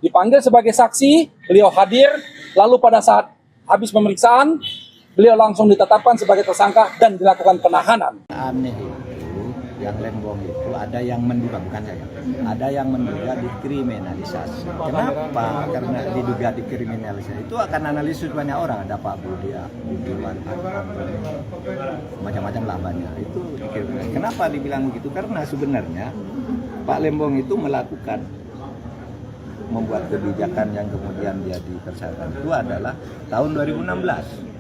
Dipanggil sebagai saksi, beliau hadir, lalu pada saat habis pemeriksaan, beliau langsung ditetapkan sebagai tersangka dan dilakukan penahanan. Aneh itu, yang Lembong itu ada yang menduga, bukan saya, ada yang menduga dikriminalisasi. Kenapa? Karena diduga dikriminalisasi itu akan analisis banyak orang. Ada Pak Budiwan, macam-macam lah banyak. Itu kenapa dibilang begitu? Karena sebenarnya Pak Lembong itu membuat kebijakan yang kemudian jadi tersangka itu adalah tahun 2016.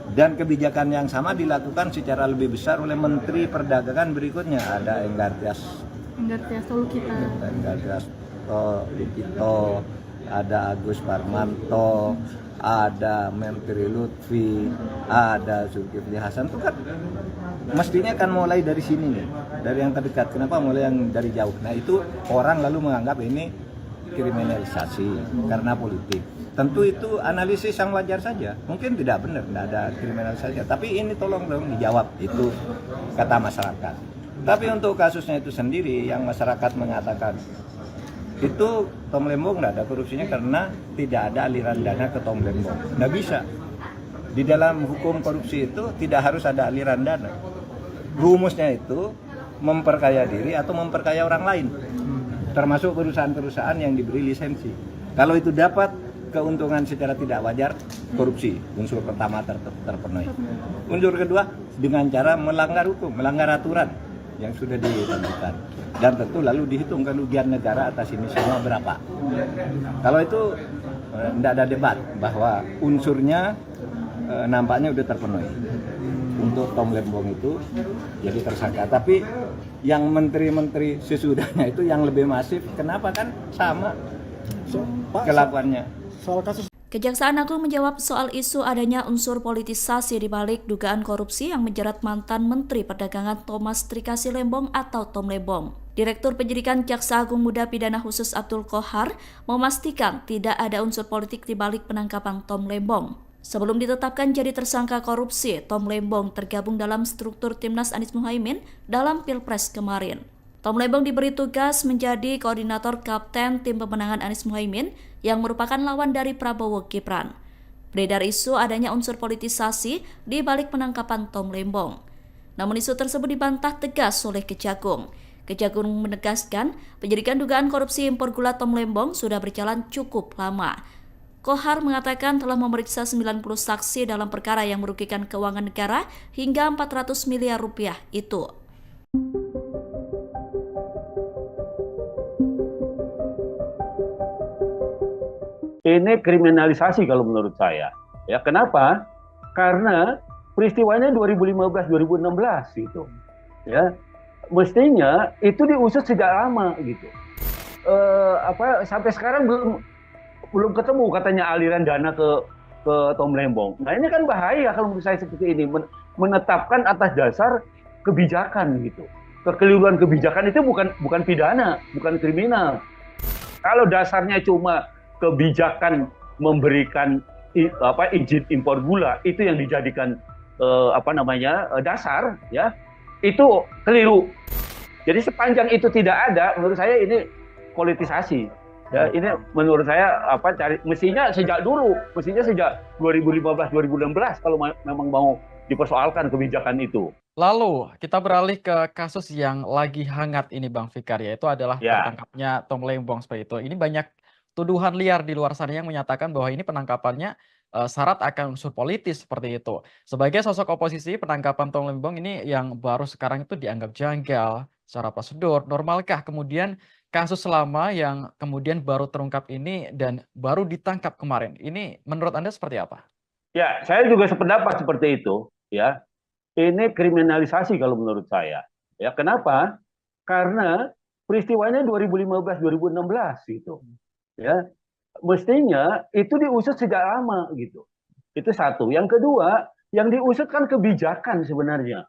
Dan kebijakan yang sama dilakukan secara lebih besar oleh Menteri Perdagangan berikutnya. Ada Enggar Tias Tolukita, ada Agus Parmanto, ada Menteri Lutfi, ada Zulkifli Hasan. Itu kan mestinya kan mulai dari sini nih, dari yang terdekat. Kenapa mulai yang dari jauh? Nah itu orang lalu menganggap ini kriminalisasi karena politik. Tentu itu analisis yang wajar saja. Mungkin tidak benar, tidak ada kriminalisasi. Tapi ini tolong dong dijawab, itu kata masyarakat. Tapi untuk kasusnya itu sendiri, yang masyarakat mengatakan itu Tom Lembong tidak ada korupsinya karena tidak ada aliran dana ke Tom Lembong. Tidak bisa. Di dalam hukum korupsi itu tidak harus ada aliran dana. Rumusnya itu memperkaya diri atau memperkaya orang lain. Termasuk perusahaan-perusahaan yang diberi lisensi. Kalau itu dapat keuntungan secara tidak wajar, korupsi. Unsur pertama terpenuhi. Unsur kedua, dengan cara melanggar hukum, melanggar aturan yang sudah ditentukan. Dan tentu lalu dihitung kerugian negara atas ini semua berapa. Kalau itu tidak ada debat bahwa unsurnya nampaknya sudah terpenuhi. Untuk Tom Lembong itu jadi tersangka. Tapi yang menteri-menteri sesudahnya itu yang lebih masif, kenapa kan sama kelakuannya. Kejaksaan Agung menjawab soal isu adanya unsur politisasi di balik dugaan korupsi yang menjerat mantan Menteri Perdagangan Thomas Trikasi Lembong atau Tom Lembong. Direktur Penyidikan Jaksa Agung Muda Pidana Khusus Abdul Qohar memastikan tidak ada unsur politik di balik penangkapan Tom Lembong. Sebelum ditetapkan jadi tersangka korupsi, Tom Lembong tergabung dalam struktur Timnas Anies Muhaimin dalam Pilpres kemarin. Tom Lembong diberi tugas menjadi koordinator kapten tim pemenangan Anies Muhaimin yang merupakan lawan dari Prabowo Gibran. Beredar isu adanya unsur politisasi di balik penangkapan Tom Lembong. Namun isu tersebut dibantah tegas oleh Kejagung. Kejagung menegaskan penyidikan dugaan korupsi impor gula Tom Lembong sudah berjalan cukup lama. Kohar mengatakan telah memeriksa 90 saksi dalam perkara yang merugikan keuangan negara hingga 400 miliar rupiah itu. Ini kriminalisasi kalau menurut saya. Ya, kenapa? Karena peristiwanya 2015-2016 gitu. Ya, mestinya itu diusut sejak lama gitu. Sampai sekarang belum ketemu katanya aliran dana ke Tom Lembong. Nah, ini kan bahaya kalau menurut saya seperti ini, menetapkan atas dasar kebijakan gitu. Kekeliruan kebijakan itu bukan pidana, bukan kriminal. Kalau dasarnya cuma kebijakan memberikan izin impor gula, itu yang dijadikan dasar, ya, itu keliru. Jadi sepanjang itu tidak ada, menurut saya ini politisasi. Ya, ini menurut saya mestinya sejak 2015-2016 kalau memang mau dipersoalkan kebijakan itu. Lalu kita beralih ke kasus yang lagi hangat ini Bang Fikar, yaitu adalah tertangkapnya Tom Lembong seperti itu. Ini banyak tuduhan liar di luar sana yang menyatakan bahwa ini penangkapannya syarat akan unsur politis seperti itu. Sebagai sosok oposisi, penangkapan Tom Lembong ini yang baru sekarang itu dianggap janggal secara prosedur. Normalkah kemudian kasus lama yang kemudian baru terungkap ini dan baru ditangkap kemarin? Ini menurut Anda seperti apa? Ya, saya juga sependapat seperti itu. Ya, ini kriminalisasi kalau menurut saya. Ya, kenapa? Karena peristiwanya 2015-2016 gitu. Ya, mestinya itu diusut sejak lama gitu. Itu satu. Yang kedua, yang diusut kan kebijakan sebenarnya.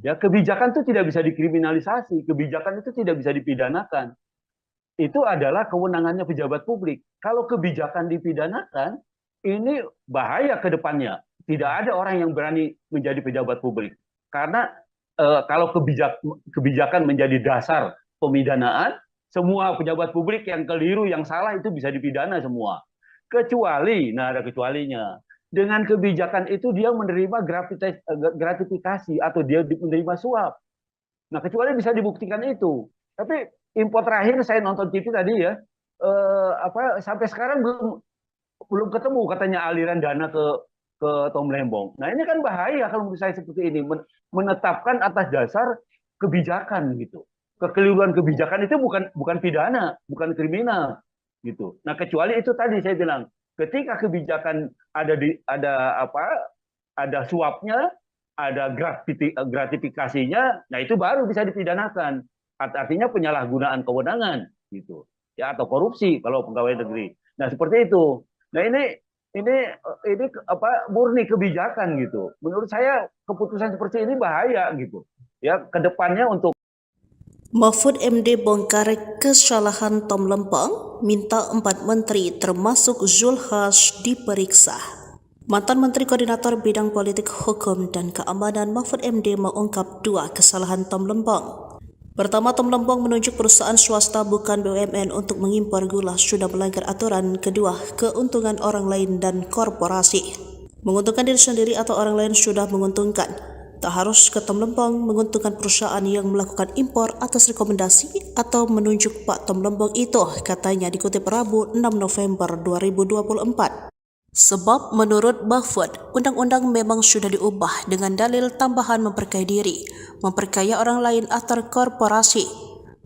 Ya, kebijakan itu tidak bisa dikriminalisasi, kebijakan itu tidak bisa dipidanakan. Itu adalah kewenangannya pejabat publik. Kalau kebijakan dipidanakan, ini bahaya ke depannya. Tidak ada orang yang berani menjadi pejabat publik. Karena kalau kebijakan menjadi dasar pemidanaan, semua pejabat publik yang keliru, yang salah itu bisa dipidana semua. Kecuali, nah ada kecualinya. Dengan kebijakan itu dia menerima gratifikasi atau dia menerima suap. Nah, kecuali bisa dibuktikan itu. Tapi info terakhir saya nonton TV tadi ya, sampai sekarang belum ketemu katanya aliran dana ke Tom Lembong. Nah, ini kan bahaya kalau menurut saya seperti ini, menetapkan atas dasar kebijakan gitu. Kekeliruan kebijakan itu bukan pidana, bukan kriminal gitu. Nah, kecuali itu tadi saya bilang, ketika kebijakan ada suapnya, ada gratifikasinya, nah itu baru bisa dipidanakan. Artinya penyalahgunaan kewenangan gitu. Ya, atau korupsi kalau pegawai negeri. Nah, seperti itu. Nah, ini murni kebijakan gitu. Menurut saya keputusan seperti ini bahaya gitu. Ya, kedepannya untuk Mahfud MD bongkar kesalahan Tom Lembong, minta 4 menteri termasuk Zulkifli diperiksa. Mantan Menteri Koordinator Bidang Politik, Hukum, dan Keamanan Mahfud MD mengungkap 2 kesalahan Tom Lembong. Pertama, Tom Lembong menunjuk perusahaan swasta bukan BUMN untuk mengimpor gula sudah melanggar aturan. Kedua, keuntungan orang lain dan korporasi. Menguntungkan diri sendiri atau orang lain sudah menguntungkan. Tak harus ke Tom Lembong menguntungkan perusahaan yang melakukan impor atas rekomendasi atau menunjuk Pak Tom Lembong itu, katanya dikutip Rabu 6 November 2024. Sebab menurut Mahfud, undang-undang memang sudah diubah dengan dalil tambahan memperkaya diri, memperkaya orang lain atau korporasi.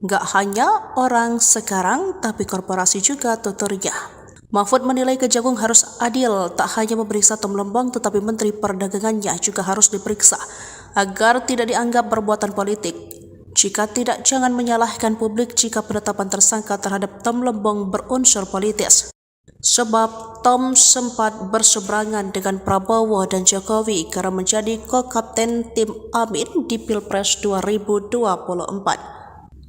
Nggak hanya orang sekarang, tapi korporasi juga tuturnya. Mahfud menilai Kejagung harus adil, tak hanya memeriksa Tom Lembong tetapi Menteri Perdagangannya juga harus diperiksa agar tidak dianggap perbuatan politik. Jika tidak, jangan menyalahkan publik jika penetapan tersangka terhadap Tom Lembong berunsur politis. Sebab Tom sempat berseberangan dengan Prabowo dan Jokowi karena menjadi ko-kapten tim Amin di Pilpres 2024.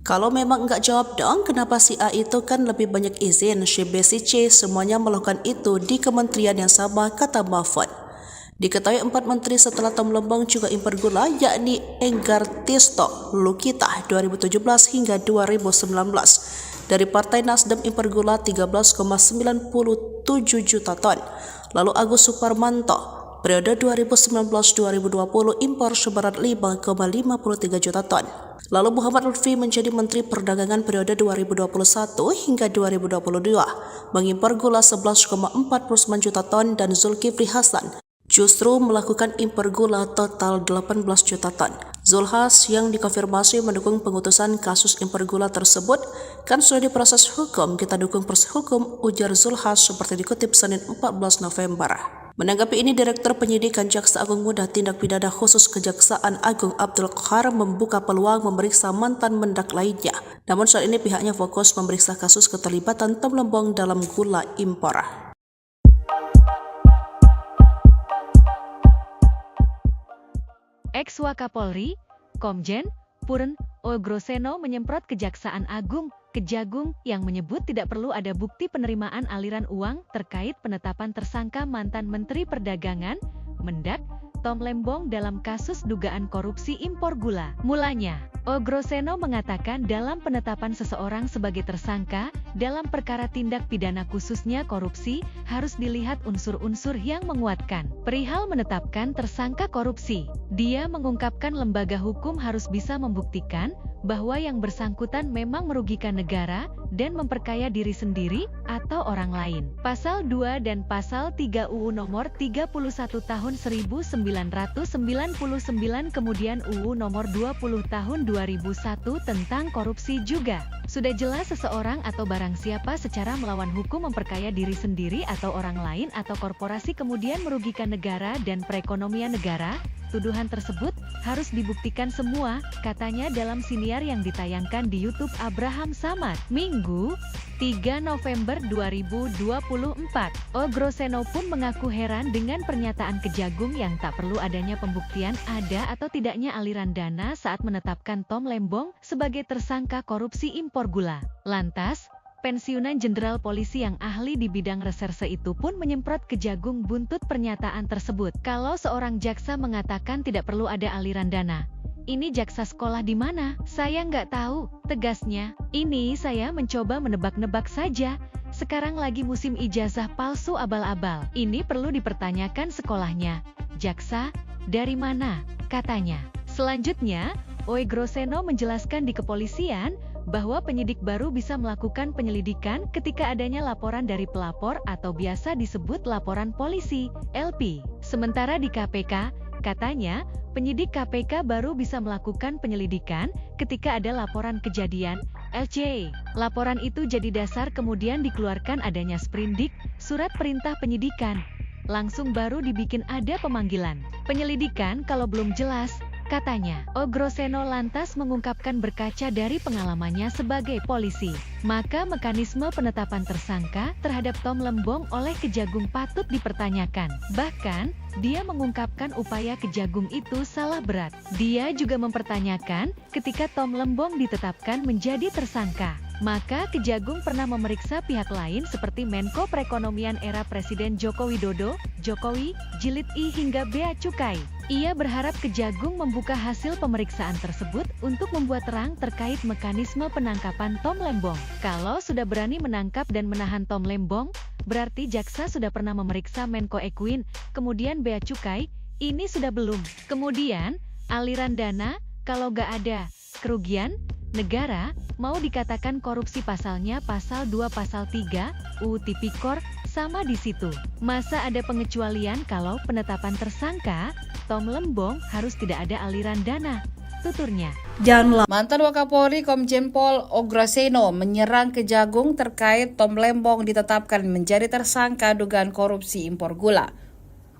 Kalau memang enggak jawab dong, kenapa si A itu kan lebih banyak izin, si B, si C semuanya melakukan itu di kementerian yang sama, kata Mahfud. Diketahui 4 menteri setelah Tom Lembong juga impor gula, yakni Enggar Tisto Lukita 2017 hingga 2019. Dari Partai Nasdem impor gula 13,97 juta ton. Lalu Agus Suparmanto Periode 2019-2020 impor seberat 5,53 juta ton. Lalu Muhammad Lutfi menjadi Menteri Perdagangan periode 2021 hingga 2022, mengimpor gula 11,49 juta ton dan Zulkifli Hasan justru melakukan impor gula total 18 juta ton. Zulhas yang dikonfirmasi mendukung pengutusan kasus impor gula tersebut kan sudah diproses hukum, kita dukung proses hukum, ujar Zulhas seperti dikutip Senin 14 November. Menanggapi ini, Direktur Penyidikan Jaksa Agung Muda Tindak Pidana Khusus Kejaksaan Agung Abdul Qahar membuka peluang memeriksa mantan mendak lainnya. Namun saat ini pihaknya fokus memeriksa kasus keterlibatan Tom Lembong dalam gula impor. Ex-Wakapolri, Komjen, Purn, Ogroseno menyemprot Kejaksaan Agung, Kejagung, yang menyebut tidak perlu ada bukti penerimaan aliran uang terkait penetapan tersangka mantan Menteri Perdagangan, Mendak, Tom Lembong dalam kasus dugaan korupsi impor gula. Mulanya, Ogroseno mengatakan dalam penetapan seseorang sebagai tersangka, dalam perkara tindak pidana khususnya korupsi, harus dilihat unsur-unsur yang menguatkan. Perihal menetapkan tersangka korupsi, dia mengungkapkan lembaga hukum harus bisa membuktikan bahwa yang bersangkutan memang merugikan negara dan memperkaya diri sendiri atau orang lain. Pasal 2 dan Pasal 3 UU Nomor 31 Tahun 1999 kemudian UU Nomor 20 Tahun 2001 tentang korupsi juga. Sudah jelas seseorang atau barang siapa secara melawan hukum memperkaya diri sendiri atau orang lain atau korporasi kemudian merugikan negara dan perekonomian negara. Tuduhan tersebut harus dibuktikan semua, katanya dalam siniar yang ditayangkan di YouTube Abraham Samad, Minggu, 3 November 2024. Ogroseno pun mengaku heran dengan pernyataan Kejagung yang tak perlu adanya pembuktian ada atau tidaknya aliran dana saat menetapkan Tom Lembong sebagai tersangka korupsi impor gula. Lantas, pensiunan Jenderal Polisi yang ahli di bidang reserse itu pun menyemprot Kejagung buntut pernyataan tersebut. Kalau seorang jaksa mengatakan tidak perlu ada aliran dana, ini jaksa sekolah di mana? Saya nggak tahu, tegasnya. Ini saya mencoba menebak-nebak saja. Sekarang lagi musim ijazah palsu abal-abal. Ini perlu dipertanyakan sekolahnya. Jaksa, dari mana? Katanya. Selanjutnya, Ogroseno menjelaskan di kepolisian bahwa penyidik baru bisa melakukan penyelidikan ketika adanya laporan dari pelapor atau biasa disebut laporan polisi, LP. Sementara di KPK, katanya, penyidik KPK baru bisa melakukan penyelidikan ketika ada laporan kejadian, LC. Laporan itu jadi dasar kemudian dikeluarkan adanya sprindik, surat perintah penyidikan. Langsung baru dibikin ada pemanggilan. Penyelidikan kalau belum jelas, katanya. Ogroseno lantas mengungkapkan berkaca dari pengalamannya sebagai polisi, maka mekanisme penetapan tersangka terhadap Tom Lembong oleh Kejagung patut dipertanyakan. Bahkan, dia mengungkapkan upaya Kejagung itu salah berat. Dia juga mempertanyakan ketika Tom Lembong ditetapkan menjadi tersangka, maka Kejagung pernah memeriksa pihak lain seperti Menko Perekonomian era Presiden Joko Widodo, Jokowi, Jilid I hingga Bea Cukai. Ia berharap Kejagung membuka hasil pemeriksaan tersebut untuk membuat terang terkait mekanisme penangkapan Tom Lembong. Kalau sudah berani menangkap dan menahan Tom Lembong, berarti jaksa sudah pernah memeriksa Menko Ekuin, kemudian Bea Cukai, ini sudah belum. Kemudian, aliran dana, kalau gak ada kerugian negara, mau dikatakan korupsi pasalnya pasal 2 pasal 3, UU Tipikor, sama di situ. Masa ada pengecualian kalau penetapan tersangka, Tom Lembong harus tidak ada aliran dana, tuturnya. Mantan Wakapolri Komjen Pol Ogroseno menyerang Kejagung terkait Tom Lembong ditetapkan menjadi tersangka dugaan korupsi impor gula.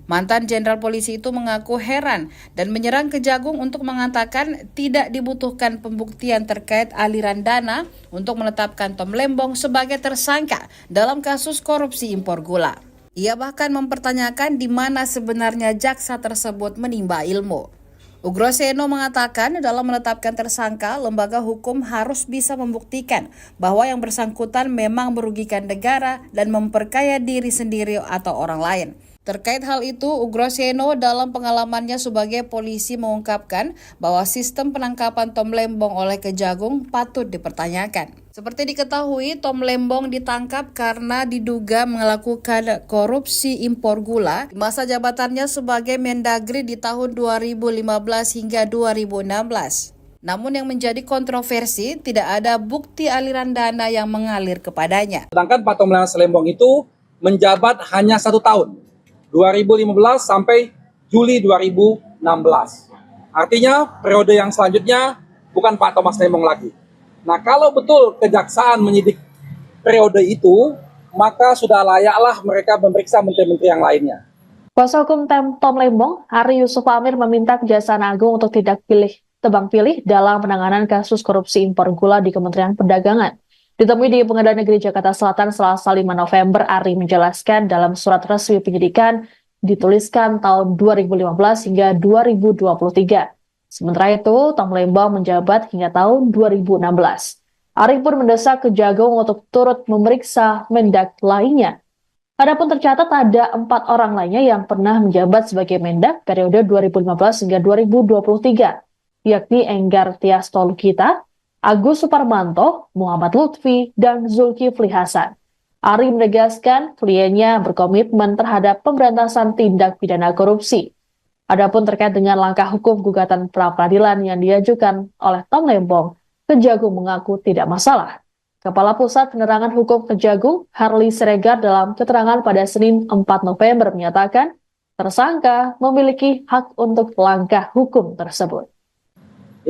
Mantan Jenderal Polisi itu mengaku heran dan menyerang Kejagung untuk mengatakan tidak dibutuhkan pembuktian terkait aliran dana untuk menetapkan Tom Lembong sebagai tersangka dalam kasus korupsi impor gula. Ia bahkan mempertanyakan di mana sebenarnya jaksa tersebut menimba ilmu. Ogroseno mengatakan dalam menetapkan tersangka, lembaga hukum harus bisa membuktikan bahwa yang bersangkutan memang merugikan negara dan memperkaya diri sendiri atau orang lain. Terkait hal itu, Ogroseno dalam pengalamannya sebagai polisi mengungkapkan bahwa sistem penangkapan Tom Lembong oleh Kejagung patut dipertanyakan. Seperti diketahui, Tom Lembong ditangkap karena diduga melakukan korupsi impor gula di masa jabatannya sebagai Mendagri di tahun 2015 hingga 2016. Namun yang menjadi kontroversi, tidak ada bukti aliran dana yang mengalir kepadanya. Sedangkan Pak Tom Lembong itu menjabat hanya 1 tahun, 2015 sampai Juli 2016. Artinya periode yang selanjutnya bukan Pak Thomas Lembong lagi. Nah, kalau betul kejaksaan menyidik periode itu, maka sudah layaklah mereka memeriksa menteri-menteri yang lainnya. Kuasa hukum Tom Lembong, Hari Yusuf Amir, meminta Kejaksaan Agung untuk tidak tebang pilih dalam penanganan kasus korupsi impor gula di Kementerian Perdagangan. Ditemui di Pengadilan Negeri Jakarta Selatan Selasa 5 November, Ari menjelaskan dalam surat resmi penyidikan dituliskan tahun 2015 hingga 2023. Sementara itu, Tom Lembong menjabat hingga tahun 2016. Ari pun mendesak Kejagung untuk turut memeriksa Mendak lainnya. Adapun tercatat ada 4 orang lainnya yang pernah menjabat sebagai Mendak periode 2015 hingga 2023, yakni Enggar Tias Tolukita, Agus Suparmanto, Muhammad Lutfi, dan Zulkifli Hasan. Ari menegaskan kliennya berkomitmen terhadap pemberantasan tindak pidana korupsi. Adapun terkait dengan langkah hukum gugatan pra-peradilan yang diajukan oleh Tom Lembong, Kejagung mengaku tidak masalah. Kepala Pusat Penerangan Hukum Kejagung, Harli Siregar, dalam keterangan pada Senin 4 November menyatakan tersangka memiliki hak untuk langkah hukum tersebut.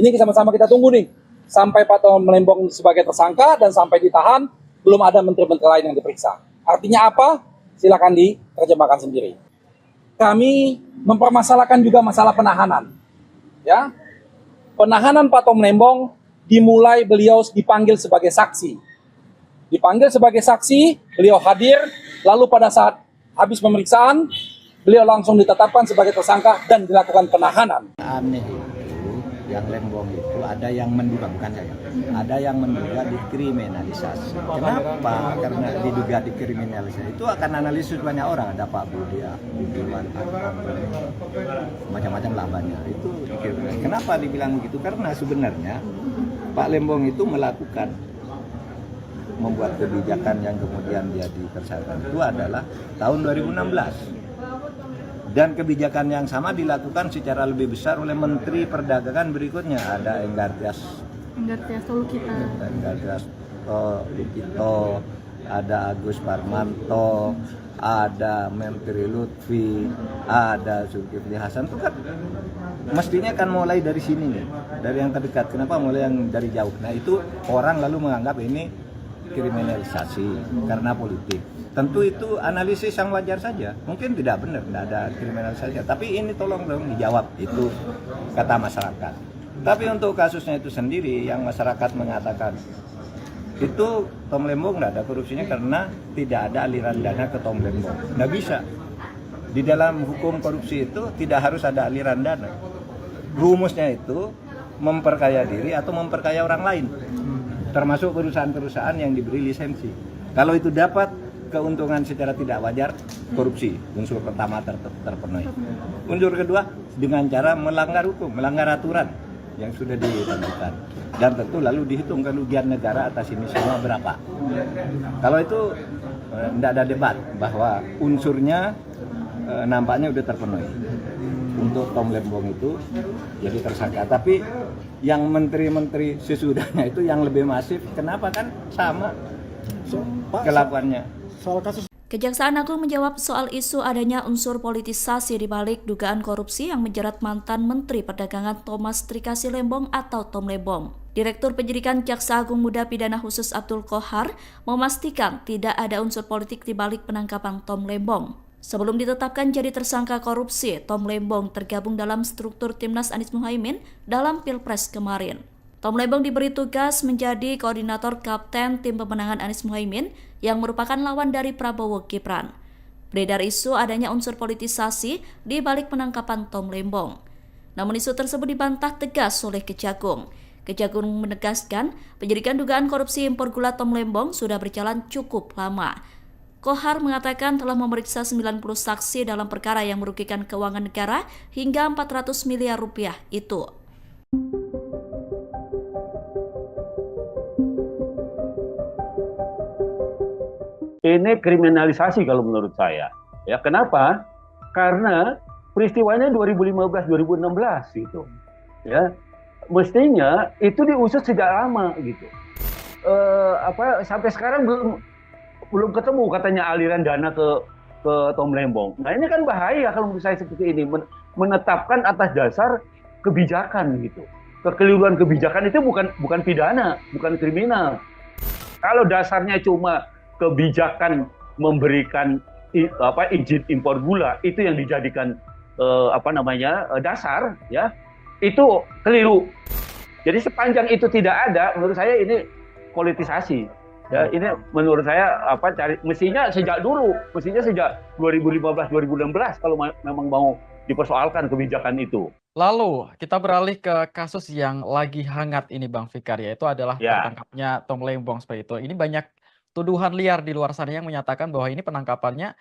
Ini sama-sama kita tunggu nih, sampai Pak Tom Lembong sebagai tersangka dan sampai ditahan, belum ada menteri-menteri lain yang diperiksa. Artinya apa? Silakan diterjemahkan sendiri. Kami mempermasalahkan juga masalah penahanan. Ya, penahanan Pak Tom Lembong dimulai beliau dipanggil sebagai saksi. Dipanggil sebagai saksi, beliau hadir, lalu pada saat habis pemeriksaan, beliau langsung ditetapkan sebagai tersangka dan dilakukan penahanan. Aneh itu, yang Lembong itu ada yang menduga, bukan saya, ada yang menduga dikriminalisasi. Kenapa? Karena diduga dikriminalisasi. Itu akan analisis banyak orang, ada Pak Budiman, macam-macam lah banyak. Itu dikriminalisasi. Kenapa dibilang begitu? Karena sebenarnya Pak Lembong itu membuat kebijakan yang kemudian dia ditersangka itu adalah tahun 2016. Dan kebijakan yang sama dilakukan secara lebih besar oleh Menteri Perdagangan berikutnya. Ada Enggar Tias Tolukita, ada Agus Parmanto, ada Menteri Lutfi, ada Zulkifli Hasan. Itu kan mestinya kan mulai dari sini nih, dari yang terdekat. Kenapa mulai yang dari jauh? Nah itu orang lalu menganggap ini kriminalisasi karena politik. Tentu itu analisis yang wajar saja. Mungkin tidak benar, tidak ada kriminalisasi. Tapi ini tolong dong dijawab, itu kata masyarakat. Tapi untuk kasusnya itu sendiri, yang masyarakat mengatakan itu Tom Lembong tidak ada korupsinya karena tidak ada aliran dana ke Tom Lembong. Tidak bisa. Di dalam hukum korupsi itu tidak harus ada aliran dana. Rumusnya itu memperkaya diri atau memperkaya orang lain. Termasuk perusahaan-perusahaan yang diberi lisensi. Kalau itu dapat keuntungan secara tidak wajar, korupsi. Unsur pertama terpenuhi. Unsur kedua, dengan cara melanggar hukum, melanggar aturan yang sudah ditentukan. Dan tentu lalu dihitung kerugian negara atas ini semua berapa. Kalau itu tidak ada debat bahwa unsurnya nampaknya sudah terpenuhi. Untuk Tom Lembong itu jadi tersangka. Tapi yang menteri-menteri sesudahnya itu yang lebih masif, kenapa kan sama kelakuannya. Kejaksaan Agung menjawab soal isu adanya unsur politisasi di balik dugaan korupsi yang menjerat mantan Menteri Perdagangan Thomas Trikasi Lembong atau Tom Lembong. Direktur Penyidikan Jaksa Agung Muda Pidana Khusus Abdul Qohar memastikan tidak ada unsur politik di balik penangkapan Tom Lembong. Sebelum ditetapkan jadi tersangka korupsi, Tom Lembong tergabung dalam struktur Timnas Anies Muhaimin dalam Pilpres kemarin. Tom Lembong diberi tugas menjadi koordinator kapten tim pemenangan Anies Muhaimin yang merupakan lawan dari Prabowo Gibran. Beredar isu adanya unsur politisasi di balik penangkapan Tom Lembong. Namun isu tersebut dibantah tegas oleh Kejagung. Kejagung menegaskan penyidikan dugaan korupsi impor gula Tom Lembong sudah berjalan cukup lama. Qohar mengatakan telah memeriksa 90 saksi dalam perkara yang merugikan keuangan negara hingga 400 miliar rupiah itu. Ini kriminalisasi kalau menurut saya. Ya, kenapa? Karena peristiwanya 2015-2016 gitu. Ya, mestinya itu diusut sejak lama gitu. Sampai sekarang belum ketemu katanya aliran dana ke Tom Lembong. Nah ini kan bahaya kalau menurut saya seperti ini, menetapkan atas dasar kebijakan gitu. Kekeliruan kebijakan itu bukan pidana, bukan kriminal. Kalau dasarnya cuma kebijakan memberikan izin impor gula, itu yang dijadikan dasar, ya itu keliru. Jadi sepanjang itu tidak ada, menurut saya ini politisasi. Ya, ini menurut saya mestinya sejak 2015-2016 kalau memang mau dipersoalkan kebijakan itu. Lalu kita beralih ke kasus yang lagi hangat ini Bang Fikar, yaitu adalah tertangkapnya Tom Lembong seperti itu. Ini banyak tuduhan liar di luar sana yang menyatakan bahwa ini penangkapannya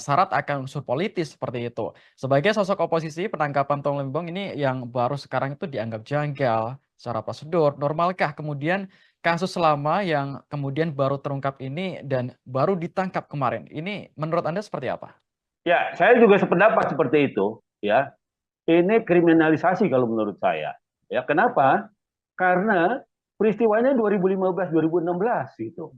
syarat akan unsur politis seperti itu. Sebagai sosok oposisi, penangkapan Tom Lembong ini yang baru sekarang itu dianggap janggal secara prosedur. Normalkah kemudian kasus lama yang kemudian baru terungkap ini dan baru ditangkap kemarin? Ini menurut Anda seperti apa? Ya, saya juga sependapat seperti itu. Ya, ini kriminalisasi kalau menurut saya. Ya, kenapa? Karena peristiwanya 2015-2016 gitu.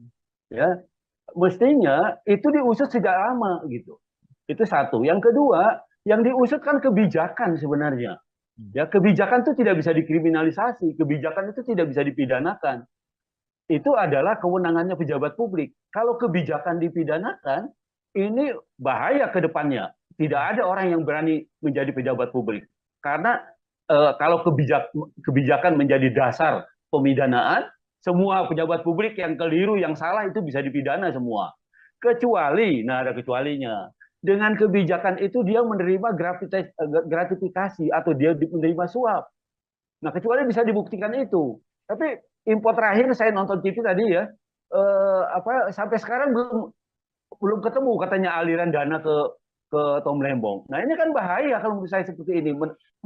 Ya, mestinya itu diusut sejak lama gitu. Itu satu. Yang kedua, yang diusut kan kebijakan sebenarnya. Ya, kebijakan itu tidak bisa dikriminalisasi, kebijakan itu tidak bisa dipidanakan. Itu adalah kewenangannya pejabat publik. Kalau kebijakan dipidanakan, ini bahaya ke depannya. Tidak ada orang yang berani menjadi pejabat publik. Karena kalau kebijakan menjadi dasar pemidanaan, semua pejabat publik yang keliru, yang salah itu bisa dipidana semua. Kecuali, ada kecualinya. Dengan kebijakan itu dia menerima gratifikasi atau dia menerima suap. Nah, kecuali bisa dibuktikan itu. Tapi impor terakhir saya nonton TV tadi ya, sampai sekarang belum ketemu katanya aliran dana ke Tom Lembong. Nah ini kan bahaya kalau menurut saya seperti ini,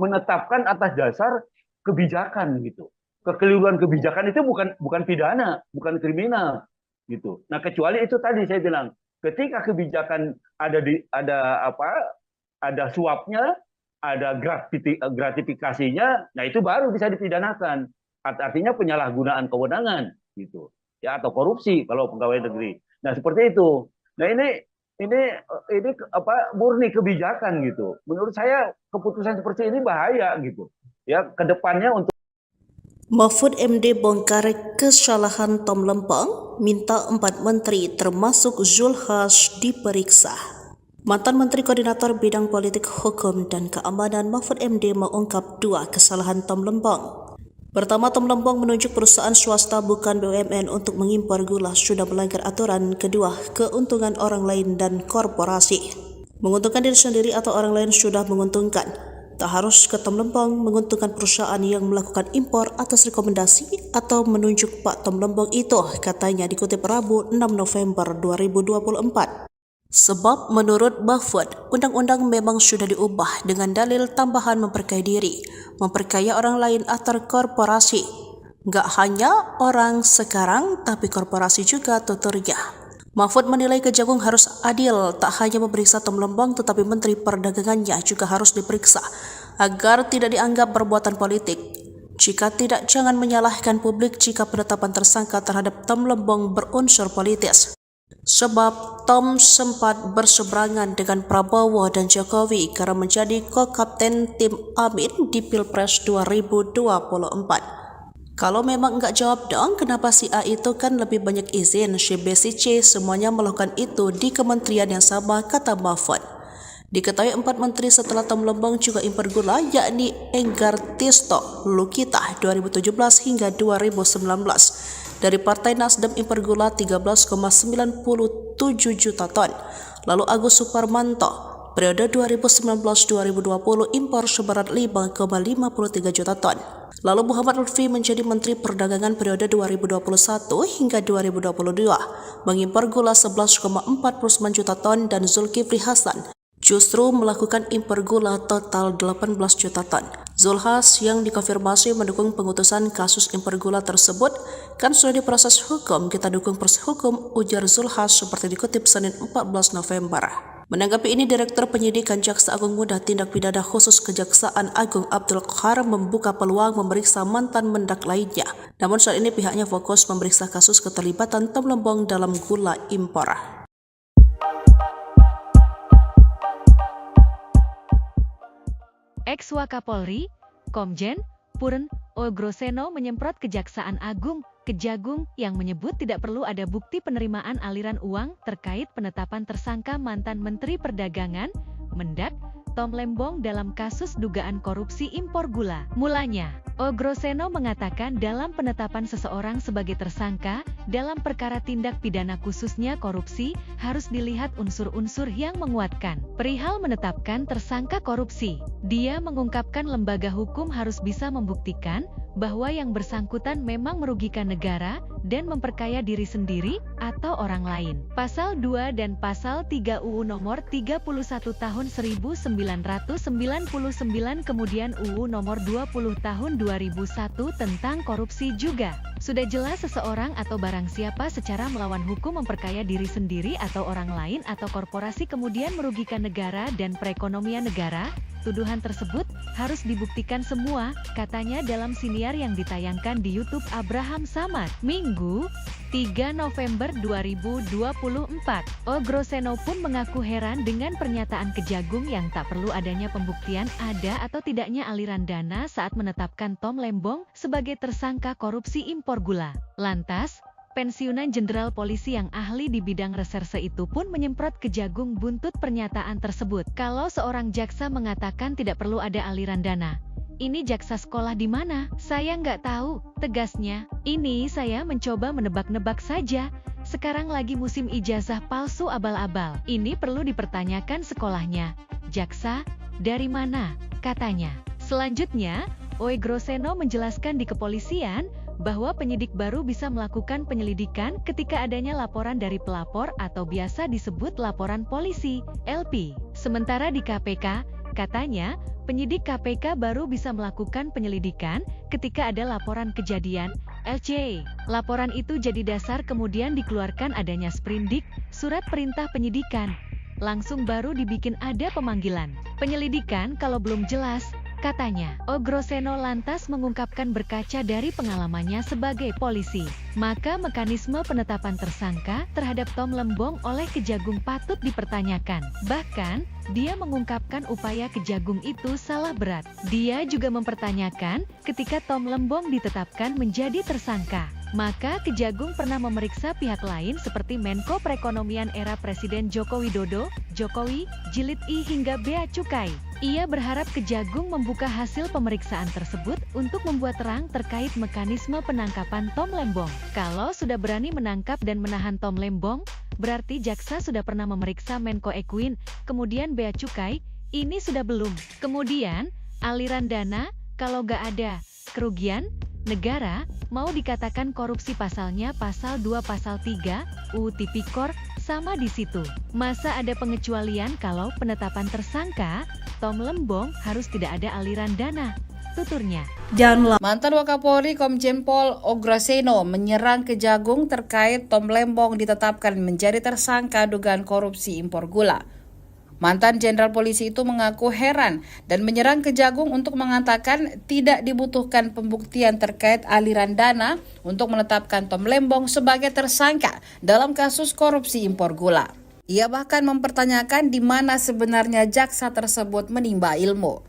menetapkan atas dasar kebijakan gitu. Kekeliruan kebijakan itu bukan pidana, bukan kriminal gitu. Nah kecuali itu tadi saya bilang, ketika kebijakan ada suapnya, ada gratifikasinya, nah itu baru bisa dipidanakan. Artinya penyalahgunaan kewenangan gitu, ya, atau korupsi kalau pegawai negeri. Nah seperti itu. Nah ini murni kebijakan gitu. Menurut saya keputusan seperti ini bahaya gitu. Ya, kedepannya untuk Mahfud MD bongkar kesalahan Tom Lembong, minta 4 menteri termasuk Zulkifli diperiksa. Mantan Menteri Koordinator Bidang Politik, Hukum, dan Keamanan Mahfud MD mengungkap 2 kesalahan Tom Lembong. Pertama, Tom Lembong menunjuk perusahaan swasta bukan BUMN untuk mengimpor gula sudah melanggar aturan. Kedua, keuntungan orang lain dan korporasi. Menguntungkan diri sendiri atau orang lain sudah menguntungkan. Tak harus ke Tom Lembong menguntungkan perusahaan yang melakukan impor atas rekomendasi atau menunjuk Pak Tom Lembong itu, katanya dikutip Rabu 6 November 2024. Sebab menurut Mahfud, undang-undang memang sudah diubah dengan dalil tambahan memperkaya diri, memperkaya orang lain atau korporasi. Nggak hanya orang sekarang, tapi korporasi juga, tuturnya. Mahfud menilai Kejagung harus adil, tak hanya memeriksa Tom Lembong, tetapi Menteri Perdagangannya juga harus diperiksa, agar tidak dianggap perbuatan politik. Jika tidak, jangan menyalahkan publik jika penetapan tersangka terhadap Tom Lembong berunsur politis. Sebab Tom sempat berseberangan dengan Prabowo dan Jokowi karena menjadi ko-kapten tim Amin di Pilpres 2024. Kalau memang enggak jawab dong, kenapa si A itu kan lebih banyak izin, si B, si C semuanya melakukan itu di kementerian yang sama, kata Mahfud. Diketahui 4 menteri setelah Tom Lembong juga impor gula, yakni Enggar Tisto Lukita 2017 hingga 2019. Dari Partai Nasdem impor gula 13,97 juta ton. Lalu Agus Suparmanto, periode 2019-2020 impor seberat 5,53 juta ton. Lalu Muhammad Lutfi menjadi Menteri Perdagangan periode 2021 hingga 2022, mengimpor gula 11,49 juta ton, dan Zulkifli Hasan justru melakukan impor gula total 18 juta ton. Zulhas yang dikonfirmasi mendukung pengutusan kasus impor gula tersebut kan sudah diproses hukum, kita dukung proses hukum, ujar Zulhas seperti dikutip Senin 14 November. Menanggapi ini, Direktur Penyidikan Jaksa Agung Muda Tindak Pidana Khusus Kejaksaan Agung Abdul Qahar membuka peluang memeriksa mantan Mendak lainnya. Namun saat ini pihaknya fokus memeriksa kasus keterlibatan Tom Lembong dalam gula impor. Ex-Wakapolri, Komjen Purn Ogroseno menyemprot Kejaksaan Agung, Kejagung, yang menyebut tidak perlu ada bukti penerimaan aliran uang terkait penetapan tersangka mantan Menteri Perdagangan, Mendak, Tom Lembong dalam kasus dugaan korupsi impor gula. Mulanya, Ogroseno mengatakan dalam penetapan seseorang sebagai tersangka dalam perkara tindak pidana khususnya korupsi harus dilihat unsur-unsur yang menguatkan. Perihal menetapkan tersangka korupsi, dia mengungkapkan lembaga hukum harus bisa membuktikan bahwa yang bersangkutan memang merugikan negara dan memperkaya diri sendiri atau orang lain. Pasal 2 dan Pasal 3 UU Nomor 31 Tahun 1999 kemudian UU Nomor 20 Tahun 2001 tentang korupsi juga. Sudah jelas seseorang atau barang siapa secara melawan hukum memperkaya diri sendiri atau orang lain atau korporasi kemudian merugikan negara dan perekonomian negara. Tuduhan tersebut harus dibuktikan semua, katanya dalam siniar yang ditayangkan di YouTube Abraham Samad, Minggu, 3 November 2024. Ogroseno pun mengaku heran dengan pernyataan Kejagung yang tak perlu adanya pembuktian ada atau tidaknya aliran dana saat menetapkan Tom Lembong sebagai tersangka korupsi impor gula. Lantas, pensiunan Jenderal Polisi yang ahli di bidang reserse itu pun menyemprot Kejagung buntut pernyataan tersebut. Kalau seorang jaksa mengatakan tidak perlu ada aliran dana, ini jaksa sekolah di mana? Saya nggak tahu, tegasnya. Ini saya mencoba menebak-nebak saja. Sekarang lagi musim ijazah palsu abal-abal. Ini perlu dipertanyakan sekolahnya. Jaksa, dari mana? Katanya. Selanjutnya, Ogroseno menjelaskan di kepolisian bahwa penyidik baru bisa melakukan penyelidikan ketika adanya laporan dari pelapor atau biasa disebut laporan polisi, LP. Sementara di KPK, katanya, penyidik KPK baru bisa melakukan penyelidikan ketika ada laporan kejadian, LC. Laporan itu jadi dasar kemudian dikeluarkan adanya sprindik, surat perintah penyidikan. Langsung baru dibikin ada pemanggilan. Penyelidikan kalau belum jelas, katanya. Ogroseno lantas mengungkapkan berkaca dari pengalamannya sebagai polisi, maka mekanisme penetapan tersangka terhadap Tom Lembong oleh Kejagung patut dipertanyakan. Bahkan, dia mengungkapkan upaya Kejagung itu salah berat. Dia juga mempertanyakan ketika Tom Lembong ditetapkan menjadi tersangka, maka Kejagung pernah memeriksa pihak lain seperti Menko Perekonomian era Presiden Joko Widodo, Jokowi, Jilid I hingga Bea Cukai. Ia berharap Kejagung membuka hasil pemeriksaan tersebut untuk membuat terang terkait mekanisme penangkapan Tom Lembong. Kalau sudah berani menangkap dan menahan Tom Lembong, berarti jaksa sudah pernah memeriksa Menko Ekuin, kemudian Bea Cukai, ini sudah belum. Kemudian, aliran dana, kalau nggak ada kerugian negara, mau dikatakan korupsi pasalnya pasal 2 pasal 3, UU Tipikor, sama di situ. Masa ada pengecualian kalau penetapan tersangka, Tom Lembong harus tidak ada aliran dana, tuturnya. Mantan Wakapolri Komjen Pol Ogroseno menyerang Kejagung terkait Tom Lembong ditetapkan menjadi tersangka dugaan korupsi impor gula. Mantan Jenderal Polisi itu mengaku heran dan menyerang Kejagung untuk mengatakan tidak dibutuhkan pembuktian terkait aliran dana untuk menetapkan Tom Lembong sebagai tersangka dalam kasus korupsi impor gula. Ia bahkan mempertanyakan di mana sebenarnya jaksa tersebut menimba ilmu.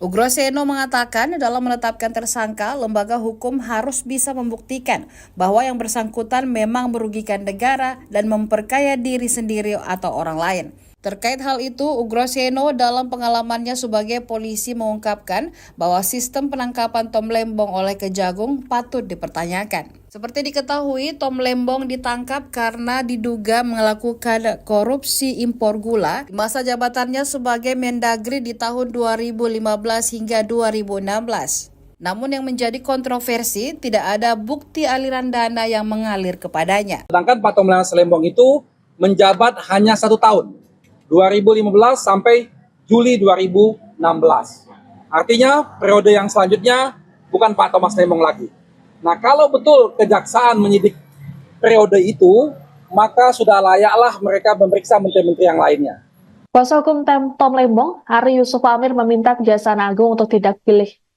Ogroseno mengatakan dalam menetapkan tersangka, lembaga hukum harus bisa membuktikan bahwa yang bersangkutan memang merugikan negara dan memperkaya diri sendiri atau orang lain. Terkait hal itu, Ogroseno dalam pengalamannya sebagai polisi mengungkapkan bahwa sistem penangkapan Tom Lembong oleh Kejagung patut dipertanyakan. Seperti diketahui, Tom Lembong ditangkap karena diduga melakukan korupsi impor gula di masa jabatannya sebagai Mendagri di tahun 2015 hingga 2016. Namun yang menjadi kontroversi, tidak ada bukti aliran dana yang mengalir kepadanya. Sedangkan Pak Tom Lembong itu menjabat hanya 1 tahun. 2015 sampai Juli 2016. Artinya periode yang selanjutnya bukan Pak Thomas Lembong lagi. Nah, kalau betul kejaksaan menyidik periode itu, maka sudah layaklah mereka memeriksa menteri-menteri yang lainnya. Kuasa hukum Tom Lembong, Hari Yusuf Amir meminta Kejaksaan Agung untuk tidak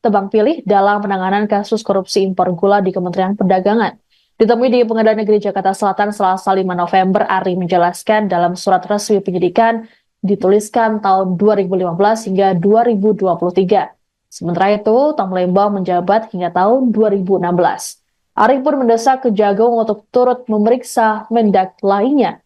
tebang pilih dalam penanganan kasus korupsi impor gula di Kementerian Perdagangan. Ditemui di Pengadilan Negeri Jakarta Selatan Selasa 5 November, Ari menjelaskan dalam surat resmi penyidikan dituliskan tahun 2015 hingga 2023. Sementara itu, Tom Lembong menjabat hingga tahun 2016. Ari pun mendesak Kejagung untuk turut memeriksa Mendak lainnya.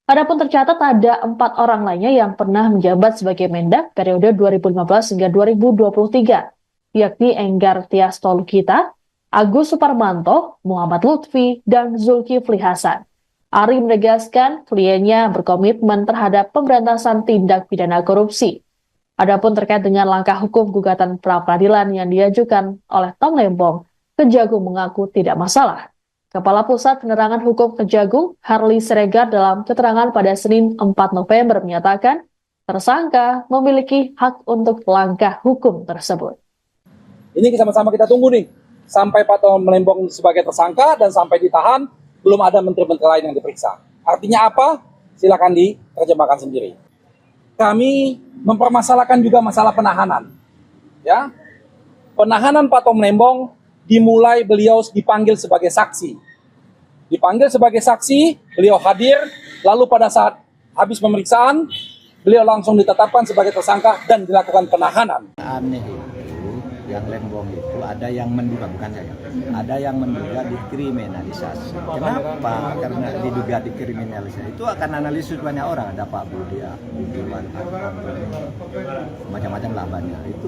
Adapun tercatat ada 4 orang lainnya yang pernah menjabat sebagai Mendak periode 2015 hingga 2023, yakni Enggar Tias Tolukita, Agus Suparmanto, Muhammad Lutfi, dan Zulkifli Hasan. Ari menegaskan kliennya berkomitmen terhadap pemberantasan tindak pidana korupsi. Adapun terkait dengan langkah hukum gugatan pra-peradilan yang diajukan oleh Tom Lembong, Kejagung mengaku tidak masalah. Kepala Pusat Penerangan Hukum Kejagung, Harli Siregar, dalam keterangan pada Senin 4 November menyatakan tersangka memiliki hak untuk langkah hukum tersebut. Ini sama-sama kita tunggu nih, sampai Pak Tom Lembong sebagai tersangka dan sampai ditahan, belum ada menteri-menteri lain yang diperiksa. Artinya apa? Silakan diterjemahkan sendiri. Kami mempermasalahkan juga masalah penahanan. Ya, penahanan Pak Tom Lembong dimulai beliau dipanggil sebagai saksi. Dipanggil sebagai saksi, beliau hadir, lalu pada saat habis pemeriksaan, beliau langsung ditetapkan sebagai tersangka dan dilakukan penahanan. Aneh itu, yang Lembong itu ada yang menduga, bukan saya, ada yang menduga dikriminalisasi. Kenapa? Karena diduga dikriminalisasi. Itu akan analisis banyak orang, ada Pak Budia, Budiman, macam-macam lah banyak. Itu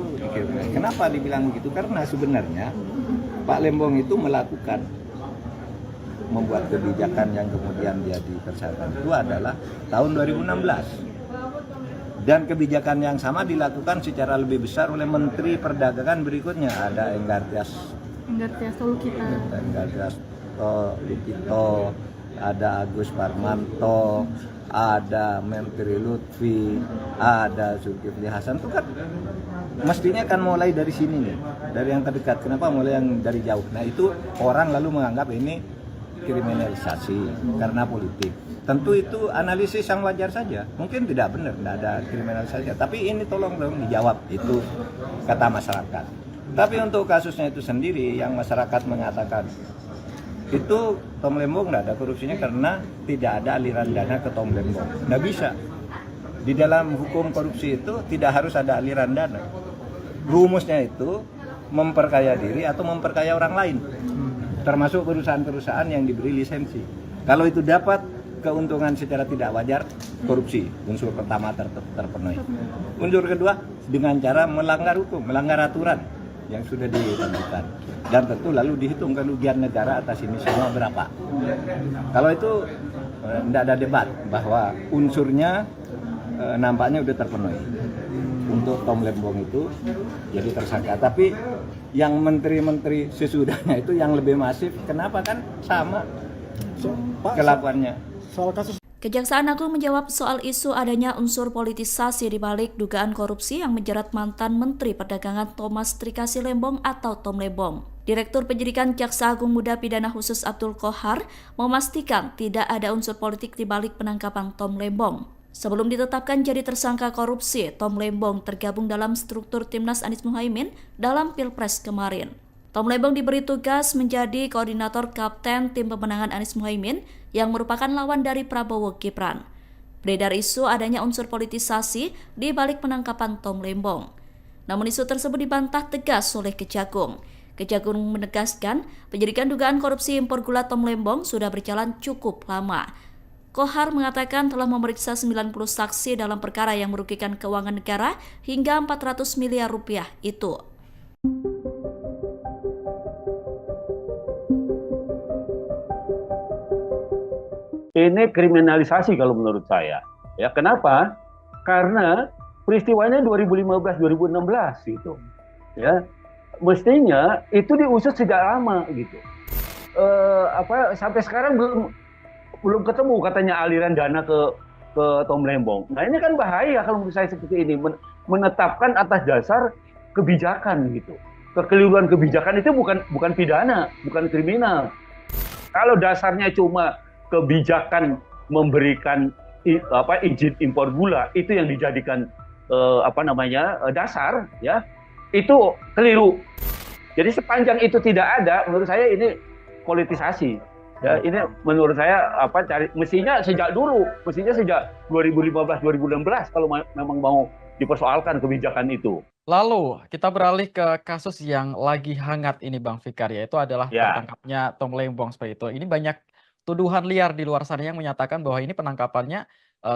kenapa dibilang begitu? Karena sebenarnya Pak Lembong itu membuat kebijakan yang kemudian dia ditersangka itu adalah tahun 2016. Dan kebijakan yang sama dilakukan secara lebih besar oleh Menteri Perdagangan berikutnya. Ada Enggar Tias Tolukita, ada Agus Parmanto, ada Menteri Lutfi, ada Zulkifli Hasan. Itu kan mestinya kan mulai dari sini nih, dari yang terdekat. Kenapa mulai yang dari jauh? Nah itu orang lalu menganggap ini kriminalisasi karena politik. Tentu itu analisis yang wajar saja. Mungkin tidak benar, tidak ada kriminalisasi. Tapi ini tolong dong dijawab, itu kata masyarakat. Tapi untuk kasusnya itu sendiri, yang masyarakat mengatakan itu Tom Lembong tidak ada korupsinya karena tidak ada aliran dana ke Tom Lembong. Tidak bisa. Di dalam hukum korupsi itu tidak harus ada aliran dana. Rumusnya itu memperkaya diri atau memperkaya orang lain. Termasuk perusahaan-perusahaan yang diberi lisensi. Kalau itu dapat keuntungan secara tidak wajar, korupsi. Unsur pertama terpenuhi. Unsur kedua, dengan cara melanggar hukum, melanggar aturan yang sudah ditentukan. Dan tentu lalu dihitung kerugian negara atas ini semua berapa. Kalau itu tidak ada debat bahwa unsurnya nampaknya sudah terpenuhi. Untuk Tom Lembong itu jadi tersangka. Tapi yang menteri-menteri sesudahnya itu yang lebih masif, kenapa kan sama kelakuannya. Kejaksaan Agung menjawab soal isu adanya unsur politisasi di balik dugaan korupsi yang menjerat mantan Menteri Perdagangan Thomas Trikasi Lembong atau Tom Lembong. Direktur Penyidikan Jaksa Agung Muda Pidana Khusus Abdul Qohar memastikan tidak ada unsur politik di balik penangkapan Tom Lembong. Sebelum ditetapkan jadi tersangka korupsi, Tom Lembong tergabung dalam struktur Timnas Anies Muhaimin dalam Pilpres kemarin. Tom Lembong diberi tugas menjadi koordinator kapten tim pemenangan Anies Muhaimin yang merupakan lawan dari Prabowo Gibran. Beredar isu adanya unsur politisasi di balik penangkapan Tom Lembong. Namun isu tersebut dibantah tegas oleh Kejagung. Kejagung menegaskan penyidikan dugaan korupsi impor gula Tom Lembong sudah berjalan cukup lama. Qohar mengatakan telah memeriksa 90 saksi dalam perkara yang merugikan keuangan negara hingga 400 miliar rupiah itu. Ini kriminalisasi kalau menurut saya. Ya, kenapa? Karena peristiwanya 2015-2016 gitu. Ya, mestinya itu diusut sejak lama gitu. Sampai sekarang belum ketemu katanya aliran dana ke Tom Lembong. Nah ini kan bahaya kalau menurut saya seperti ini, menetapkan atas dasar kebijakan gitu. Kekeliruan kebijakan itu bukan pidana, bukan kriminal. Kalau dasarnya cuma kebijakan memberikan izin impor gula, itu yang dijadikan dasar, ya, itu keliru. Jadi sepanjang itu tidak ada, menurut saya ini politisasi. Ya, ini menurut saya mestinya sejak 2015-2016 kalau memang mau dipersoalkan kebijakan itu. Lalu kita beralih ke kasus yang lagi hangat ini Bang Fikar, yaitu adalah tertangkapnya Tom Lembong seperti itu. Ini banyak tuduhan liar di luar sana yang menyatakan bahwa ini penangkapannya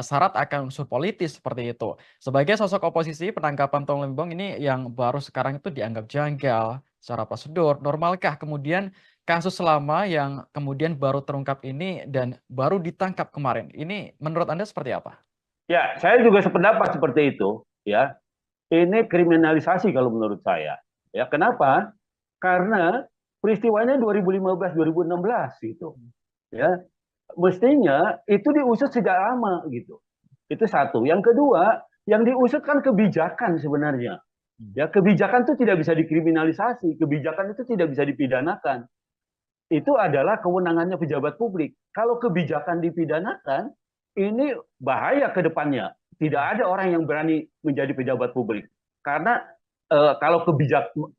syarat akan unsur politis seperti itu. Sebagai sosok oposisi, penangkapan Tom Lembong ini yang baru sekarang itu dianggap janggal secara prosedur. Normalkah kemudian kasus lama yang kemudian baru terungkap ini dan baru ditangkap kemarin, ini menurut Anda seperti apa? Ya, saya juga sependapat seperti itu, ya. Ini kriminalisasi kalau menurut saya. Ya, kenapa? Karena peristiwanya 2015-2016 gitu. Ya. Mestinya itu diusut sejak lama gitu. Itu satu. Yang kedua, yang diusut kan kebijakan sebenarnya. Ya, kebijakan itu tidak bisa dikriminalisasi, kebijakan itu tidak bisa dipidanakan. Itu adalah kewenangannya pejabat publik. Kalau kebijakan dipidanakan, ini bahaya ke depannya. Tidak ada orang yang berani menjadi pejabat publik. Karena kalau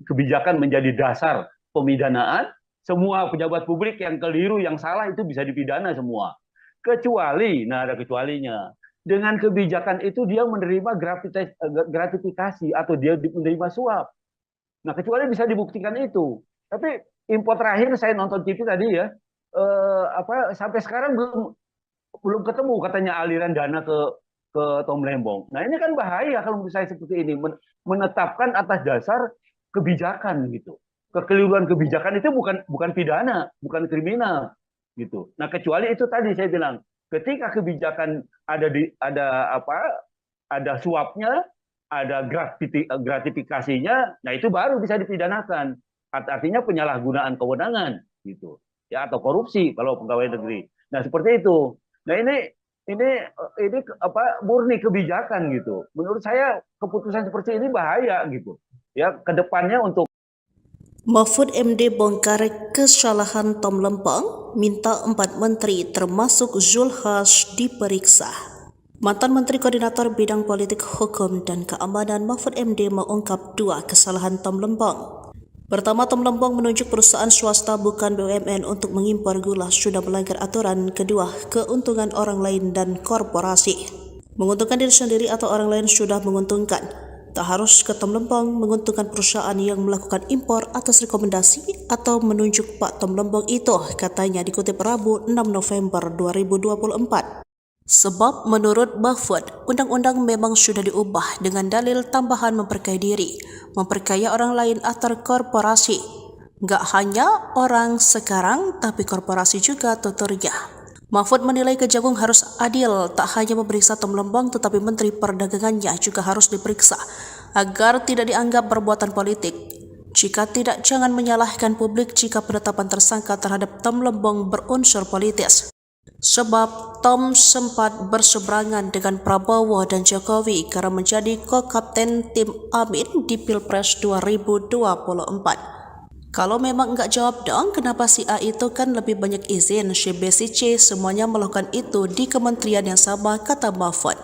kebijakan menjadi dasar pemidanaan, semua pejabat publik yang keliru, yang salah itu bisa dipidana semua. Kecuali, ada kecualinya. Dengan kebijakan itu dia menerima gratifikasi atau dia menerima suap. Nah, kecuali bisa dibuktikan itu. Tapi info terakhir saya nonton TV tadi ya, sampai sekarang belum ketemu katanya aliran dana ke Tom Lembong. Nah, ini kan bahaya kalau menurut saya seperti ini, menetapkan atas dasar kebijakan gitu. Kekeliruan kebijakan itu bukan pidana, bukan kriminal gitu. Nah, kecuali itu tadi saya bilang, ketika kebijakan ada suapnya, ada gratifikasinya, nah itu baru bisa dipidanakan. Artinya penyalahgunaan kewenangan gitu. Ya, atau korupsi kalau pegawai negeri. Nah, seperti itu. Nah, ini murni kebijakan gitu. Menurut saya keputusan seperti ini bahaya gitu. Ya, ke depannya untuk Mahfud MD bongkar kesalahan Tom Lembong, minta 4 menteri termasuk Zulkifli diperiksa. Mantan Menteri Koordinator Bidang Politik Hukum dan Keamanan Mahfud MD mengungkap 2 kesalahan Tom Lembong. Pertama, Tom Lembong menunjuk perusahaan swasta bukan BUMN untuk mengimpor gula sudah melanggar aturan. Kedua, keuntungan orang lain dan korporasi. Menguntungkan diri sendiri atau orang lain sudah menguntungkan. Tak harus ke Tom Lembong menguntungkan perusahaan yang melakukan impor atas rekomendasi atau menunjuk Pak Tom Lembong itu, katanya dikutip Rabu 6 November 2024. Sebab menurut Mahfud, undang-undang memang sudah diubah dengan dalil tambahan memperkaya diri, memperkaya orang lain atau korporasi. Nggak hanya orang sekarang, tapi korporasi juga tuturnya. Mahfud menilai Kejagung harus adil, tak hanya memeriksa Tom Lembong tetapi Menteri Perdagangannya juga harus diperiksa, agar tidak dianggap perbuatan politik. Jika tidak, jangan menyalahkan publik jika penetapan tersangka terhadap Tom Lembong berunsur politis. Sebab Tom sempat berseberangan dengan Prabowo dan Jokowi karena menjadi ko-kapten tim Amin di Pilpres 2024. Kalau memang enggak jawab dong, kenapa si A itu kan lebih banyak izin, si B, si C semuanya melakukan itu di kementerian yang sama, kata Mahfud.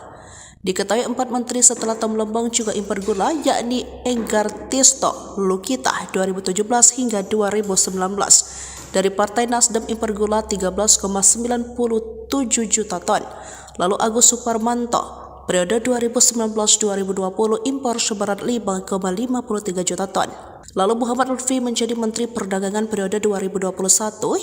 Diketahui 4 menteri setelah Tom Lembong juga impor gula, yakni Enggar Tisto Lukita 2017 hingga 2019. Dari Partai Nasdem impor gula 13,97 juta ton. Lalu Agus Suparmanto, periode 2019-2020 impor seberat 5,53 juta ton. Lalu Muhammad Lutfi menjadi Menteri Perdagangan periode 2021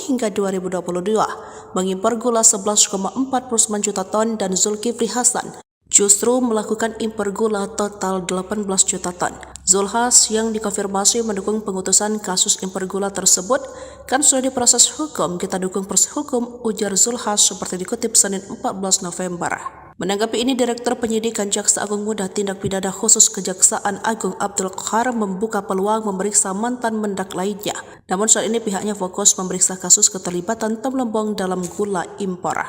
hingga 2022, mengimpor gula 11,49 juta ton dan Zulkifli Hasan justru melakukan impor gula total 18 juta ton. Zulkifli yang dikonfirmasi mendukung pengutusan kasus impor gula tersebut kan sudah diproses hukum, kita dukung proses hukum, ujar Zulkifli seperti dikutip Senin 14 November. Menanggapi ini, Direktur Penyidikan Jaksa Agung Muda Tindak Pidana Khusus Kejaksaan Agung Abdul Qahar membuka peluang memeriksa mantan mendak lainnya. Namun saat ini pihaknya fokus memeriksa kasus keterlibatan Tom Lembong dalam gula impor.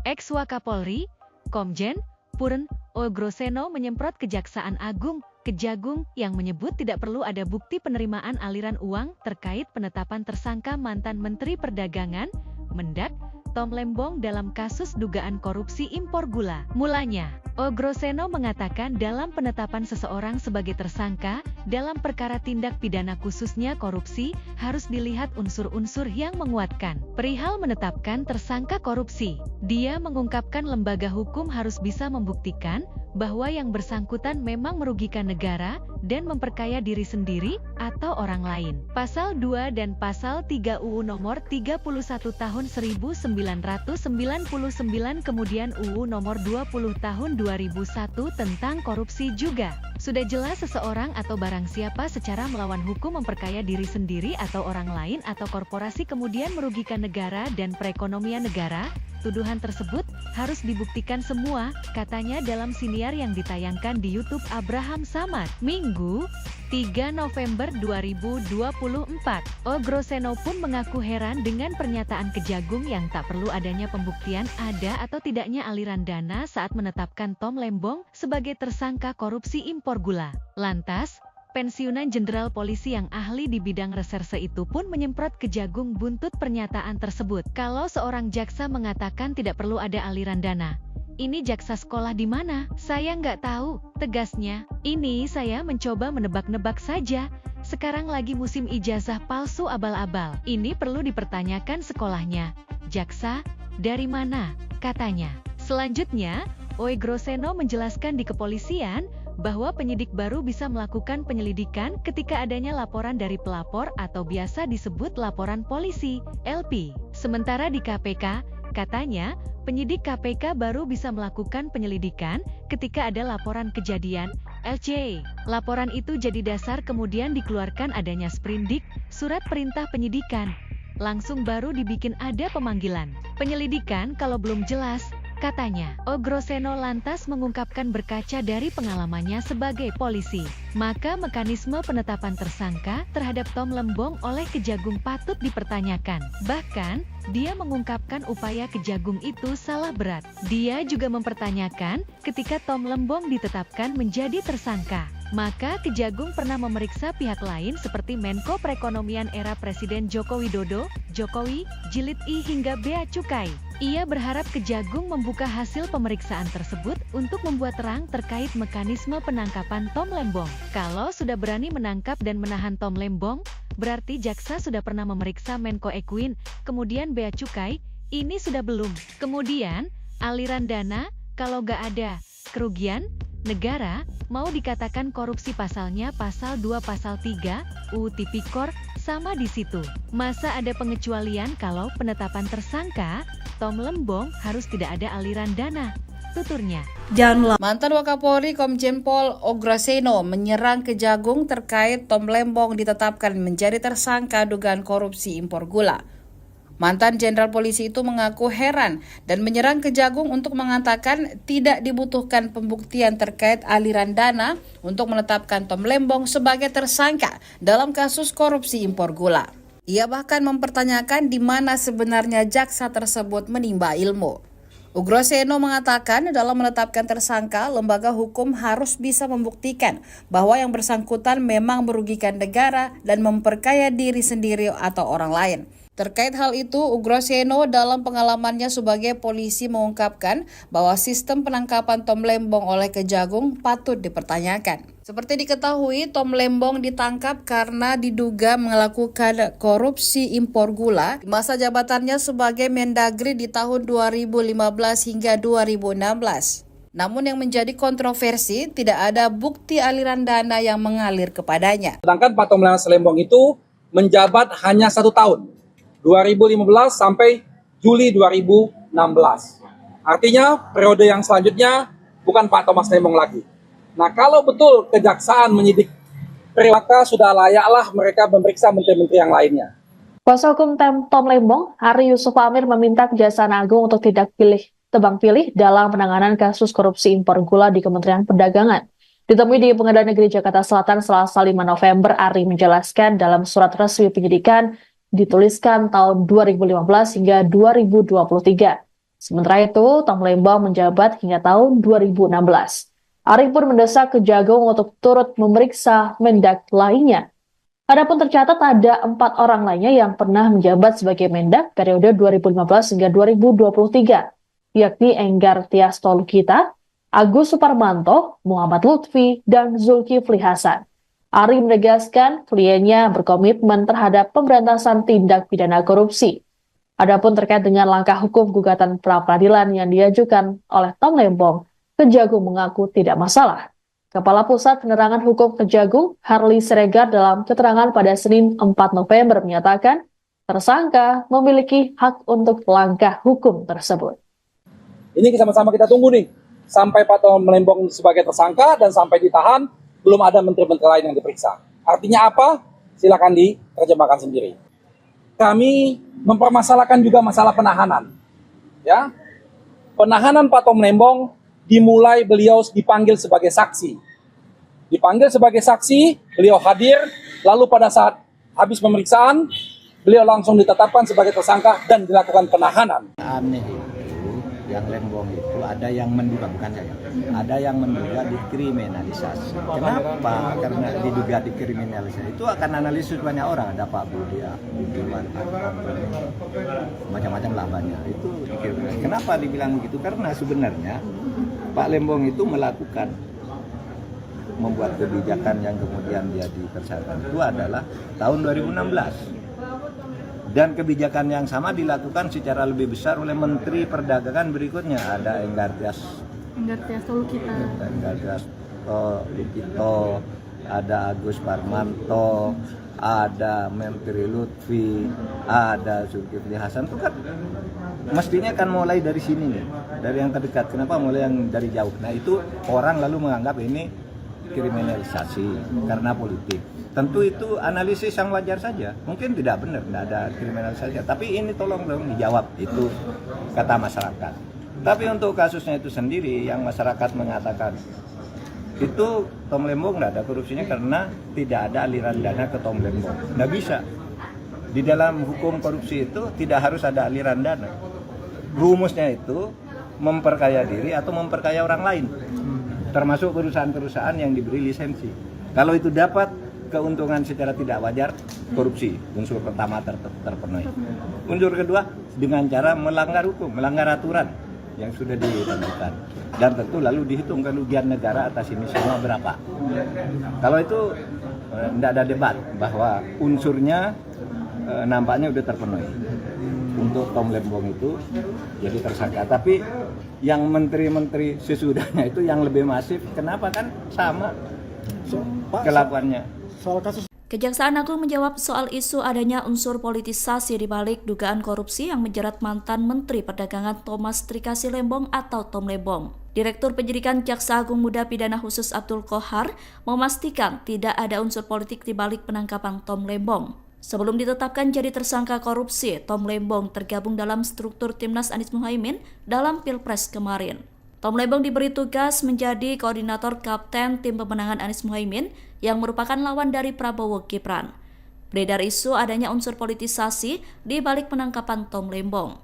Ex-Wakapolri, Komjen Purn Ogroseno menyemprot Kejaksaan Agung Kejagung yang menyebut tidak perlu ada bukti penerimaan aliran uang terkait penetapan tersangka mantan Menteri Perdagangan, Mendak, Tom Lembong dalam kasus dugaan korupsi impor gula. Mulanya, Ogroseno mengatakan dalam penetapan seseorang sebagai tersangka, dalam perkara tindak pidana khususnya korupsi, harus dilihat unsur-unsur yang menguatkan. Perihal menetapkan tersangka korupsi, dia mengungkapkan lembaga hukum harus bisa membuktikan bahwa yang bersangkutan memang merugikan negara dan memperkaya diri sendiri atau orang lain. Pasal 2 dan Pasal 3 UU Nomor 31 Tahun 1999 kemudian UU Nomor 20 Tahun 2001 tentang korupsi juga. Sudah jelas seseorang atau barang siapa secara melawan hukum memperkaya diri sendiri atau orang lain atau korporasi kemudian merugikan negara dan perekonomian negara. Tuduhan tersebut harus dibuktikan semua, katanya dalam siniar yang ditayangkan di YouTube Abraham Samad, Minggu, 3 November 2024. Ogroseno pun mengaku heran dengan pernyataan Kejagung yang tak perlu adanya pembuktian ada atau tidaknya aliran dana saat menetapkan Tom Lembong sebagai tersangka korupsi impor gula. Lantas, pensiunan Jenderal Polisi yang ahli di bidang reserse itu pun menyemprot Kejagung buntut pernyataan tersebut. Kalau seorang jaksa mengatakan tidak perlu ada aliran dana, ini jaksa sekolah di mana? Saya nggak tahu, tegasnya. Ini saya mencoba menebak-nebak saja. Sekarang lagi musim ijazah palsu abal-abal. Ini perlu dipertanyakan sekolahnya. Jaksa, dari mana? Katanya. Selanjutnya, Ogroseno menjelaskan di kepolisian bahwa penyidik baru bisa melakukan penyelidikan ketika adanya laporan dari pelapor atau biasa disebut laporan polisi, LP. Sementara di KPK, katanya, penyidik KPK baru bisa melakukan penyelidikan ketika ada laporan kejadian, LC. Laporan itu jadi dasar kemudian dikeluarkan adanya sprindik, surat perintah penyidikan. Langsung baru dibikin ada pemanggilan. Penyelidikan kalau belum jelas, katanya. Ogroseno lantas mengungkapkan berkaca dari pengalamannya sebagai polisi, maka mekanisme penetapan tersangka terhadap Tom Lembong oleh Kejagung patut dipertanyakan. Bahkan, dia mengungkapkan upaya Kejagung itu salah berat. Dia juga mempertanyakan ketika Tom Lembong ditetapkan menjadi tersangka, maka Kejagung pernah memeriksa pihak lain seperti Menko Perekonomian era Presiden Joko Widodo, Jokowi, Jilid I hingga Bea Cukai. Ia berharap Kejagung membuka hasil pemeriksaan tersebut untuk membuat terang terkait mekanisme penangkapan Tom Lembong. Kalau sudah berani menangkap dan menahan Tom Lembong, berarti jaksa sudah pernah memeriksa Menko Ekuin, kemudian Bea Cukai, ini sudah belum. Kemudian, aliran dana, kalau nggak ada kerugian negara, mau dikatakan korupsi pasalnya pasal 2 pasal 3, UU Tipikor, sama di situ. Masa ada pengecualian kalau penetapan tersangka, Tom Lembong harus tidak ada aliran dana, tuturnya. Mantan Wakapolri Komjen Pol Ogroseno menyerang Kejagung terkait Tom Lembong ditetapkan menjadi tersangka dugaan korupsi impor gula. Mantan Jenderal Polisi itu mengaku heran dan menyerang Kejagung untuk mengatakan tidak dibutuhkan pembuktian terkait aliran dana untuk menetapkan Tom Lembong sebagai tersangka dalam kasus korupsi impor gula. Ia bahkan mempertanyakan di mana sebenarnya jaksa tersebut menimba ilmu. Ogroseno mengatakan dalam menetapkan tersangka, lembaga hukum harus bisa membuktikan bahwa yang bersangkutan memang merugikan negara dan memperkaya diri sendiri atau orang lain. Terkait hal itu, Ogroseno dalam pengalamannya sebagai polisi mengungkapkan bahwa sistem penangkapan Tom Lembong oleh Kejagung patut dipertanyakan. Seperti diketahui, Tom Lembong ditangkap karena diduga melakukan korupsi impor gula di masa jabatannya sebagai Mendagri di tahun 2015 hingga 2016. Namun yang menjadi kontroversi, tidak ada bukti aliran dana yang mengalir kepadanya. Sedangkan Pak Tom Lembong itu menjabat hanya 1 tahun. 2015 sampai Juli 2016. Artinya periode yang selanjutnya bukan Pak Thomas Lembong lagi. Nah, kalau betul kejaksaan menyidik, maka sudah layaklah mereka memeriksa menteri-menteri yang lainnya. Kuasa hukum Tom Lembong, Ari Yusuf Amir meminta Kejaksaan Agung untuk tidak tebang pilih dalam penanganan kasus korupsi impor gula di Kementerian Perdagangan. Ditemui di Pengadilan Negeri Jakarta Selatan Selasa 5 November, Ari menjelaskan dalam surat resmi penyidikan dituliskan tahun 2015 hingga 2023. Sementara itu, Tom Lembong menjabat hingga tahun 2016. Ari pun mendesak Kejagung untuk turut memeriksa Mendak lainnya. Adapun tercatat ada 4 orang lainnya yang pernah menjabat sebagai Mendak periode 2015 hingga 2023, yakni Enggar Tias Tolukita, Agus Suparmanto, Muhammad Lutfi, dan Zulkifli Hasan. Ari menegaskan kliennya berkomitmen terhadap pemberantasan tindak pidana korupsi. Adapun terkait dengan langkah hukum gugatan pra-peradilan yang diajukan oleh Tom Lembong, Kejagung mengaku tidak masalah. Kepala Pusat Penerangan Hukum Kejagung, Harley Siregar, dalam keterangan pada Senin 4 November menyatakan tersangka memiliki hak untuk langkah hukum tersebut. Ini sama-sama kita tunggu nih, sampai Pak Tom Lembong sebagai tersangka dan sampai ditahan, belum ada menteri-menteri lain yang diperiksa. Artinya apa? Silakan diterjemahkan sendiri. Kami mempermasalahkan juga masalah penahanan. Ya, penahanan Pak Tom Lembong dimulai beliau dipanggil sebagai saksi. Dipanggil sebagai saksi, beliau hadir, lalu pada saat habis pemeriksaan, beliau langsung ditetapkan sebagai tersangka dan dilakukan penahanan. Aneh itu, yang Lembong itu ada yang mendugakan saya, ada yang menduga dikriminalisasi. Kenapa? Karena diduga dikriminalisasi itu akan analisis banyak orang. Ada Pak Budia, Budiman, macam-macam lah banyak. Itu kenapa dibilang begitu? Karena sebenarnya Pak Lembong itu membuat kebijakan yang kemudian dia ditersangka itu adalah tahun 2016. Dan kebijakan yang sama dilakukan secara lebih besar oleh Menteri Perdagangan berikutnya. Ada Enggar Tias Tolukita, ada Agus Parmanto, ada Menteri Lutfi, ada Zulkifli Hasan. Itu kan mestinya kan mulai dari sini nih, dari yang terdekat. Kenapa mulai yang dari jauh? Nah itu orang lalu menganggap ini kriminalisasi karena politik. Tentu itu analisis yang wajar saja. Mungkin tidak benar, tidak ada kriminalisasi. Tapi ini tolong dong dijawab, itu kata masyarakat. Tapi untuk kasusnya itu sendiri, yang masyarakat mengatakan itu Tom Lembong tidak ada korupsinya karena tidak ada aliran dana ke Tom Lembong. Tidak bisa. Di dalam hukum korupsi itu tidak harus ada aliran dana. Rumusnya itu memperkaya diri atau memperkaya orang lain. Termasuk perusahaan-perusahaan yang diberi lisensi. Kalau itu dapat keuntungan secara tidak wajar, korupsi. Unsur pertama terpenuhi. Unsur kedua, dengan cara melanggar hukum, melanggar aturan yang sudah ditentukan. Dan tentu lalu dihitung kerugian negara atas ini semua berapa. Kalau itu tidak ada debat bahwa unsurnya nampaknya sudah terpenuhi. Untuk Tom Lembong itu jadi tersangka. Tapi yang menteri-menteri sesudahnya itu yang lebih masif, kenapa kan sama kelakuannya. Kejaksaan Agung menjawab soal isu adanya unsur politisasi di balik dugaan korupsi yang menjerat mantan Menteri Perdagangan Thomas Trikasi Lembong atau Tom Lembong. Direktur Penyidikan Jaksa Agung Muda Pidana Khusus Abdul Qohar memastikan tidak ada unsur politik di balik penangkapan Tom Lembong. Sebelum ditetapkan jadi tersangka korupsi, Tom Lembong tergabung dalam struktur Timnas Anies Muhaimin dalam Pilpres kemarin. Tom Lembong diberi tugas menjadi koordinator kapten tim pemenangan Anies Muhaimin yang merupakan lawan dari Prabowo Gibran. Beredar isu adanya unsur politisasi di balik penangkapan Tom Lembong.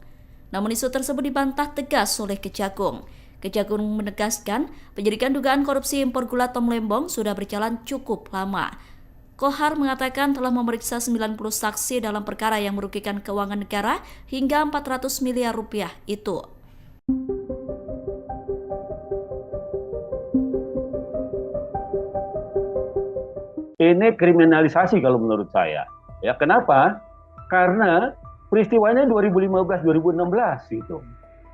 Namun isu tersebut dibantah tegas oleh Kejagung. Kejagung menegaskan penyidikan dugaan korupsi impor gula Tom Lembong sudah berjalan cukup lama. Qohar mengatakan telah memeriksa 90 saksi dalam perkara yang merugikan keuangan negara hingga 400 miliar rupiah itu. Ini kriminalisasi kalau menurut saya. Ya, kenapa? Karena peristiwanya 2015-2016 gitu.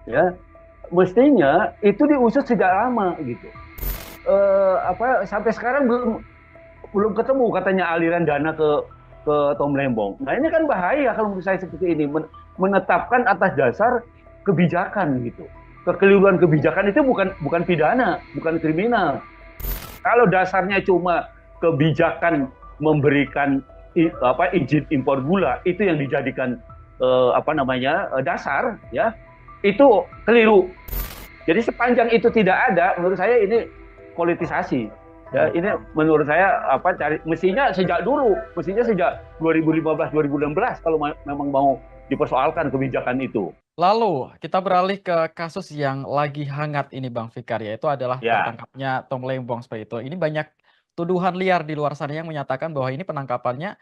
Ya, mestinya itu diusut sejak lama gitu. Sampai sekarang belum ketemu katanya aliran dana ke Tom Lembong. Nah ini kan bahaya kalau menurut saya seperti ini, menetapkan atas dasar kebijakan gitu. Kekeliruan kebijakan itu bukan pidana, bukan kriminal. Kalau dasarnya cuma kebijakan memberikan izin impor gula, itu yang dijadikan dasar, ya itu keliru. Jadi sepanjang itu tidak ada, menurut saya ini politisasi. Ya, ini menurut saya mestinya sejak 2015-2016 kalau memang mau dipersoalkan kebijakan itu. Lalu kita beralih ke kasus yang lagi hangat ini Bang Fikar, yaitu adalah tertangkapnya Tom Lembong seperti itu. Ini banyak tuduhan liar di luar sana yang menyatakan bahwa ini penangkapannya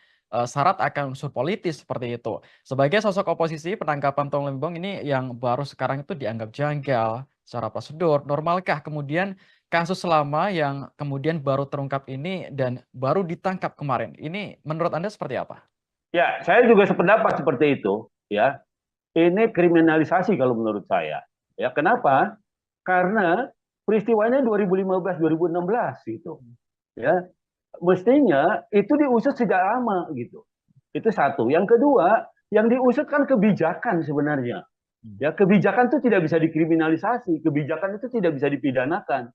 syarat akan unsur politis seperti itu. Sebagai sosok oposisi, penangkapan Tom Lembong ini yang baru sekarang itu dianggap janggal secara prosedur. Normalkah kemudian kasus lama yang kemudian baru terungkap ini dan baru ditangkap kemarin? Ini menurut Anda seperti apa? Ya, saya juga sependapat seperti itu, ya. Ini kriminalisasi kalau menurut saya. Ya, kenapa? Karena peristiwanya 2015-2016 gitu. Ya, mestinya itu diusut sejak lama gitu. Itu satu. Yang kedua, yang diusut kan kebijakan sebenarnya. Ya, kebijakan itu tidak bisa dikriminalisasi, kebijakan itu tidak bisa dipidanakan.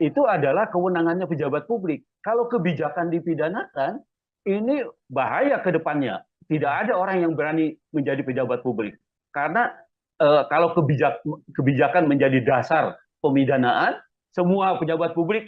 Itu adalah kewenangannya pejabat publik. Kalau kebijakan dipidanakan, ini bahaya ke depannya. Tidak ada orang yang berani menjadi pejabat publik. Karena kalau kebijakan menjadi dasar pemidanaan, semua pejabat publik